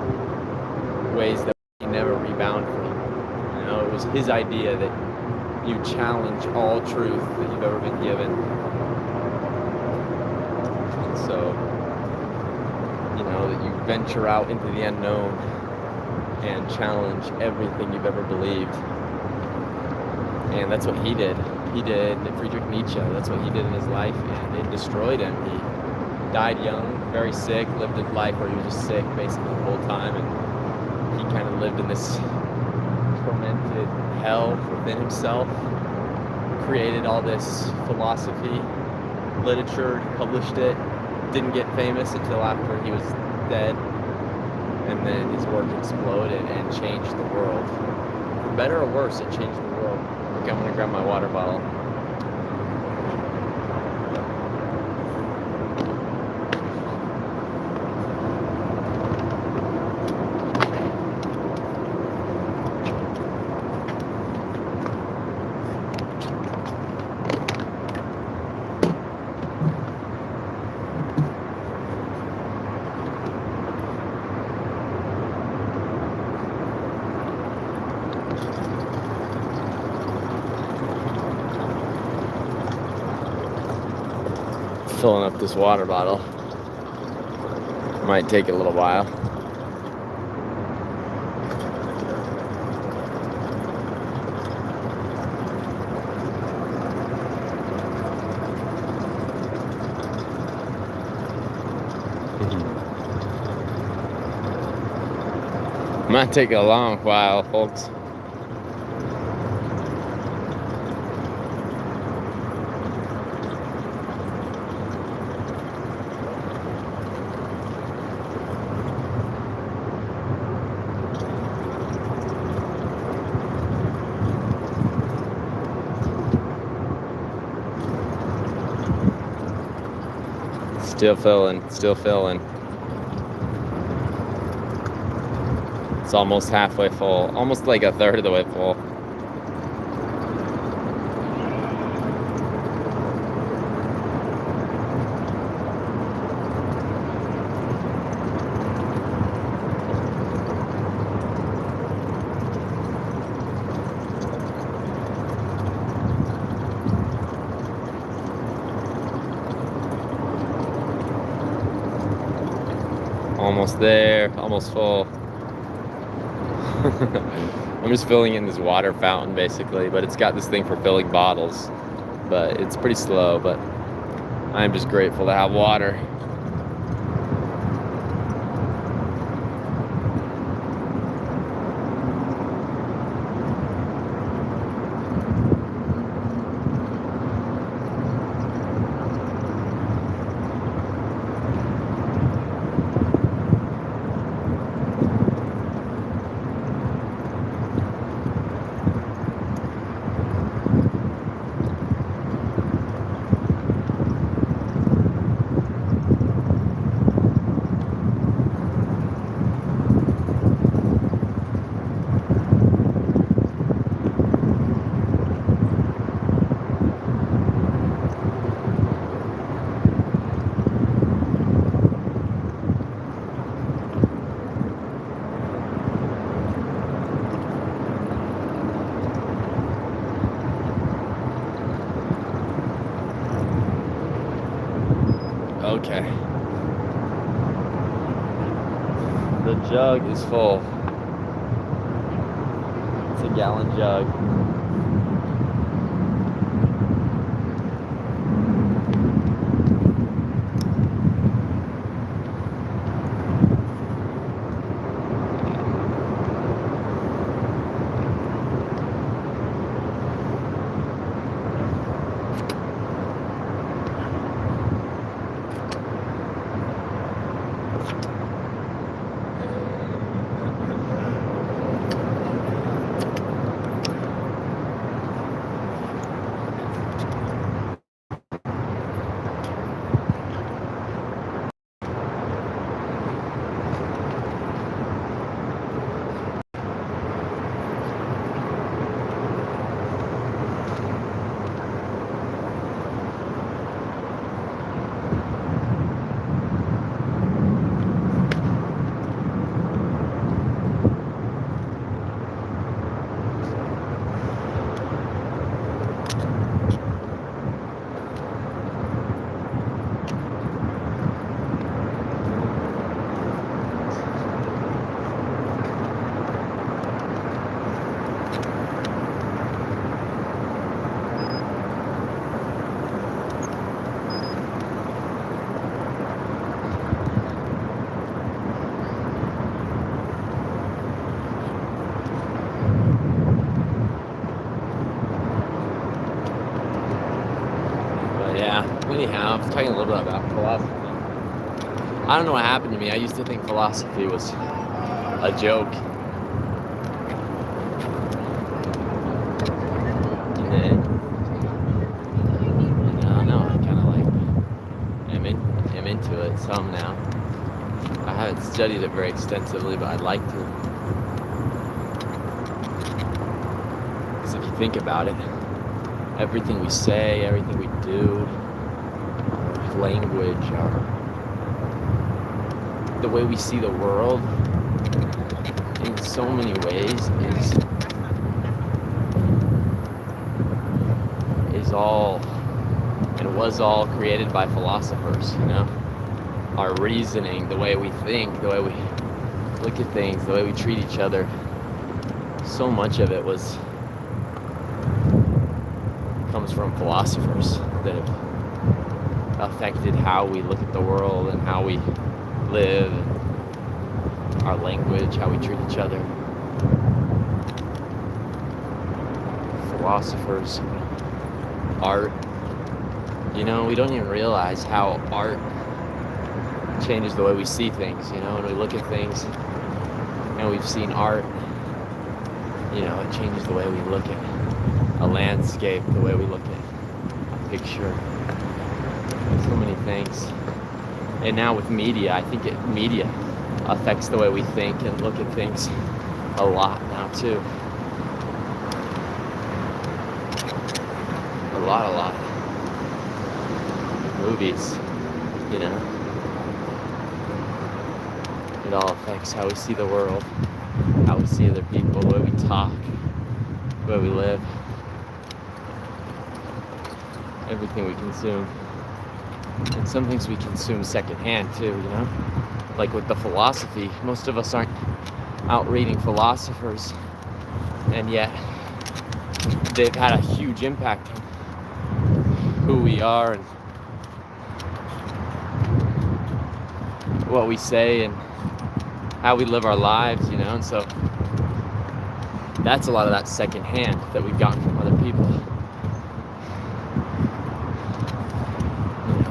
ways that we never rebound from. You know, it was his idea that you challenge all truth that you've ever been given. And so, you know, that you venture out into the unknown and challenge everything you've ever believed. And that's what he did. He did, Friedrich Nietzsche, that's what he did in his life, and it destroyed him. He died young, very sick, lived a life where he was just sick basically the whole time, and he kind of lived in this tormented hell within himself, created all this philosophy, literature, published it, didn't get famous until after he was dead, and then his work exploded and changed the world. For better or worse, it changed the world. Okay, I'm gonna grab my water bottle. Filling up this water bottle. Might take a little while. Might take a long while, folks. Still filling. It's almost halfway full, almost like a third of the way full. Almost there, almost full. I'm just filling in this water fountain basically, but it's got this thing for filling bottles, but it's pretty slow, but I'm just grateful to have water. Okay. The jug is full. It's a gallon jug. Anyhow, I was talking a little bit about philosophy. I don't know what happened to me. I used to think philosophy was a joke. And then, I don't know, I kind of like am into it some now. I haven't studied it very extensively, but I'd like to. Because if you think about it, everything we say, everything we do, language, the way we see the world in so many ways is all and was all created by philosophers, you know? Our reasoning, the way we think, the way we look at things, the way we treat each other, so much of it comes from philosophers that have affected how we look at the world and how we live, and our language, how we treat each other. Philosophers, art, we don't even realize how art changes the way we see things, when we look at things and we've seen art, it changes the way we look at a landscape, the way we look at a picture. So many things. And now with media, I think media affects the way we think and look at things a lot now too. A lot. Movies, it all affects how we see the world, how we see other people, the way we talk, the way we live, everything we consume. And some things we consume secondhand too, Like with the philosophy, most of us aren't out reading philosophers, and yet they've had a huge impact on who we are and what we say and how we live our lives, and so that's a lot of that secondhand that we've gotten from other people.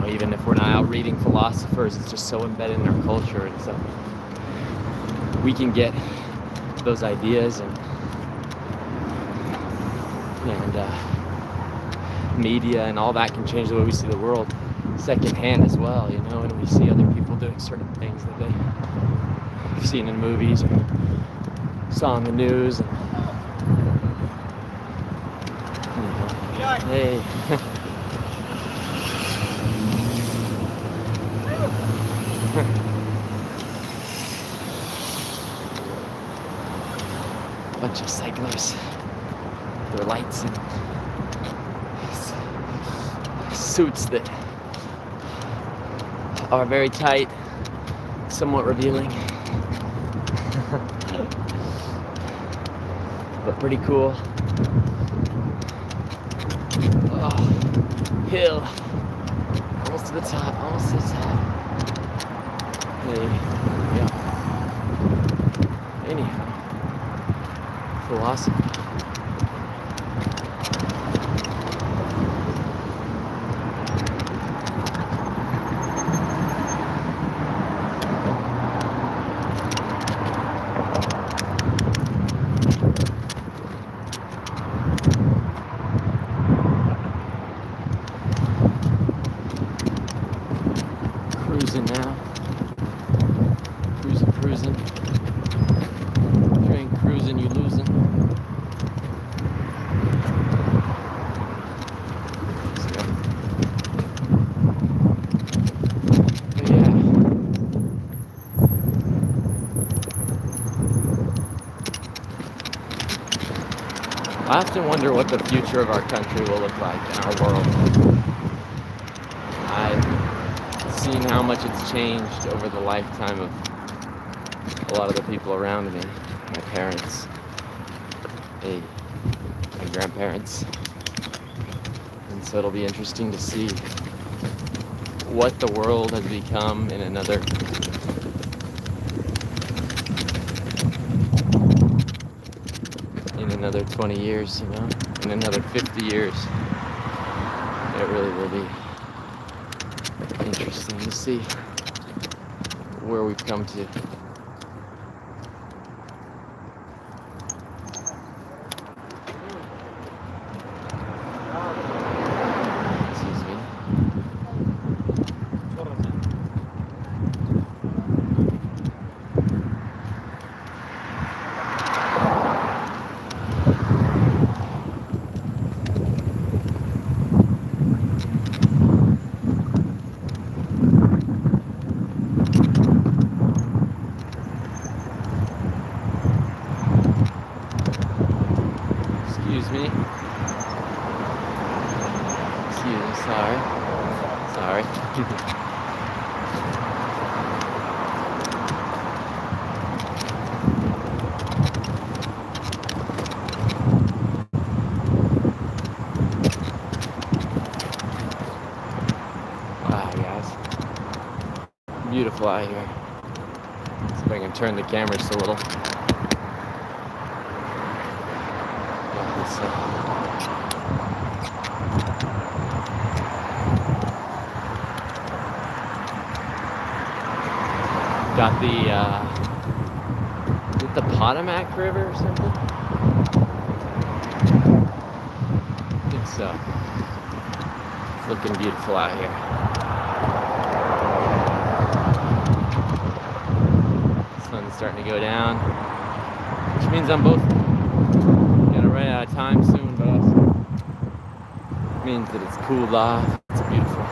Even if we're not out reading philosophers, it's just so embedded in our culture, and so we can get those ideas and media and all that can change the way we see the world secondhand as well, and we see other people doing certain things that they've seen in movies and saw on the news, and hey. Bunch of cyclers, their lights and suits that are very tight, somewhat revealing, but pretty cool. Oh, hill, almost to the top, almost to the top. Hey, yeah. Anyhow, philosophy. Cruising now. Cruising. If you ain't cruising, you losing. So, but yeah. I often wonder what the future of our country will look like in our world. I've seen how much it's changed over the lifetime of a lot of the people around me, my parents, my grandparents, and so it'll be interesting to see what the world has become in another 20 years, you know, in another 50 years. It really will be interesting to see where we've come to. Excuse me. Excuse me. Excuse me, sorry. Sorry. Wow, guys. Beautiful out here. See if I can turn the camera just a little. Got the, is it the Potomac River or something? I think so. It's looking beautiful out here. Sun's starting to go down, which means I'm both gonna run out of time soon, but also means that it's cooled off. It's beautiful.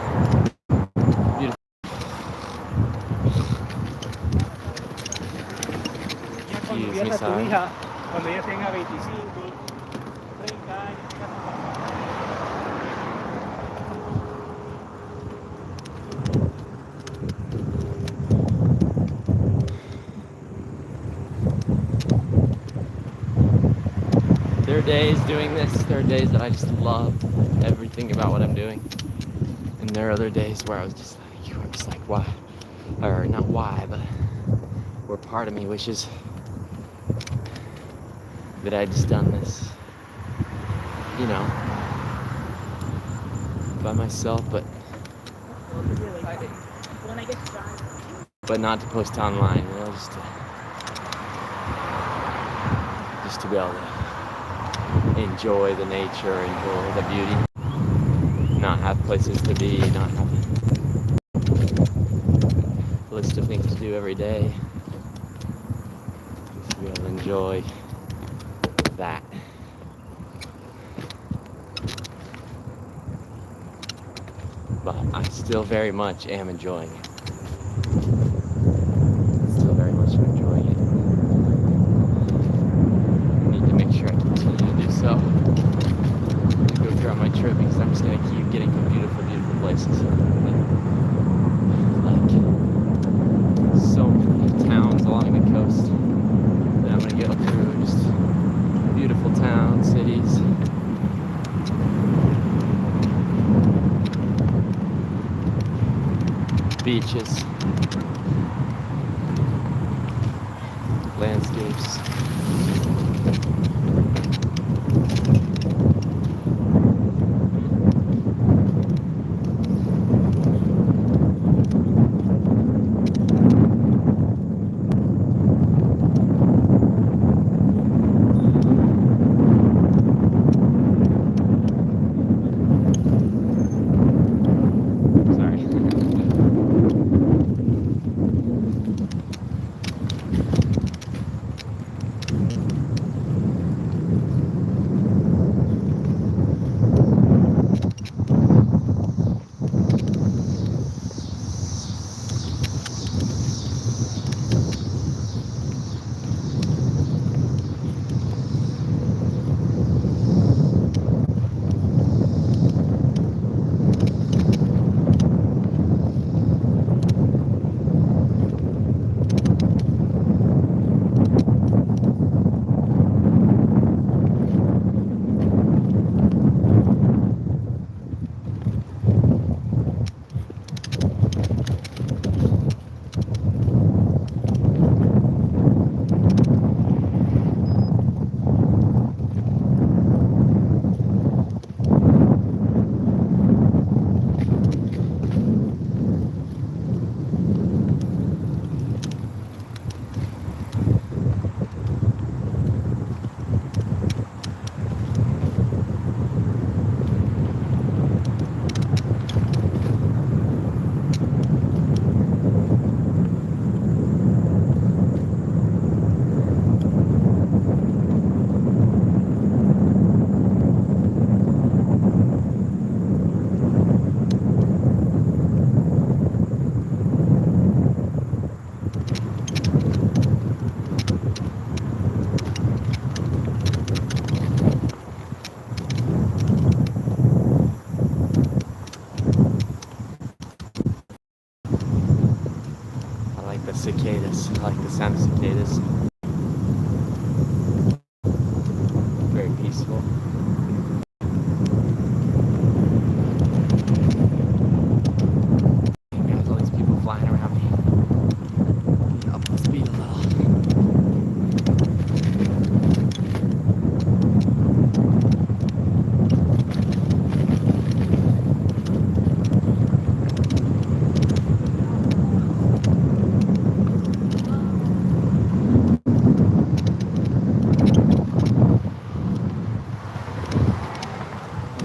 Excuse me, sorry. Cuando ella tenga 25, 30 años. There are days doing this, there are days that I just love everything about what I'm doing. And there are other days where I'm just like, why? Or not why, but where part of me wishes that I'd just done this, you know, by myself, but not to post online, you know, just to be able to enjoy the nature, enjoy the beauty, not have places to be, not have a list of things to do every day, just to be able to enjoy that. But I still very much am enjoying it. Still very much enjoying it. Need to make sure I continue to do so. To go throughout my trip because I'm just gonna keep getting to beautiful, beautiful places. Like cities. Beaches. Landscapes. Sorry. I like the cicadas. I like the sound of cicadas. Very peaceful. There's all these people flying around me. Up the speed a little.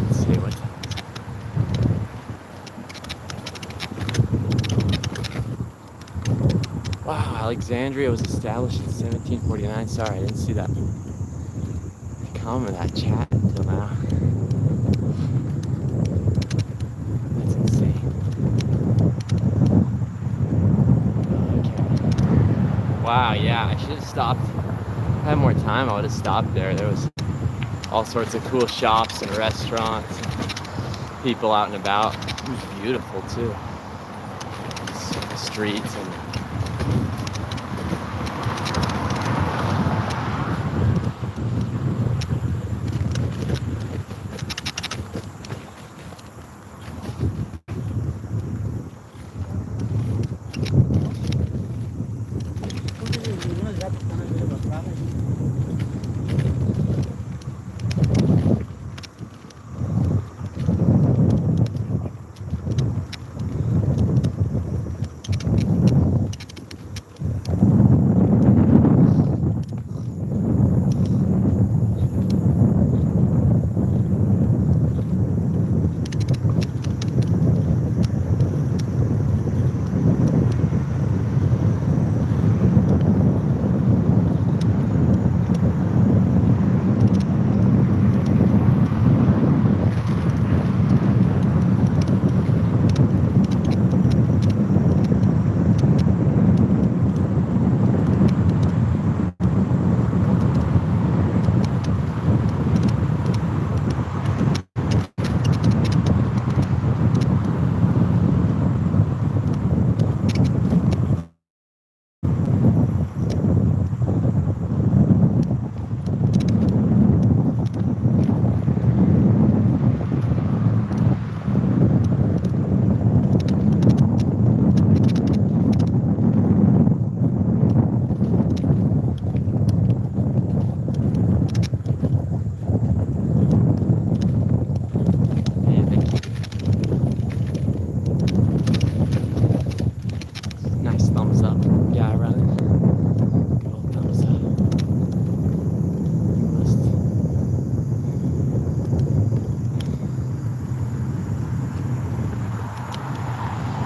Let's see what time is it. Wow, Alexandria was established in 1749. Sorry, I didn't see that comment, that chat until now. That's insane. Okay. Wow, yeah, I should have stopped. If I had more time, I would have stopped there. There was all sorts of cool shops and restaurants, and people out and about. It was beautiful too. Streets and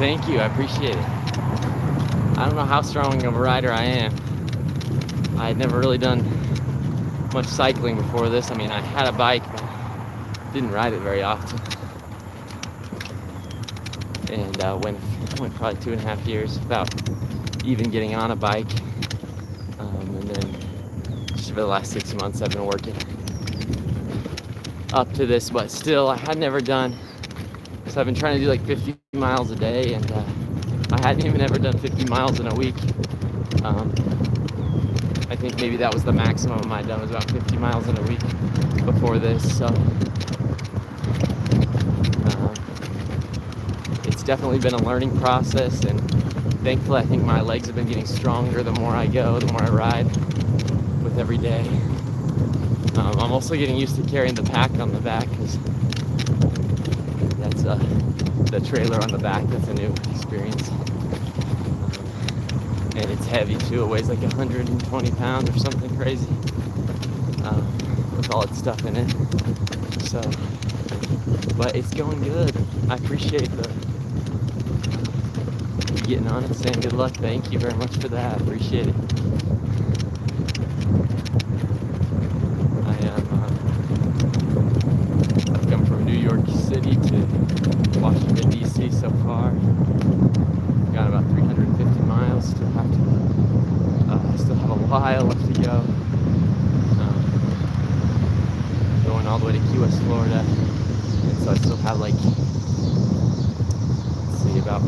Thank you, I appreciate it. I don't know how strong of a rider I am. I had never really done much cycling before this. I mean, I had a bike, but didn't ride it very often. And went probably 2.5 years without even getting on a bike. And then just for the last 6 months, I've been working up to this, but still, I had never done. So I've been trying to do like 50 miles a day, and I hadn't even ever done 50 miles in a week. I think maybe that was the maximum I'd done, was about 50 miles in a week before this. So it's definitely been a learning process, and thankfully I think my legs have been getting stronger the more I go, the more I ride with every day. I'm also getting used to carrying the pack on the back, because that's the trailer on the back. That's a new experience. And it's heavy too. It weighs like 120 pounds or something crazy, with all its stuff in it. So, but it's going good. I appreciate you getting on it, saying good luck. Thank you very much for that. I appreciate it. I've come from New York City to Washington, D.C. so far. Got about 350 miles. Still have a while left to go. Going all the way to Key West, Florida. And so I still have like, let's see, about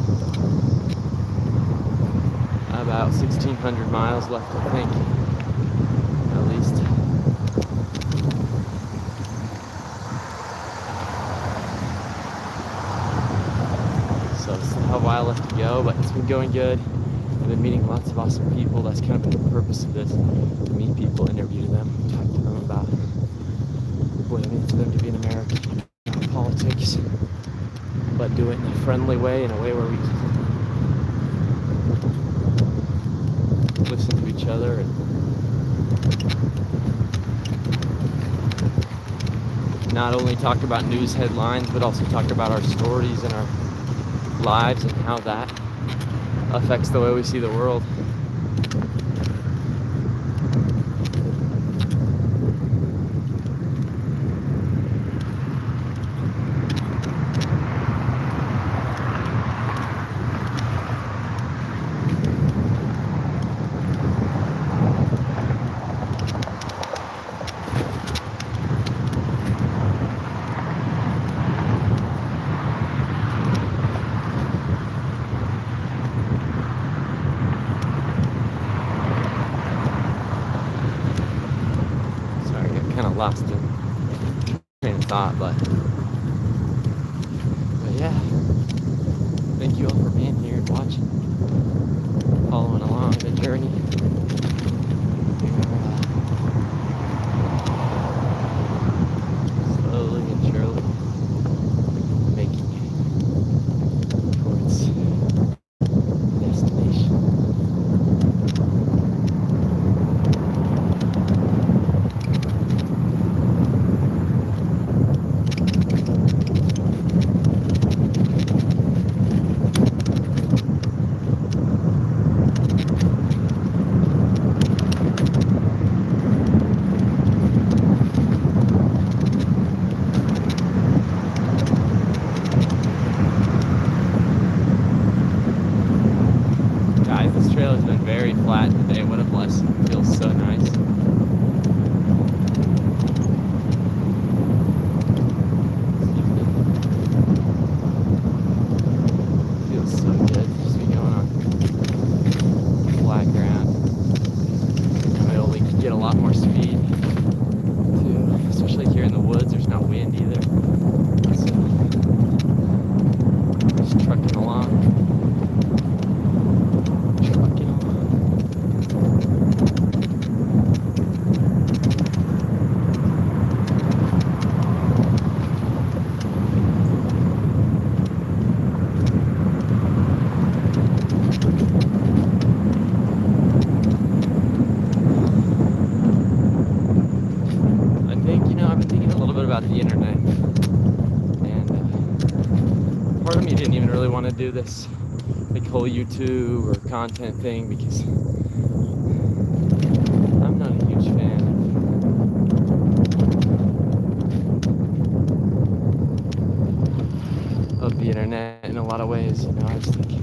1,600 miles left, I think, at least. So I still have a while left to go, but it's been going good. I've been meeting lots of awesome people. That's kind of been the purpose of this, to meet people, interview them, talk to them about what it means for them to be an American, politics, but do it in a friendly way, in a way where we can listen to each other and not only talk about news headlines, but also talk about our stories and our lives and how that affects the way we see the world. Lost in train of thought, but yeah, thank you all for being here and watching, following along the journey. Slowly and surely making it towards destination. Very flat today. What a blessing. It feels so nice. Feels so good just to be going on flat ground. I'm able to get a lot more speed too, especially here in the woods. There's no wind either. So, just trucking along. About the internet, and part of me didn't even really want to do this like whole YouTube or content thing, because I'm not a huge fan of the internet in a lot of ways. You know, I just think it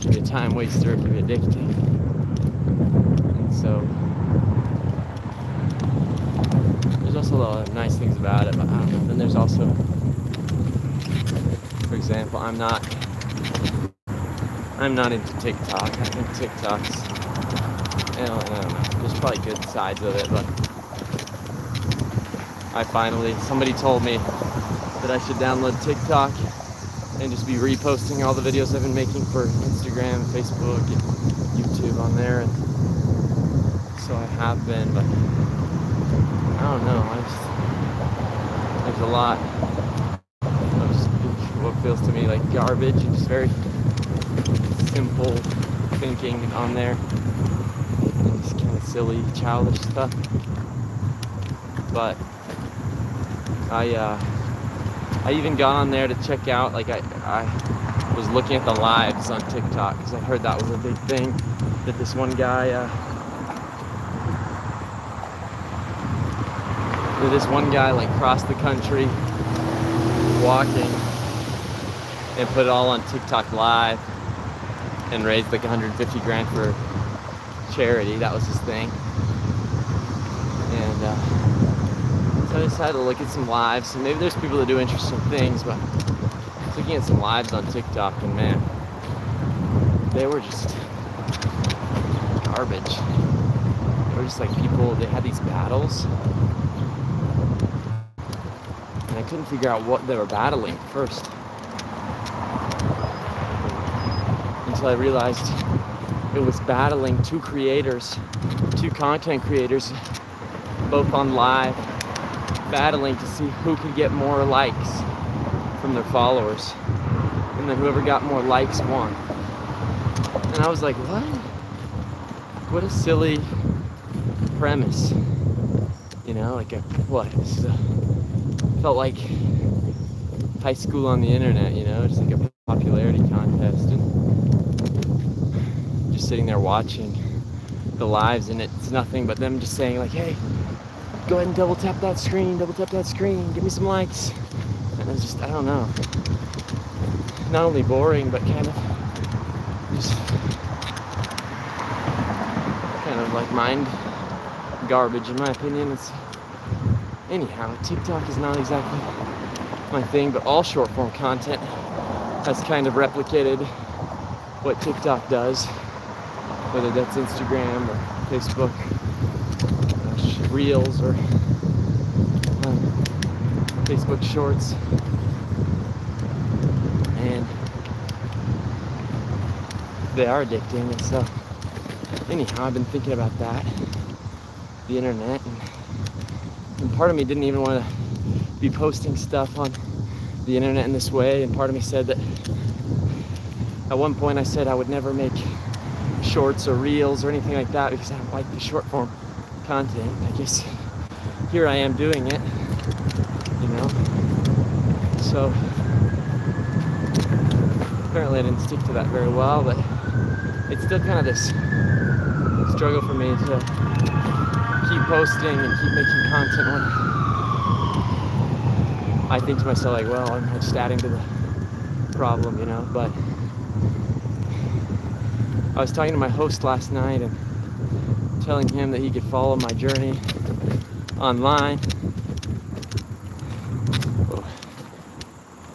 can be a time waster, it can be addicting. And so there's also a lot of nice things about it, but I don't know. Then there's also, for example, I'm not into TikTok. I think TikTok's, I don't know, there's probably good sides of it, but somebody told me that I should download TikTok and just be reposting all the videos I've been making for Instagram, Facebook, and YouTube on there. And so I have been, but I don't know. There's a lot of what feels to me like garbage and just very simple thinking on there, and just kind of silly, childish stuff. But I even got on there to check out, like I was looking at the lives on TikTok because I heard that was a big thing, that this one guy like crossed the country walking and put it all on TikTok live and raised like 150 grand for charity. That was his thing. And so I decided to look at some lives, and maybe there's people that do interesting things, but I was looking at some lives on TikTok, and man, they were just garbage. They were just like people, they had these battles, and I couldn't figure out what they were battling first, until I realized it was battling two content creators, both on live, battling to see who could get more likes from their followers, and then whoever got more likes won. And I was like, what a silly premise, you know, like felt like high school on the internet, you know, just like a popularity contest, and just sitting there watching the lives, and it's nothing but them just saying like, hey, go ahead and double tap that screen, give me some likes. And it's just, I don't know, not only boring, but kind of just kind of like mind garbage in my opinion. Anyhow, TikTok is not exactly my thing, but all short form content has kind of replicated what TikTok does, whether that's Instagram or Facebook, Reels, or Facebook Shorts. And they are addicting, and so anyhow, I've been thinking about that, the internet, and part of me didn't even want to be posting stuff on the internet in this way, and part of me said that at one point I said I would never make shorts or reels or anything like that because I don't like the short form content. I guess here I am doing it, you know. So apparently I didn't stick to that very well, but it's still kind of this struggle for me to keep posting and keep making content when I think to myself like, well, I'm just adding to the problem, you know. But I was talking to my host last night and telling him that he could follow my journey online,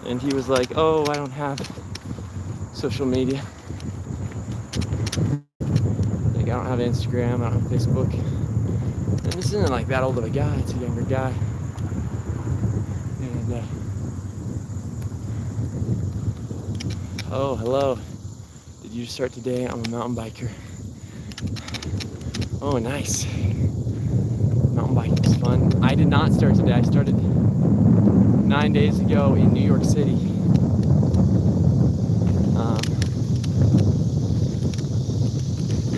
and he was like, oh, I don't have social media, like I don't have Instagram, I don't have Facebook. And this isn't like that old of a guy, it's a younger guy. And oh, hello, did you start today? I'm a mountain biker. Oh, nice. Mountain biking is fun. I did not start today. I started 9 days ago in New York City.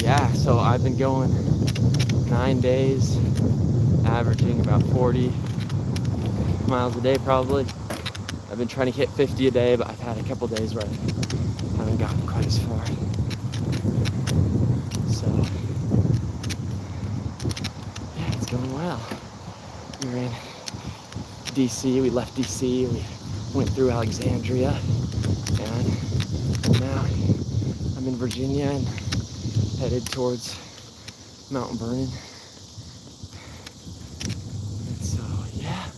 Yeah, so I've been going 9 days, averaging about 40 miles a day probably. I've been trying to hit 50 a day, but I've had a couple days where I've haven't gotten quite as far. So, yeah, it's going well. We're in DC, we left DC, we went through Alexandria, and now I'm in Virginia and headed towards Mount Vernon. And so, yeah.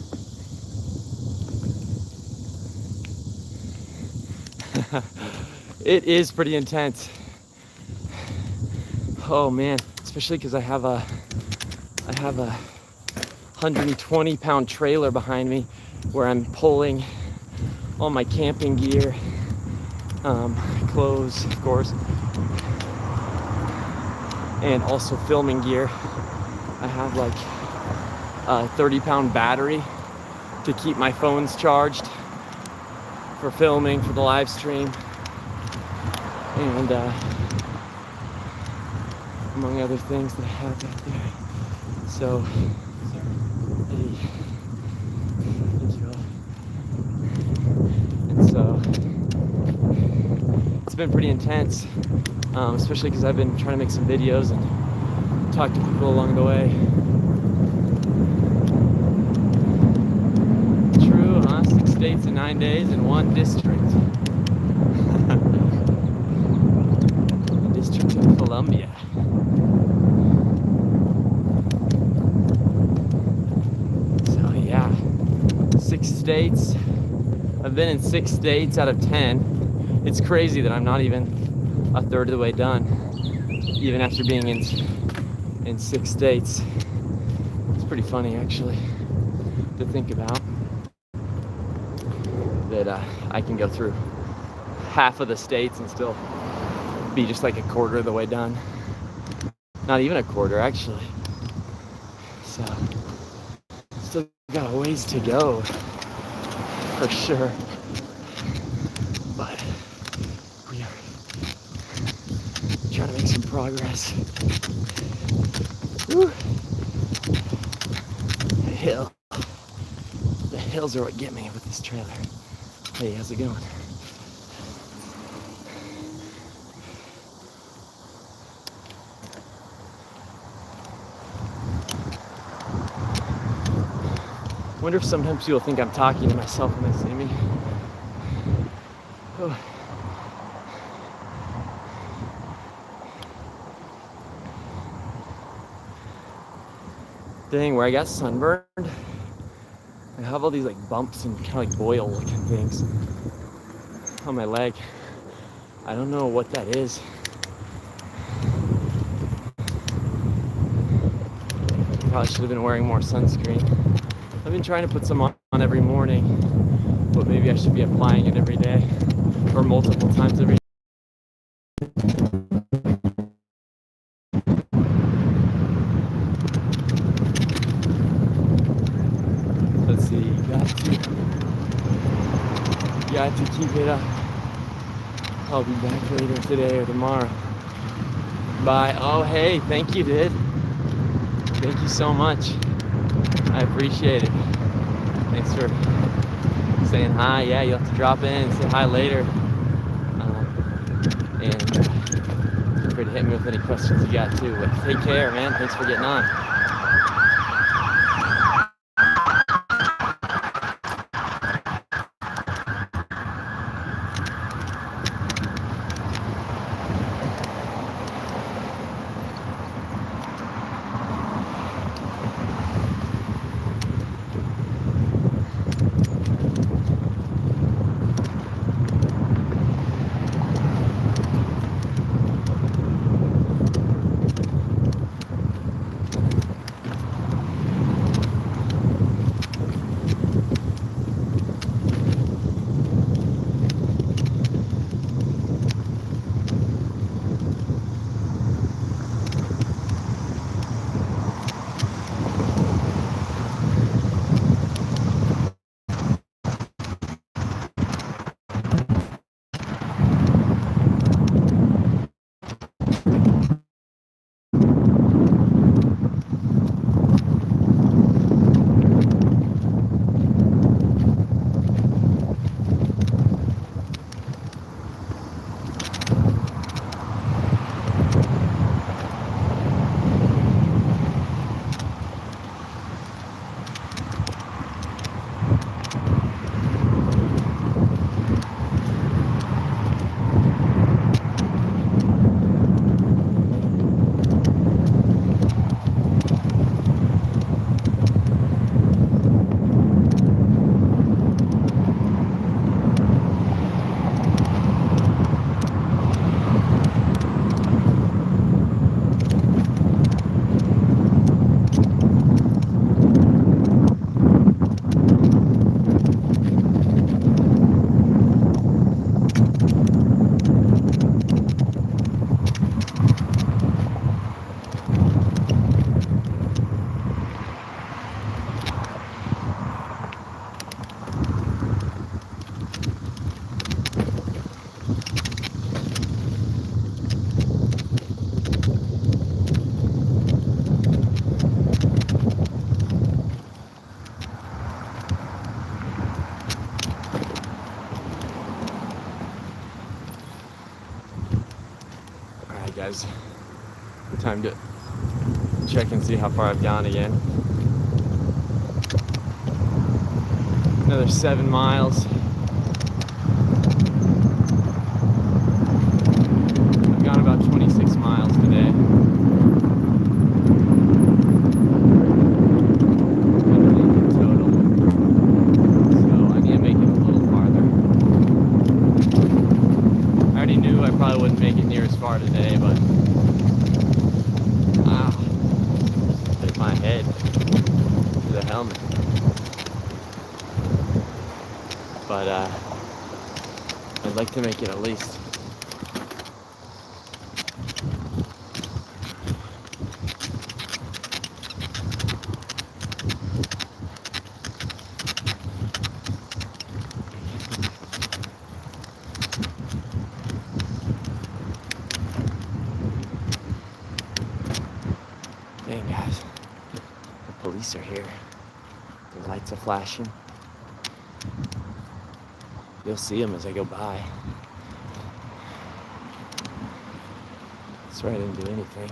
It is pretty intense. Oh man, especially because I have a 120-pound trailer behind me where I'm pulling all my camping gear, clothes, of course, and also filming gear. I have like a 30-pound battery to keep my phones charged for filming for the live stream, and among other things that I have back there. So, hey, thank you all. And so, it's been pretty intense, especially because I've been trying to make some videos and talk to people along the way. True, huh? 6 states in 9 days in one district. The District of Columbia. So yeah, 6 states. I've been in 6 states out of 10. It's crazy that I'm not even a third of the way done, even after being in 6 states. It's pretty funny actually to think about that I can go through half of the states and still be just like a quarter of the way done. Not even a quarter actually. So still got a ways to go for sure. But we are trying to make some progress. Woo. The hills are what get me with this trailer. Hey, how's it going? Wonder if sometimes people think I'm talking to myself when they see me. Oh. Thing where I got sunburned. I have all these like bumps and kind of like boil looking things on my leg. I don't know what that is. Probably should have been wearing more sunscreen. I've been trying to put some on every morning, but maybe I should be applying it every day or multiple times every day. Let's see, got to keep it up. I'll be back later today or tomorrow. Bye. Oh, hey, thank you, dude. Thank you so much. I appreciate it. Thanks for saying hi. Yeah, you'll have to drop in and say hi later. And feel free to hit me with any questions you got too. But take care, man. Thanks for getting on. guys time to check and see how far I've gone again. Another 7 miles. I've gone about 26 miles today. In total. So I need to make it a little farther. I already knew I probably wouldn't make it near as far today, but hit my head to the helmet. But I'd like to make it at least. Dang, guys, the police are here. The lights are flashing. You'll see them as I go by. Swear I didn't do anything.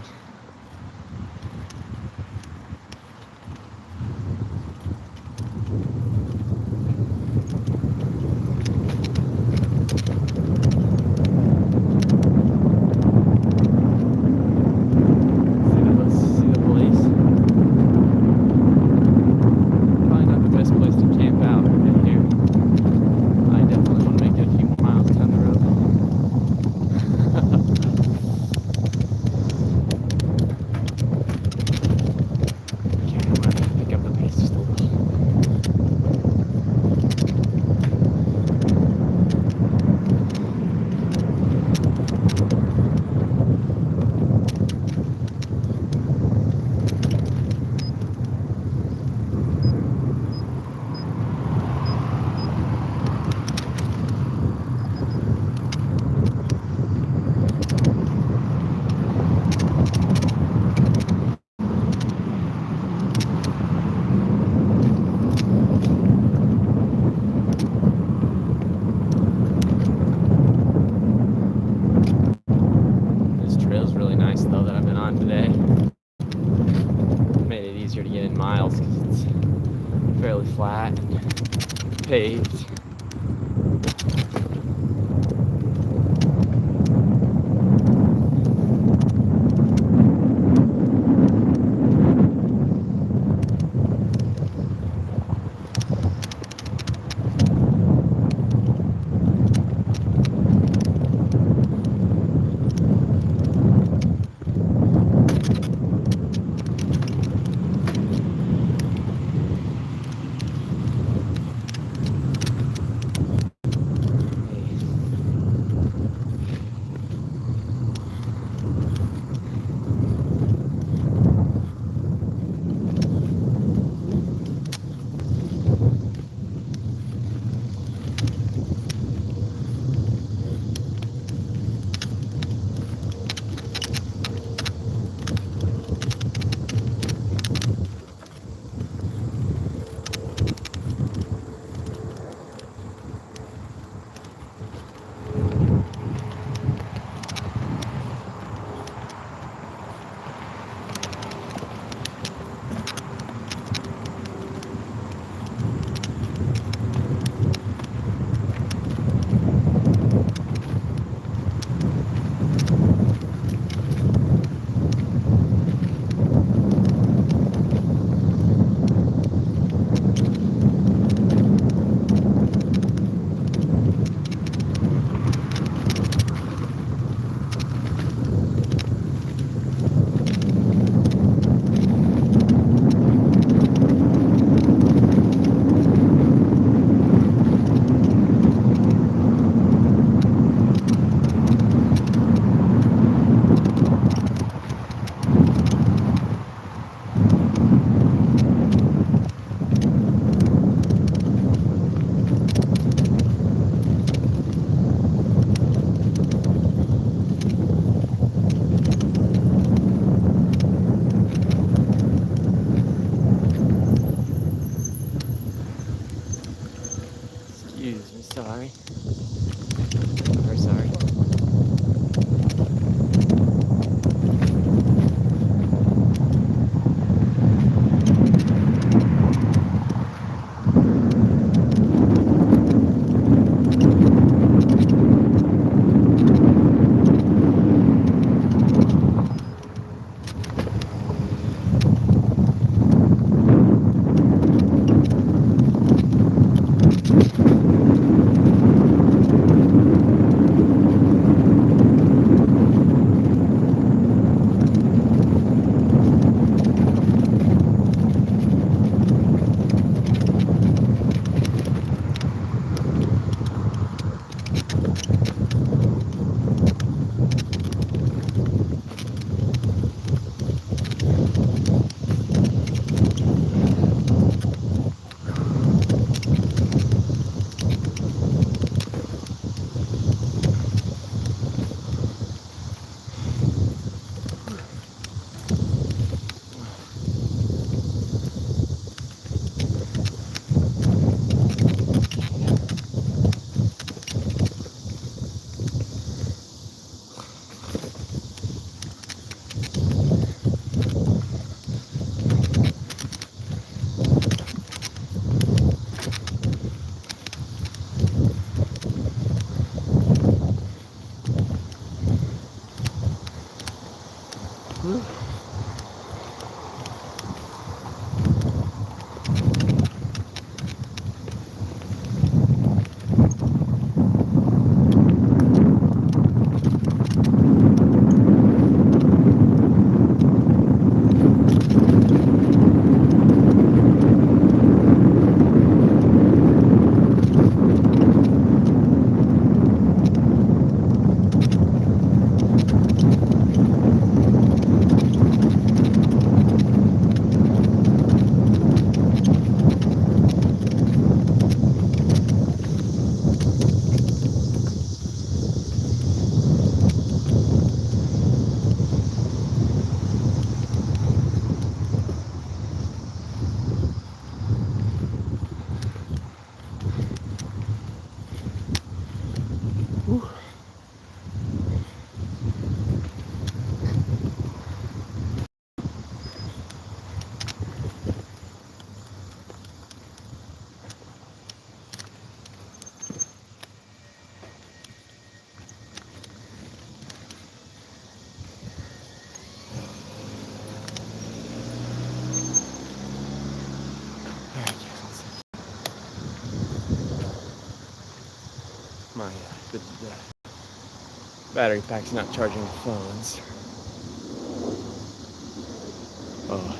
See the police? Probably not the best place to camp out right here. I definitely want to make it a few more miles down the road. Okay, I'm gonna pick up the pace just a little. This trail's really nice though that I've been on today. Made it easier to get in miles because it's fairly flat and paved. sorry. Or sorry. the battery pack's not charging the phones. Oh.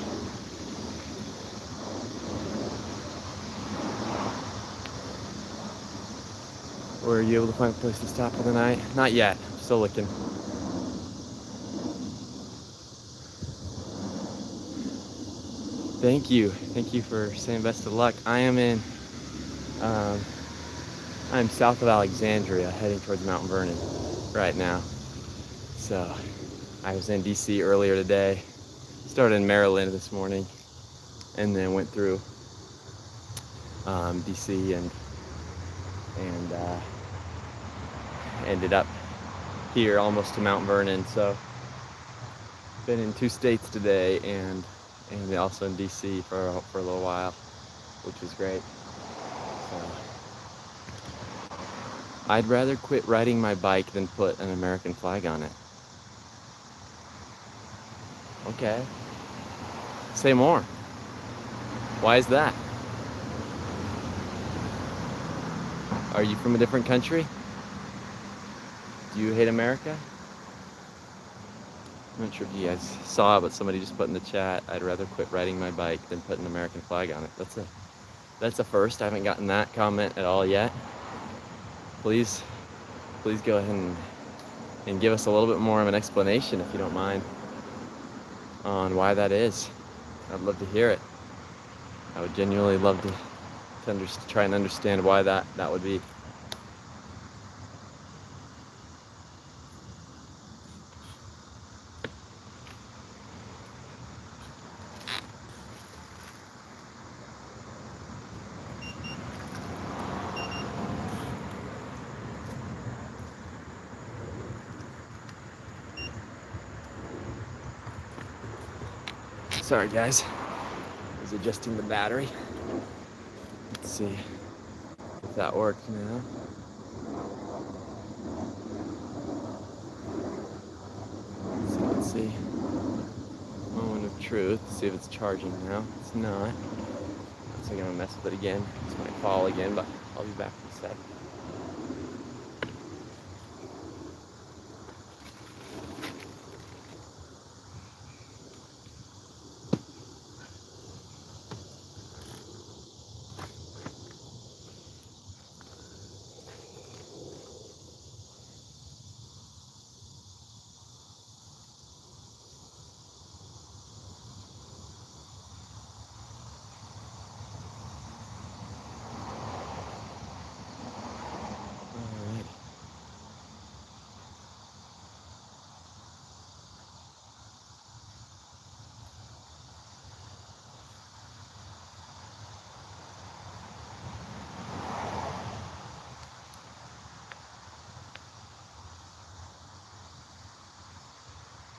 Were you able to find a place to stop for the night? Not yet. I'm still looking. Thank you. Thank you for saying best of luck. I am in, I'm south of Alexandria, heading towards Mount Vernon right now. So I was in DC earlier today, started in Maryland this morning, and then went through DC and ended up here almost to Mount Vernon. So been in 2 states today and also in DC for a little while, which is great. So I'd rather quit riding my bike than put an American flag on it. Okay. Say more. Why is that? Are you from a different country? Do you hate America? I'm not sure if you guys saw, but somebody just put in the chat, I'd rather quit riding my bike than put an American flag on it. That's a first. I haven't gotten that comment at all yet. Please go ahead and give us a little bit more of an explanation, if you don't mind, on why that is. I'd love to hear it. I would genuinely love to try and understand why that would be. Sorry guys, I was adjusting the battery. Let's see if that works now. Let's see. Moment of truth. See if it's charging now. It's not. So I'm gonna mess with it again. This might fall again, but I'll be back in a sec.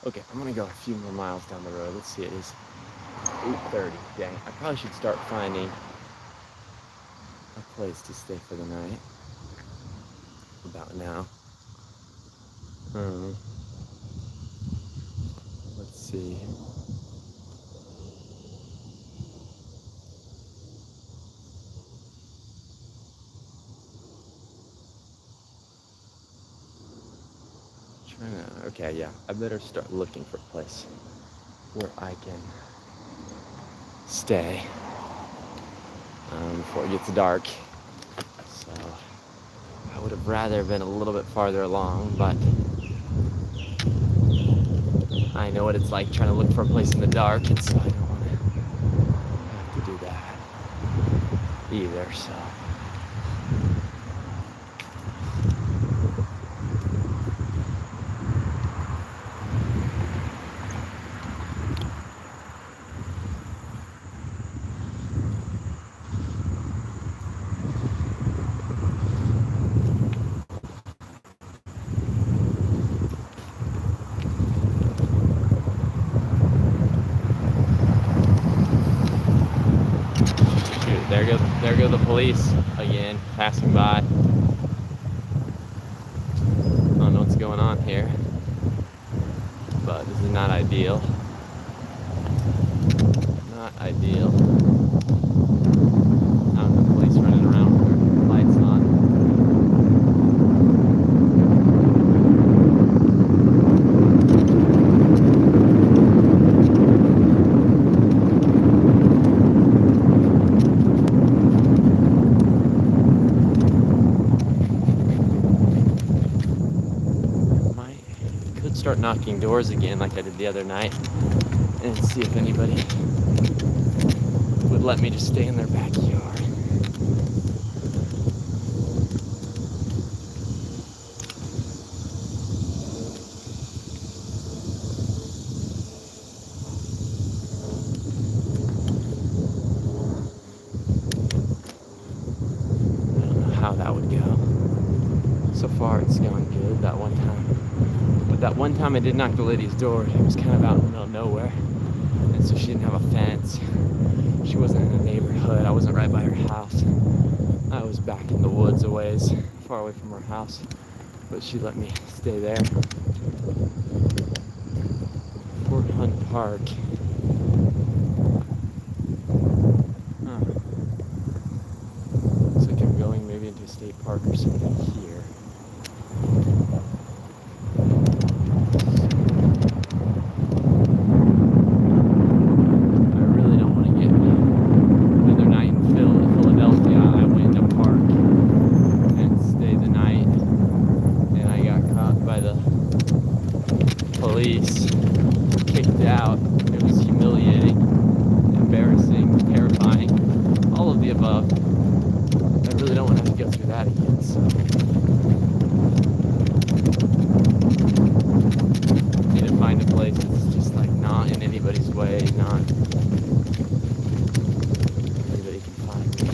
Okay, I'm gonna go a few more miles down the road. Let's see, it is 8:30. Dang, I probably should start finding a place to stay for the night. About now. Let's see. Okay, yeah, I better start looking for a place where I can stay before it gets dark. So I would have rather been a little bit farther along, but I know what it's like trying to look for a place in the dark, and so I don't want to have to do that either, so. There go the police again, passing by. I don't know what's going on here, but this is not ideal. Not ideal. The police running around with their lights on. start knocking doors again like I did the other night and see if anybody would let me just stay in their backyard. I don't know how that would go. So far it's gone good that one time. But that one time I did knock the lady's door, it was kind of out in the middle of nowhere. And so she didn't have a fence. She wasn't in a neighborhood. I wasn't right by her house. I was back in the woods a ways, far away from her house. But she let me stay there. Fort Hunt Park. Huh. Looks like I'm going maybe into a state park or something here. Police, kicked out. It was humiliating, embarrassing, terrifying, all of the above. I really don't want to have to go through that again, so I need to find a place that's just like not in anybody's way, not anybody can find me.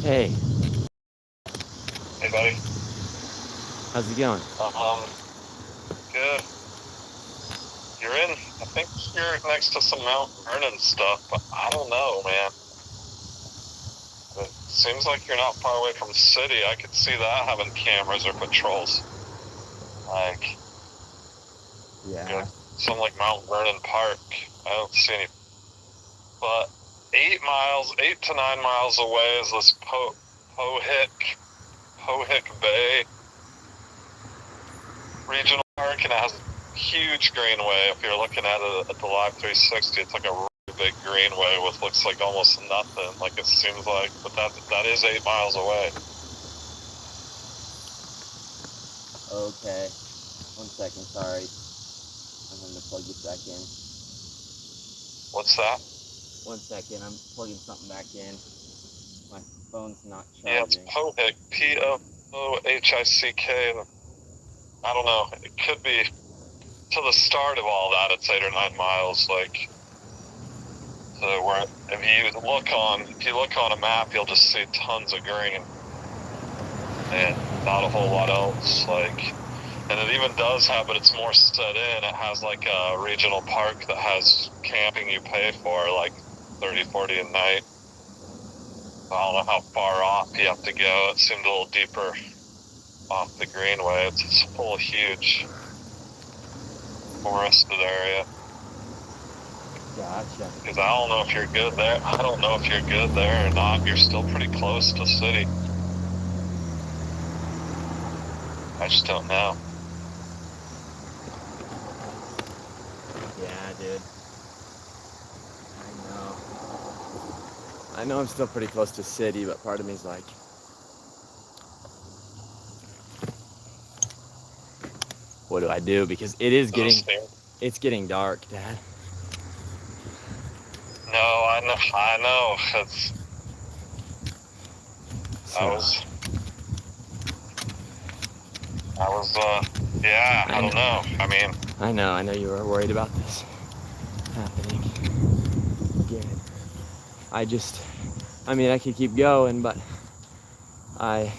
Hey, Hey, buddy. how's it going? Good. You're in, I think you're next to some Mount Vernon stuff, but I don't know, man. It seems like you're not far away from the city. I could see that having cameras or patrols. Like, Yeah. something like Mount Vernon Park. I don't see any. But 8 to 9 miles away is this Pohick Bay Regional Park, and it has a huge greenway. If you're looking at it at the Live 360, it's like a really big greenway with looks like almost nothing, like it seems like, but that is 8 miles away. Okay. 1 second, sorry. I'm going to plug this back in. What's that? 1 second, I'm plugging something back in. My phone's not Yeah, it's charging. Pohick, Pohick. I don't know. It could be to the start of all that. It's 8 or 9 miles. Like, so where if you look on a map, you'll just see tons of green and not a whole lot else. Like, and it even does have, but it's more set in. It has like a regional park that has camping you pay for, like $30, $40 a night. I don't know how far off you have to go. It seemed a little deeper off the greenway. It's a whole huge forested area. Gotcha. Because I don't know if you're good there. I don't know if you're good there or not. You're still pretty close to the city. I just don't know. Yeah, dude. I know I'm still pretty close to city, but part of me is like, what do I do? Because it's getting dark, Dad. No, I know. I don't know. I mean, I know you were worried about this happening again. I could keep going, but I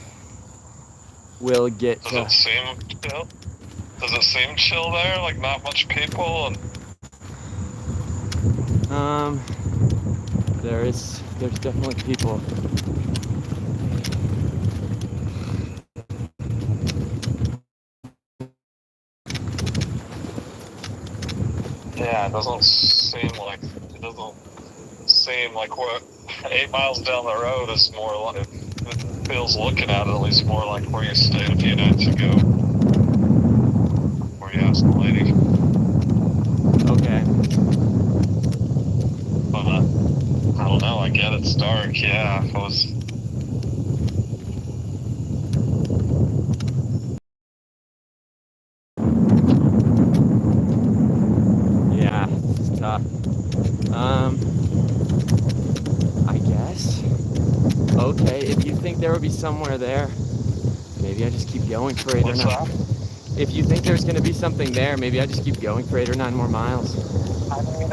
we'll get Does to. it seem chill? Does it seem chill there? Like not much people and There's definitely people. yeah, it doesn't seem like what 8 miles down the road is more like it feels looking at it at least more like where you stayed a few nights ago. Where you asked the lady. Okay. But I don't know, I get it's dark, yeah. If it was Yeah, it's tough. I guess. Okay, if you think there will be somewhere there, maybe I just keep going for 8 or what's 9. that? If you think there's gonna be something there, maybe I just keep going for 8 or 9 more miles. I mean,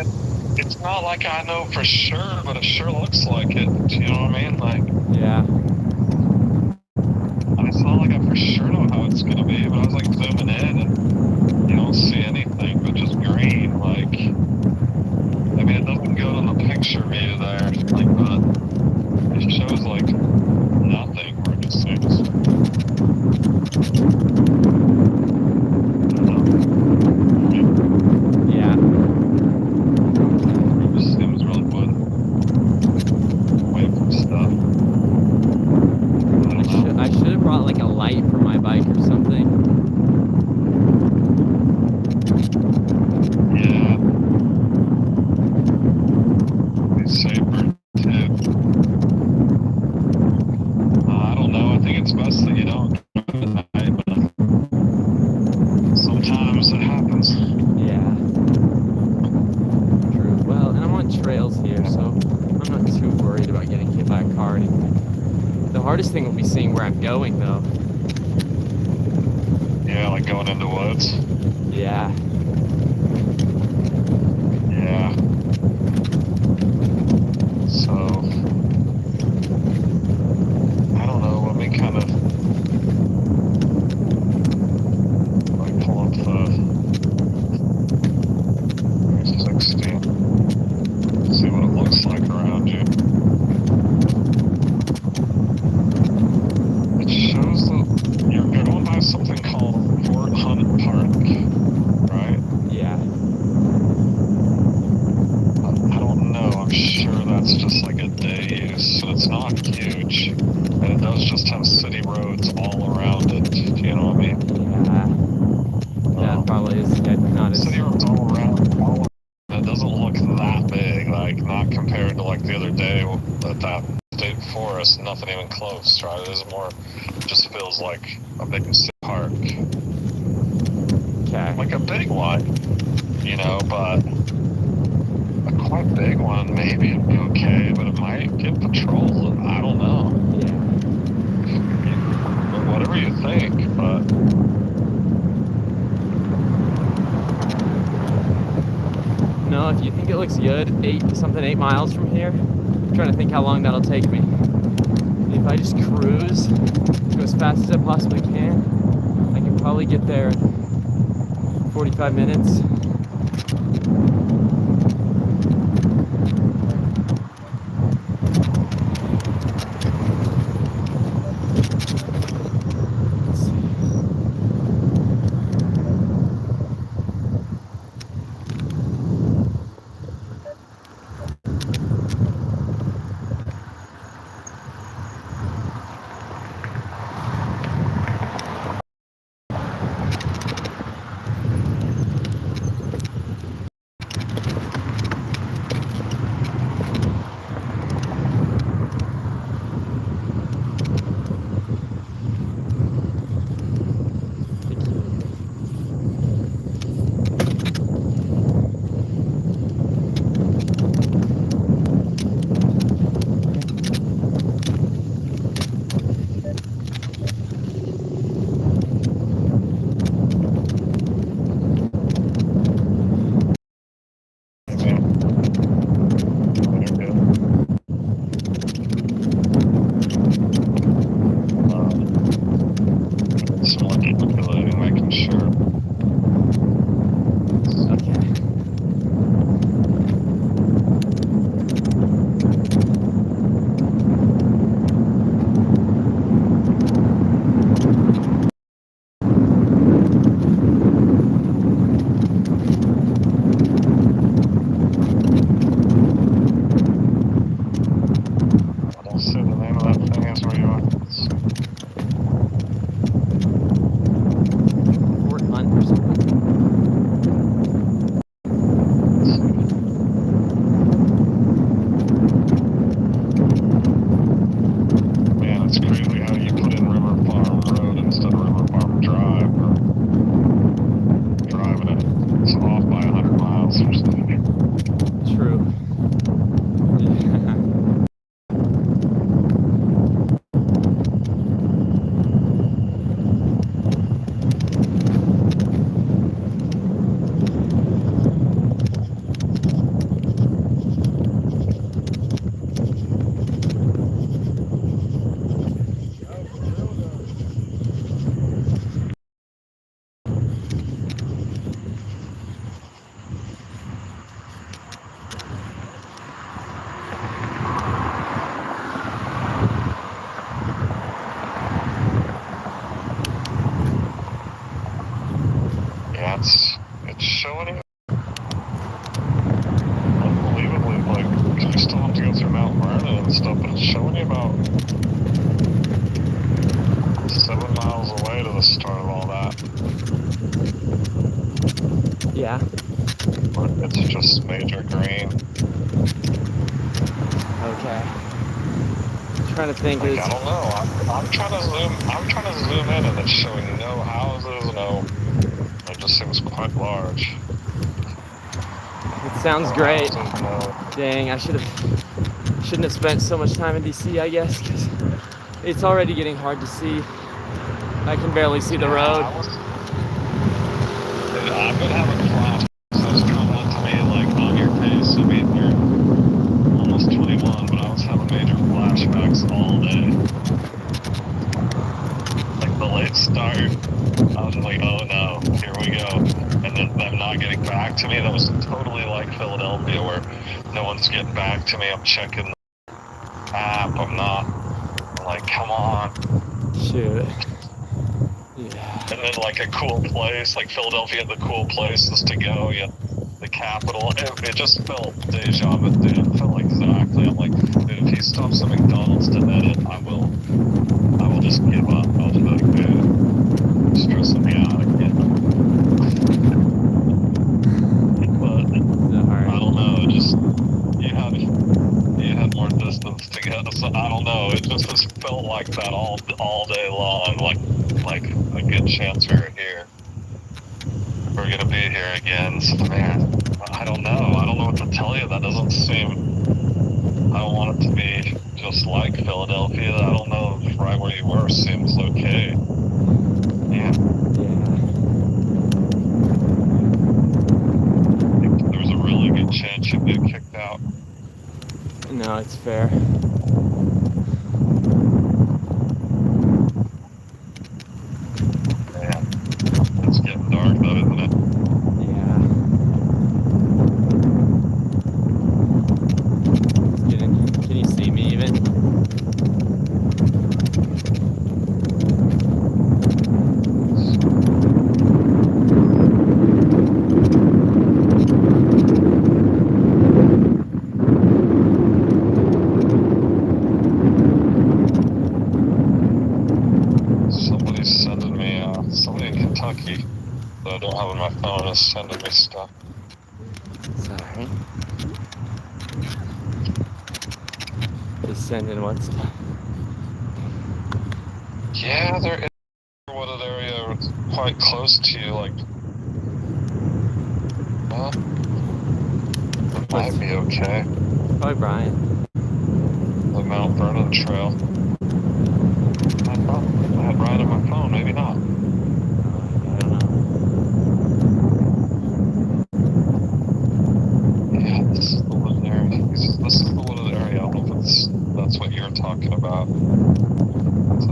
it's not like I know for sure, but it sure looks like it. Do you know what I mean? Like, Yeah. it's not like I for sure know how it's gonna be, but I was like zooming in and you don't see anything but just green. Like, I mean, it doesn't go to the picture view there, like, but it shows like nothing where it just seems. Yeah. It just seems really wood. Away from stuff. I don't know. I should have brought like a light for my bike or something. Yeah. Be safer too. I don't know. I think it's best that you don't drive at night, but sometimes it happens. Yeah. True. Well, and I'm on trails here, so I'm not too worried about getting hit by a car or anything. The hardest thing will be seeing where I'm going, though. Yeah, like going into woods. Yeah. Yeah. So, I don't know. Let me kind of like pull up the 360. See what it looks like around you. It shows that you're going by something called Fort Hunt Park, right? Yeah. I don't know. I'm sure that's just like a day use, so it's not huge, and it does just have city roads all around it. Do you know what I mean? Yeah. That probably is not as. City roads all around. It doesn't look that big, like not compared to like the other day at that state forest. Nothing even close, right? It is more. Just feels like a big city park, Okay. like a big one, you know, but. A quite big one, maybe it'd be okay, but it might get patrolled. I don't know. Yeah. Whatever you think, but No, if you think it looks good, 8 miles from here. I'm trying to think how long that'll take me. If I just cruise, go as fast as I possibly can, I can probably get there in 45 minutes. Let's see. Okay. I'm trying to think. Like, I don't know. I'm trying to zoom in, and it's showing no houses, no. It just seems quite large. It sounds No great. houses, no. Dang, shouldn't have spent so much time in DC, I guess, because it's already getting hard to see. I can barely see the road. I've been having flash. So it's coming up to me like on your face. I mean, you're almost 21, but I was having major flashbacks all day. Like the late start, I was like, oh no, here we go. And then them not getting back to me, that was totally like Philadelphia where no one's getting back to me. I'm checking the app, I'm like, come on. Shoot. Yeah. And then like a cool place, like Philadelphia, the cool places to go, yeah, the capital. It just felt deja vu, dude. It felt like exactly. I'm like, dude, if he stops at McDonald's to edit, I will just give up. I'll just be like, dude, stressing me out again. But I don't know, just you had more distance to get, so I don't know. It just felt like that all day long, like a good chance we're here. We're gonna be here again. So man, I don't know. I don't know what to tell you. That doesn't seem. I don't want it to be just like Philadelphia. I don't know if right where you were seems okay. Yeah. I think there's a really good chance you'd get kicked out. No, it's fair. Yeah. It's getting dark though, isn't it? Yeah. Can you see me even? Somebody in Kentucky that I don't have on my phone is sending me stuff. Sorry. Just sending what stuff? Yeah, they're in a wooded area quite close to you, like, well, it might be okay. Probably Brian. The Mount Vernon Trail. I had Brian on my phone, maybe not. I don't know. Yeah, this is the wooded area. This is the wooded area. I don't know if that's what you're talking about.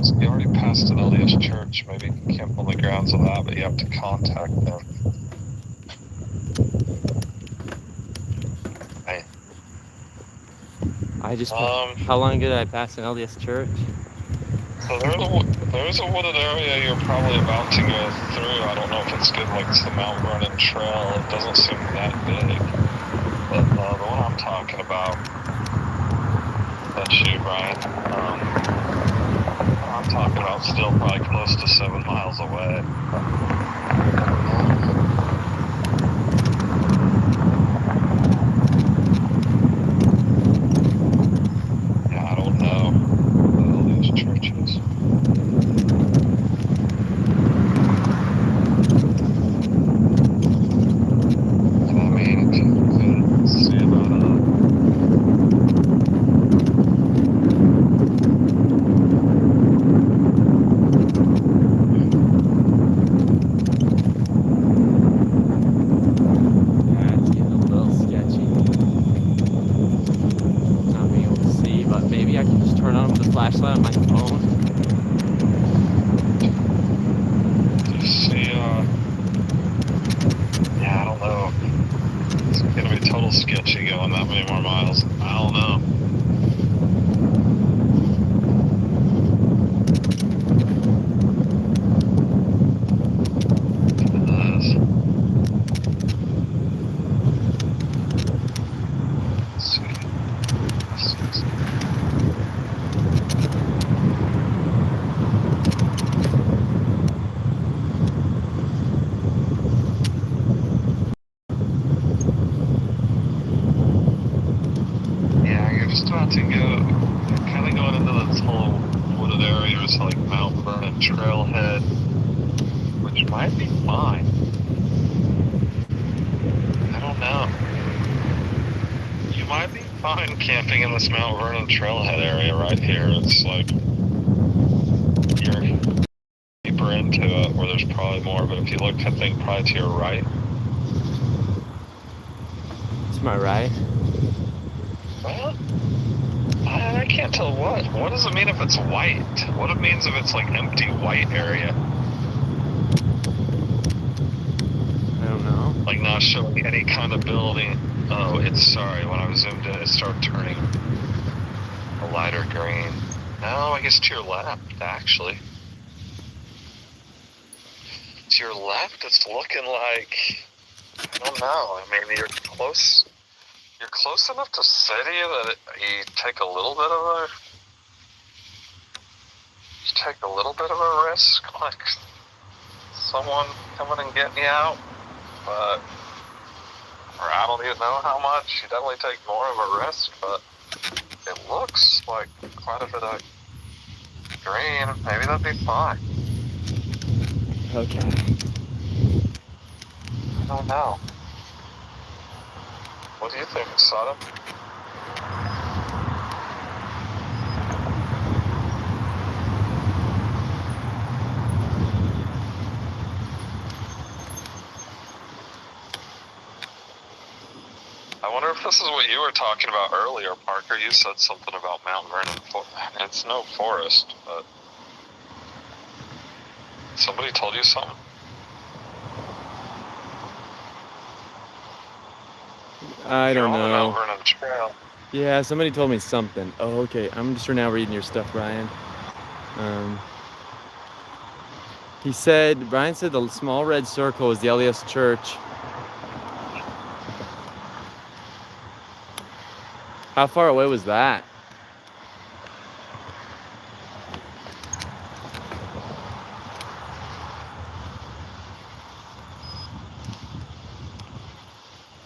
So you already passed an LDS church. Maybe you can camp on the grounds of that, but you have to contact them. Hey. I just. How long ago did I pass an LDS church? So there's a wooded area you're probably about to go through. I don't know if it's good, like it's the Mount Vernon Trail. It doesn't seem that big. But the one I'm talking about, that's you, Brian. I'm talking about still probably close to 7 miles away. Yeah, I don't know what all these churches. And I mean, if you could see about It's getting a little sketchy. Not being able to see, but maybe I can just turn on the flashlight on my phone. you see, yeah, I don't know. It's gonna be total sketchy going that many more miles. I don't know. It is. Let's see. about to go, kind of going into this whole wooded areas like Mount Vernon Trailhead, which might be fine. I don't know. You might be fine camping in this Mount Vernon Trailhead area right here. It's like you're deeper into it, where there's probably more. But if you look, I think probably to your right. To my right. Well, I can't tell what. What does it mean if it's white? What it means if it's like empty white area? I don't know. Like not showing any kind of building. Oh, it's sorry. When I was zoomed in, it started turning a lighter green. No, I guess to your left, actually. To your left, it's looking like, I don't know. I mean, you're close. You're close enough to city that you take a little bit of a risk, like someone coming and getting you out, but, or I don't even know how much. You definitely take more of a risk, but it looks like quite a bit of green. Maybe that'd be fine. Okay. I don't know. What do you think, Sodom? I wonder if this is what you were talking about earlier, Parker. You said something about Mount Vernon. It's no forest, but somebody told you something? I don't You're on the know. Mount Vernon Trail. Yeah, somebody told me something. Oh, okay. I'm just now reading your stuff, Brian. Brian said the small red circle is the LDS church. How far away was that?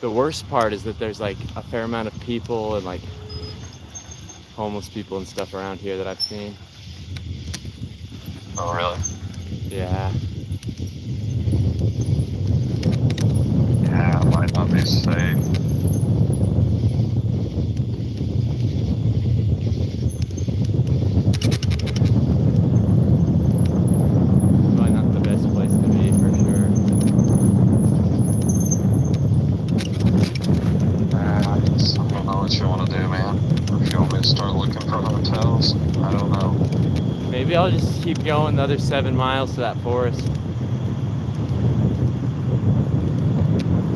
The worst part is that there's like a fair amount of people and like homeless people and stuff around here that I've seen. Oh, really? Yeah. Yeah, it might not be safe. Probably not the best place to be for sure. I don't know what you want to do, man. If you want me to start looking for hotels, I don't know. Maybe I'll just keep going the other 7 miles to that forest.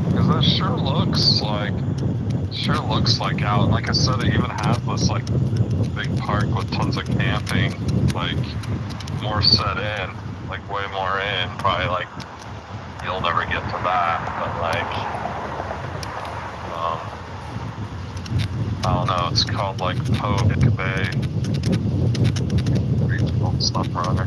Because that sure looks like out. Like I said, it even has this like big park with tons of camping, like more set in, like way more in. Probably like you'll never get to that, but like I don't know. It's called like Pohick Bay Regional Stuff Runner.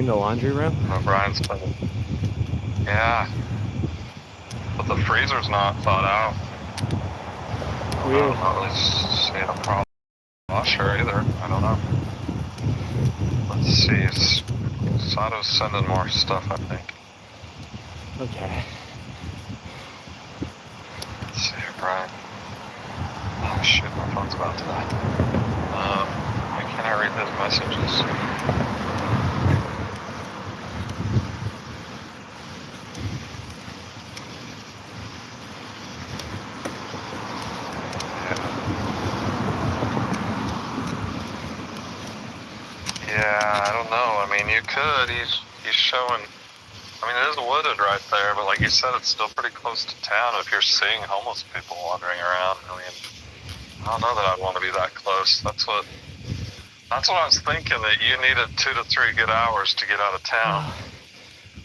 the laundry room? Brian's been. Yeah. But the freezer's not thawed out. Weird. I'm not really seeing a problem. Not sure either. I don't know. Let's see. Sato's sending more stuff, I think. Okay. Let's see here, Brian. Oh shit, my phone's about to die. Why can't I read his messages? Yeah, I don't know. I mean, you could. He's showing. I mean, it is wooded right there, but like you said, it's still pretty close to town. If you're seeing homeless people wandering around, I mean, I don't know that I'd want to be that close. That's what I was thinking. That you needed 2 to 3 good hours to get out of town.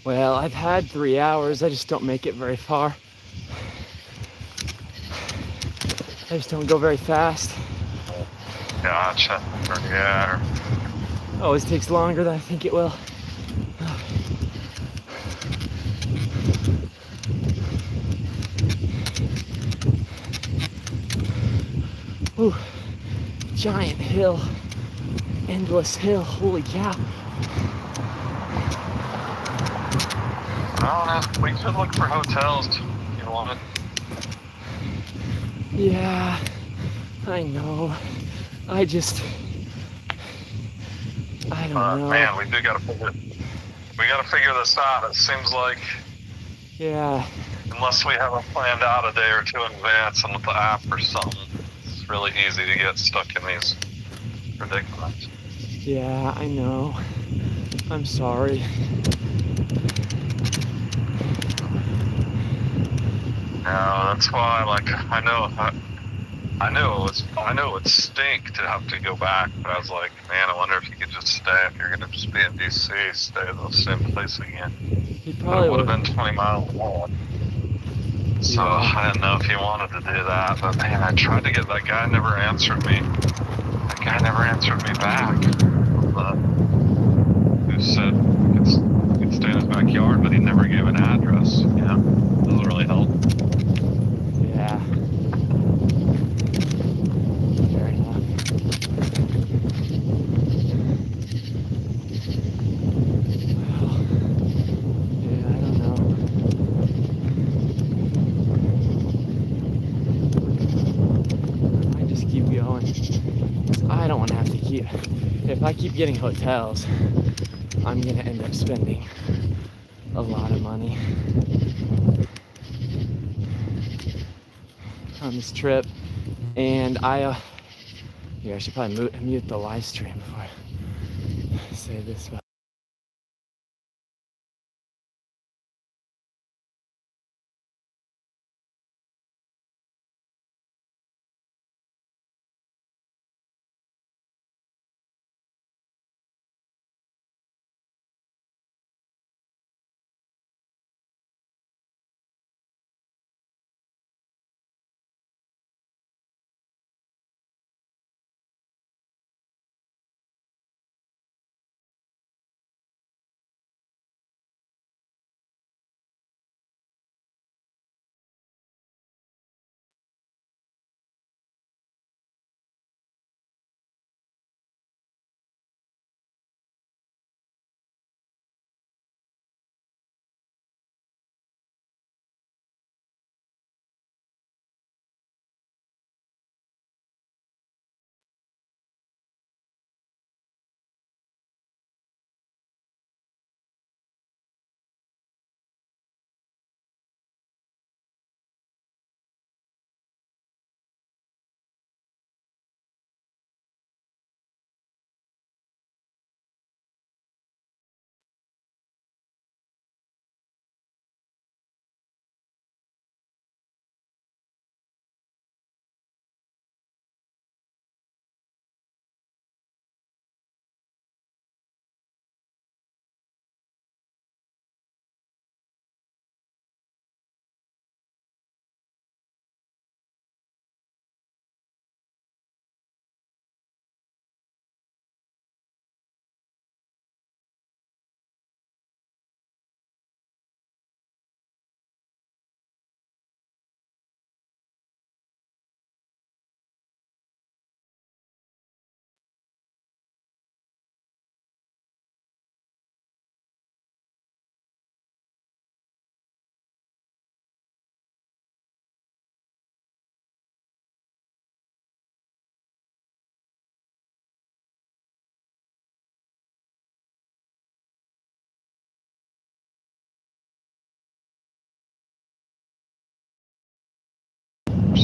Well, I've had 3 hours. I just don't make it very far. I just don't go very fast. Gotcha. Yeah. Always takes longer than I think it will. Ooh, giant hill, endless hill, holy cow. I don't know. We could look for hotels if you wanted. Yeah, I know. I don't know. Man, we gotta figure this out. It seems like, yeah, unless we have it planned out a day or two in advance and with the app or something, it's really easy to get stuck in these predicaments. yeah, I know. I'm sorry. No, that's why, like, I knew it would stink to have to go back, but I was like, man, I wonder if you could just stay. If you're gonna just be in DC, stay at the same place again. He But probably it would would. have been 20 miles long. So Yeah. I didn't know if you wanted to do that, but man, I tried to get that guy never answered me. That guy never answered me back. Who said he could stay in his backyard, but he never gave an address. You know, doesn't really help. Yeah. Fair enough. Well, yeah, I don't know. I might just keep going. I don't want to have to keep. If I keep getting hotels, I'm gonna end up spending a lot of money on this trip. And I should probably mute the live stream before I say this. But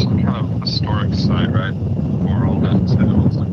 some kind of historic site, right? Or all that too. It's like,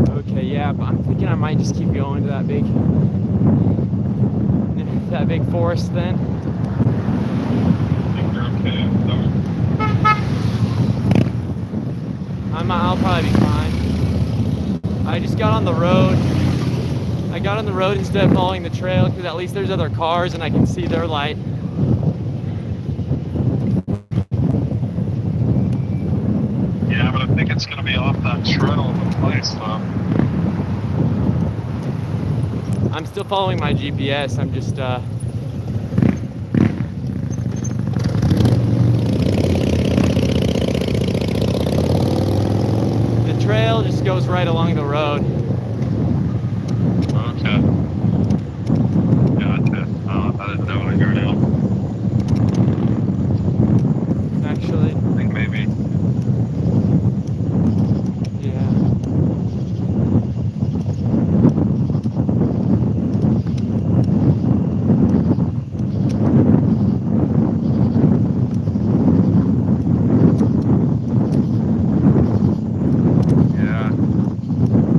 Okay, yeah, but I'm thinking I might just keep going to that big forest then. I think you're okay. I'll probably be fine. I just got on the road. I got on the road instead of following the trail because at least there's other cars and I can see their light. Yeah, but I think it's gonna be off that trail in the place though. I'm still following my GPS. I'm just the trail just goes right along the road. Okay. Gotcha. I didn't know what you're now. Actually, I think maybe. yeah. Yeah.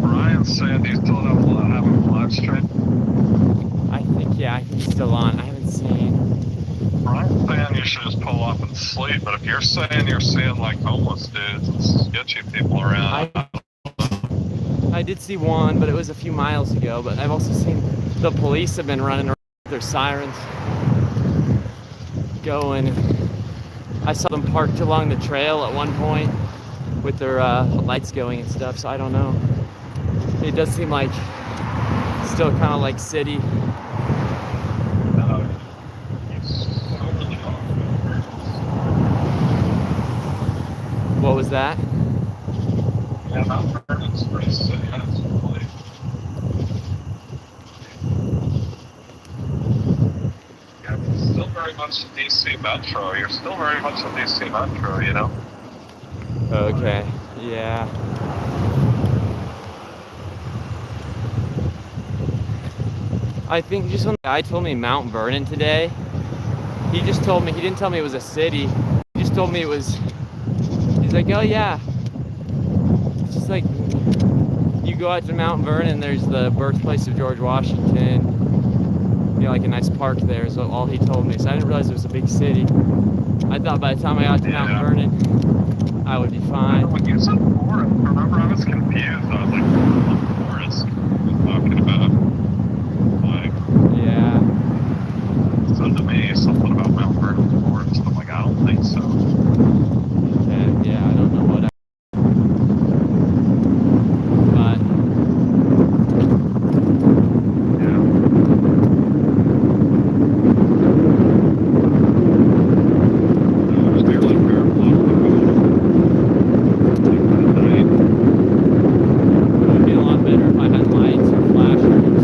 Brian's saying he's still having a live stream. I think he's still on. I haven't seen. Brian's saying you should just pull off and sleep, but if you're saying you're seeing like homeless dudes and sketchy people around, I did see one, but it was a few miles ago. But I've also seen the police have been running around with their sirens going. I saw them parked along the trail at one point with their lights going and stuff. So I don't know. It does seem like still kind of like city. What was that? yeah, Mount Vernon's pretty sick. That's really. Yeah, it's still very much DC Metro. You're still very much a DC Metro, you know? Okay. Yeah. I think just when the guy told me Mount Vernon today, he just told me, he didn't tell me it was a city. He just told me it was, he's like, oh yeah. It's just like, you go out to Mount Vernon, there's the birthplace of George Washington. You know, like a nice park there is all he told me. So I didn't realize it was a big city. I thought by the time I got to Mount Vernon, I would be fine. When you said forest, remember I was confused. I was like, what forest are you talking about? Like, Yeah. said to me something about Mount Vernon forest. I'm like, I don't think so. Okay, yeah, I don't know what but it would be a lot better if I had lights or flashers.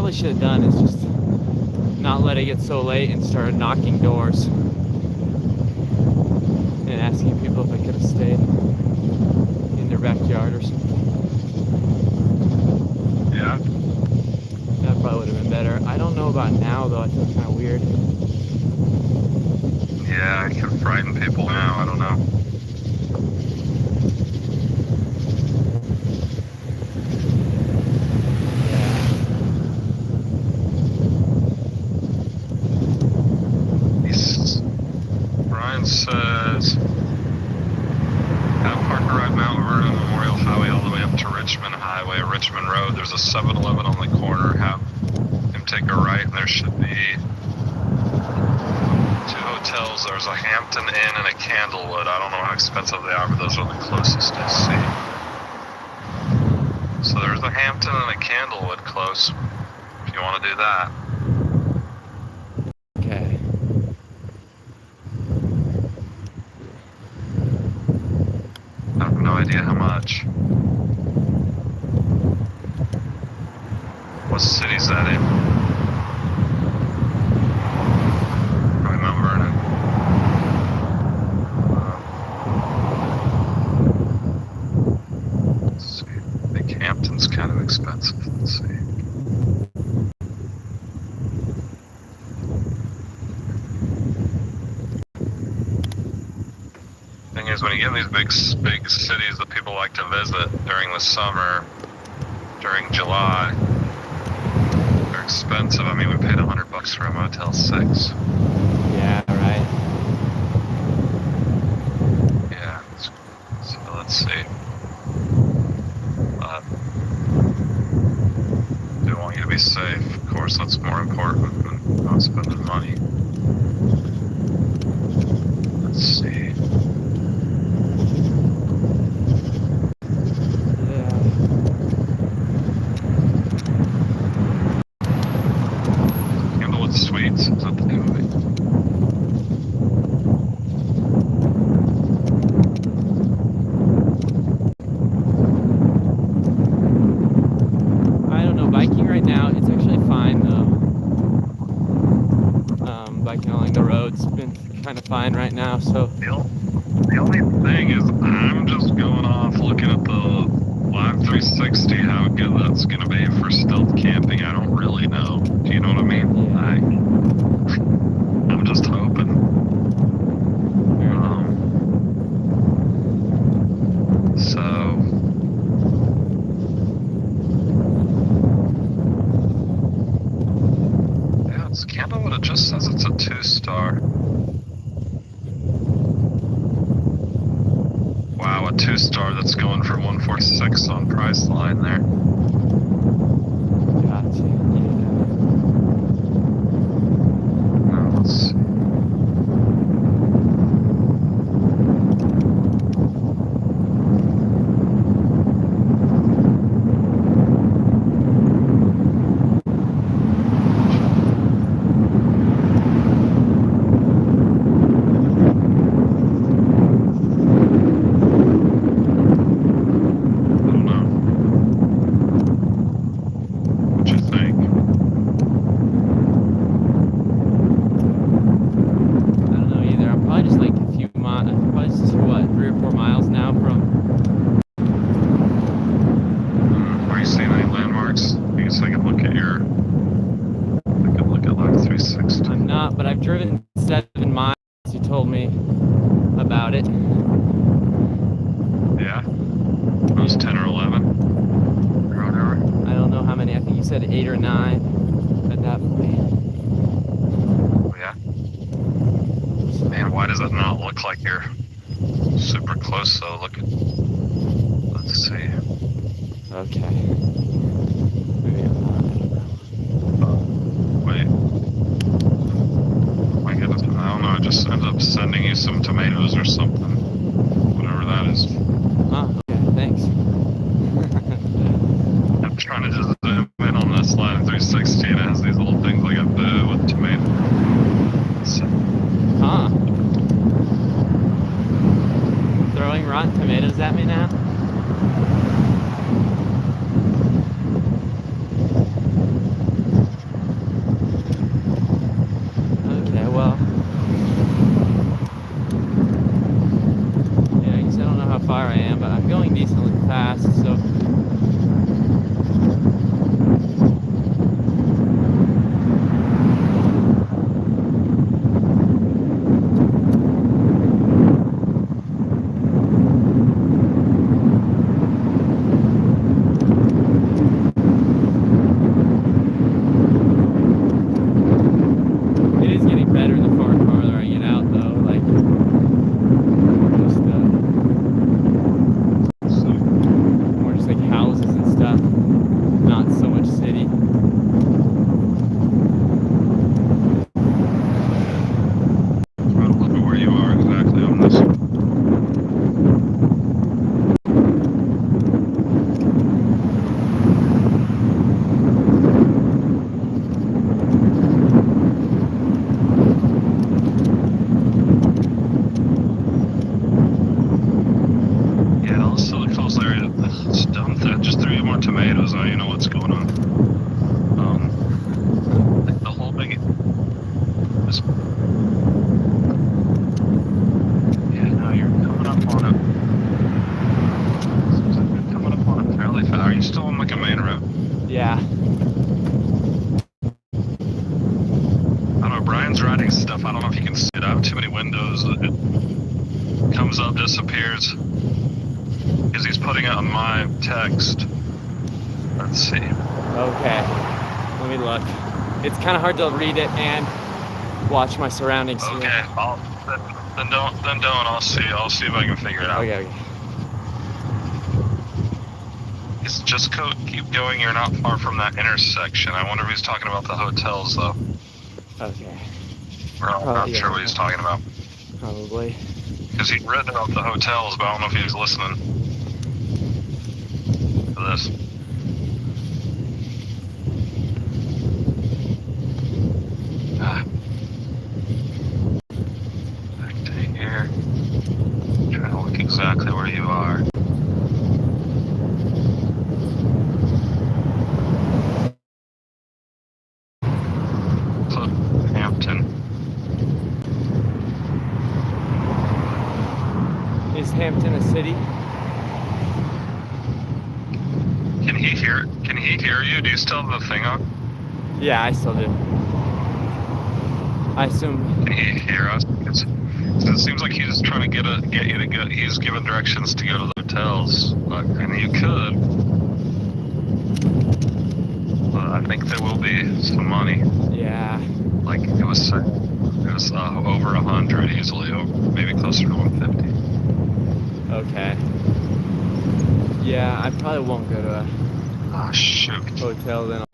probably should have done is just not let it get so late and started knocking doors and asking people if I could have stayed in their backyard or something. Yeah. That probably would have been better. I don't know about now though. I feel kind of weird. Yeah, it can frighten people now. I don't know. Brian says, have Parker ride Mount Vernon Memorial Highway all the way up to Richmond Highway, Richmond Road. There's a 7-Eleven on the corner. Have him take a right, and there should be 2 hotels. There's a Hampton Inn and a Candlewood. I don't know how expensive they are, but those are the closest I see. So there's a Hampton and a Candlewood close, if you want to do that. Okay. I have no idea how much. What city's that in? Probably Mount Vernon. Let's see. I think Hampton's kind of expensive. Let's see. Thing is, when you get in these big cities that people like to visit during the summer, during July, they're expensive. I mean, we paid $100 for a Motel 6. Yeah, right. Yeah. So let's see. They want you to be safe. Of course, that's more important than not spending money. Let's see. Candlewood Suites, is that the name of it? I don't know, biking right now, it's actually fine though. Biking along the road's been kind of fine right now, so. The only thing is, I'm just going off looking at the Live 360, how good that's going to be for stealth camping. I don't really know. Do you know what I mean? Yeah. I'm just hoping. Yeah, it's Candlewood. It just says it's a 2-star. Wow, a 2-star that's going for 146 on Priceline there. Gotcha. Now, let's see. But I've driven 7 miles. You told me about it. Yeah? It was 10 or 11? Or whatever? I don't know how many. I think you said 8 or 9 at that point. Oh, yeah? Man, why does it not look like you're super close, though? Look at... Let's see. Okay. Maybe I'm not. Wait. My goodness, I don't know, I just ended up sending you some tomatoes or something. Whatever that is. Oh, okay, thanks. I'm trying to just zoom in on this Live 360 and it has these little things like a boo with tomato. So, Huh. Throwing rotten tomatoes at me now? far I am, but I'm going decently fast, so. It is getting better the farther I get out, though. Like, just more just like houses and stuff, not so much city. Try to look at where you are exactly on this. Yeah, let's still look close area. It's dumb that just threw you more tomatoes. Now you know what's going on. Like the whole big. Yeah, no, you're coming up on it. Seems like you're coming up on it fairly fast. Are you still on like a main road? Yeah. I don't know. Brian's writing stuff. I don't know if you can see it. I have too many windows. It comes up, disappears. Because he's putting it on my text. Let's see. Okay. Let me look. It's kind of hard to read it and watch my surroundings here. Okay. Then don't. I'll see if I can figure it out. Okay. It's just keep going. You're not far from that intersection. I wonder if he's talking about the hotels though. Okay. I'm not yeah. sure what he's talking about. Probably. Because he'd written about the hotels, but I don't know if he was listening to this. Back to here. Trying to look exactly where you are. So, Hampton. Is Hampton a city? Can he hear you? Do you still have the thing on? Yeah, I still do. I assume. Can he hear us? It seems like he's trying to get you to go. He's giving directions to go to the hotels. And you could. But I think there will be some money. Yeah. Like it was over 100 easily, or maybe closer to 150. Okay. Yeah, I probably won't go to a shoot. hotel then.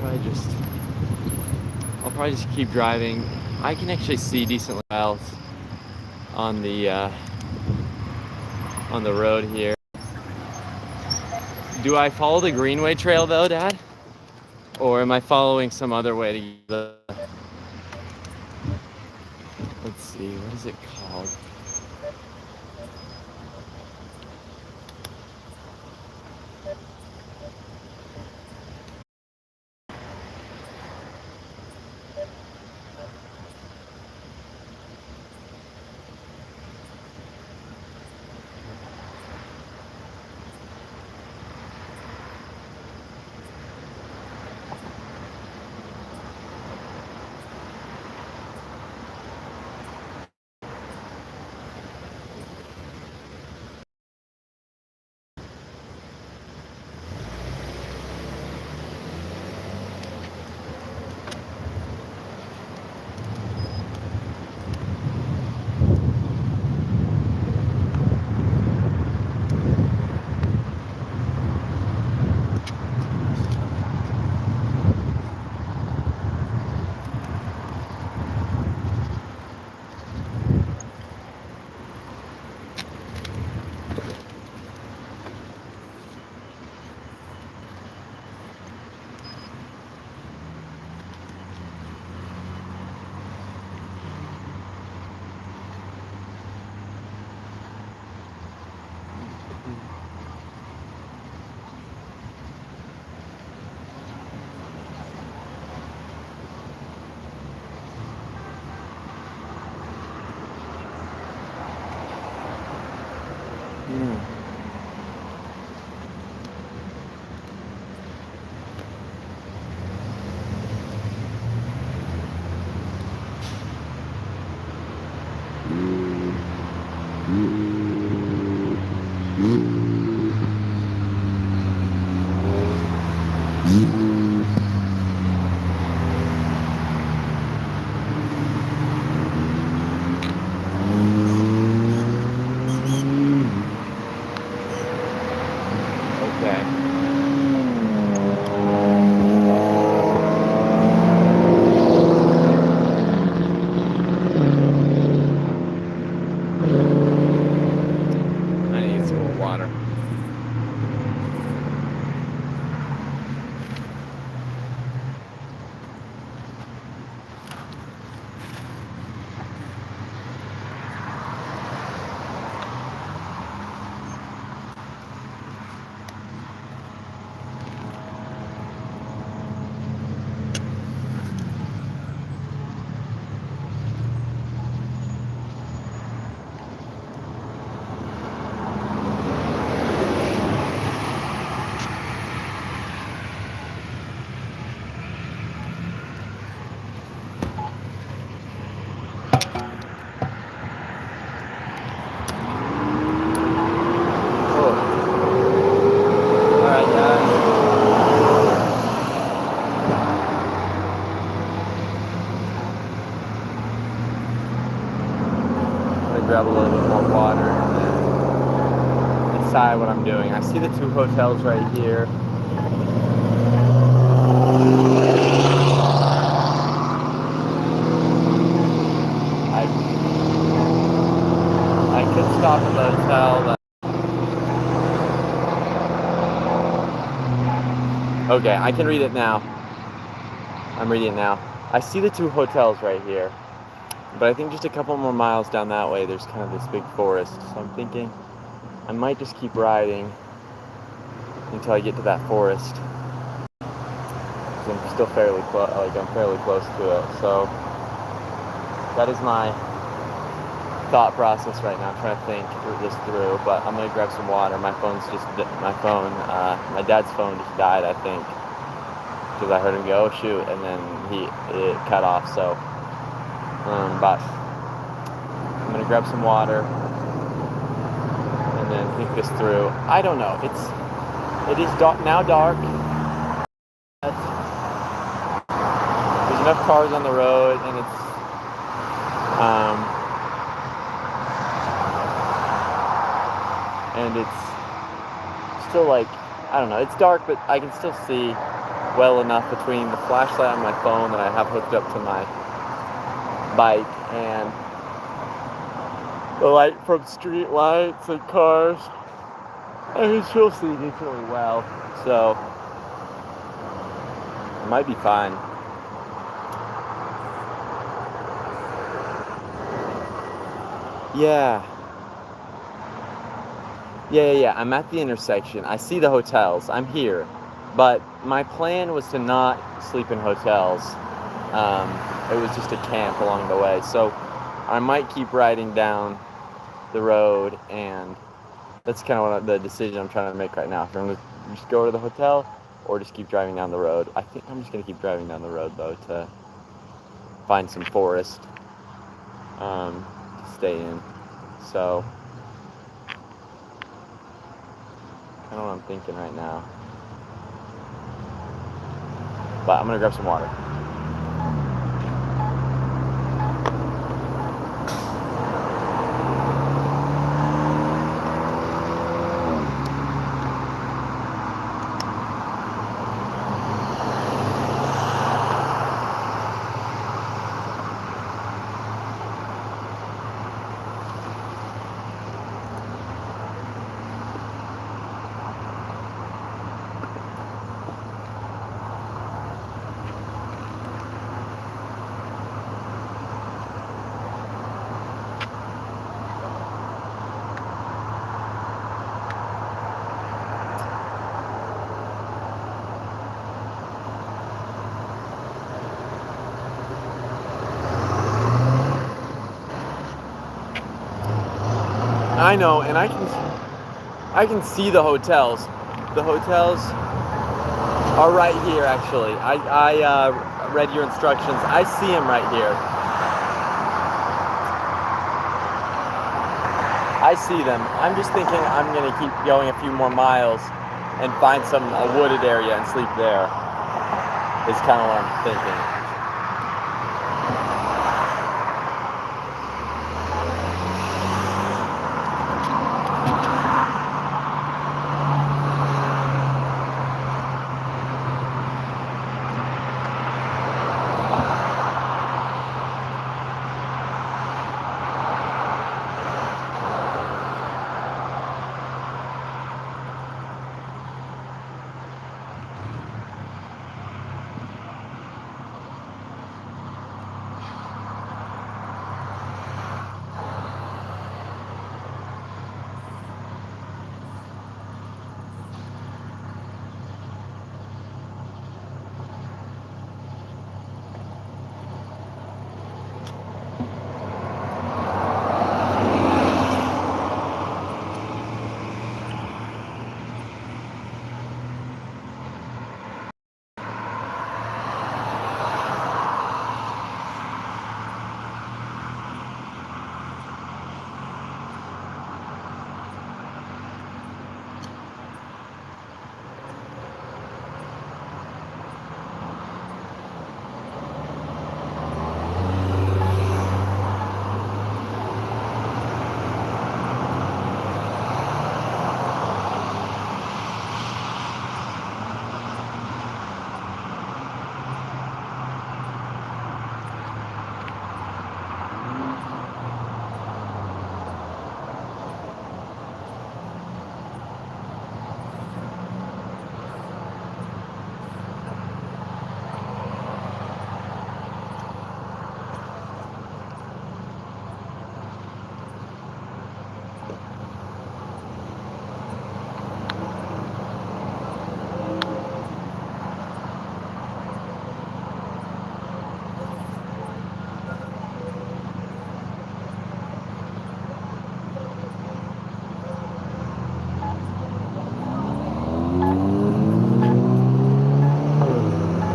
I'll probably just keep driving. I can actually see decently well on the road here. Do I follow the Greenway Trail though, Dad? Or am I following some other way to the... Let's see, what is it called? I need some more water. Grab a little bit more water and then decide what I'm doing. I see the 2 hotels right here. I could stop at the hotel. Okay, I can read it now. I'm reading it now. I see the 2 hotels right here. But I think just a couple more miles down that way, there's kind of this big forest. So I'm thinking I might just keep riding until I get to that forest. Because I'm still fairly close. I'm fairly close to it. So that is my thought process right now. I'm trying to think this through. But I'm gonna grab some water. My dad's phone just died, I think, because I heard him go, oh shoot, and then it cut off. So. But I'm gonna grab some water and then think this through. I don't know. It is now dark. There's enough cars on the road, and it's still like, I don't know. It's dark, but I can still see well enough between the flashlight on my phone that I have hooked up to my bike and the light from street lights and cars. I can still see decently well, so it might be fine. Yeah. I'm at the intersection. I see the hotels. I'm here, but my plan was to not sleep in hotels. It was just a camp along the way. So I might keep riding down the road, and that's kind of the decision I'm trying to make right now. If I'm going to just go to the hotel or just keep driving down the road. I think I'm just going to keep driving down the road, though, to find some forest to stay in. So I don't know what I'm thinking right now. But I'm going to grab some water. I know, and I can see the hotels. The hotels are right here, actually. I read your instructions. I see them right here. I see them. I'm just thinking I'm gonna keep going a few more miles and find a wooded area and sleep there. Is kind of what I'm thinking.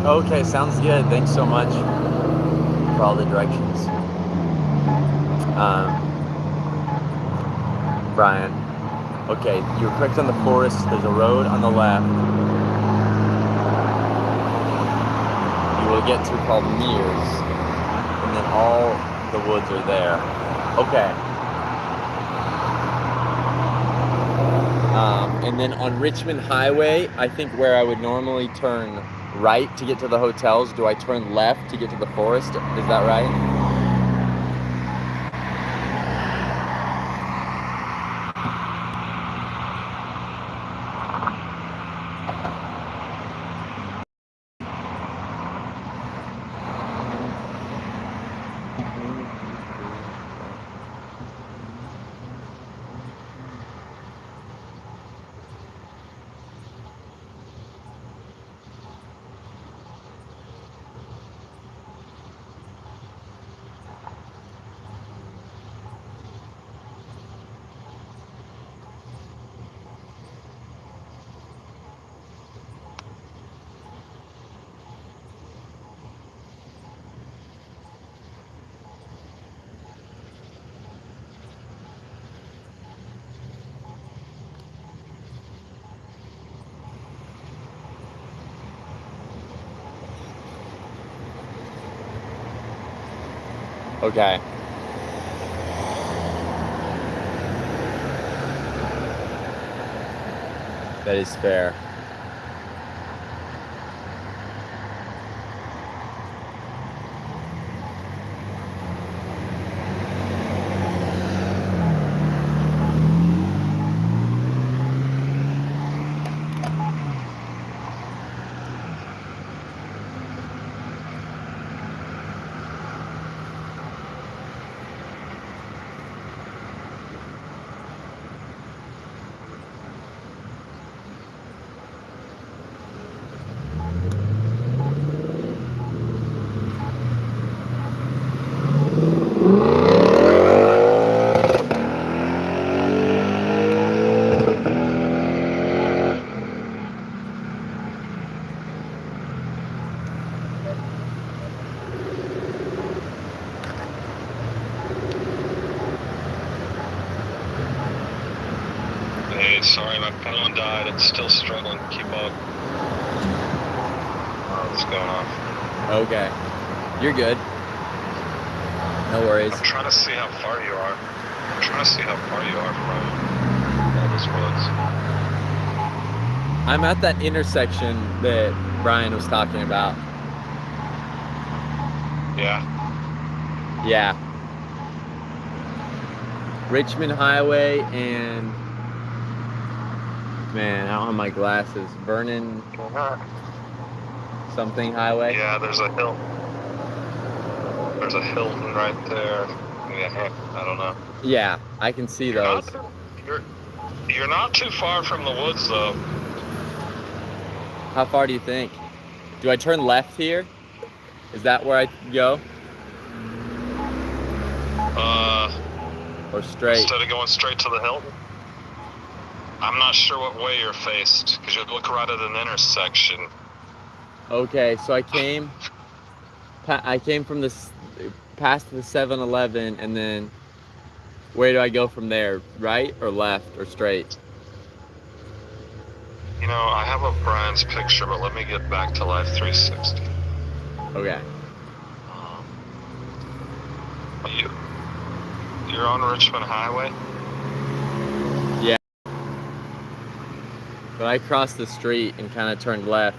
Okay, sounds good. Thanks so much for all the directions. Brian, okay, you were correct on the forest. There's a road on the left you will get to called Mears, and then all the woods are there. Okay. And then on Richmond Highway, I think where I would normally turn right to get to the hotels, do I turn left to get to the forest? Is that right? Okay. That is fair. Hey, sorry, my phone died. It's still struggling to keep up. What's going on? Okay. You're good. No worries. I'm trying to see how far you are. I'm trying to see how far you are from all those woods. I'm at that intersection that Brian was talking about. Yeah. Yeah. Richmond Highway and, man, I don't have my glasses. Vernon something highway. Yeah, there's a hill. There's a Hilton right there. Yeah, I don't know. Yeah, I can see You're those. You're not too far from the woods, though. How far do you think? Do I turn left here? Is that where I go? Or straight? Instead of going straight to the Hilton? I'm not sure what way you're faced, because you look right at an intersection. Okay, so I came from this past the 7-Eleven, and then where do I go from there? Right or left or straight? You know, I have a Brian's picture, but let me get back to Life 360. Okay. You're on Richmond Highway? Yeah. But I crossed the street and kind of turned left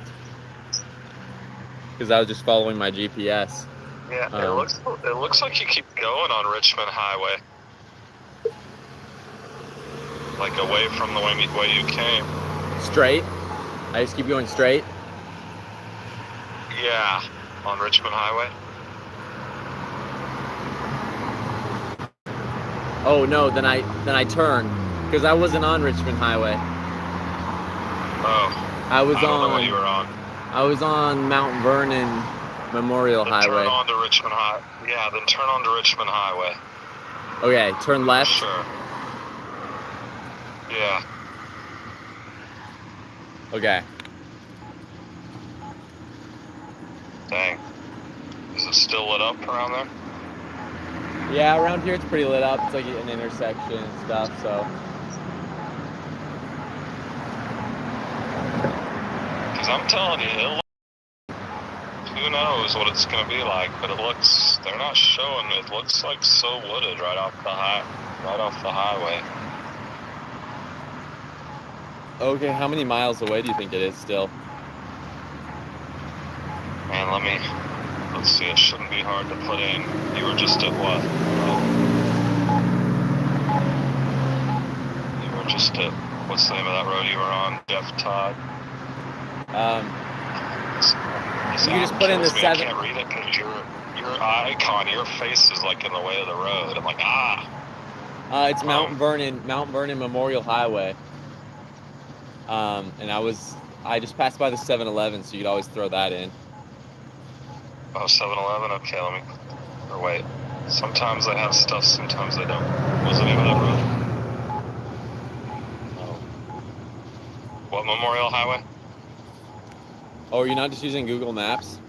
because I was just following my GPS. Yeah, it looks like you keep going on Richmond Highway. Like away from the way you came. Straight? I just keep going straight? Yeah, on Richmond Highway. Oh no, then I turn because I wasn't on Richmond Highway. Oh. I don't know what you were on. I was on Mount Vernon Memorial Then Highway. Turn on to Richmond Highway. Yeah, then turn on to Richmond Highway. Okay, turn left. Sure. Yeah. Okay. Dang. Is it still lit up around there? Yeah, around here it's pretty lit up. It's like an intersection and stuff, so. Because I'm telling you, who knows what it's going to be like, but they're not showing, it looks like so wooded right off the highway. Okay, how many miles away do you think it is still? Man, let's see, it shouldn't be hard to put in. You were just at what? You were just at, what's the name of that road you were on? Jeff Todd? You can just put in the 7. I can't read it because your icon, your face is like in the way of the road. I'm like, It's Mount Vernon Memorial Highway. And I just passed by the 7-Eleven, so you could always throw that in. Oh, 7-Eleven? Okay, wait. Sometimes they have stuff, sometimes they don't. What's the name of that road? What Memorial Highway? Oh, you're not just using Google Maps?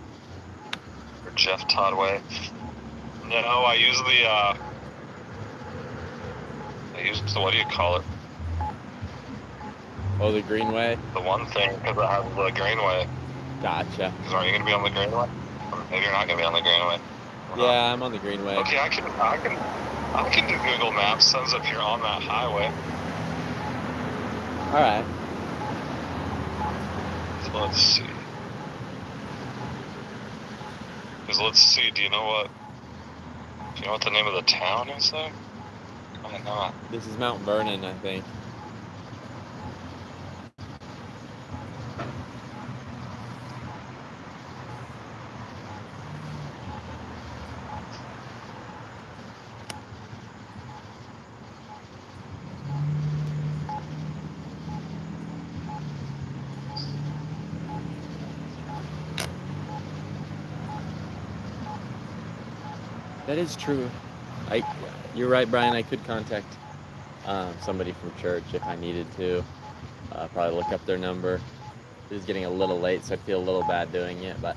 Or Jeff Todd Way? No, I use the, what do you call it? Oh, the Greenway? The one thing, because it has the Greenway. Gotcha. Because aren't you going to be on the Greenway? Or maybe you're not going to be on the Greenway. Yeah, I'm on the Greenway. Okay, I can do Google Maps, since if you're on that highway. Alright. So let's see. Because let's see, do you know what the name of the town is there? Why not? This is Mount Vernon, I think. That is true. You're right, Brian. I could contact somebody from church if I needed to. Probably look up their number. It is getting a little late, so I feel a little bad doing it. But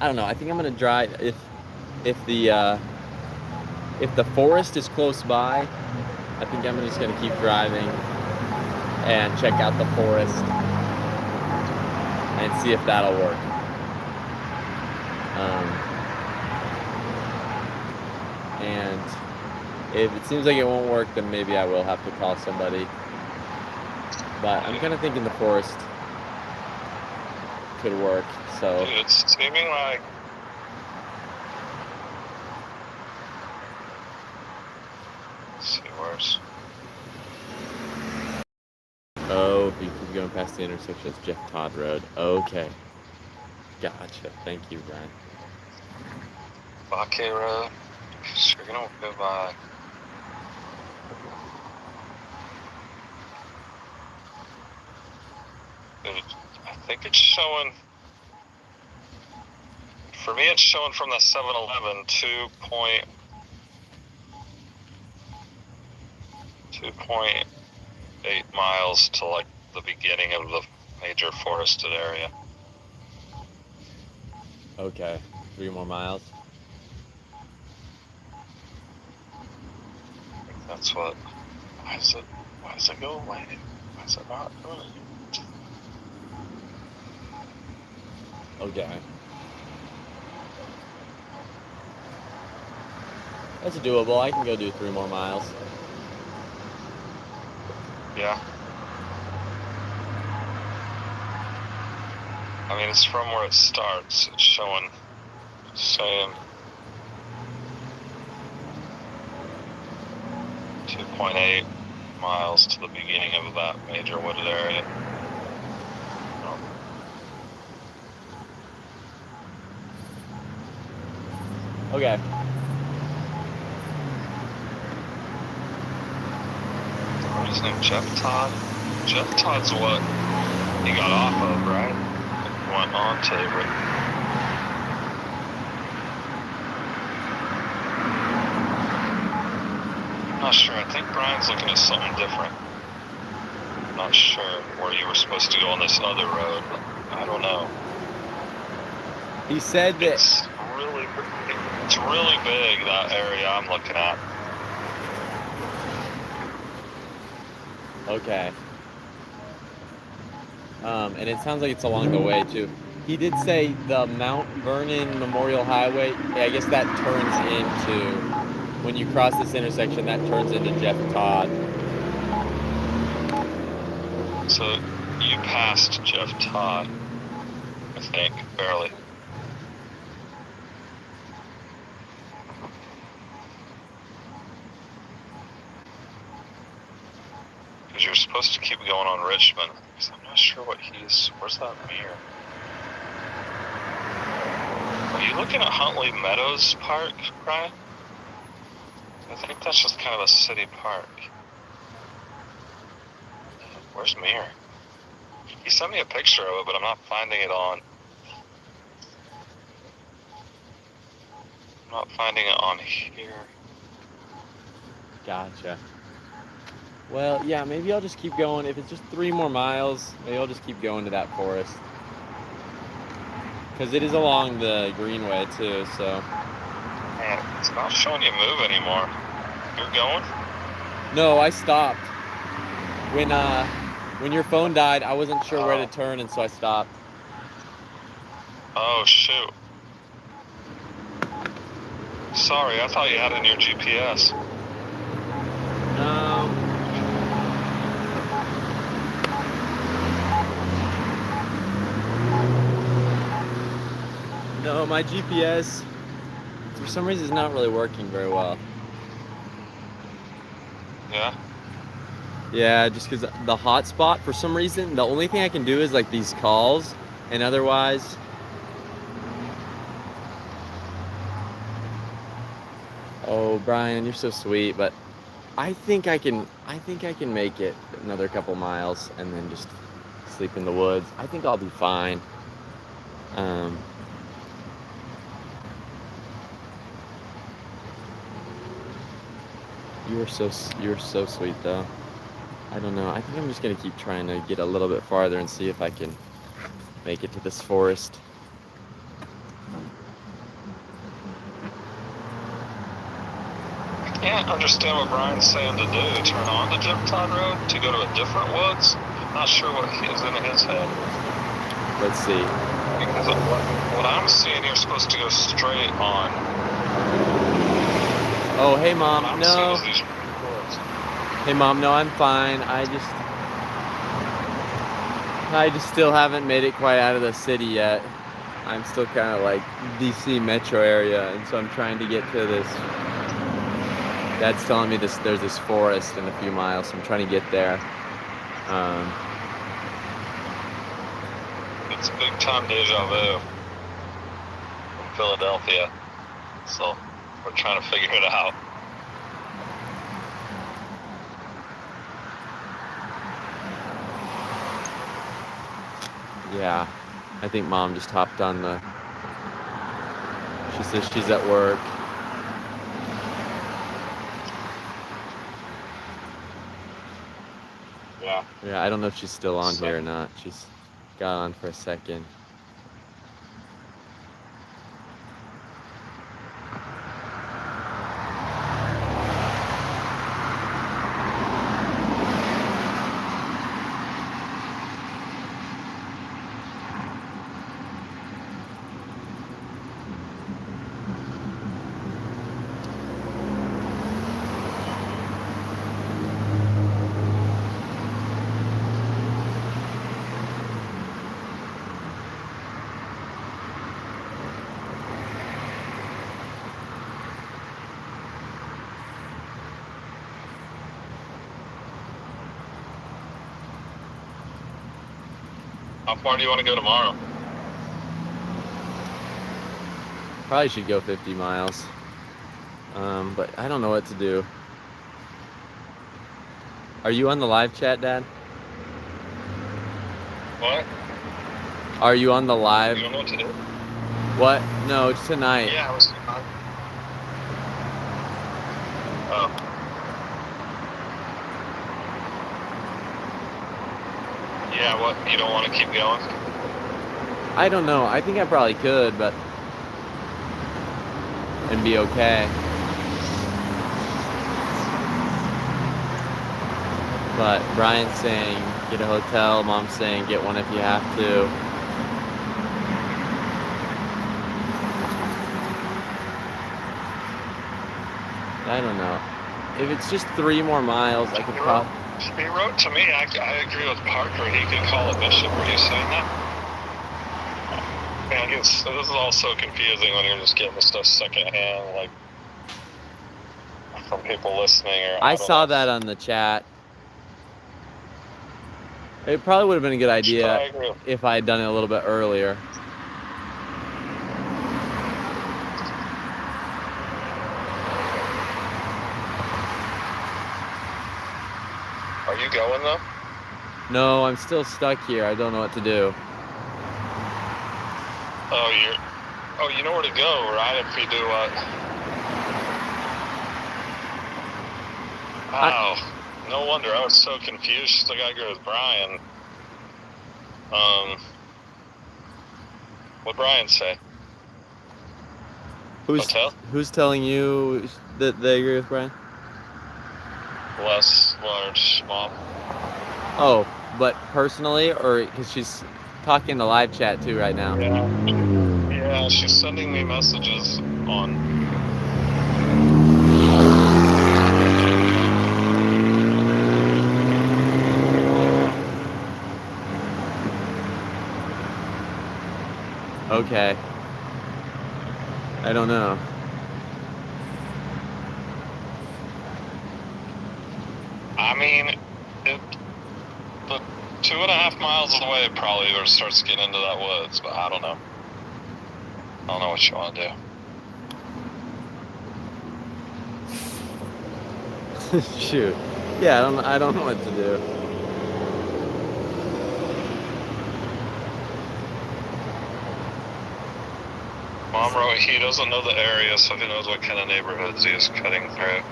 I don't know. I think I'm gonna drive. If the forest is close by, I think I'm just gonna keep driving and check out the forest and see if that'll work. And if it seems like it won't work, then maybe I will have to call somebody. But I'm kind of thinking the forest could work, so. Dude, it's seeming like. Let's see, where's. Oh, you keep going past the intersection. It's Jeff Todd Road. Okay. Gotcha. Thank you, Brian. Baque Road. So you're gonna go by. I think it's showing. For me, it's showing from the 7-Eleven 2.8 miles to like the beginning of the major forested area. Okay. 3 more miles. That's what. Why does it go away? Why is it not doing it? Okay. That's doable. I can go do 3 more miles. Yeah. I mean, it's from where it starts. It's showing, saying 2.8 miles to the beginning of that major wooded area. Okay. What is his name? Jeff Todd? Jeff Todd's what he got off of, right? Went on to I'm not sure. I think Brian's looking at something different. I'm not sure where you were supposed to go on this other road, but I don't know. He said that It's really big, that area I'm looking at. Okay. And it sounds like it's along the way too. He did say the Mount Vernon Memorial Highway, I guess that turns into, when you cross this intersection, that turns into Jeff Todd. So you passed Jeff Todd, I think, barely. Because you're supposed to keep going on Richmond. Because I'm not sure where's that mirror? Are you looking at Huntley Meadows Park, Brian? I think that's just kind of a city park. Where's Mirror? He sent me a picture of it, but I'm not finding it on. I'm not finding it on here. Gotcha. Well, yeah, maybe I'll just keep going. If it's just 3 more miles, maybe I'll just keep going to that forest. Because it is along the Greenway, too, so. Man, it's not showing you move anymore. You're going? No, I stopped. When your phone died, I wasn't sure where to turn, and so I stopped. Oh, shoot. Sorry, I thought you had it in your GPS. No. No, my GPS, for some reason, is not really working very well. Yeah? Yeah, just because the hotspot, for some reason, the only thing I can do is like these calls, and otherwise. Oh, Brian, you're so sweet, but I think I can make it another couple miles and then just sleep in the woods. I think I'll be fine. You're so sweet though. I don't know. I think I'm just gonna keep trying to get a little bit farther and see if I can make it to this forest. can't understand what Brian's saying to do. Turn on the Jim Todd Road to go to a different woods? Not sure what is in his head. Let's see. Because what I'm seeing, you're supposed to go straight on. Oh, hey mom, What I'm no. seeing is these woods. Hey mom, no, I'm fine. I just still haven't made it quite out of the city yet. I'm still kind of like DC metro area, and so I'm trying to get to this. Dad's telling me there's this forest in a few miles, so I'm trying to get there. It's big time deja vu from Philadelphia. So we're trying to figure it out. Yeah, I think mom just hopped on the. She says she's at work. Yeah. Yeah, I don't know if she's still on here or not. She's got on for a second. How far do you want to go tomorrow? Probably should go 50 miles. But I don't know what to do. Are you on the live chat, Dad? What? Are you on the live? You don't know what to do? What? No, it's tonight. Yeah, I was. Oh. Yeah, what? You don't want to keep going? I don't know. I think I probably could, but and be okay. But Brian's saying get a hotel. Mom's saying get one if you have to. I don't know. If it's just 3 more miles, I could probably. He wrote to me, I agree with Parker, he could call a bishop. Were you saying that? Man, this is all so confusing when you're just getting the stuff secondhand, like, from people listening. Or I saw that on the chat. It probably would have been a good idea if I had done it a little bit earlier. Are you going, though? No, I'm still stuck here. I don't know what to do. Oh, you know where to go, right? If you do what? Oh, no wonder. I was so confused. I gotta go with Brian. What'd Brian say? Who's telling you that they agree with Brian? Les Large Mom. Oh, but personally, or because she's talking to live chat too right now? Yeah, she's sending me messages on. Okay. I don't know. I mean, the 2.5 miles away, it probably starts getting into that woods, but I don't know. I don't know what you want to do. Shoot. Yeah, I don't know what to do. Mom wrote he doesn't know the area, so he knows what kind of neighborhoods he is cutting through.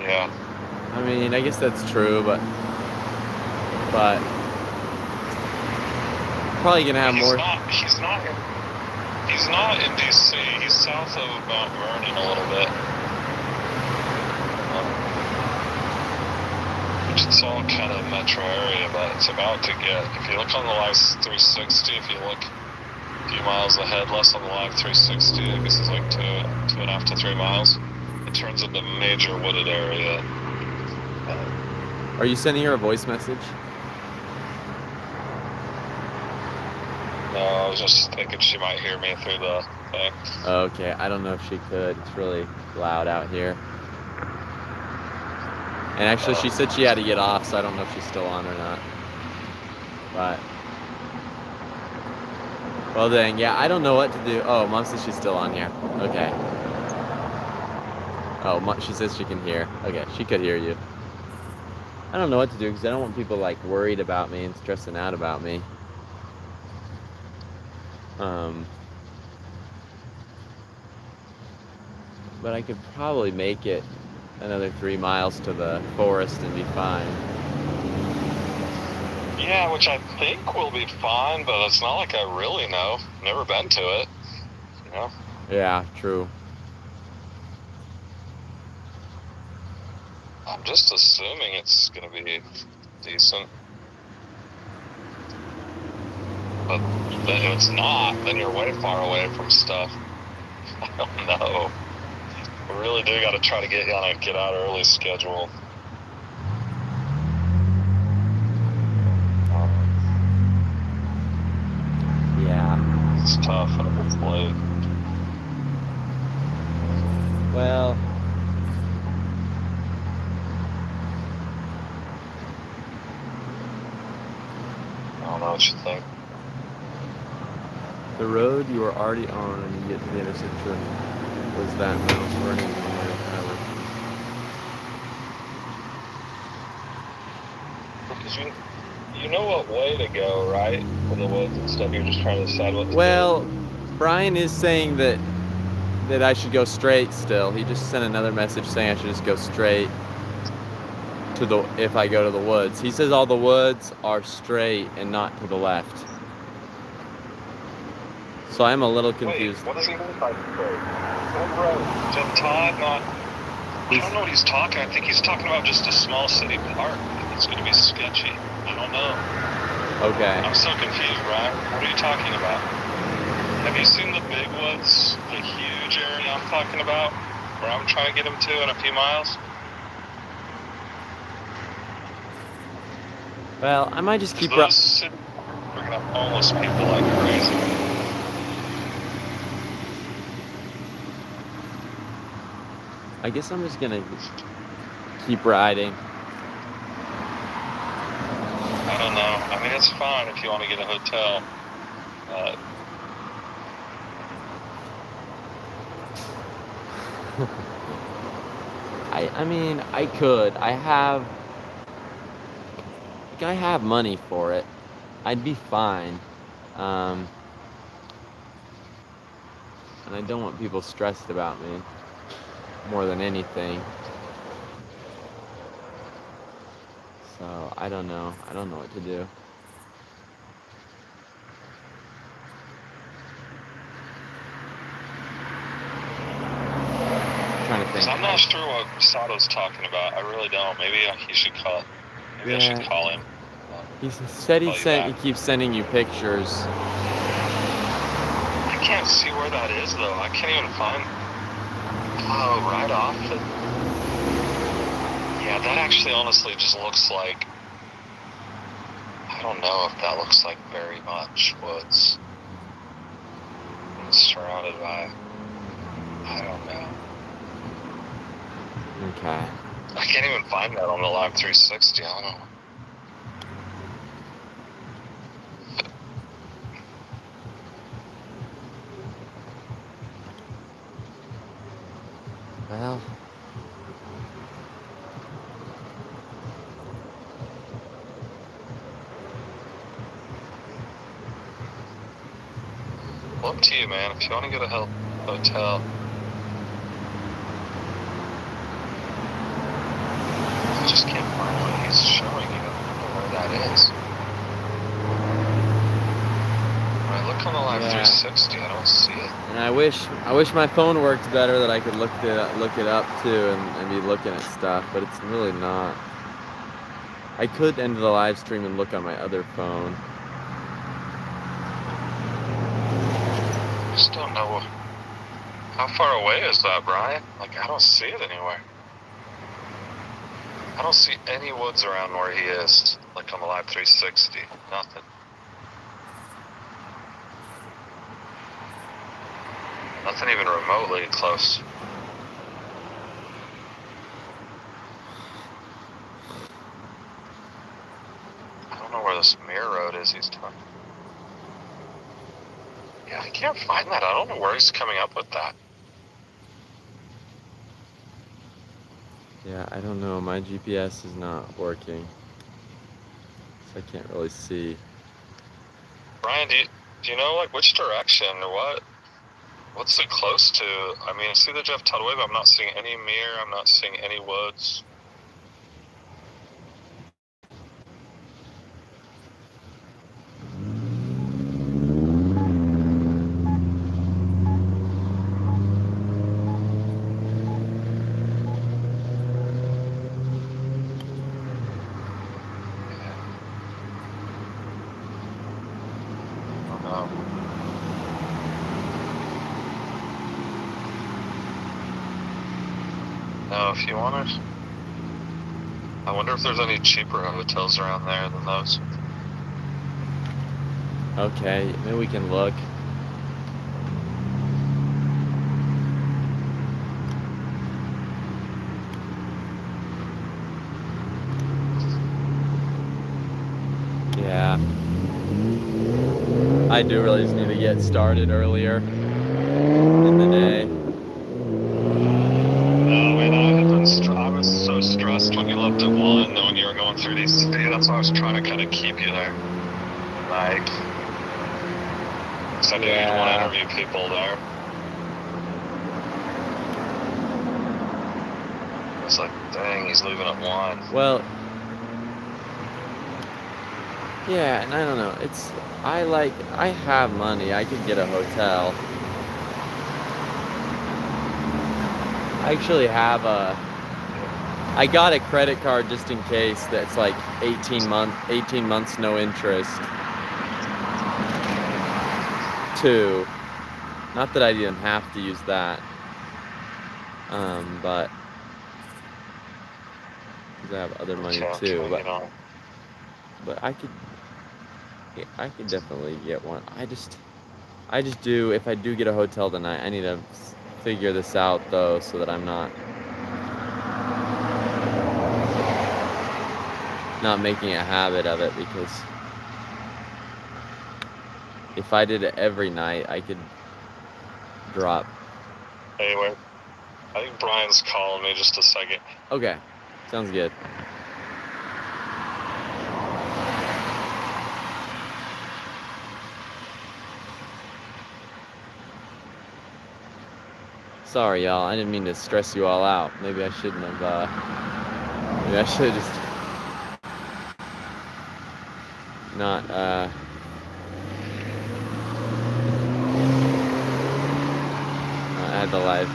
Yeah. I mean, I guess that's true, but probably gonna have more. He's not in DC. He's south of Mount Vernon a little bit. Which is all kind of metro area, but it's about to get. If you look on the Live 360, if you look a few miles ahead, less on the Live 360, I guess it's like 2.5 to 3 miles. It turns into major wooded area. Are you sending her a voice message? No, I was just thinking she might hear me through the thing. Okay, I don't know if she could. It's really loud out here. And actually, she said she had to get off, so I don't know if she's still on or not. But, well then, yeah, I don't know what to do. Oh, Mom says she's still on here. Okay. Oh, she says she can hear. Okay, she could hear you. I don't know what to do because I don't want people like worried about me and stressing out about me. But I could probably make it another 3 miles to the forest and be fine. Yeah, which I think will be fine, but it's not like I really know. Never been to it, you know? Yeah, true. I'm just assuming it's gonna be decent. But if it's not, then you're way far away from stuff. I don't know. We really do gotta try to get you on a get out early schedule. Yeah. It's tough and it's late. Well, I don't know what you think. the road you were already on and you get to the intersection was that Mount Vernon Memorial Tower. Because you know what way to go, right? For the woods and stuff. You're just trying to decide what to Well, Brian is saying that I should go straight still. He just sent another message saying I should just go straight to the if I go to the woods. He says all the woods are straight and not to the left. So I'm a little confused. Wait, what does he mean by straight? What road? Did Todd not... I don't know what he's talking. I think he's talking about just a small city park. It's going to be sketchy. I don't know. Okay. I'm so confused, Ryan. What are you talking about? Have you seen the big woods? The huge area I'm talking about? Where I'm trying to get him to in a few miles? Well, I might just keep... Those cities are going to have homeless people like crazy. I guess I'm just gonna keep riding. I don't know. I mean, it's fine if you want to get a hotel. I mean, I could. I have money for it. I'd be fine. And I don't want people stressed about me more than anything. So I don't know. I don't know what to do. I'm trying to think. I'm not sure what Sato's talking about. I really don't. Maybe he should call. Maybe I should call him. He said he keeps sending you pictures. I can't see where that is though. I can't even find. Oh, right off it. Yeah, that actually honestly just looks like. I don't know if that looks like very much woods. It's surrounded by. I don't know. Okay. I can't even find that on the Live 360. I don't know. Well. Well, up to you, man. If you want to get a hotel. I just can't find what he's showing you. I don't know where that is. 360. I don't see it. And I wish my phone worked better, that I could look it up too and be looking at stuff, but it's really not. I could end the live stream and look on my other phone. I just don't know. How far away is that, Brian? Like, I don't see it anywhere. I don't see any woods around where he is, like on the live 360. Nothing. Nothing even remotely close. I don't know where this mirror road is he's talking. Yeah, I can't find that. I don't know where he's coming up with that. Yeah, I don't know. My GPS is not working, so I can't really see. Brian, do you know like which direction or what? What's it close to? I mean, I see the Jeff Tuttle Way, but I'm not seeing any mirror. I'm not seeing any woods. No, if you want it. I wonder if there's any cheaper hotels around there than those. Okay, maybe we can look. Yeah. I do really just need to get started earlier in the day. I was so stressed when you left at 1, knowing you were going through these. That's why I was trying to kind of keep you there. Like, because I knew you'd want to interview people there. It's like, dang, he's leaving at 1. Well, yeah, and I don't know. I have money. I could get a hotel. I actually have I got a credit card just in case that's like 18 months no interest. Too. Not that I didn't have to use that. But because I have other money too. But I could definitely get one. I just do, if I do get a hotel tonight, I need to figure this out though, so that I'm not making a habit of it, because if I did it every night, I could drop. Anyway, I think Brian's calling me. Just a second. Okay, sounds good. Sorry, y'all. I didn't mean to stress you all out. Maybe I shouldn't have. Maybe I should have just not. I had the live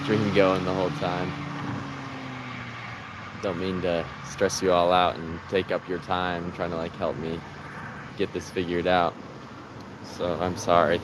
stream going the whole time. Don't mean to stress you all out and take up your time trying to like help me get this figured out. So I'm sorry.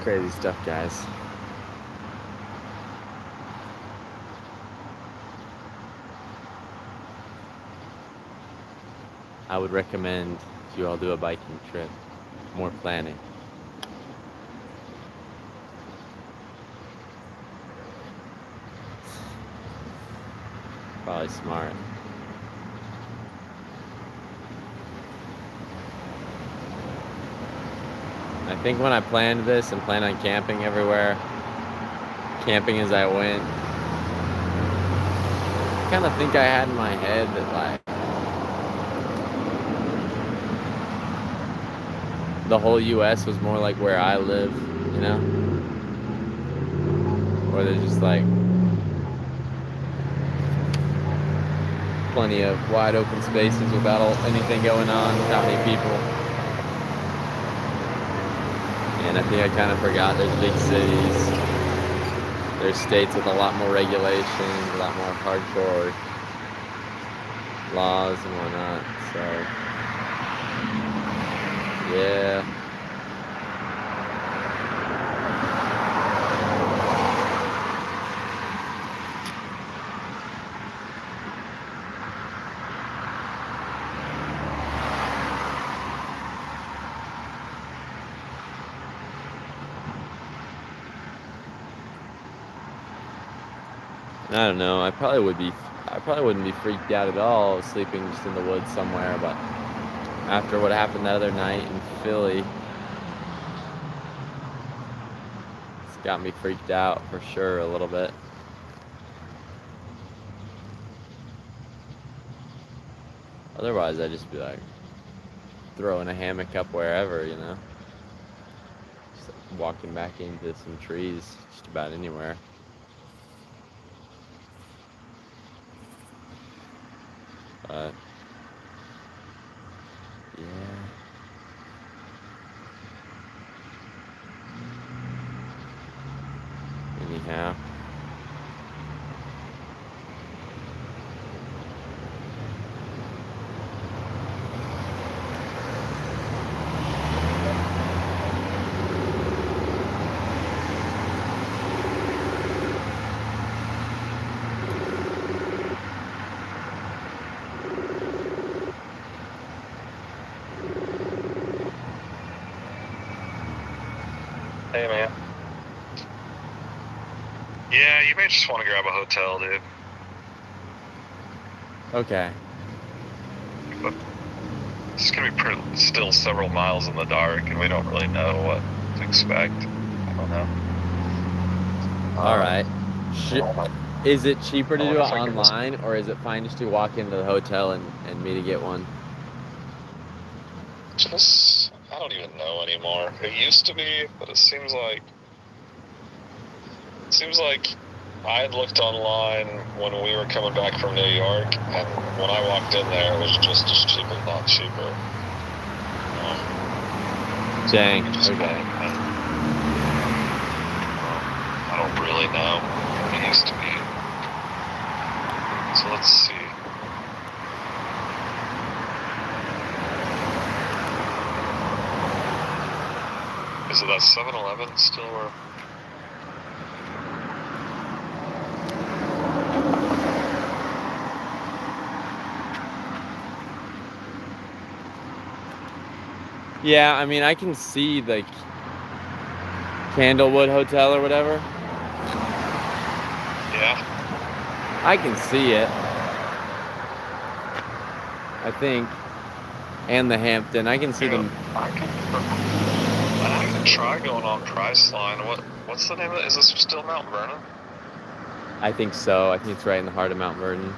Crazy stuff, guys. I would recommend you all do a biking trip. More planning. Probably smart. I think when I planned this and planned on camping everywhere, camping as I went, I kind of think I had in my head that like the whole US was more like where I live, you know? Where there's just like plenty of wide open spaces without anything going on, without many people. And I think I kind of forgot there's big cities. There's states with a lot more regulations, a lot more hardcore laws and whatnot. So, yeah. I don't know. I probably wouldn't be freaked out at all sleeping just in the woods somewhere, but after what happened the other night in Philly, it's got me freaked out for sure a little bit. Otherwise, I'd just be like throwing a hammock up wherever, you know? Just walking back into some trees, just about anywhere. But yeah. Anyhow. Hey, man. Yeah, you may just want to grab a hotel, dude. Okay. But it's gonna be still several miles in the dark, and we don't really know what to expect. I don't know. All right. Is it cheaper to do it online, or is it fine just to walk into the hotel and me to get one? I don't even know anymore. It used to be, but it seems like I had looked online when we were coming back from New York, and when I walked in there, it was just as cheap, if not cheaper. Dang. Okay. I don't really know. It used to be. So let's see. Is it that 7-Eleven still where? Yeah, I mean, I can see the Candlewood Hotel or whatever. Yeah. I can see it. I think. And the Hampton. I can see them. I can try going on Priceline. What's the name of it? Is this still Mount Vernon? I think so. I think it's right in the heart of Mount Vernon.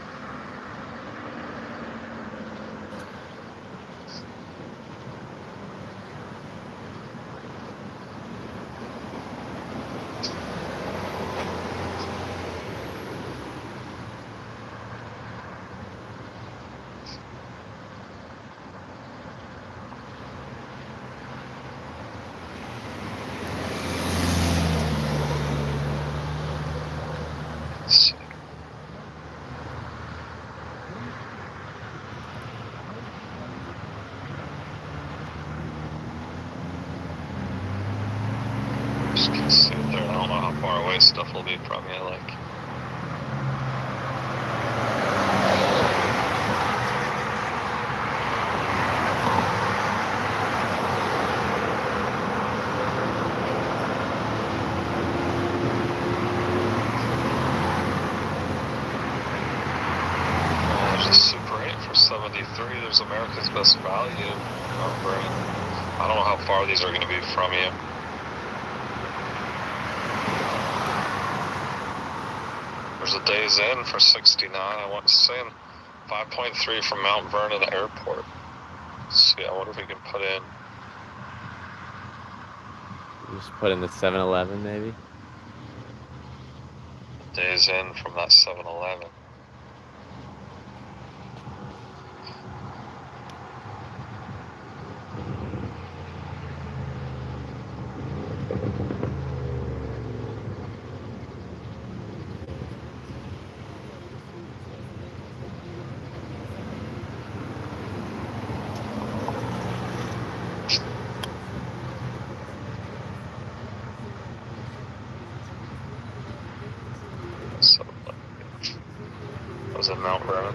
nice stuff will be from you, like. There's a Super 8 for 73. There's America's Best Value. Mount Vernon. I don't know how far these are going to be from you. There's a Days Inn for 69. I want to say 5.3 from Mount Vernon Airport. Let's see, I wonder if we can put in. Just put in the 7-Eleven maybe. Days Inn from that 7-Eleven. Was it Mount Vernon?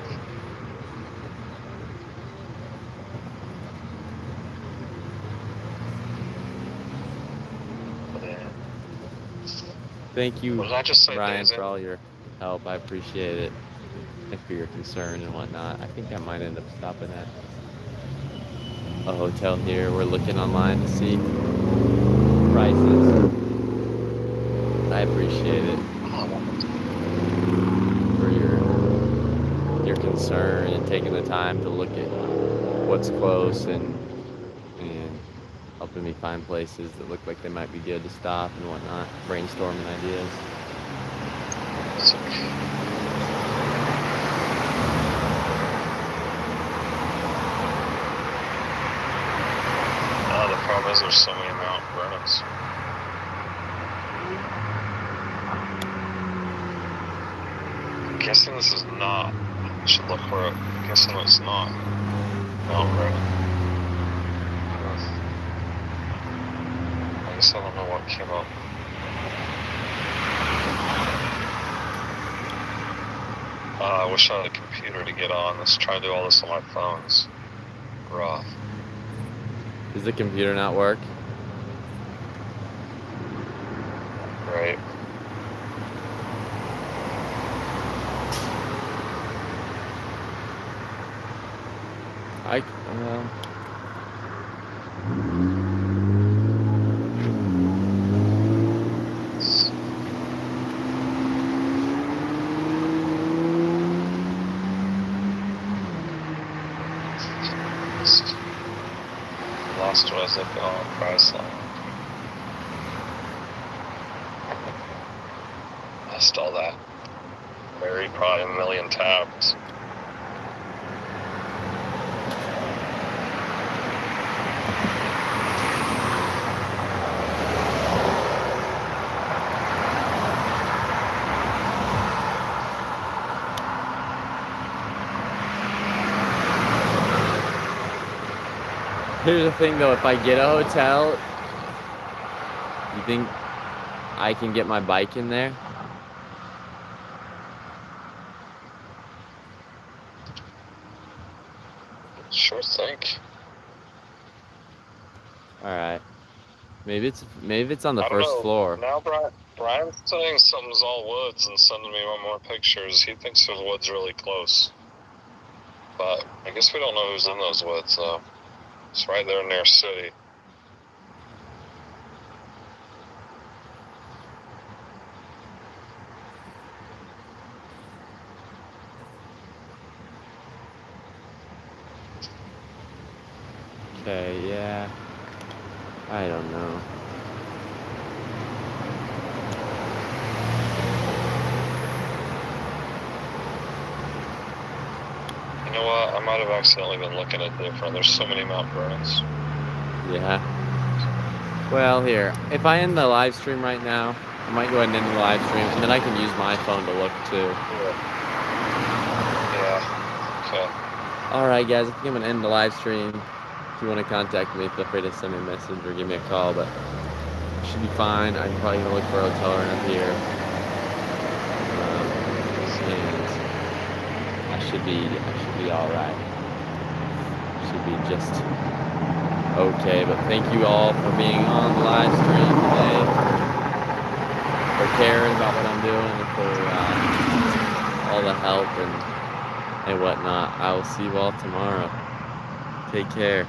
Thank you, What did I just say, Ryan, Days for Inn? all your help. I appreciate it. And for your concern and whatnot. I think I might end up stopping at a hotel here. We're looking online to see prices. I appreciate it for your concern and taking the time to look at what's close and helping me find places that look like they might be good to stop and whatnot. Brainstorming ideas. The problem is there's so many Mount Vernons. I'm guessing this is not. I should look for it. I'm guessing it's not Mount Vernon. I guess I don't know what came up. I wish I had a computer to get on. Let's try to do all this on my phones. Rough. Does the computer not work? Right. Well, Lost what I was looking on Priceline. Missed all that. Buried probably a million tabs. here's the thing though, if I get a hotel, you think I can get my bike in there? Sure think. Alright. Maybe it's on the I don't first know. floor. Now Brian's saying something's all woods and sending me one more pictures. He thinks there's woods really close. But I guess we don't know who's in those woods though. It's right there near city. Okay, yeah. I don't know. You know what? I might have accidentally been looking at different. There's so many Mount Vernons. Yeah. Well, here. If I end the live stream right now, I might go ahead and end the live stream, and then I can use my phone to look too. Yeah. Okay. Alright, guys, I think I'm going to end the live stream. If you want to contact me, feel free to send me a message or give me a call, but it should be fine. I'm probably going to look for a hotel around here. should be all right. Should be just okay. But thank you all for being on the live stream today, for caring about what I'm doing, and for all the help and whatnot. I will see you all tomorrow. Take care.